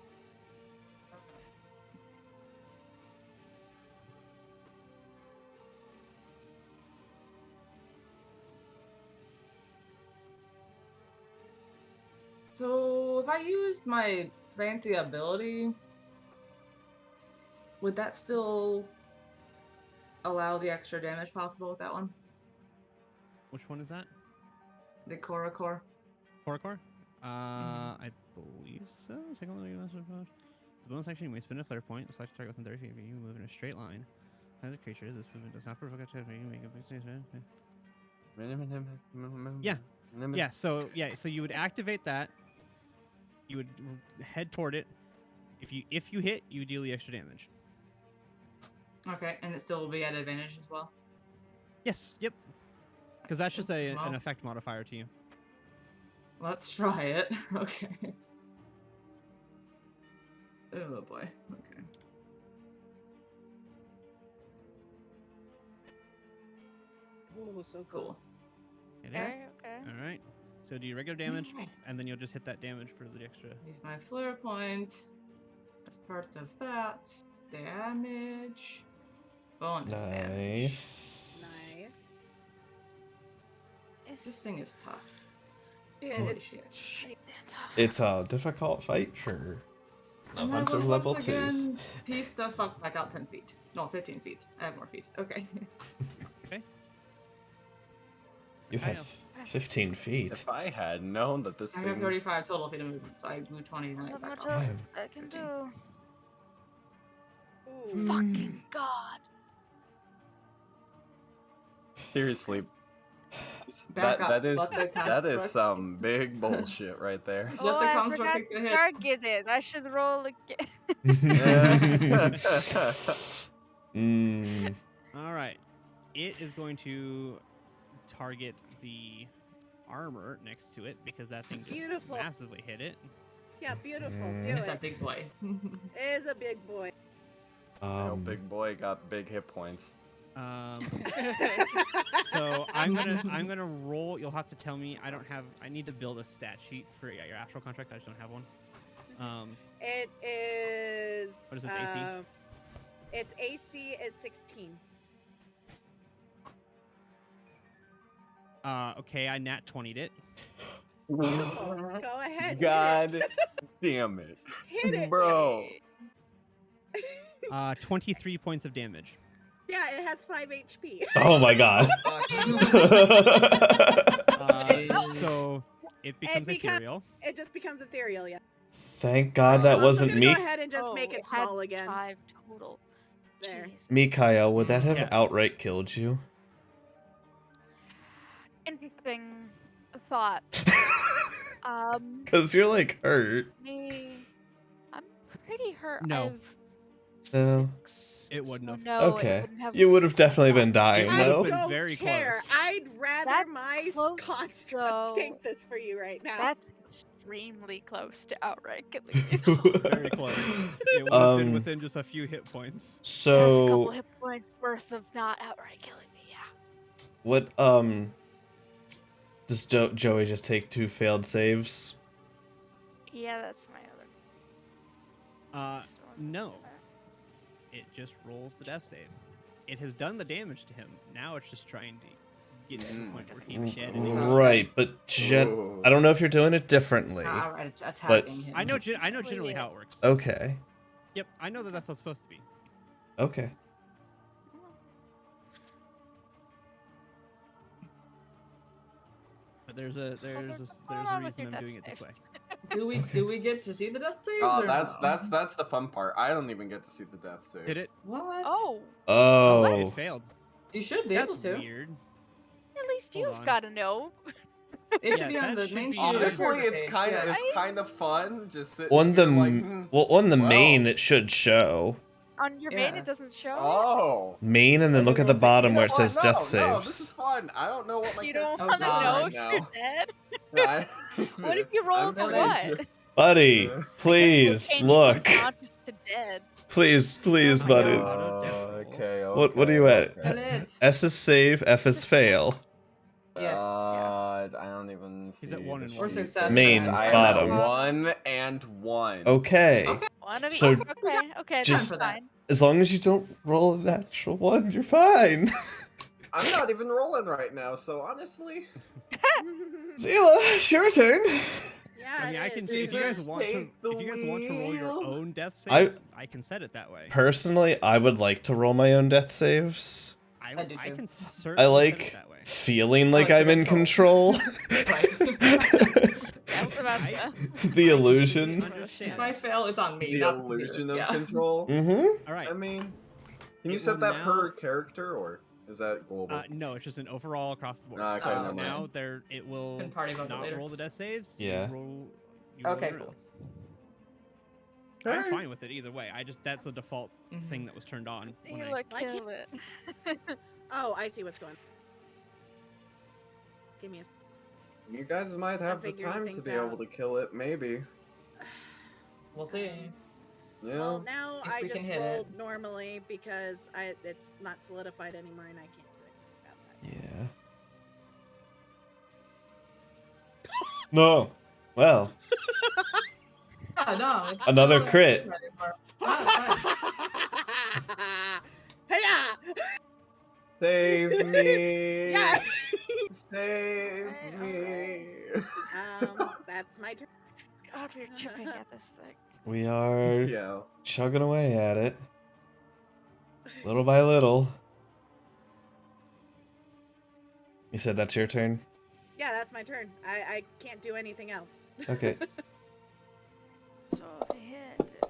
So if I use my fancy ability, would that still allow the extra damage possible with that one? Which one is that? The Korra Core? Core? I believe so. Second one, it's a bonus action. You may spend a flare point. Select target within 30 feet of you. Move in a straight line. As a creature, this movement does not provoke attack. You make a big Yeah. So you would activate that. You would head toward it. If you hit, you deal the extra damage. Okay, and it still will be at advantage as well? Yes. Yep. Because that's just an Well. effect modifier to you. Let's try it. Okay. Oh boy. Okay. Oh, so Cool. Hit it. Okay. All right. So do your regular damage, Okay. and then you'll just hit that damage for the extra. Use my flare point. As part of that, damage. Bonus damage. Nice. nice. This It's thing is tough. Yeah, Holy it's shit. pretty damn tough. It's a difficult fight for a And I bunch will of level once 2s. again piece the fuck back out 10 feet. No, 15 feet. I have more feet. Okay. You I have 15 feet. If I had known that this I thing... have 35 total feet of movement, so I moved 20 and I Not back much off. else I can 15. do. Ooh. Fucking God. Seriously. Back up. That is Let the that is construct- some big bullshit right there. Let Oh, the I construct forgot take the to hit. target it. I should roll again. Mm. All right. It is going to target the armor next to it because that thing just Beautiful. massively hit it. Yeah, beautiful. Mm. Do It's it. that big boy. It is a big boy. Oh, big boy got big hit points. So I'm gonna roll. You'll have to tell me. I need to build a stat sheet for your astral contract. I just don't have one. It is. What is its AC? Its AC is 16. Okay, I nat 20'd it. Beautiful. Go ahead. hit God it. damn it. Hit it. Bro. 23 points of damage. Yeah, it has 5 HP. Oh my god. So it becomes ethereal. It just becomes ethereal, yeah. Thank God I'm that also wasn't gonna me. go ahead and just make it had small again. 5 total. There. Jesus. Mikael, would that have Yeah. outright killed you? Interesting thought. Because you're like hurt. I'm pretty hurt. No. I've No. 6. It wouldn't so have. No, Okay. it wouldn't have. You would have definitely been It dying, would I have though. been don't very care. close. I'd rather That's my close, construct though. tank this for you right now. That's extremely close to outright killing you. Very close. It would have been Um, within just a few hit points. That's a couple So hit points worth of not outright killing me. Yeah. what does Joey just take 2 failed saves? Yeah, that's my other. No. It just rolls the death save. It has done the damage to him. Now it's just trying to get to the point where he's dead. And Right, but I don't know if you're doing it differently. Alright, it's attacking him. I know generally how it works. Okay. Yep, I know that's how it's supposed to be. Okay. But there's a reason I'm doing it this way. Do we get to see the death saves? Oh, or that's no? that's the fun part. I don't even get to see the death saves. Did it? What? Oh, It Oh. failed. You should be That's able to. weird. at least Hold you've on. got to know. It should Yeah, be on that the should main be- sheet. of the Honestly, character it's page, kind of yeah. it's kind of fun just sitting On the here like, on the main well. it should show. On your main, Yeah. it doesn't show. Oh. Main and then I look at didn't the even think- bottom you where know it says what? death No, this is saves. fun. I don't know what my You don't character's want to God. know right if now. you're dead. No, I- What if you roll I'm for pretty what? sure. Buddy, Uh, please Change look. from conscious to dead. Please, please, Oh, buddy. yeah. okay. What are you at? Kill it. S is save, F is fail. Yeah. I don't even see. He's at 1 the and Or one. sheet. success. Main, for I that. am bottom. at 1 and 1. Okay. Okay. One of So- each. Okay, just- that's for that. fine. As long as you don't roll a natural 1, you're fine. I'm not even rolling right now, so honestly. Zila, it's your turn. Yeah, I mean, it I can. is. If you guys Jesus, want to, take the if you guys want to roll your wheel. own death I- saves, I can set it that way. Personally, I would like to roll my own death saves. I do too. can certainly I set like it that way. feeling like like I'm the in control. Right. I was about I- to. The illusion. Understand. If I fail, it's on me. The not illusion computer. of Yeah. control. Mm-hmm. All right. I mean, can you It set will that per now- character, or is that global? No, it's just an overall across the board. Ah, okay, so never now mind. it will Can party about it not later. roll the death saves. Yeah. You roll Okay, your cool. own. I'm Alright. fine with it either way. That's the default Mhm. thing that was turned on. When You I, kill it. Oh, I see what's going on. Give me a You guys might have the figuring time to things be able out. to kill it, maybe. We'll see. Yeah. Well, now If I we can just hit it. rolled normally because it's not solidified anymore and I can't do anything about that. Yeah. No. Well, Oh, no, it's Another still crit. not anymore. Oh, Hey-ya! Save me! Yeah. Save me! That's my turn. God, we're chipping at this thing. we are Yeah. chugging away at it. Little by little. You said that's your turn? Yeah, that's my turn. I can't do anything else. Okay. So if you hit it.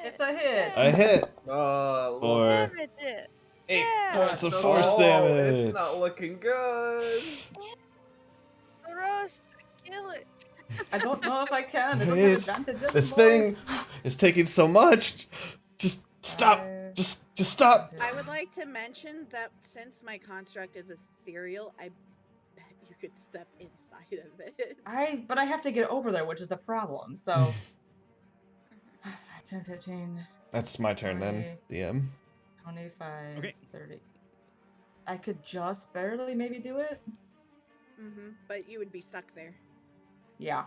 It's a hit. I hit Oh, for Damage it. 8 Yeah. points of So force oh, damage. It's not looking good. Roast. Kill it. I don't know if I can. I don't Wait, have advantage anymore. This thing is taking so much. Just stop. I- Just stop. I would like to mention that since my construct is ethereal, I bet you could step inside of it. But I have to get over there, which is the problem. So 5, 10, 15, That's my turn then, DM. 25, Okay. 30. I could just barely maybe do it. But you would be stuck there. Yeah,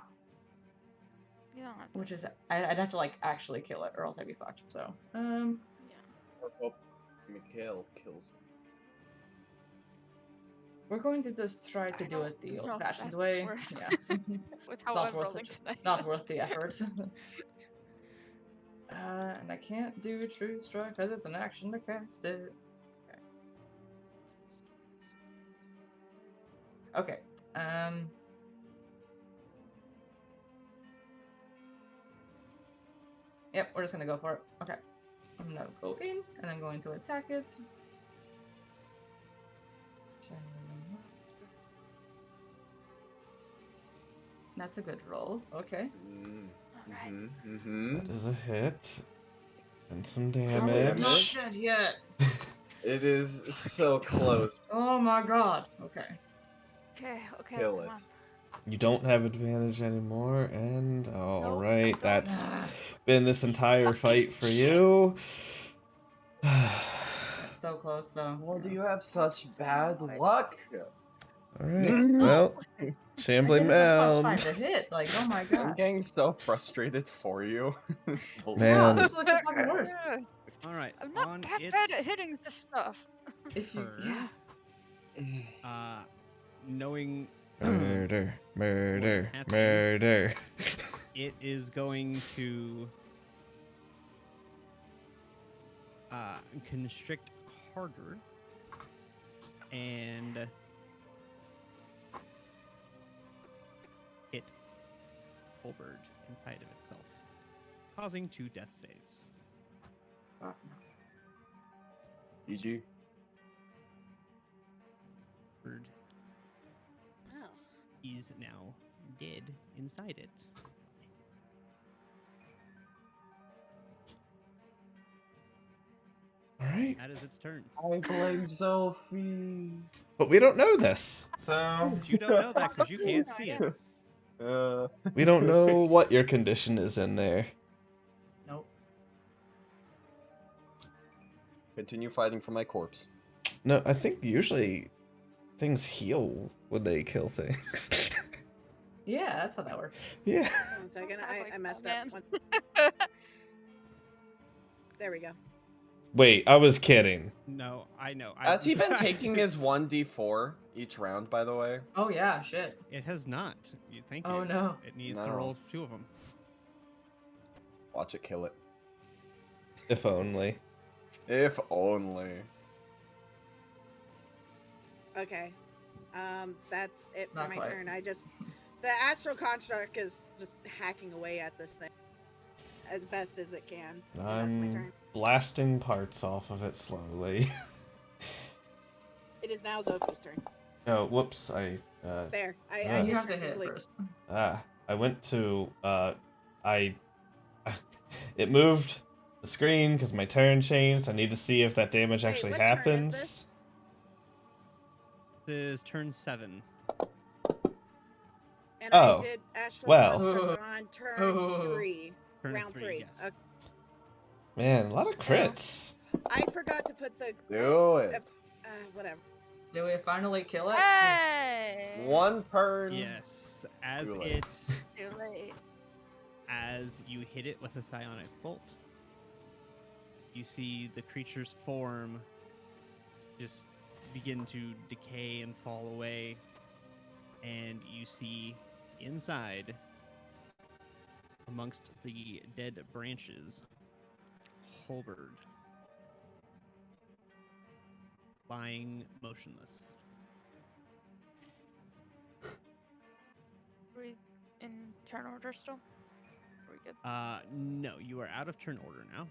You don't have which is I'd have to like actually kill it, or else I'd be fucked. So Or hope Mikhail kills. we're going to just try to I do don't it the know if old-fashioned that's way. worth- Yeah, with how not I'm worth rolling it. tonight. Not worth the effort. And I can't do True Strike because it's an action to cast it. Okay. Yep, we're just gonna go for it. Okay. I'm gonna go in, and I'm going to attack it. That's a good roll. Okay. That is a hit. And some How is it not damage. dead yet? It is so close. Oh my god. Okay. Okay, Kill come it. on. You don't have advantage anymore, and Nope, alright, I don't. that's been this entire fight for you. That's so close though. Well, do you have such bad luck? Alright, well, Shambling It is a +5 Mound. to hit. Like, oh my I'm gosh. getting so frustrated for you. It's Yeah, Man. this is like the fucking worst. All right. I'm not on that its bad at hitting this stuff. If you, turn, yeah. knowing Murder, murder, happened? murder. it is going to constrict harder and hit Holbird inside of itself, causing 2 death saves. Fuck no. GG. Bird Oh. is now dead inside it. Alright. That is its turn. I blame Sophie. But we don't know this. So You don't know that because you can't see it. we don't know what your condition is in there. Nope. Continue fighting for my corpse. No, I think usually things heal when they kill things. Yeah, that's how that works. Yeah. Hold on a second. Sounds like I messed Batman. up. There we go. Wait, I was kidding. No, I know. Has he been taking his 1d4 each round, by the way? Oh yeah, shit. It has not. You think? Oh no. It needs to No. roll 2 of them. Watch it kill it. If only. If only. Okay. That's it for Not my quite. turn. The astral construct is just hacking away at this thing as best as it can. And that's my I'm turn. blasting parts off of it slowly. It is now Zophie's turn. Oh, whoops! I There. I Ah. You did have to turn hit complete. first. I went to it moved the screen because my turn changed. I need to see if that damage Wait, actually what turn is happens. this? This is turn 7. And Oh, I did astral well. construct on turn 3. Turn Round 3. yes. Okay. Man, a lot of crits. I forgot to put the Do it. whatever. Do we finally kill it? Hey! One turn. Yes, as Too late. Too late. as you hit it with a psionic bolt, you see the creature's form just begin to decay and fall away, and you see inside, amongst the dead branches, Holbird lying motionless. Are we in turn order still? Are we good? No, you are out of turn order now.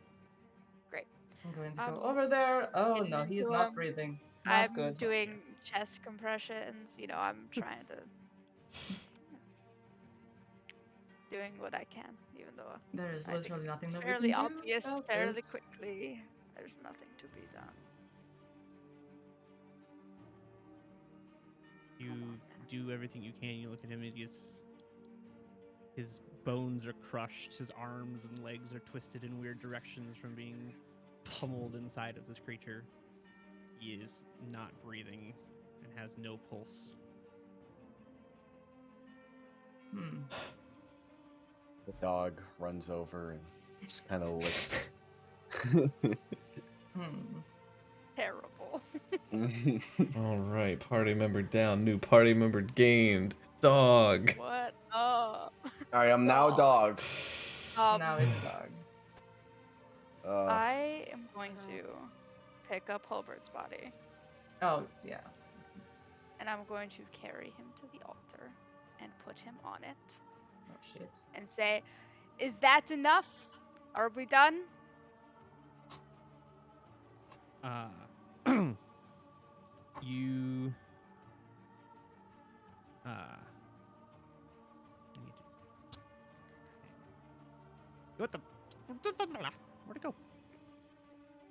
I'm going to Um, go over there. Oh getting no, he's into, not breathing. Not I'm good. doing chest compressions. You know, I'm trying to doing what I can, even though There is I think literally nothing that we fairly can do obvious, about fairly this. quickly. There's nothing to be done. You do everything you can. You look at him, and his bones are crushed. His arms and legs are twisted in weird directions from being pummeled inside of this creature. He is not breathing and has no pulse. Hmm. The dog runs over and just kind of licks. Hmm. Terrible. All right, party member down. New party member gained. Dog. What up? I am now dog. Now it's dog. I am going Uh-huh. to pick up Hulbert's body, Oh, yeah. and I'm going to carry him to the altar and put him on it Oh, shit. and say, "Is that enough? Are we done?" You I need to, what the where'd it go?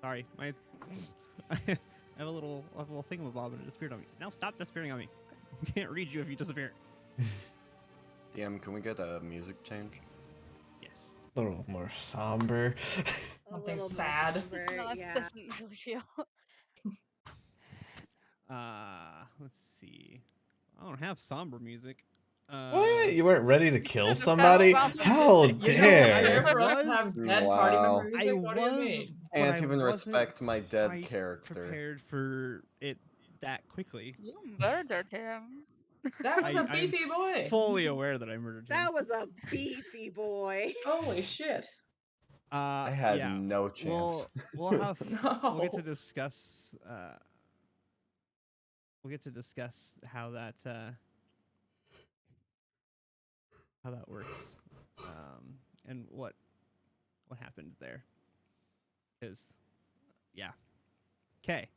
Sorry, my I have a little thingamabob and it disappeared on me. Now stop disappearing on me. I can't read you if you disappear. DM, can we get a music change? Yes. A little more somber. A Something little more sad. somber, No, it yeah. doesn't really feel. Let's see. I don't have somber music. What? You weren't ready to kill shouldn't have somebody? found How You know, dare! For us to was- have dead party member Wow. music? What do you mean? but Can't I even wasn't respect my dead quite character. prepared for it that quickly. You murdered him. That was a I'm beefy boy. fully aware that I murdered him. That was a beefy boy. Holy shit. I had yeah. no chance. We'll have we'll get to No. discuss how that works, and what happened there. Because yeah. Okay.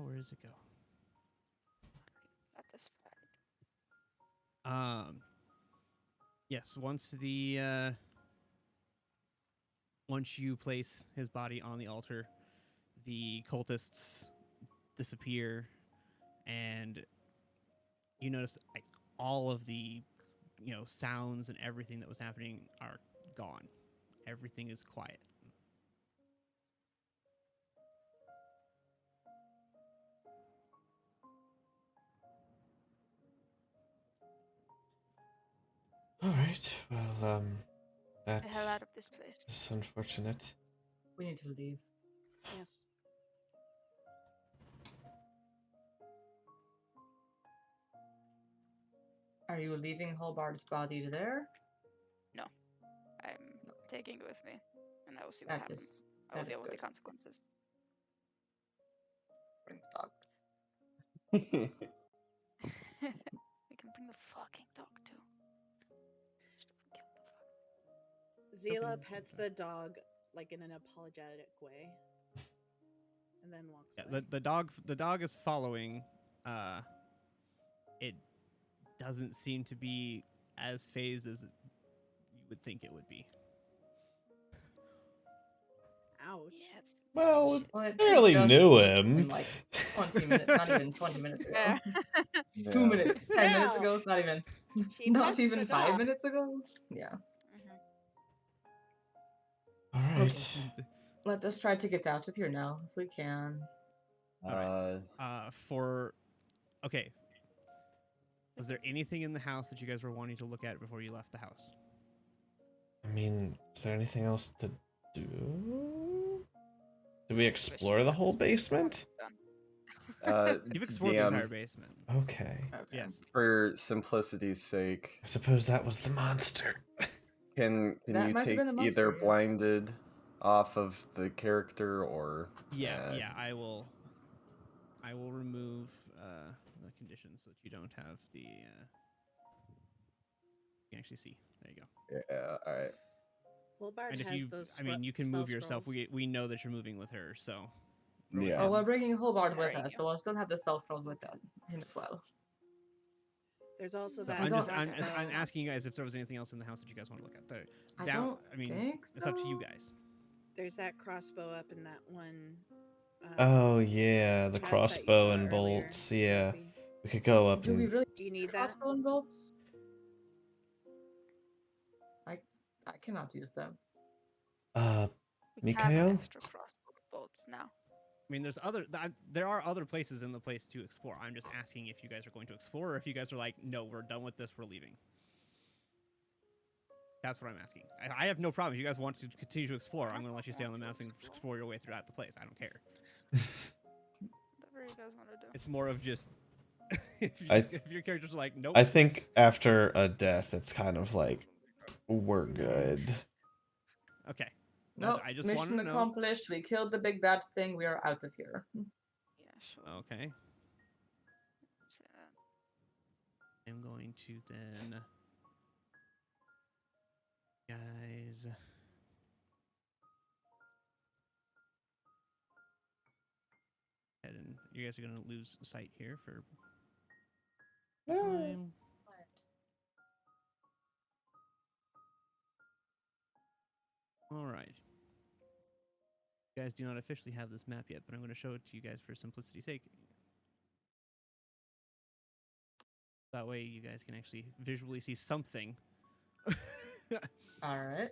Where does it go? Satisfied. Yes. Once you place his body on the altar, the cultists disappear, and you notice like all of the sounds and everything that was happening are gone. Everything is quiet. Alright, well, The hell out that of this place. is unfortunate. We need to leave. Yes. Are you leaving Holbard's body there? I'm taking it with me, and I will see what That is- happens. I will that is deal with the good. consequences. Bring the dog. We can bring the fucking dog too. Just kill the Zila Okay. pets the dog like in an apologetic way, and then walks Yeah, away. the dog is following. It doesn't seem to be as phased as you would think it would be. Ouch. Yes. Well, Shit. Well, it barely just knew took him. Like 20 minutes, not even 20 minutes ago. Fair. 2 minutes, 10 minutes Still, ago. It's not even. she Not pets even the 5 dog. minutes ago. Yeah. Alright. Let us try to get out of here now, if we can. Okay. Was there anything in the house that you guys were wanting to look at before you left the house? I mean, is there anything else to do? Did we explore the whole basement? You've explored the DM, entire basement. Okay. Okay. Yes. for simplicity's sake, I suppose that was the monster. can That you might have take been a monster, either yeah. blinded off of the character or Yeah, I will remove the conditions so that you don't have the you can actually see. There you go. yeah, alright. Holbard And if has you those. you can spell move yourself. scrolls. We know that you're moving with her, so go Yeah. ahead. Oh, we're bringing Hobart with There you us, go. so I'll still have the spell scrolls with him as well. There's also No, that. I'm crossbow. asking you guys if there was anything else in the house that you guys want to look at. I don't think it's up to you so. guys. There's that crossbow up in that one. Oh yeah, the chest that you crossbow saw and earlier, bolts. Yeah, Sophie. we could go up Do we and really Do you need that? crossbow and bolts? I cannot use them. We have Mikhail? an extra crossbow bolts now. I mean, there are other places in the place to explore. I'm just asking if you guys are going to explore, or if you guys are like, no, we're done with this, we're leaving. That's what I'm asking. I have no problem. If you guys want to continue to explore, I'm going to let you stay on the maps and explore your way throughout the place. I don't care. Whatever you guys want to do. It's more of just if your character's like, nope. I think after a death, it's kind of like we're good. Okay. No, I just mission wanted to know. accomplished. We killed the big bad thing. We are out of here. Yeah, sure. Okay. So, I'm going to then, guys. And you guys are gonna lose sight here for time. All right. You guys do not officially have this map yet, but I'm going to show it to you guys for simplicity's sake. That way, you guys can actually visually see something. All right.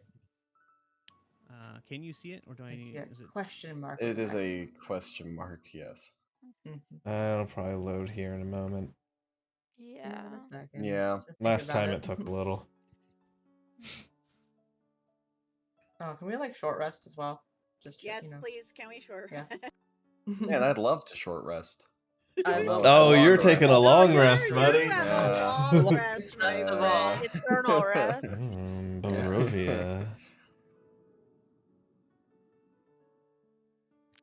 Can you see it, or do I I need? see a Is it? question mark. It with is an a X. question mark, yes. It'll probably load here in a moment. Give yeah. it a second. Yeah. to think Last about time it took a little. Oh, can we like short rest as well? Just Yes, you know. please. Can we short Yeah. Man, I'd love to short rest. I No, love it's a Oh, long you're taking a rest. long you rest, you buddy. have Yeah. a long Longest rest, my rest of friend. all. Eternal rest. Barovia.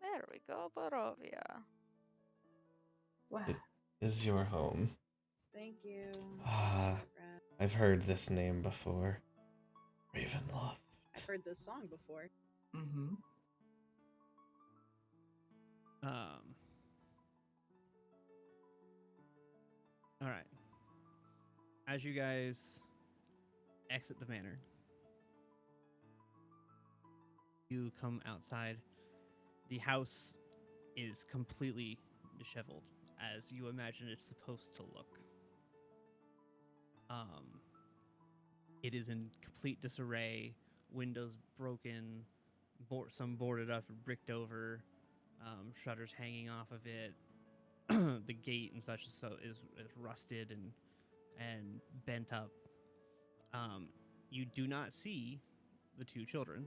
There we go, Barovia. Wow. It is your home. Thank you. Ah, I've heard this name before. Ravenloft. I've heard this song before. Mm-hmm. All right. As you guys exit the manor, you come outside. The house is completely disheveled, as you imagine it's supposed to look. It is in complete disarray. Windows broken, some boarded up and bricked over, shutters hanging off of it. The gate and such is rusted and bent up. You do not see the two children.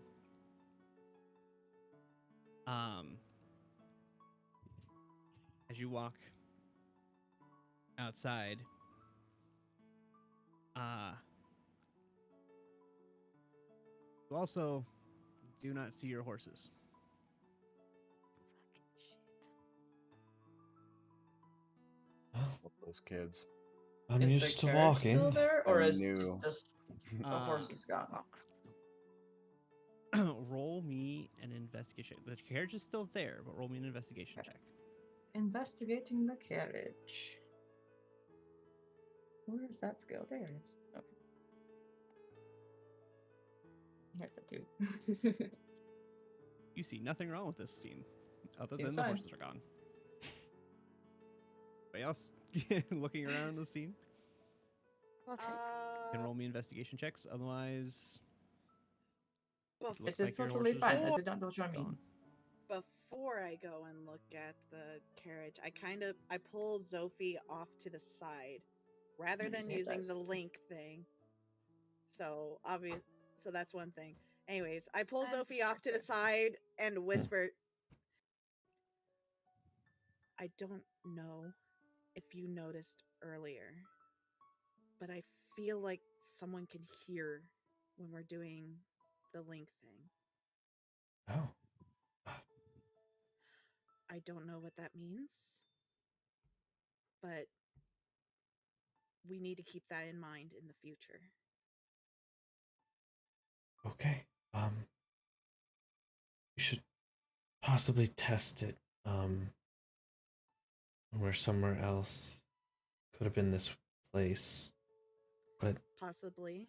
As you walk outside, you also do not see your horses. Love those kids. I'm Is used the to carriage still walking. there, or I is knew. just the horses gone? Roll me an investigation. The carriage is still there, but roll me an investigation check. Investigating the carriage. Where is that skill? There it is. Okay. That's a 2. You see nothing wrong with this scene, other Seems than the fine. horses are gone. Anybody else looking around the scene? I'll take. You can roll me investigation checks. Otherwise, Bef- looks It is like your totally horses fine. are I did not know what you mean. gone. Before I go and look at the carriage, I pull Zophie off to the side rather than Using a using dice. the link thing. So so that's one thing. Anyways, I pull I'm Zophie off to the distracted. side and whisper, I don't know if you noticed earlier, but I feel like someone can hear when we're doing the link thing. Oh. I don't know what that means, but we need to keep that in mind in the future. Okay. You should possibly test it. Or somewhere else. Could have been this place. But Possibly.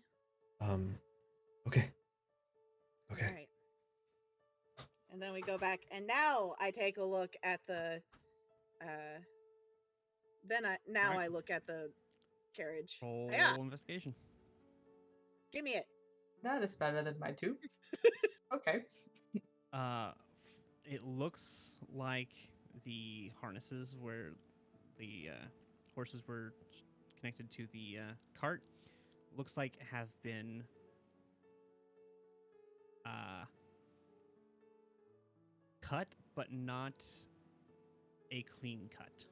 okay. Okay. All right. And then we go back, and now I take a look at the. Now Alright. I look at the carriage. Roll Yeah, investigation. give me it. That is better than my 2. Okay. It looks like the harnesses where the horses were connected to the cart looks like have been cut, but not a clean cut.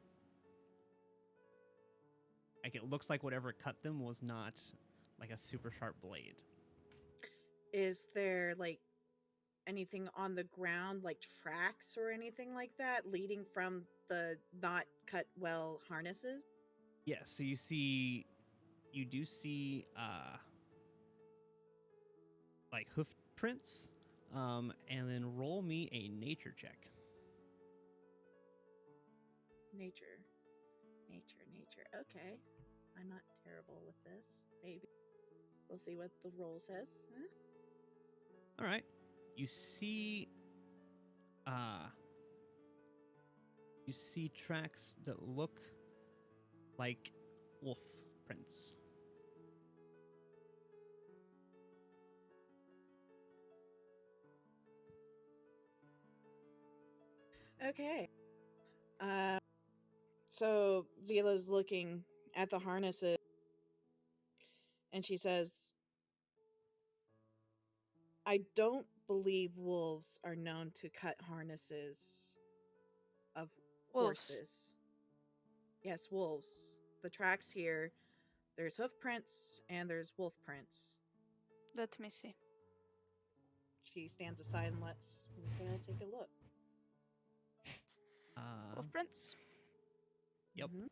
Like it looks like whatever cut them was not like a super sharp blade. is there like anything on the ground, like tracks or anything like that, leading from the not cut well harnesses? Yeah, so you do see like hoof prints, and then roll me a nature check. Nature. Okay. I'm not terrible with this. Maybe. We'll see what the roll says. Huh? All right, you see tracks that look like wolf prints. Okay. So Zila's looking at the harnesses and she says, I don't believe wolves are known to cut harnesses of Wolves. horses. Yes, wolves. The tracks here, there's hoof prints and there's wolf prints. Let me see. She stands aside and lets Mikhail take a look. Wolf prints. Yep. Mhm.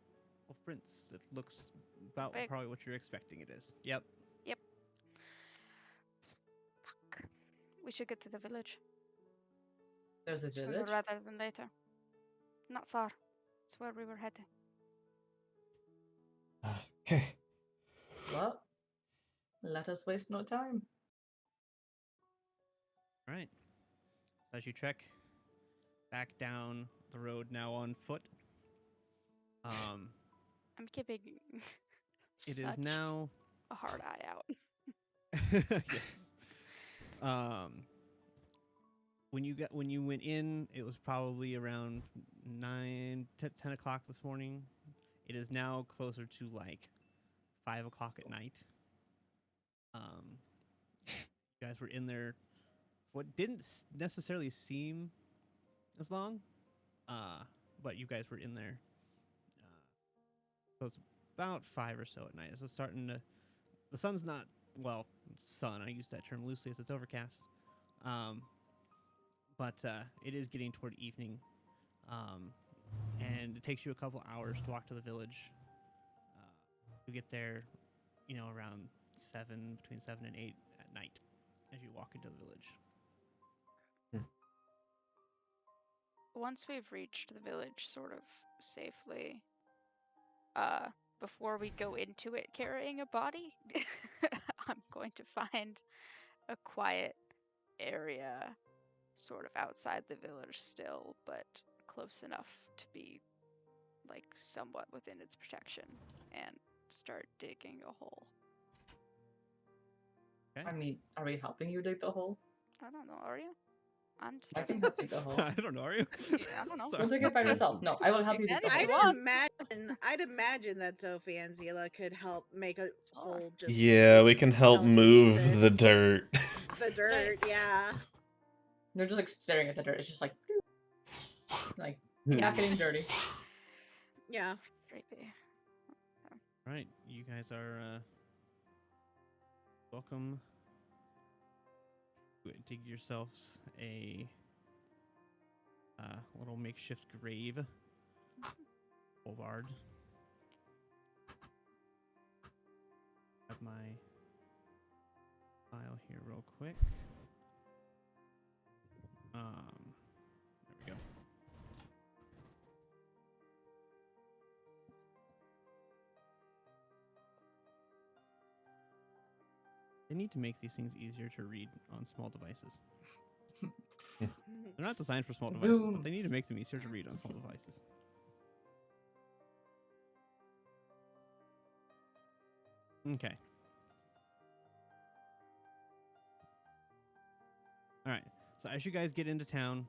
Wolf prints. It looks about Big. probably what you're expecting it is. Yep. Yep. Fuck. We should get to the village There's a sooner village? rather than later. Not far. It's where we were heading. Okay. Well, let us waste no time. All right. So as you trek back down the road now on foot, I'm keeping it is such now. a hard eye out. Yes. When you went in, it was probably around 10 o'clock this morning. It is now closer to like 5 o'clock at night. You guys were in there. What didn't necessarily seem as long, but you guys were in there. So it's about 5 or so at night. So it's starting to. The sun's not sun. I use that term loosely as it's overcast. But it is getting toward evening, and it takes you a couple hours to walk to the village. You get there, around between 7 and 8 at night, as you walk into the village. Once we've reached the village sort of safely, before we go into it carrying a body, I'm going to find a quiet area sort of outside the village still, but close enough to be like somewhat within its protection, and start digging a hole. Okay. I mean, are we helping you dig the hole? I don't know, are you? I'm just I can help dig the hole. I don't know. Are you? Yeah, I don't know. Sorry. Don't dig it by yourself. No, I will help you dig the If hole. you want. I'd imagine that Sophie and Zila could help make a hole just Yeah, we can help move the telekinesis. dirt. The dirt, yeah. They're just like staring at the dirt. It's just like Hmm. not getting dirty. Yeah. Creepy. Right, you guys are welcome. Dig yourselves a little makeshift grave. Boulevard. Have my file here real quick. There we go. They need to make these things easier to read on small devices. They're not designed for small devices, but they need to make them easier to read on small devices. Okay. All right. So as you guys get into town,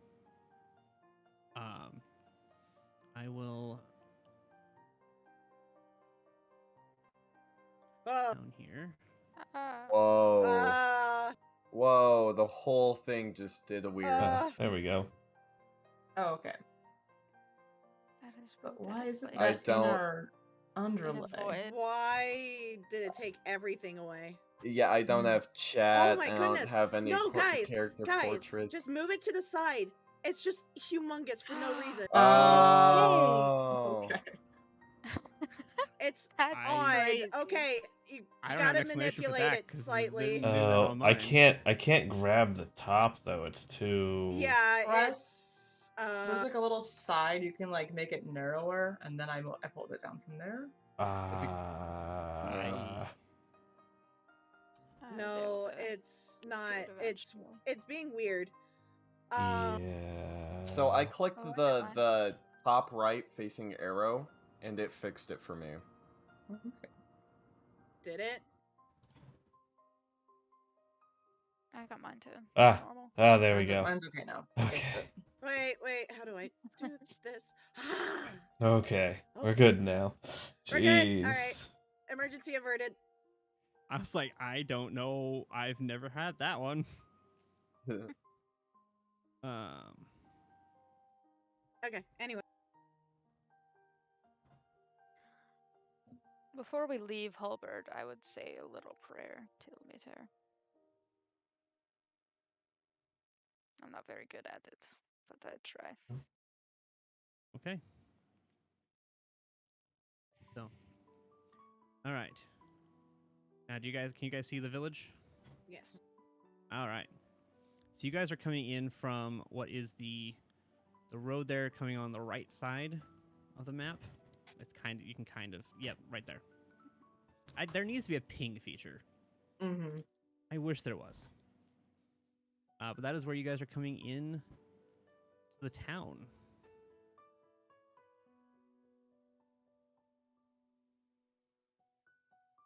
I will down here. Whoa. Whoa, the whole thing just did a weird. There we go. Oh, okay. That is But rude why that isn't it's that like in our underlay? void. Why did it take everything away? Yeah, I don't have Oh chat. my I don't goodness. have any No, guys, character guys, portraits. just move it to the side. It's just humongous for no reason. Oh. Okay. It's That's odd. crazy. Okay, you I don't have gotta an explanation for manipulate that it because slightly. didn't do that Oh, on I mine. can't grab the top though. It's too. Yeah, Press. it's There's like a little side you can like make it narrower, and then I pulled it down from there. no, it's not. It's being weird. Yeah. So I clicked Oh, I got mine. the top right facing arrow, and it fixed it for me. Okay. Did it? I got mine too. Ah. Normal. Ah, there we go. Mine's okay now. Okay. Fixed it. Wait, how do I do this? Okay, Oh. we're good now. We're good. Jeez. All right. Emergency averted. I was like, I don't know. I've never had that one. Okay, anyway. Before we leave Halberd, I would say a little prayer to Meter. I'm not very good at it, but I'd try. Okay. So, all right. Now, can you guys see the village? Yes. All right. So you guys are coming in from what is the road there, coming on the right side of the map. It's you can kind of, yep, right there. There needs to be a ping feature. Mm-hmm. I wish there was. But that is where you guys are coming in to the town.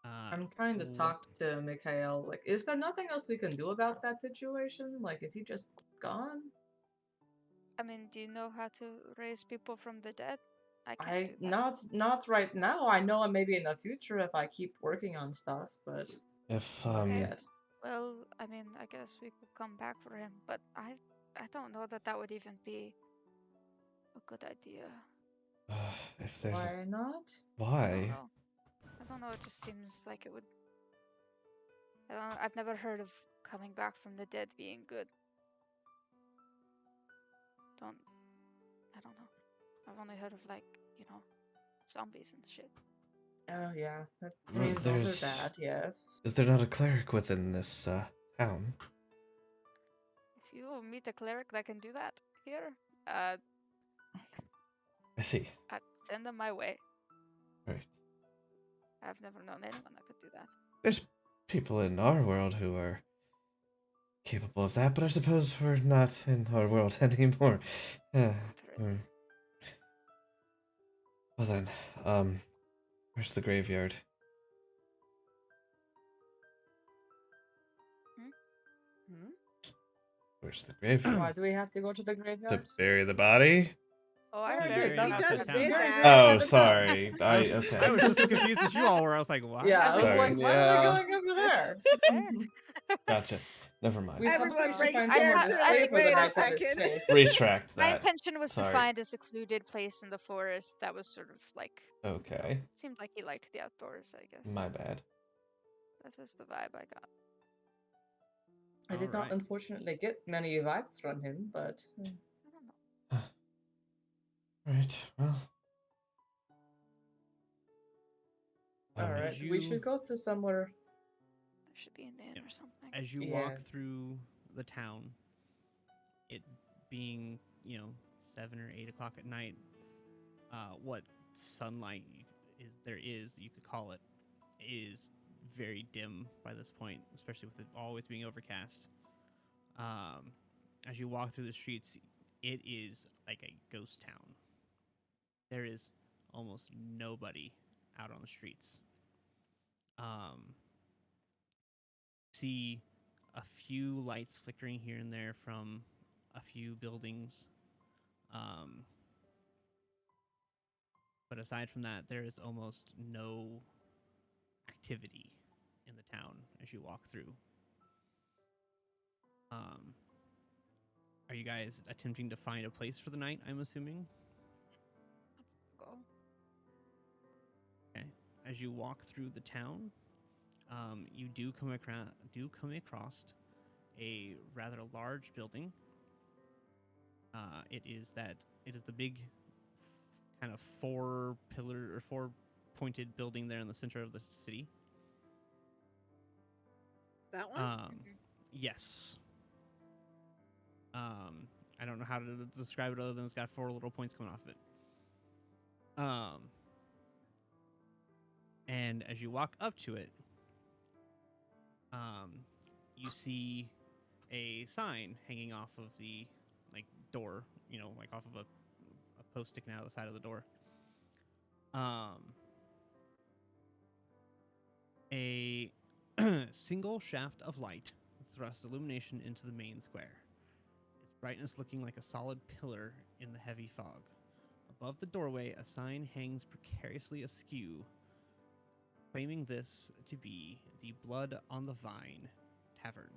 I'm trying to talk to Mikhail. Like, is there nothing else we can do about that situation? Like, is he just gone? I mean, do you know how to raise people from the dead? I can't do that. Not right now. I know maybe in the future if I keep working on stuff, but If not yet. Well, I mean, I guess we could come back for him, but I don't know that would even be a good idea. if there's Why not? why? I don't know. It just seems like it would. I've never heard of coming back from the dead being good. I don't know. I've only heard of zombies and shit. Oh yeah, I mean those are bad. Yes. Is there not a cleric within this town? If you meet a cleric that can do that here, I see. I'd send them my way. Right. I've never known anyone that could do that. There's people in our world who are capable of that, but I suppose we're not in our world anymore. Well then, where's the graveyard? Where's the graveyard? Why do we have to go to the graveyard? To bury the body? Oh, I I already buried did. it He outside just the did town. that. Oh, sorry. Okay. I was just as confused as you all were. I was like, what? Yeah, I was Sorry. like, why are they going over there? Gotcha. Never mind. We Everyone probably should breaks find somewhere to character. stay Like, for the wait a night that is second. safe. Retract that. My intention was to Sorry. find a secluded place in the forest that was sort of like. Okay. Seemed like he liked the outdoors, I guess. My bad. That was the vibe I got. I did not, unfortunately, get many vibes from him, but. I don't know. Right. Well. Alright, we should go to somewhere. There should be an inn or something. As you walk through the town, it being 7 or 8 o'clock at night, what sunlight you could call it, is very dim by this point, especially with it always being overcast. As you walk through the streets, it is like a ghost town. There is almost nobody out on the streets. See a few lights flickering here and there from a few buildings. But aside from that, there is almost no activity in the town as you walk through. Are you guys attempting to find a place for the night, I'm assuming? Let's go. Okay. As you walk through the town, you do come across a rather large building. It is the big kind of four pointed building there in the center of the city. That one? Yes. I don't know how to describe it other than it's got four little points coming off of it. And as you walk up to it, you see a sign hanging off of the door, off of a post sticking out of the side of the door. A single shaft of light thrusts illumination into the main square, its brightness looking like a solid pillar in the heavy fog. Above the doorway, a sign hangs precariously askew, claiming this to be the Blood on the Vine Tavern.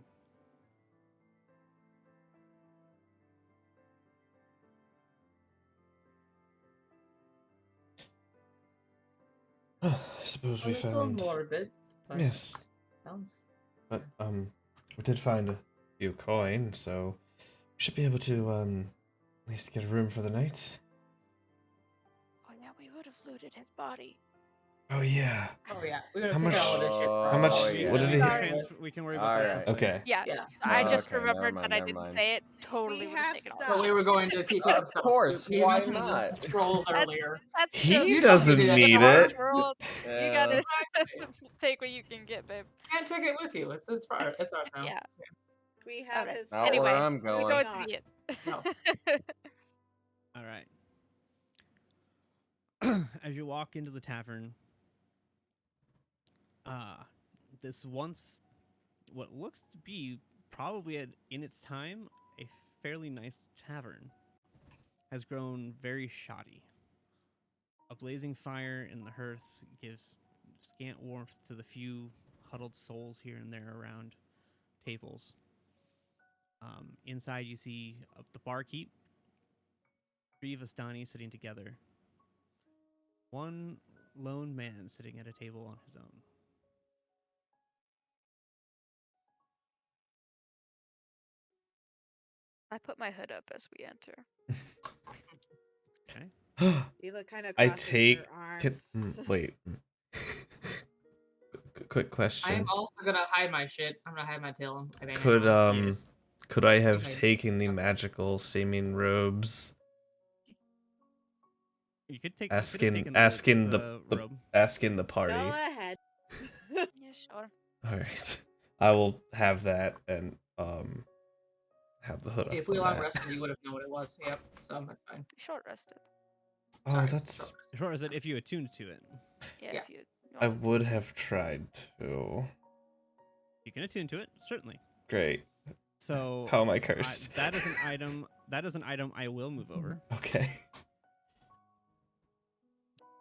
I suppose we A little found. morbid. But Yes, sounds. but we did find a few coins, so we should be able to at least get a room for the night. Oh yeah, we would have looted his body. Oh yeah. Oh yeah, we're gonna How take much- all of this shit. how much- yeah. what did he- We can worry about that. Alright. separately. Okay. Yeah. Yeah. I just Okay, never remembered mind, that I never didn't mind. say it. Totally We would have have taken all stuff. So that. we were going to keep our Of stuff. course, We why mentioned not? the scrolls earlier. That's He just You doesn't don't need in it. the world. You gotta Exactly. take what you can get, babe. Can't take it with you. It's ours now. Yeah. We have Okay. his Not stuff. where Anyway, I'm we going. go Not. to the No. All right. As you walk into the tavern, this once what looks to be probably in its time a fairly nice tavern has grown very shoddy. A blazing fire in the hearth gives scant warmth to the few huddled souls here and there around tables. Inside, you see the barkeep, 3 Vistani sitting together, one lone man sitting at a table on his own. I put my hood up as we enter. Okay. You look kind of I crosses take. your arms. Wait. Quick I'm question. also gonna hide my shit. I'm gonna hide my tail. I bang it Could on. Yes. could I have Okay. taken the magical seeming robes? You could take Asking the the robe. asking the party. Go ahead. Yeah, sure. All right. I will have that and have the hood up. If we on long that. rested, you would have known what it was. Yep. So that's fine. Short rested. Oh, Sorry, that's. short As far as that, if you attuned to it, Yeah, Yeah. if you. I wanted would to. have tried to. you can attune to it certainly. Great. So How am I cursed? that is an item. That is an item I will move over. Okay.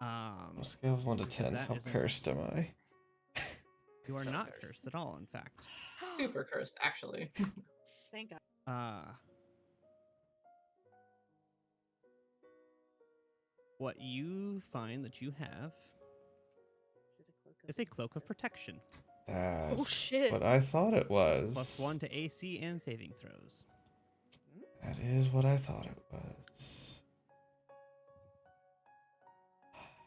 Um, On a scale of 1 to because 10, that how isn't- cursed am I? you are So not cursed. cursed at all. In fact, Super cursed, actually. Thank God. What you find that you have is a cloak of protection, That's shit. what I thought it was. +1 to AC and saving throws. That is what I thought it was.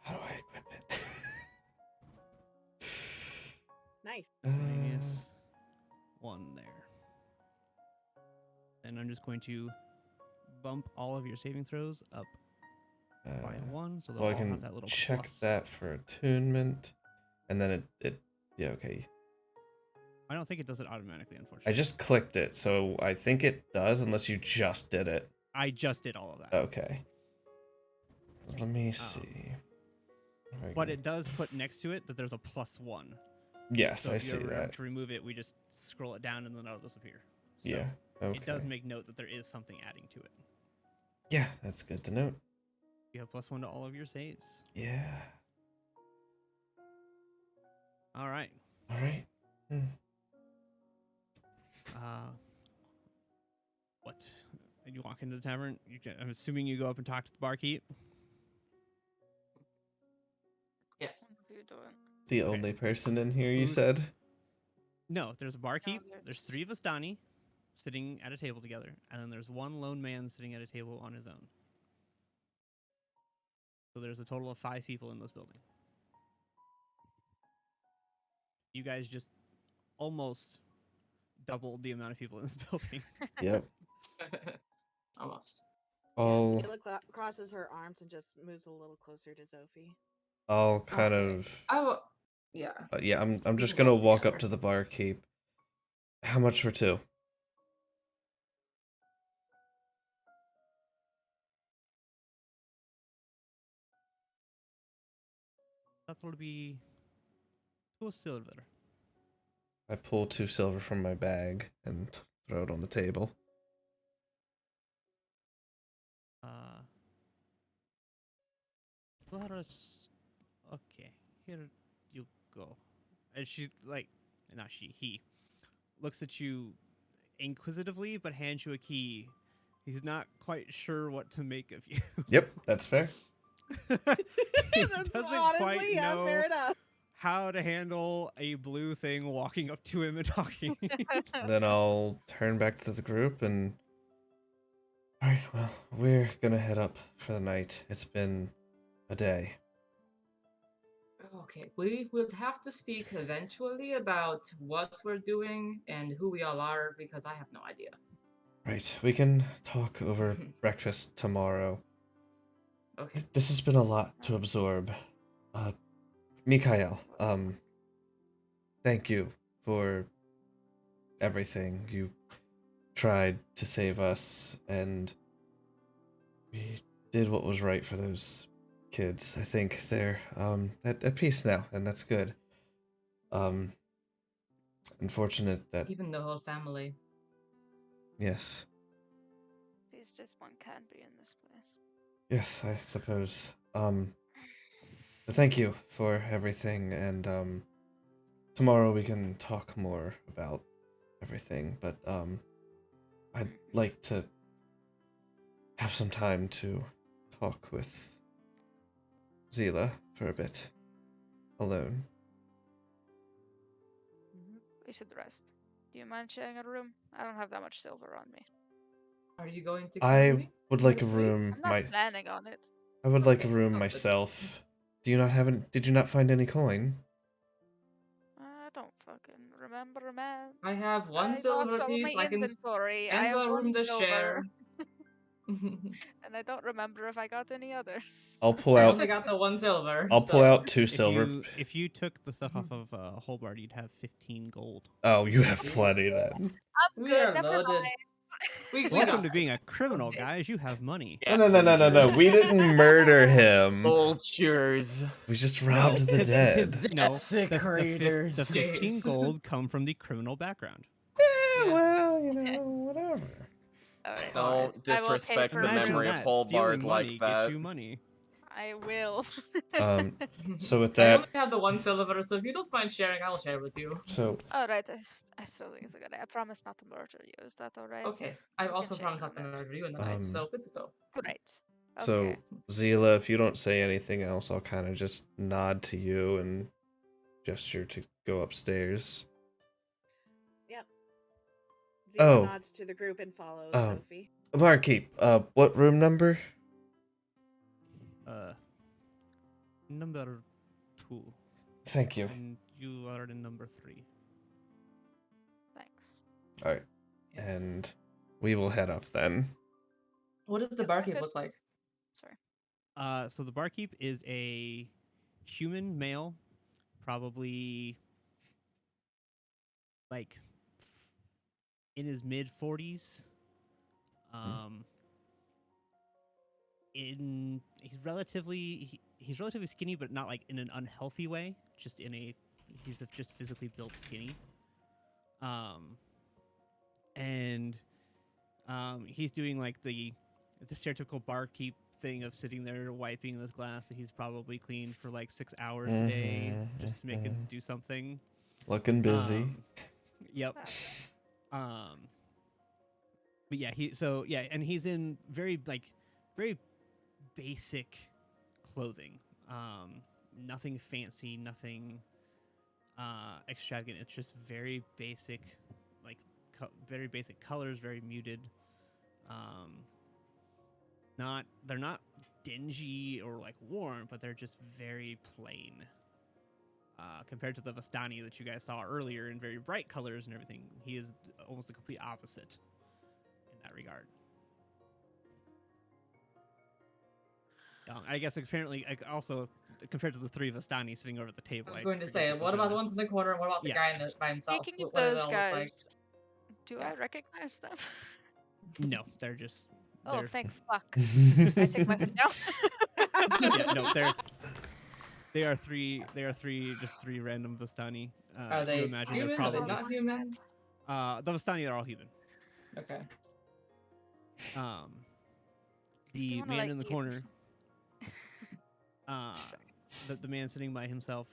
How do I equip it? Nice. Miscellaneous 1 there. And I'm just going to bump all of your saving throws up by 1, so they'll well, I all have can that little check plus. that for attunement, and then it yeah, okay. I don't think it does it automatically, I unfortunately. just clicked it, so I think it does, unless you just did it. I just did all of that. Okay. Let me see. If I But can- it does put next to it that there's a +1. Yes, So I if you see ever that. to remove it, we just scroll it down and then it'll disappear. So Yeah. Okay. it does make note that there is something adding to it. Yeah, that's good to note. You have +1 to all of your saves. Yeah. All right. All right. What? You walk into the tavern. I'm assuming you go up and talk to the barkeep. Yes. What are you doing? the Okay. only person in here, you Who's- said? No, there's a barkeep. There's there's- 3 of us Donnie sitting at a table together, and then there's 1 lone man sitting at a table on his own. So there's a total of 5 people in this building. You guys just almost doubled the amount of people in this building. Yep. Almost. I'll, Zila crosses her arms and just moves a little closer to Sophie. I'll kind Okay. of. I will. Yeah. Yeah, I'm We just can gonna go walk together. up to the barkeep. How much for 2? That will be 2 silver. I pull 2 silver from my bag and throw it on the table. Laura's okay. Here you go. And she like, not she, he looks at you inquisitively, but hands you a key. He's not quite sure what to make of you. Yep, that's fair. He That's doesn't honestly, quite yeah, know fair enough. how to handle a blue thing walking up to him and talking. Then I'll turn back to the group and. Alright, well, we're gonna head up for the night. It's been a day. Okay, we will have to speak eventually about what we're doing and who we all are because I have no idea. Right, we can talk over breakfast tomorrow. Okay. This has been a lot to absorb. Mikhail, thank you for everything. You tried to save us, and we did what was right for those kids. I think they're at peace now, and that's good. Unfortunate that Even the whole family. yes, Please, just one can't be in this place. yes, I suppose. But thank you for everything, and tomorrow we can talk more about everything. But I'd like to have some time to talk with Zila for a bit alone. We should rest. Do you mind sharing a room? I don't have that much silver on me. Are you going to kill I me? would like a This week? room. I'm not planning on it. I would like a Okay, room sounds good. myself. Do you not have? Did you not find any coin? I don't fucking remember, man. I have I 1 lost silver all piece. my I can inventory. I handle have a room 1 to silver, share. and I don't remember if I got any others. I'll pull I out. only got the 1 silver. I'll pull so. out 2 silver. If you took the stuff off of Holbard, you'd have 15 gold. Oh, you have Jeez. plenty then. I'm We good. are Never loaded. mind. We Welcome got to being this. a criminal, Okay. guys. You have money. No. We didn't murder him. Vultures. We just robbed the His- dead. no, Desecrators. the 15 Jeez. gold come from the criminal background. Yeah. Well, whatever. Alright, Don't I will pay disrespect for the a Imagine memory room. of that. Holbard Stealing like money that. gets you money. I will. So with I that, only have the 1 silver, so if you don't mind sharing, I'll share with you. so Alright, I still think it's a good idea. I promise not to murder you. Is that alright? Okay. I We can also shake promise on not to that. murder you in the night, so good to go. Great. so Okay. Zila, if you don't say anything else, I'll kind of just nod to you and gesture to go upstairs. Zila Oh. nods to the group and follows Oh. Sophie. Barkeep, what room number? Number 2. Thank you. And you are in number 3. Thanks. All right, and we will head up then. What does the Yep, barkeep good. look like? Sorry. So the barkeep is a human male, probably like in his mid 40s. He's relatively skinny, but not like in an unhealthy way. Just just physically built skinny. He's doing like the stereotypical barkeep thing of sitting there wiping this glass that he's probably cleaned for like 6 hours a day just to make it do something. Looking busy. Yep. But yeah, and he's in very basic clothing. Nothing fancy, nothing extravagant. It's just very basic, like very basic colors, very muted. They're not dingy or like warm, but they're just very plain. Compared to the Vistani that you guys saw earlier in very bright colors and everything, he is almost the complete opposite in that regard. I guess apparently, also compared to the three Vistani sitting over at the table. I was going to say, forget what those about are the ones in the corner? And what about the Yeah. guy by himself? Speaking of What do they those all look guys, like? do Yeah. I recognize them? No, they're just. Oh, they're, thank fuck. I take my hood down. Yeah, no, they are three. They are just three random Vistani. Are You they imagine they're human? Are they probably not human? the Vistani are all human. Okay. The wanna, man like, in the eat or corner, the man sitting by himself,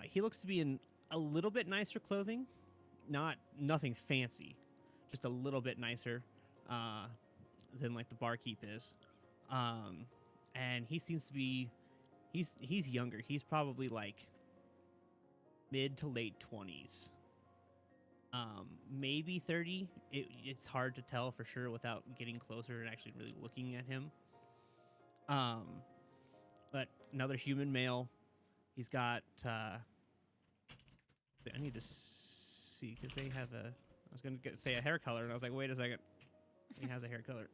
he looks to be in a little bit nicer clothing, nothing fancy, just a little bit nicer than like the barkeep is, and he seems to be he's younger. He's probably like mid to late 20s. Maybe 30. It's hard to tell for sure without getting closer and actually really looking at him. But another human male. He's got. I need to see because they have a. I was gonna say a hair color, and I was like, wait a second. He has a hair color.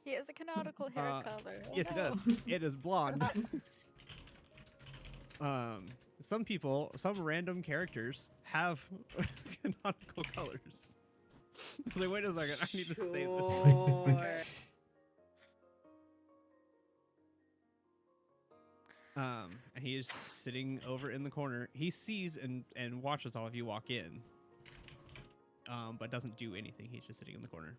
He has a canonical hair color. Oh, Yes, no. it does. It is blonde. Some random characters have canonical colors. I was like, wait a second, I need to say this right. Sure. And he is sitting over in the corner. He sees and watches all of you walk in. But doesn't do anything. He's just sitting in the corner.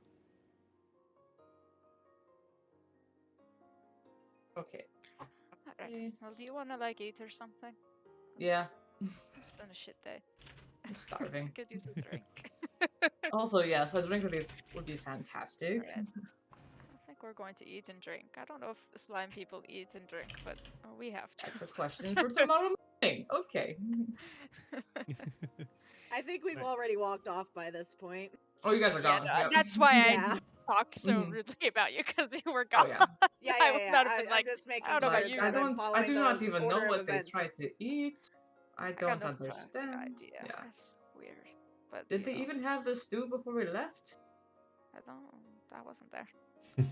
Okay. Alright. Well, do you want to like eat or something? Yeah. It's been a shit day. I'm starving. Could use a drink. Also, yes, a drink would be fantastic. Alright. I think we're going to eat and drink. I don't know if slime people eat and drink, but we have to. That's a question for tomorrow morning. Okay. I think we've already walked off by this point. Oh, you guys are Yeah, gone. no, Yep. that's why Yeah. I talked so Mhm. rudely about you, because you were Oh gone. yeah. Yeah, I yeah, would yeah. not have been I'm like, just making I don't know sure about you. that I'm I following do not even know order of what they events. tried to eat. I kind don't of, understand. idea. Yeah. It's weird. But Did you they know, even have the stew before we left? I wasn't there.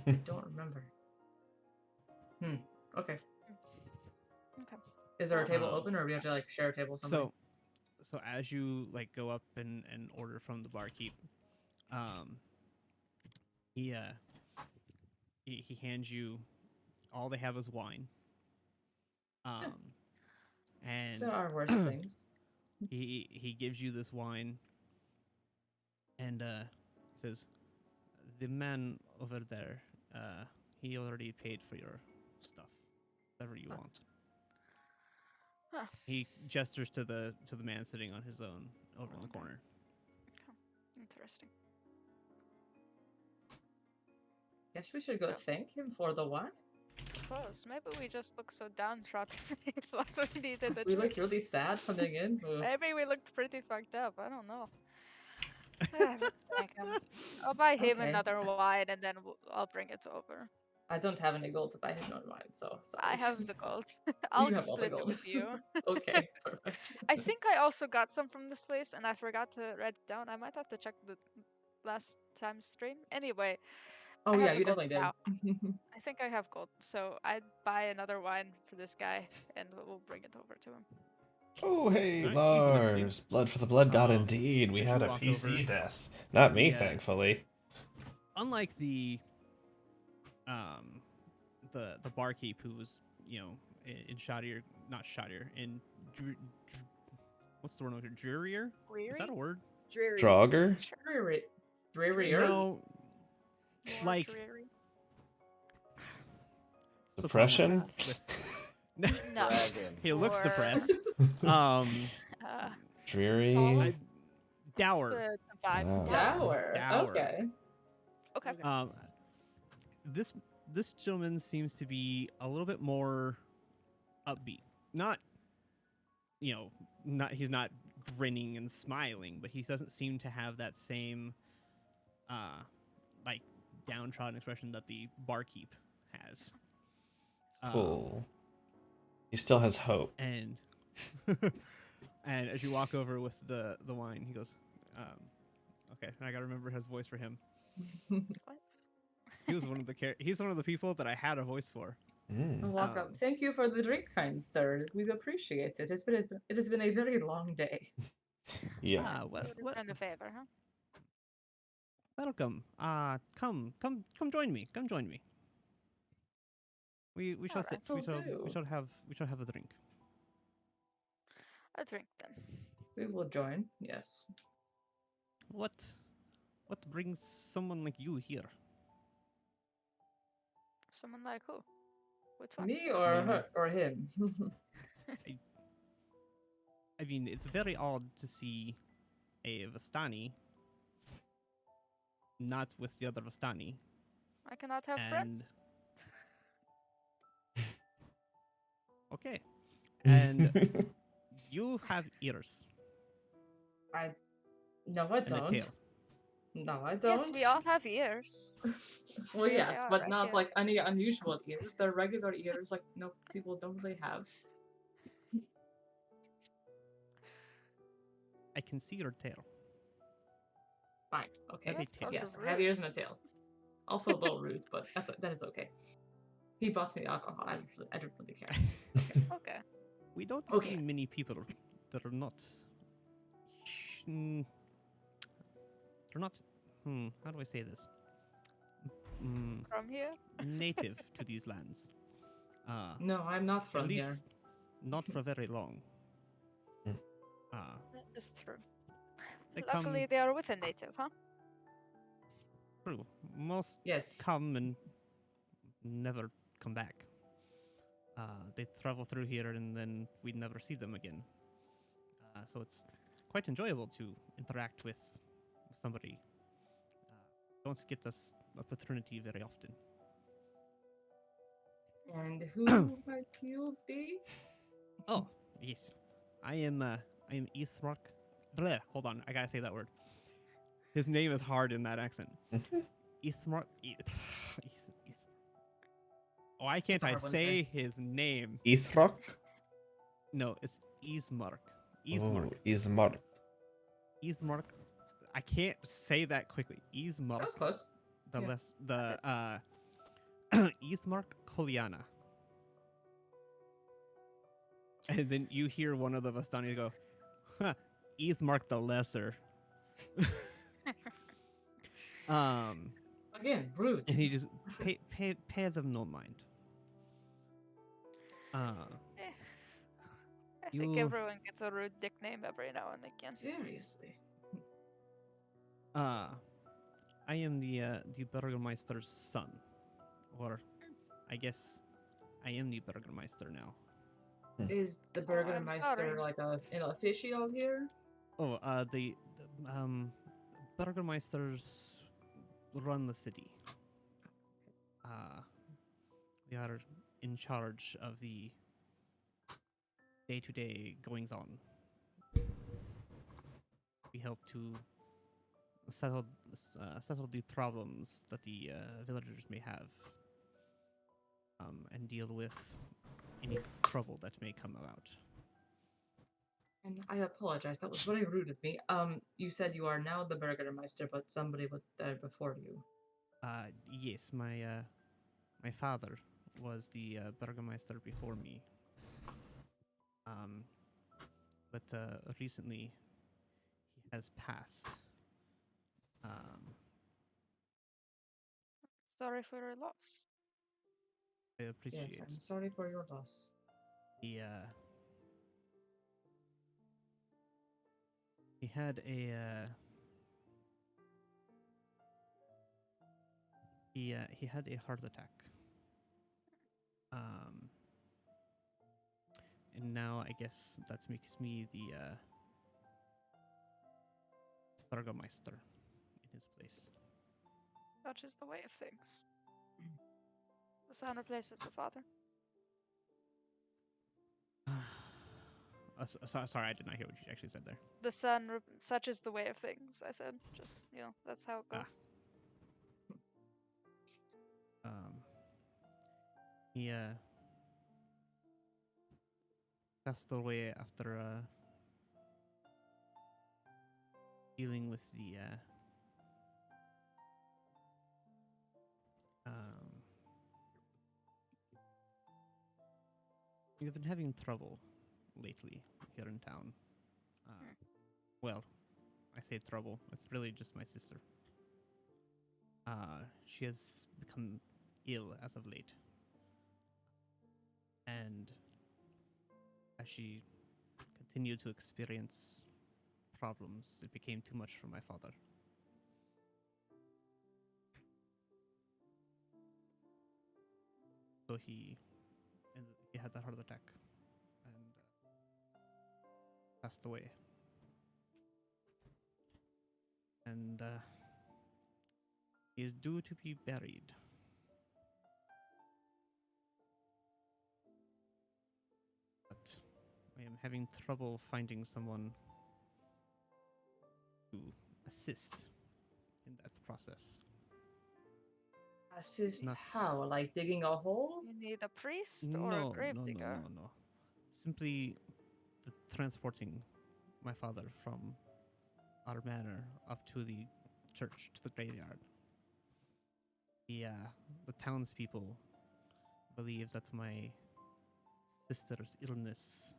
I don't remember. Okay. Okay. Is there a table Um, open, or we have to like share a table with somebody? So as you like go up and order from the barkeep, he hands you all they have is wine. And There are worse things. he gives you this wine and says, the man over there, he already paid for your stuff, whatever you want. Huh. He gestures to the man sitting on his own over in the corner. Interesting. Guess we should go thank him for the wine. Suppose. Maybe we just look so downtrodden. We thought we needed a We drink. looked really sad coming in. Ugh. Maybe we looked pretty fucked up. I don't know. Let's thank him. I'll buy him Okay. another wine and then I'll bring it over. I don't have any gold to buy him no wine, so sorry. I have the gold. I'll have all the split it gold. with you. Okay, perfect. I think I also got some from this place and I forgot to write it down. I might have to check the last time's stream. Anyway. Oh I yeah, have the you gold definitely did. now. I think I have gold, so I'd buy another wine for this guy and we'll bring it over to him. Oh, hey, Alright, easy enough to do. Lars. Blood for the blood god, Um, indeed. We as had you a walk PC over, death. Not me, yeah. thankfully. Unlike the barkeep who was, in Shadier, not Shadier, in what's the word? Drearier? Is that a word? Dreary. Draugr? Drearier? No, like dreary. the problem Depression? with- No. Dragon. he looks Or- depressed. Dreary? Solid? Dour. What's the vibe? Wow. Dour. Dour. Okay. Okay. This gentleman seems to be a little bit more upbeat. Not, he's not grinning and smiling, but he doesn't seem to have that same like downtrodden expression that the barkeep has. Cool. He still has hope. And and as you walk over with the wine, he goes, okay, I gotta remember his voice for him. What? He's one of the people that I had a voice for. Welcome. Thank you for the drink, kind sir. We appreciate it. It has been a very long day. Yeah. What? Return the favor, huh? Welcome. Come join me. Come join me. We shall sit. Alright. We shall have a drink. A drink then. We will join. Yes. What brings someone like you here? Someone like who? Which one? Me or her or him? I mean, it's very odd to see a Vistani not with the other Vistani. I cannot have friends. Okay. And you have ears. No, I And a don't. tail. No, I don't. Yes, we all have ears. Well, Here they yes, are, but right not here. like any unusual ears. They're regular ears, like no people don't really have. I can see your tail. Fine. Okay. Have a tail. Yes, I have ears and a tail. Also a little rude, but that is okay. He bought me alcohol. I don't really care. Okay. We don't Okay. see many people that are not. They're not. How do I say this? From here? Native to these lands. No, I'm not At from here. least not for very long. That is true. They Luckily, come they are with a native, huh? through. Most Yes. come and never come back. They travel through here and then we never see them again. So it's quite enjoyable to interact with somebody. Don't get this opportunity very often. And who might you be? Oh, yes. I am Ethrock. Bleh, hold on, I gotta say that word. His name is hard in that accent. Ethrock. Why can't I say his name? Ethrock? No, it's Ismark. Oh, Ismark. Ismark. I can't say that quickly. Ismark. That was close. Ismark Koliana. And then you hear one of the Vastani go, huh, Ismark the Lesser. Again, rude. And he just pay them no mind. I think everyone gets a rude nickname every now and again. Seriously. I am the Burgermeister's son, or I guess I am the Burgermeister now. Is the Burgermeister like an official here? Oh, the Burgermeisters run the city. We are in charge of the day-to-day goings-on. We help to settle the problems that the villagers may have, and deal with any trouble that may come about. And I apologize. That was very rude of me. You said you are now the Burgermeister, but somebody was there before you. Yes, my father was the Burgermeister before me. But recently he has passed. Sorry for your loss. I appreciate. Yes, I'm sorry for your loss. He had a he had a heart attack. And now I guess that makes me the Burgermeister in his place. Such is the way of things. The son replaces the father. Sorry, I did not hear what you actually said there. The sun, such is the way of things. I said, just that's how it Ah. goes. He passed away after dealing with the we've been having trouble lately here in town. Well, I say trouble. It's really just my sister. She has become ill as of late. And as she continued to experience problems, it became too much for my father. So he had a heart attack and passed away. And he is due to be buried. But I am having trouble finding someone to assist in that process. Assist Not- how? Like digging a hole? You need a priest or a gravedigger. No. Simply transporting my father from our manor up to the church, to the graveyard. The townspeople believe that my sister's illness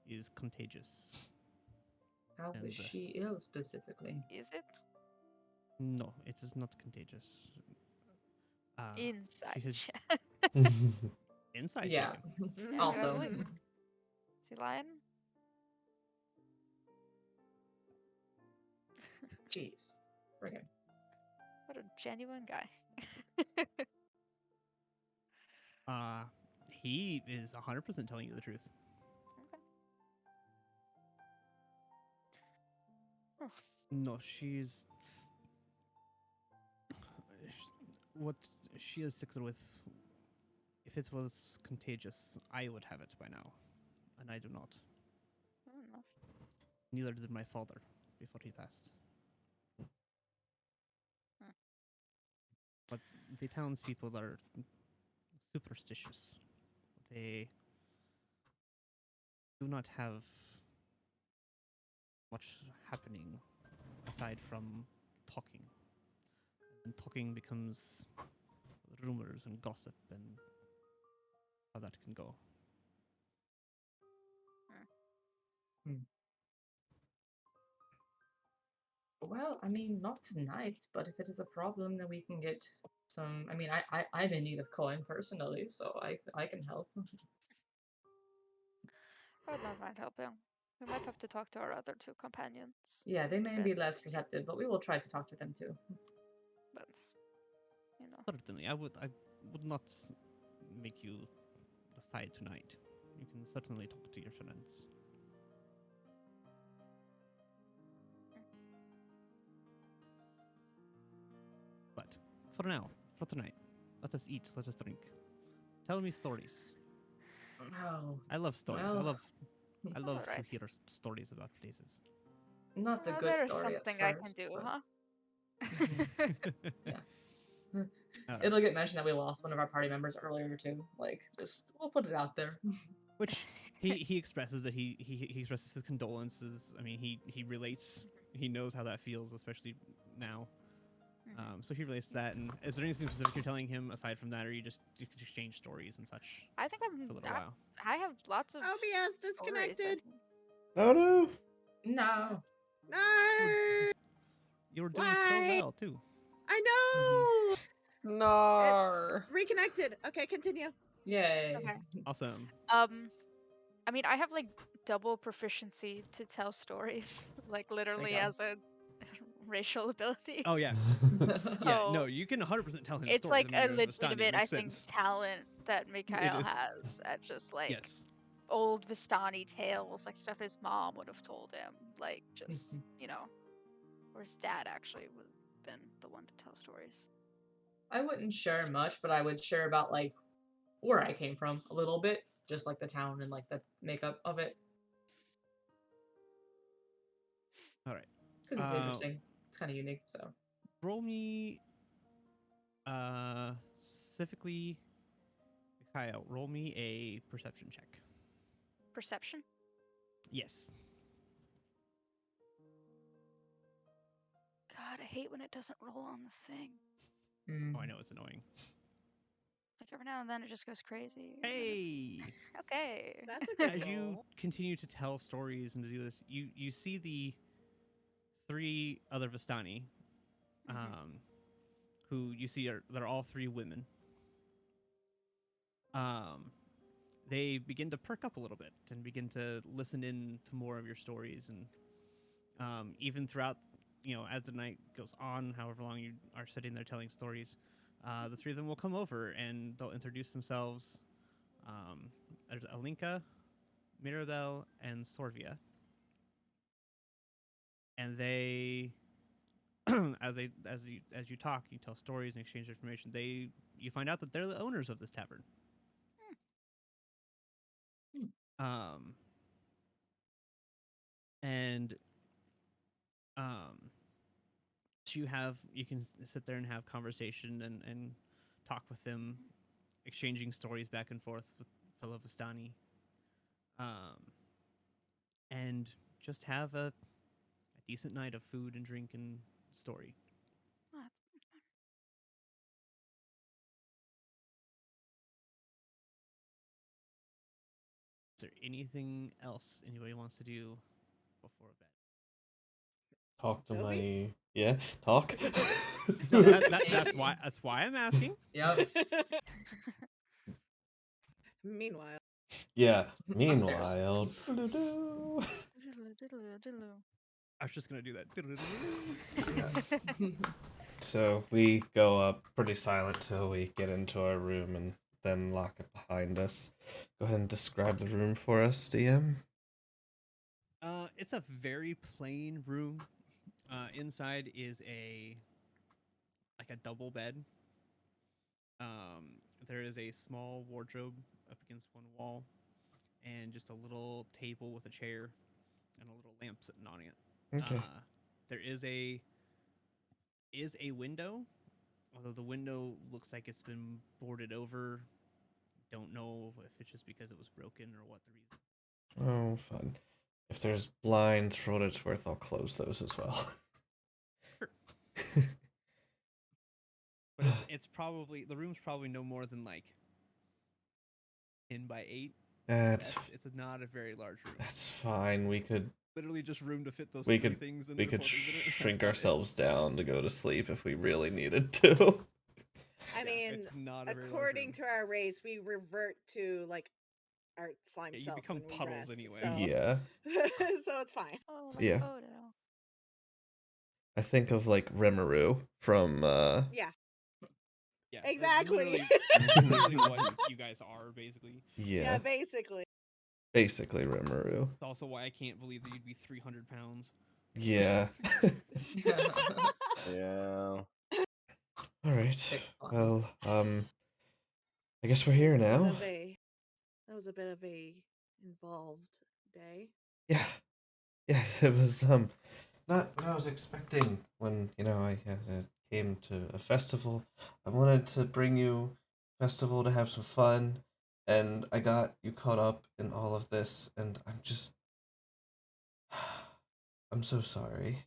is contagious. How And, is she ill specifically? Is it? No, it is not contagious. Inside She has check. inside Yeah. chicken. Also. Is he lying? Jeez. Bring him. What a genuine guy. He is 100% telling you the truth. Okay. No, she's what she is sick with. If it was contagious, I would have it by now, and I do not. Fair enough. Neither did my father before he passed. But the townspeople are superstitious. They do not have much happening aside from talking. And talking becomes rumors and gossip and how that can go. Well, I mean, not tonight, but if it is a problem, then we can get some. I mean, I'm in need of coin personally, so I can help. I would not mind helping. We might have to talk to our other two companions. Yeah, they to may bed. be less receptive, but we will try to talk to them too. But Certainly, I would not make you decide tonight. You can certainly talk to your friends. But for now, for tonight, let us eat, let us drink. Tell me stories. Oh, I love stories. well, I love to alright. hear stories about places. not the good There is story something at I can first, do, but- huh? Yeah. All right. It'll get mentioned that we lost one of our party members earlier too. Like, just we'll put it out there. Which he expresses that he expresses his condolences. I mean, he relates. He knows how that feels, especially now. So he relates to that. And is there anything specific you're telling him aside from that, or you could exchange stories and such I think for a little while? I have lots of OBS stories, disconnected. Oh no! No. No, You were doing so Why? well too. I know. No. It's reconnected. Okay, continue. Yay. Okay. Awesome. I mean, I have like double proficiency to tell stories, like literally go. as a racial ability. Oh yeah. So Yeah. No, you can 100% tell him it's stories. like I mean, a you're Vistani, it legitimate, I makes think, sense. talent that Mikhail is. has at just like Yes. old Vistani tales, like stuff his mom would have told him, like just or his dad actually would have been the one to tell stories. I wouldn't share much, but I would share about like where I came from a little bit, just like the town and like the makeup of it. All right. Because it's interesting. It's kind of unique. So Roll me. Specifically, Kyle. Roll me a perception check. Perception? Yes. God, I hate when it doesn't roll on the thing. Oh, I know it's annoying. Like every now and then it just goes crazy. Hey. Okay. That's a good As you roll. continue to tell stories and to do this, you see the 3 other Vistani, who you see they're all 3 women. They begin to perk up a little bit and begin to listen in to more of your stories, and even throughout, as the night goes on, however long you are sitting there telling stories, the 3 of them will come over and they'll introduce themselves. There's Alinka, Mirabelle, and Sorvia, and they, as you talk, you tell stories and exchange information. You find out that they're the owners of this tavern. And so you can sit there and have conversation and talk with them, exchanging stories back and forth with fellow Vistani, and just have a decent night of food and drink and story. Is there anything else anybody wants to do before bed? Talk to Sophie? talk. No, that's why I'm asking. Yep. Meanwhile. Yeah. Upstairs. Meanwhile. I was just gonna do that. Yeah. So we go up pretty silent till we get into our room and then lock it behind us. Go ahead and describe the room for us, DM. It's a very plain room. Inside is a double bed. There is a small wardrobe up against one wall, and just a little table with a chair and a little lamp sitting on it. Okay. There is a window, although the window looks like it's been boarded over. Don't know if it's just because it was broken or what the reason. Oh, fun. If there's blinds, for what it's worth, I'll close those as well. Sure. But it's probably, the room's probably no more than like 10 by 8. It's not a very large room. That's fine. We could literally just room to fit those we 3 could things in. we could That's shrink about it. ourselves down to go to sleep if we really needed to. I mean, it's not a very large according room. to our race, we revert to like our slime Yeah, you self become when we puddles rest, anyway. So. Yeah. So it's fine. Oh, like Yeah. Odo. I think of like Rimuru from Yeah. Yeah, Exactly. That's literally what you guys are, basically. Yeah, basically. basically Rimuru. It's also why I can't believe that you'd be 300 pounds. Yeah. Yeah. All right. Fixed one. Well, I guess we're here now. That was a bit of a involved day. Yeah. Yeah, it was not what I was expecting when, I came to a festival. I wanted to bring you a festival to have some fun, and I got you caught up in all of this, and I'm just I'm so sorry.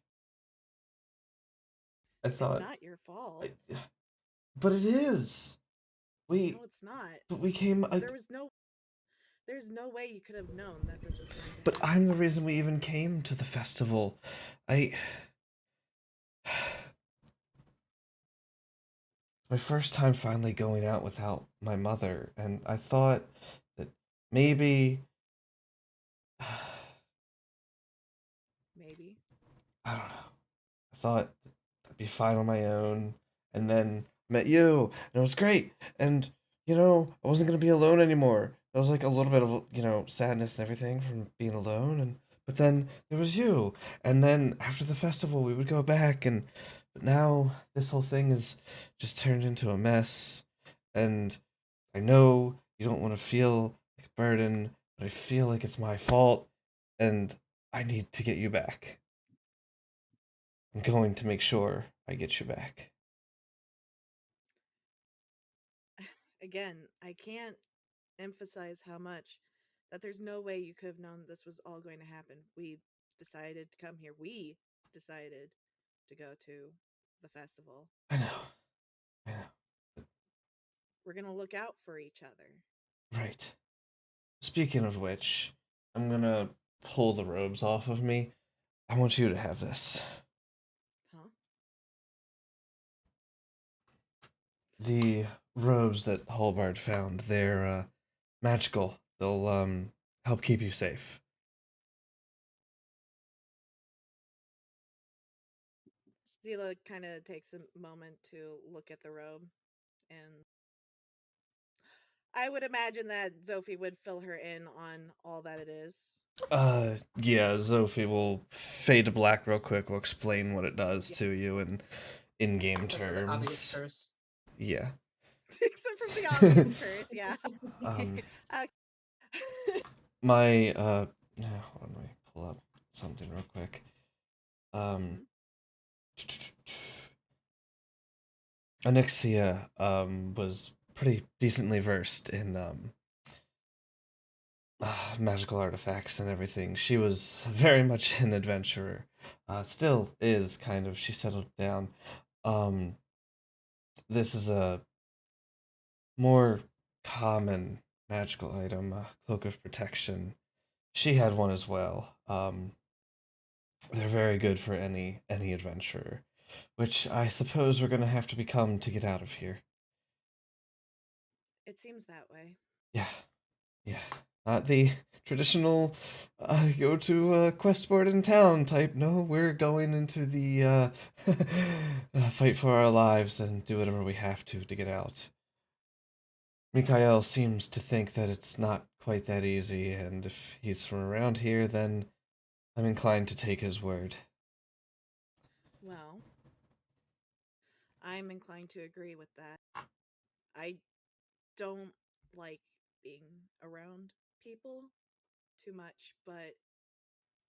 I thought It's not your fault. but it is. No, it's not. But we came There's no way you could have known that this was going to But happen. I'm the reason we even came to the festival. My first time finally going out without my mother, and I thought that maybe Maybe. I don't know. I thought I'd be fine on my own, and then met you, and it was great. And I wasn't gonna be alone anymore. There was like a little bit of sadness and everything from being alone, but then there was you, and then after the festival we would go back, but now this whole thing is just turned into a mess, and I know you don't want to feel like a burden, but I feel like it's my fault, and I need to get you back. I'm going to make sure I get you back. Again, I can't emphasize how much that there's no way you could have known this was all going to happen. We decided to come here. We decided to go to the festival. I know. I know. We're going to look out for each other. Right. Speaking of which, I'm gonna pull the robes off of me. I want you to have this. Huh? The robes that Halbard found, they're magical. They'll help keep you safe. Zila kind of takes a moment to look at the robe, and I would imagine that Zophie would fill her in on all that it is. Yeah, Zophie will fade to black real quick. We'll explain what it does to you in in-game Except for the obvious terms. curse. Yeah. Except from the obvious curse, yeah. Um, Uh, my yeah, hold on, let me pull up something real quick. Um, Anixia was pretty decently versed in magical artifacts and everything. She was very much an adventurer. Still is kind of. She settled down. Um, this is a more common magical item, a cloak of protection. She had one as well. They're very good for any adventurer, which I suppose we're gonna have to become to get out of here. it seems that way. Yeah, yeah. Not the traditional go to quest board in town type. No, we're going into the fight for our lives and do whatever we have to get out. Mikhail seems to think that it's not quite that easy, and if he's from around here, then I'm inclined to take his word. Well, I'm inclined to agree with that. I don't like being around people too much, but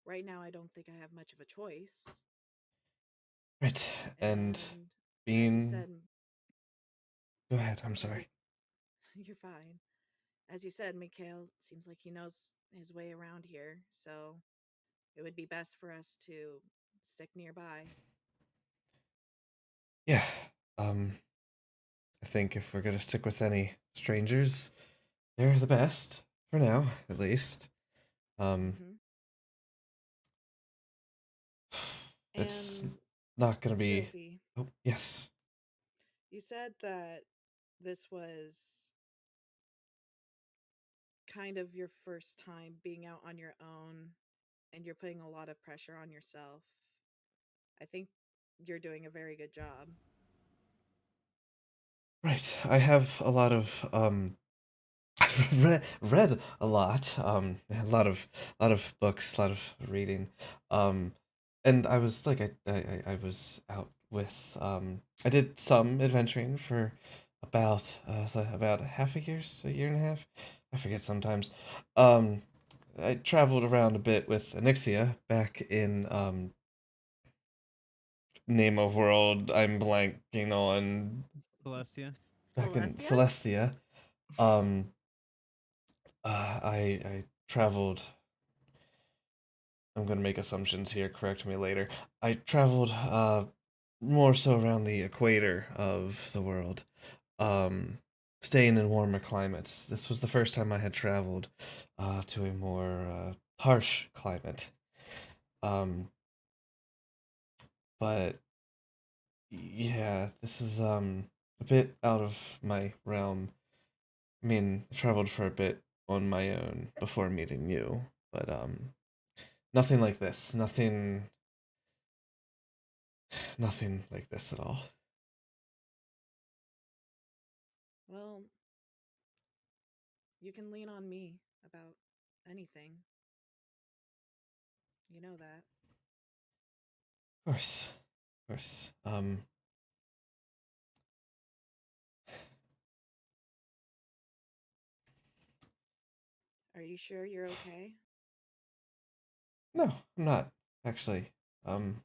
right now I don't think I have much of a choice. Right, and And as you being. said, Go ahead, I'm as you, sorry. you're fine. As you said, Mikhail seems like he knows his way around here, so it would be best for us to stick nearby. Yeah, um, I think if we're gonna stick with any strangers, they're the best, for now, at least. Um, Hmm. it's And not gonna be. Sophie, Oh, yes. you said that this was kind of your first time being out on your own and you're putting a lot of pressure on yourself. I think you're doing a very good job. Right. I have a lot of I've read a lot of books, a lot of reading. Um and I was like I was out with I did some adventuring for about half a year and a half. I forget sometimes. Um I traveled around a bit with Anixia back in name of world I'm blanking on Celestia. back in Celestia? Celestia. Um I traveled. I'm gonna make assumptions here. Correct me later. I traveled more so around the equator of the world, um, staying in warmer climates. This was the first time I had traveled to a more harsh climate. Um, but yeah, this is a bit out of my realm. I mean, I traveled for a bit on my own before meeting you, but nothing like this. Nothing like this at all. Well, you can lean on me about anything. You know that. Of course. Of course. Are you sure you're okay? No, I'm not actually. Um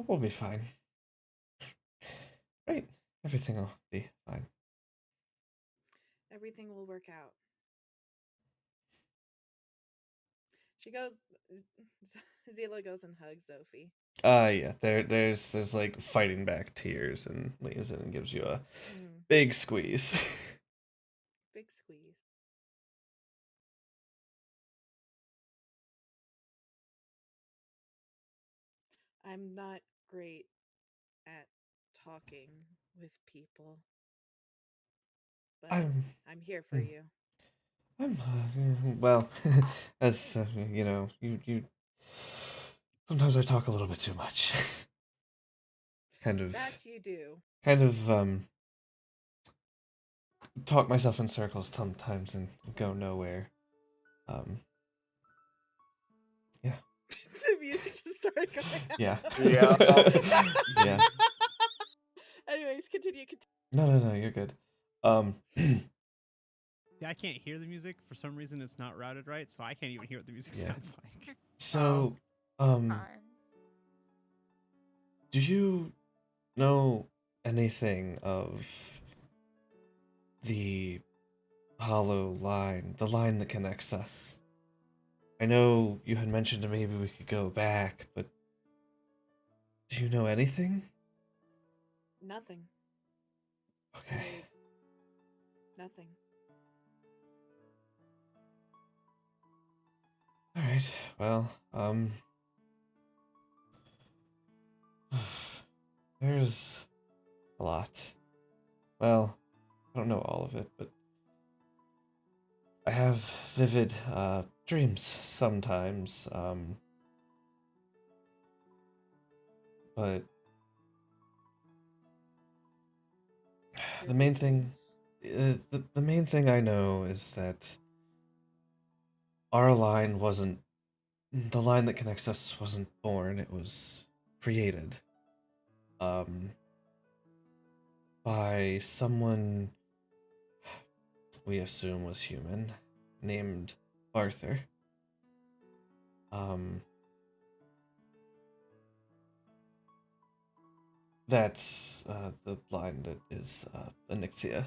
We'll be fine. Right? Everything will be fine. Everything will work out. She goes. Zila goes and hugs Sophie. Yeah. There's like fighting back tears and leans in and gives you a big squeeze. Big squeeze. I'm not great at talking with people, but I'm here for you. I'm well, as you know, you sometimes I talk a little bit too much. That you do. Kind of talk myself in circles sometimes and go nowhere. Yeah. The music just started going out. Yeah. Yeah. Yeah. Anyways, continue. No, you're good. Yeah, I can't hear the music. For some reason, it's not routed right, so I can't even hear what the music Yeah. sounds like. So, Fine. do you know anything of the hollow line, the line that connects us? I know you had mentioned that maybe we could go back, but do you know anything? Nothing. Okay. Nothing. All right. Well, there's a lot. Well, I don't know all of it, but I have vivid dreams sometimes. But the main thing, the main thing I know is that our line wasn't the line that connects us wasn't born. It was created. By someone we assume was human, named Arthur. That's the line that is Onyxia.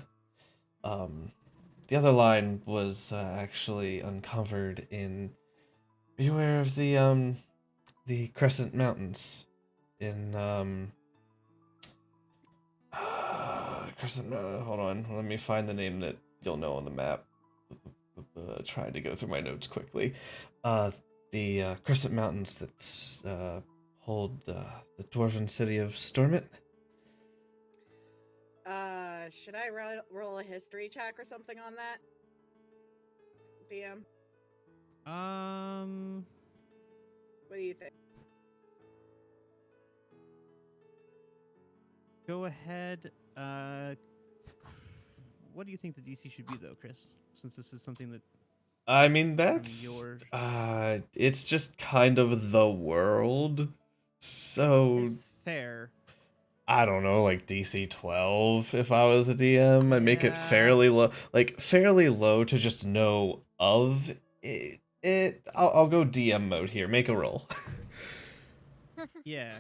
The other line was actually uncovered in. Are you aware of the Crescent Mountains in Crescent? Hold on, let me find the name that you'll know on the map. Trying to go through my notes quickly. The Crescent Mountains that hold the dwarven city of Stormit. Should I roll a history check or something on that? DM? What do you think? Go ahead. What do you think the DC should be, though, Chris? Since this is something that I mean, that's your it's just kind of the world. So is fair. I don't know, like DC 12 if I was a DM. I'd make it Yeah. fairly low to just know of it. I'll go DM mode here. Make a roll. Yeah.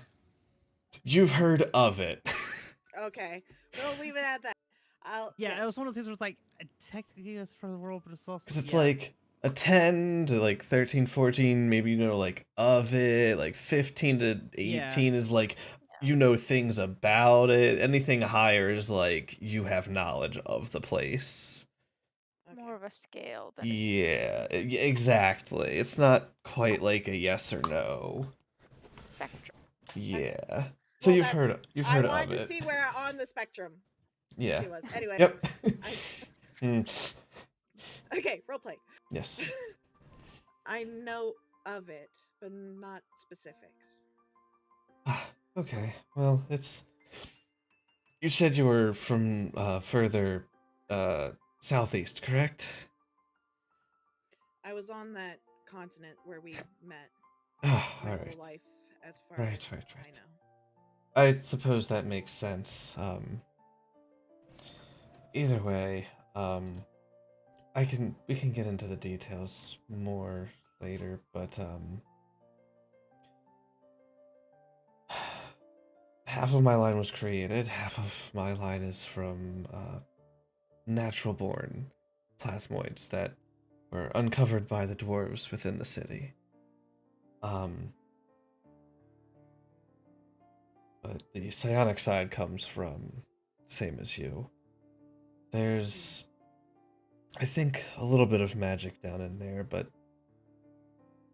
You've heard of it. Okay, we'll leave it at that. Yeah, it was one of those things where it's like, technically it's for the world, but it's also... Because it's yeah. like a 10 to like 13, 14, maybe you know like of it, like 15 to 18 is like you know things about it. Anything higher is like you have knowledge of the place. Okay. More of a scale than Yeah, exactly. It's not quite like a yes or no. spectrum. Yeah. So Well, you've heard of I it. wanted to see where on the spectrum Yeah. she was. Anyway. Yep. Okay, roleplay. Yes. I know of it, but not specifics. Okay. Well, it's. You said you were from further southeast, correct? I was on that continent where we met. Oh, My all whole right. life, as far Right. as I know. I suppose that makes sense. Either way, we can get into the details more later, but half of my line was created, half of my line is from natural-born plasmoids that were uncovered by the dwarves within the city. But the psionic side comes from same as you. There's, I think, a little bit of magic down in there, but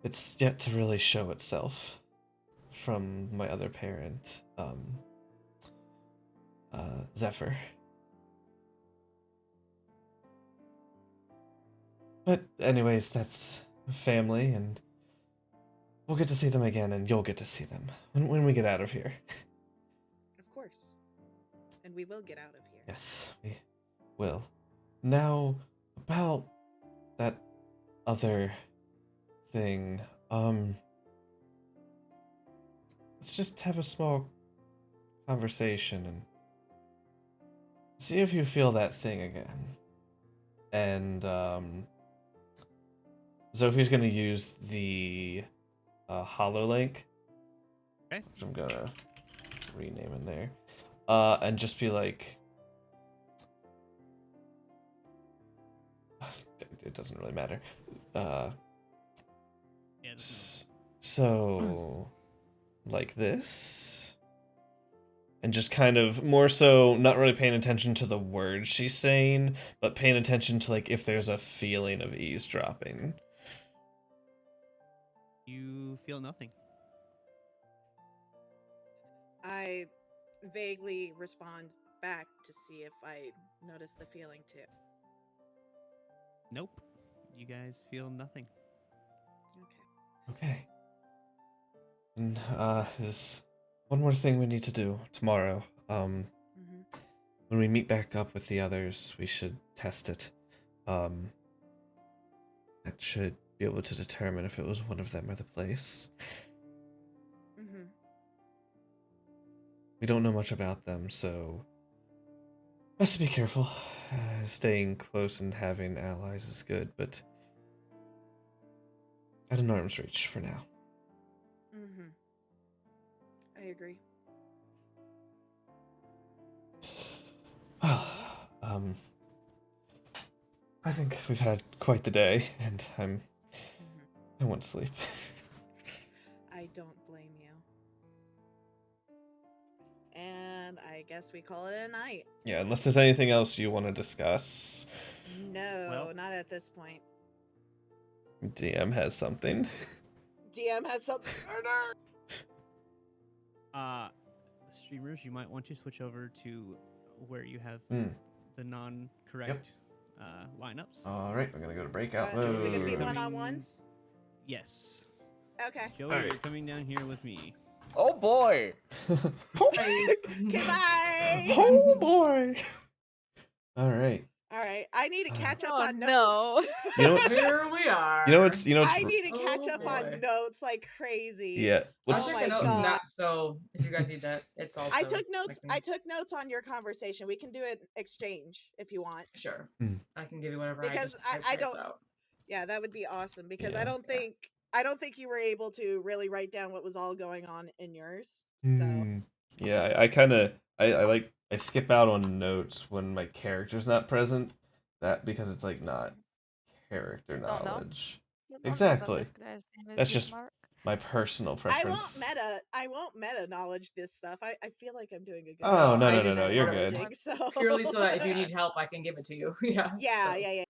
it's yet to really show itself from my other parent, Zephyr. But anyways, that's family, and we'll get to see them again, and you'll get to see them when we get out of here. Of course. And we will get out of here. Yes, we will. Now, about that other thing, let's just have a small conversation and see if you feel that thing again. And, Sophie's gonna use the HoloLink. Okay. Which I'm gonna rename in there. And just be like, it doesn't really matter. Yeah, it doesn't So, like this? And just kind of more so not really paying attention to the words she's saying, but paying attention to like if there's a feeling of eavesdropping. You feel nothing. I vaguely respond back to see if I notice the feeling too. Nope. You guys feel nothing. Okay. Okay. And there's one more thing we need to do tomorrow. Mm-hmm. When we meet back up with the others, we should test it. That should be able to determine if it was one of them or the place. Mm-hmm. We don't know much about them, so best to be careful. Staying close and having allies is good, but at an arm's reach for now. Mm-hmm. I agree. Well, I think we've had quite the day, and I want sleep. I don't blame you. And I guess we call it a night. Yeah, unless there's anything else you want to discuss. No, Well- not at this point. DM has something. DM has something. Streamers, you might want to switch over to where you have Mm. the non-correct lineups. Alright, I'm gonna go to breakout Is it gonna be mode. one-on-ones? Yes. Okay. Joey, Alright. you're coming down here with me. Oh boy! Okay, bye. Oh boy! Alright. All right, I need to catch up Oh, on no. notes. You know what's Here we are. I need to catch Oh, up boy. on notes like crazy. Yeah. I'll Let's, Oh take a my note God. of that, so if you guys need that, it's also. I took notes. I I can- took notes on your conversation. We can do it exchange if you want. Sure. Hmm. I can give you whatever. Because I I don't- typed out. Yeah, that would be awesome because Yeah. I don't think you were able to really write down what was all going on in yours. So Hmm. Yeah, I kind of I skip out on notes when my character's not present. That because it's like not character Don't know. knowledge. You don't know that Exactly. this guy's name is That's just Mark. my personal I preference. won't meta knowledge this stuff. I feel like I'm doing a good Oh, job. no, I no, just no, had you're it good. acknowledging, So Purely so that if you need help, I can give it to you. Yeah. Yeah, so. yeah.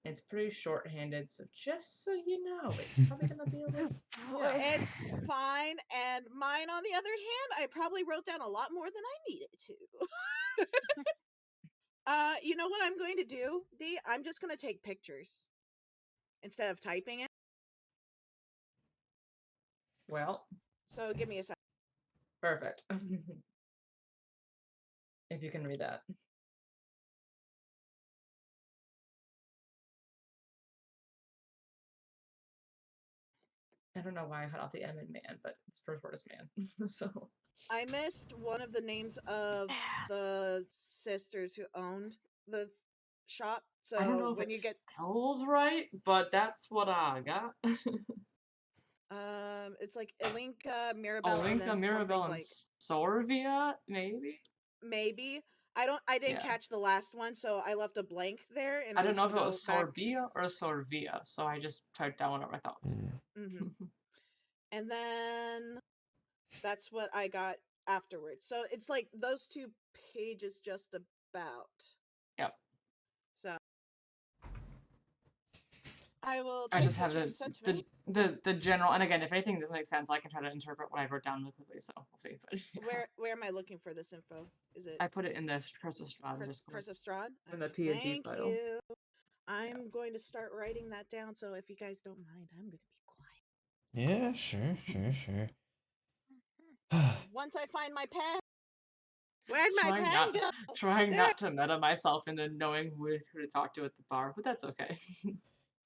It's pretty short-handed, so just so you know, it's probably gonna be a little. Boy. It's fine. And mine, on the other hand, I probably wrote down a lot more than I needed to. You know what I'm going to do, D? I'm just going to take pictures instead of typing it. Well, So give me a second. perfect. If you can read that. I don't know why I cut off the M in man, but its first word is man. So I missed one of the names of the sisters who owned the shop. So I don't know if when it you get spells right, but that's what I got. it's like Elinka, Mirabelle, and Olinka, then something Mirabelle, and like Sorvia, maybe? maybe. I didn't Yeah. catch the last one, so I left a blank there, and I I don't was know if gonna it go was back. Sorbia or Sorvia, so I just typed down whatever I thought was. hmm And then that's what I got afterwards. So it's like those 2 pages just about. Yep. So I will I take just what have you sent to me. the general, and again, if anything doesn't make sense, I can try to interpret what I wrote down really quickly. So we'll see. But yeah. Where am I looking for this info? Is it I put it in the Curse of Strahd Discord. Curse of Strahd? In the Okay, P&G thank file. you. I'm going to start writing that down, so if you guys don't mind, I'm going to be quiet. Yeah, sure. Once I find my pen. Where'd my pen go? Trying There. not to meta myself into knowing who to talk to at the bar, but that's okay.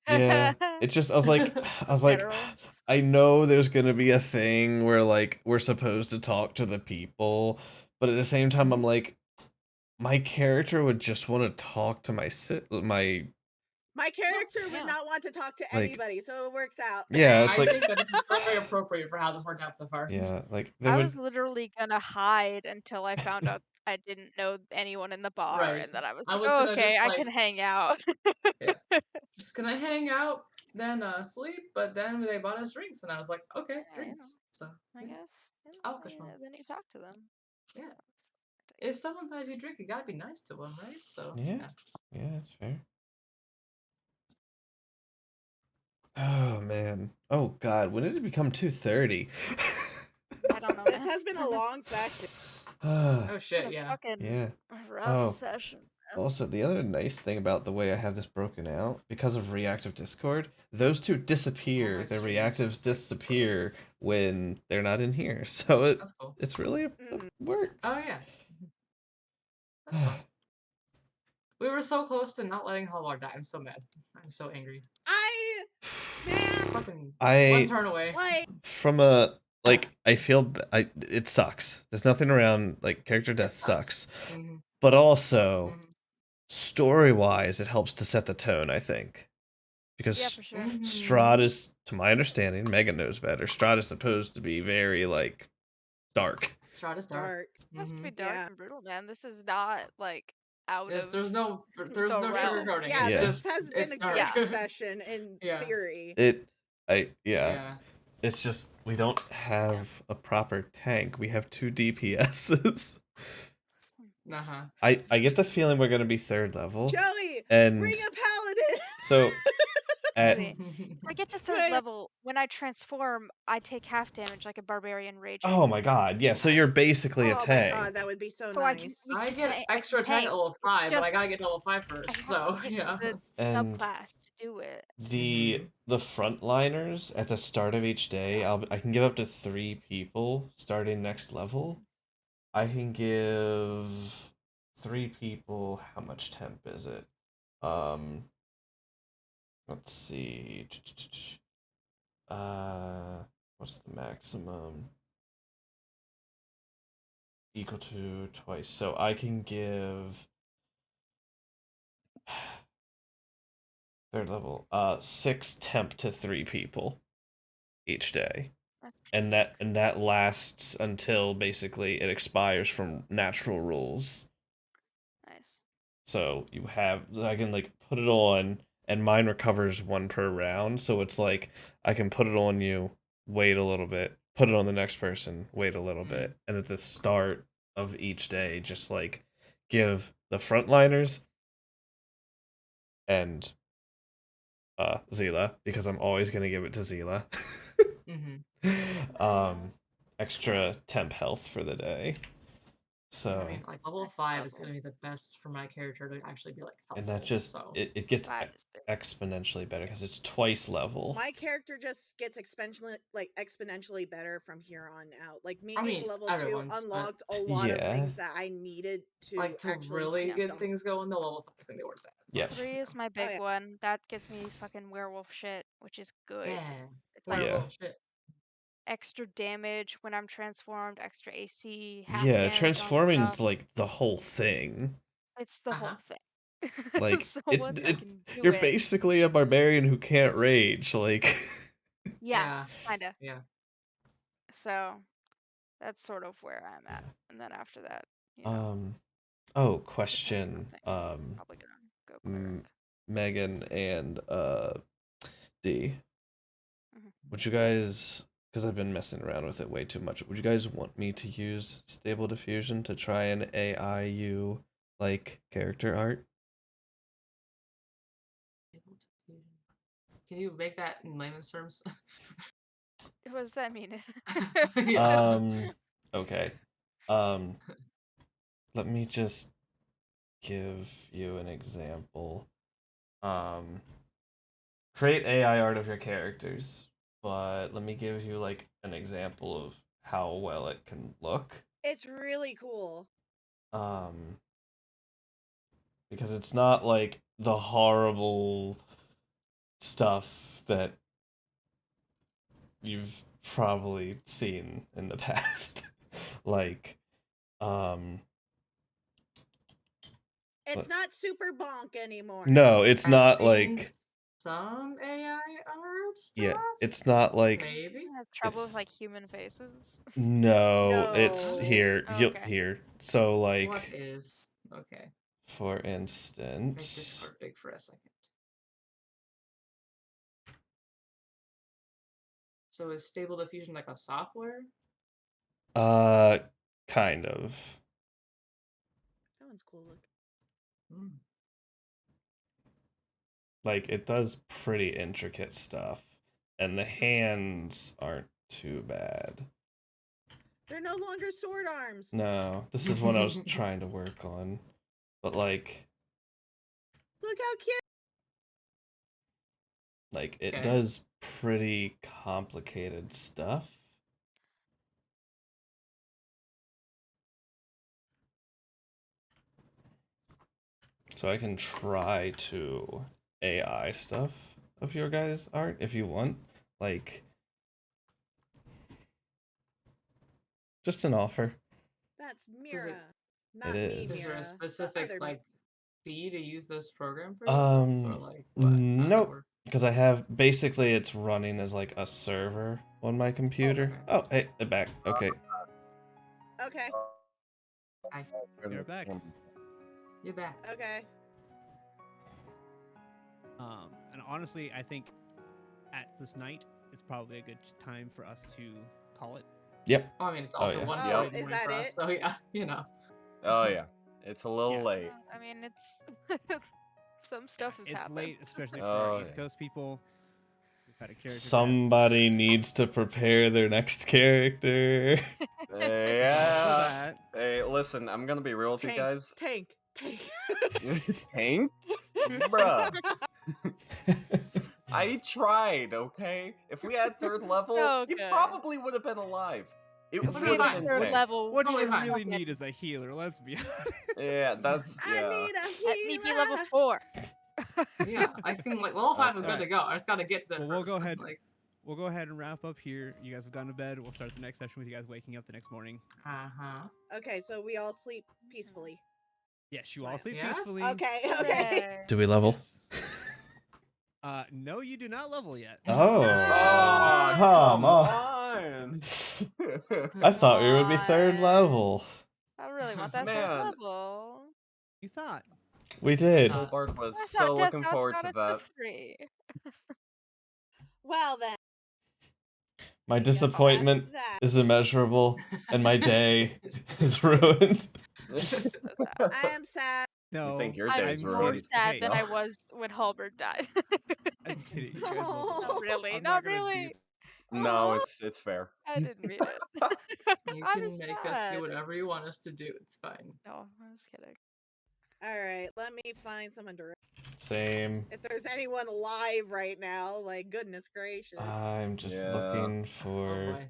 Yeah, it just I was like, General. I know there's gonna be a thing where like we're supposed to talk to the people, but at the same time I'm like, my character would just want to talk to My character Yeah. would not want to talk to Like- anybody, so it works out. Yeah, it's I like think that this is very appropriate for how this worked out so far. yeah, like there I would was literally gonna hide until I found out I didn't know anyone in the bar, Right. and then I was I like, was oh, gonna okay, just, I like- can hang out. Yeah. Just gonna hang out, then sleep, but then they bought us drinks, and I was like, okay, Yeah, you drinks. So I yeah. guess. Alcashman. Then you talk to them. Yeah. I If guess. someone buys you a drink, you gotta be nice to them, right? So Yeah. Yeah, that's fair. Oh man. Oh god, when did it become 2:30? I don't know. This Man. has been a long session. Oh Been shit, a yeah. fucking Yeah. rough Oh. session. Man. Also, the other nice thing about the way I have this broken out, because of reactive Discord, those two disappear. my The stream is reactives just, like, disappear when they're not in here. So That's cool. it's really it works. Oh yeah. That's fun. We were so close to not letting Hallmark die. I'm so mad. I'm so angry. Man, Fucking I one turn away. like, from a like I feel it sucks. There's nothing around like character death sucks. Mhm. But also Mhm. story-wise it helps to set the tone, I think. Because Yeah, for sure. Strahd is, to my understanding, Megan knows better. Strahd is supposed to be very like dark. Strahd is dark. dark. It's supposed to be Mhm. dark Yeah. and brutal, man. This is not like out Yes, of there's no the sugarcoating. Yeah, It's Yeah. this just has been it's a dark. good session in Yeah. theory. Yeah. It's just we don't have a proper tank. We have 2 DPSs. Uh-huh. I get the feeling we're gonna be 3rd level. Joey, And bring a paladin. so at Wait. If I get to 3rd level, when I transform, I take half damage like a barbarian rage. oh my god, yeah, so you're basically a Oh my tank. god, that would be so So nice. I get I extra can attack tank. at level It's 5, but I just- gotta get to level 5 I first. have So to get yeah. the And subclass to do it. the frontliners at the start of each day, I can give up to 3 people starting next level. I can give 3 people, how much temp is it? Let's see. What's the maximum? Equal to twice. So I can give 3rd level 6 temp to 3 people each day. And that lasts until basically it expires from natural rules. Nice. So I can like put it on, and mine recovers 1 per round. So it's like I can put it on you, wait a little bit, put it on the next person, wait a little bit, and at the start of each day, just like give the frontliners and Zila, because I'm always gonna give it to Zila. Extra temp health for the day. So I mean, like level 5 is gonna be the best for my character to actually be like helpful. and that just so. it gets exponentially better because it's twice level. My character just gets exponentially better from here on out. Like me I being mean, level 2 everyone's, but- unlocked a lot of Yeah. things that I needed to like to actually really do get something. things going. The level 5 is gonna be where it's at. So, Yep. 3 is my big yeah. one. That gets me fucking werewolf shit, which is good. Yeah. It's like Yeah. Shit. extra damage when I'm transformed, extra AC, half Yeah, damage on transforming's stuff. like the whole thing. It's the whole thing. Like so it, once I it can do you're it, basically a barbarian who can't rage. Like, yeah, Yeah. kinda. Yeah. So that's sort of where I'm at. And then after that, oh, depending on question. things, probably gonna go cleric. Megan and D. Mhm. Would you guys, because I've been messing around with it way too much, would you guys want me to use Stable Diffusion to try and AI you like character art? Can you make that in layman's terms? What does that mean? Yeah. Okay. Um, let me just give you an example. Create AI art of your characters, but let me give you like an example of how well it can look. It's really cool. Um, because it's not like the horrible stuff that you've probably seen in the past. Like, um, It's not super bonk anymore. no, it's I've not seen like, some AI art stuff. yeah, it's not like, Maybe. I have trouble with it's like human faces. no, it's No. here. Oh, You'll okay. here. So What like, is okay? for Make instance, Discord big for a second. So is Stable Diffusion like a software? uh, kind of. That one's cool. Look. Hmm. Like it does pretty intricate stuff, and the hands aren't too bad. They're no longer sword arms. No, this is what I was trying to work on, but like Look how cute. it Okay. does pretty complicated stuff. So I can try to AI stuff of your guys' art if you want. Like, just an offer. That's Does Mira, it- not It me, is. Is there a Mira. specific other like fee to use this program for yourself, or like what? How does that Nope. work? Because I have basically it's running as like a server on my computer. Okay. Oh, hey, they're back. Okay. Okay. Hi, You're back. you're back. Okay. And honestly, I think at this night is probably a good time for us to call it. Yep. Oh, I mean, it's Oh, also yeah. 1:40 Yep. in the Is morning that for us, it? so yeah, you know. Oh yeah, it's a little Yeah. late. I mean, it's some stuff has It's happened. late, especially for Oh, our East yeah. Coast people. We've had a character Somebody needs to prepare their next character. Yeah. that. Hey, listen, I'm gonna be real with you Tank. guys. Tank. Tank. Tank? Bruh. I tried, okay? If we had third level, So he good. probably would have been alive. It If We'll we be would had have a fine. been third Tank. level, What Totally you fine. really fucking need is a healer. Let's be honest. Yeah, that's I yeah. need a let me be level healer. 4. Yeah, I can like level 5. I'm good Alright. to go. I just gotta get to them Well, first. we'll go ahead. Like, We'll go ahead and wrap up here. You guys have gone to bed. We'll start the next session with you guys waking up the next morning. Okay, so we all sleep peacefully. Yes, you all sleep Yes? peacefully. Okay. Okay. Do we level? Yes. No, you do not level yet. Oh. Oh, Come come on. on. I thought we would be third on. level. I really want that third Man. level. You thought. We did. Hobart was I so thought Death looking House forward got to it that. to 3. Well then. My I guess disappointment that's that. is immeasurable, and my day is ruined. I'm so sad. I am sad. No. think your I'm day's I'm more ruined. kidding. sad Hey, than no. I was when Halbert died. I'm kidding. You guys will Oh. Not really. I'm Not gonna do really. No, Oh. it's fair. I didn't mean it. You I'm can make us sad. do whatever you want us to do. It's fine. No, I'm just kidding. All right, let me find someone to. Same. If there's anyone live right now, like goodness gracious. I'm just Yeah. looking Oh for. boy.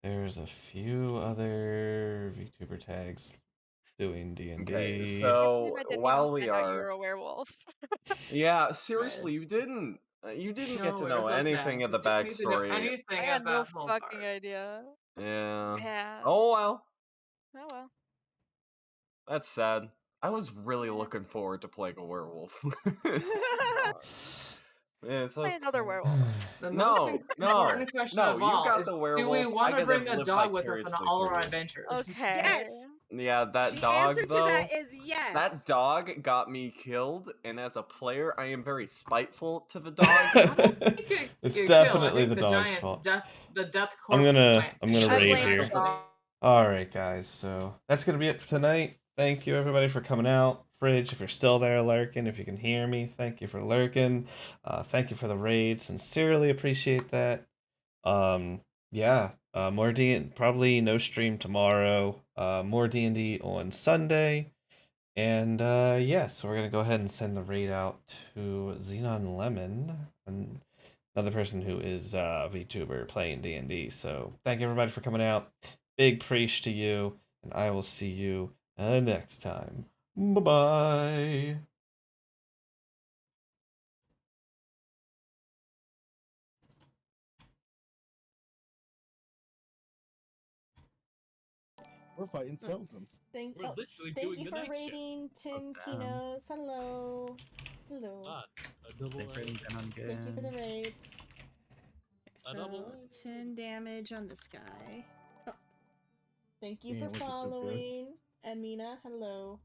There's a few other VTuber tags doing D&D. Okay, I so didn't while even we find out you are, were a werewolf. yeah, seriously, you didn't get No, to we're know so anything sad of the 'cause you don't need to know backstory. anything I got no about Hobart. fucking idea. Yeah. Yeah. Oh well, Oh well. that's sad. I was really looking forward to playing a werewolf. It's Play okay. another werewolf. The most important question of you all got is: the do werewolf. we I want to get bring to a live dog with us on vicariously all through of our you. adventures? Okay. Yes. Yeah, that The dog answer to though. that is yes. That dog got me killed, and as a player, I am very spiteful to the dog. It's definitely the dog's fault. The death I'm corpse. gonna I rage blame here. the dog. All right, guys. So that's gonna be it for tonight. Thank you everybody for coming out. Fridge, if you're still there lurking, if you can hear me, thank you for lurking. Thank you for the raid. Sincerely appreciate that. Yeah. More probably no stream tomorrow. More D&D on Sunday. And yeah, so we're gonna go ahead and send the raid out to Xenon Lemon, and another person who is a VTuber playing D&D. So thank you everybody for coming out. Big preach to you, and I will see you next time. Bye bye. We're fighting skeletons. We're literally thank doing you the for night shift. rating Tin Kinos. Hello. Hello. A double Thank you for the raids. A double So A. 10 damage on this guy. Oh. Thank you Yeah, for was it too good? following. Amina, hello.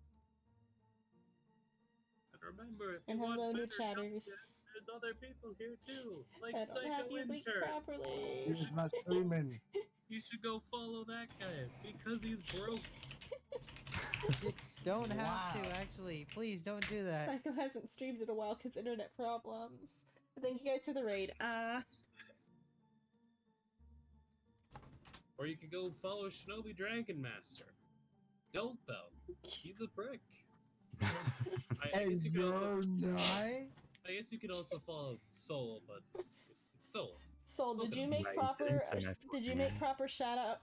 And remember, if And you want hello, new better chatters. content, there's other people here too, like I don't Psycho have you linked Intern. properly. He's not streaming. You should go follow that guy because he's broke. You don't have to, actually. Please don't do that. Psycho hasn't streamed in a while because internet problems. But thank you guys for the raid. Or you could go follow Shinobi Dragon Master. Don't though. He's a prick. I guess you could also follow Soul, but it's Soul. Soul, did you make proper? Did you make proper shout out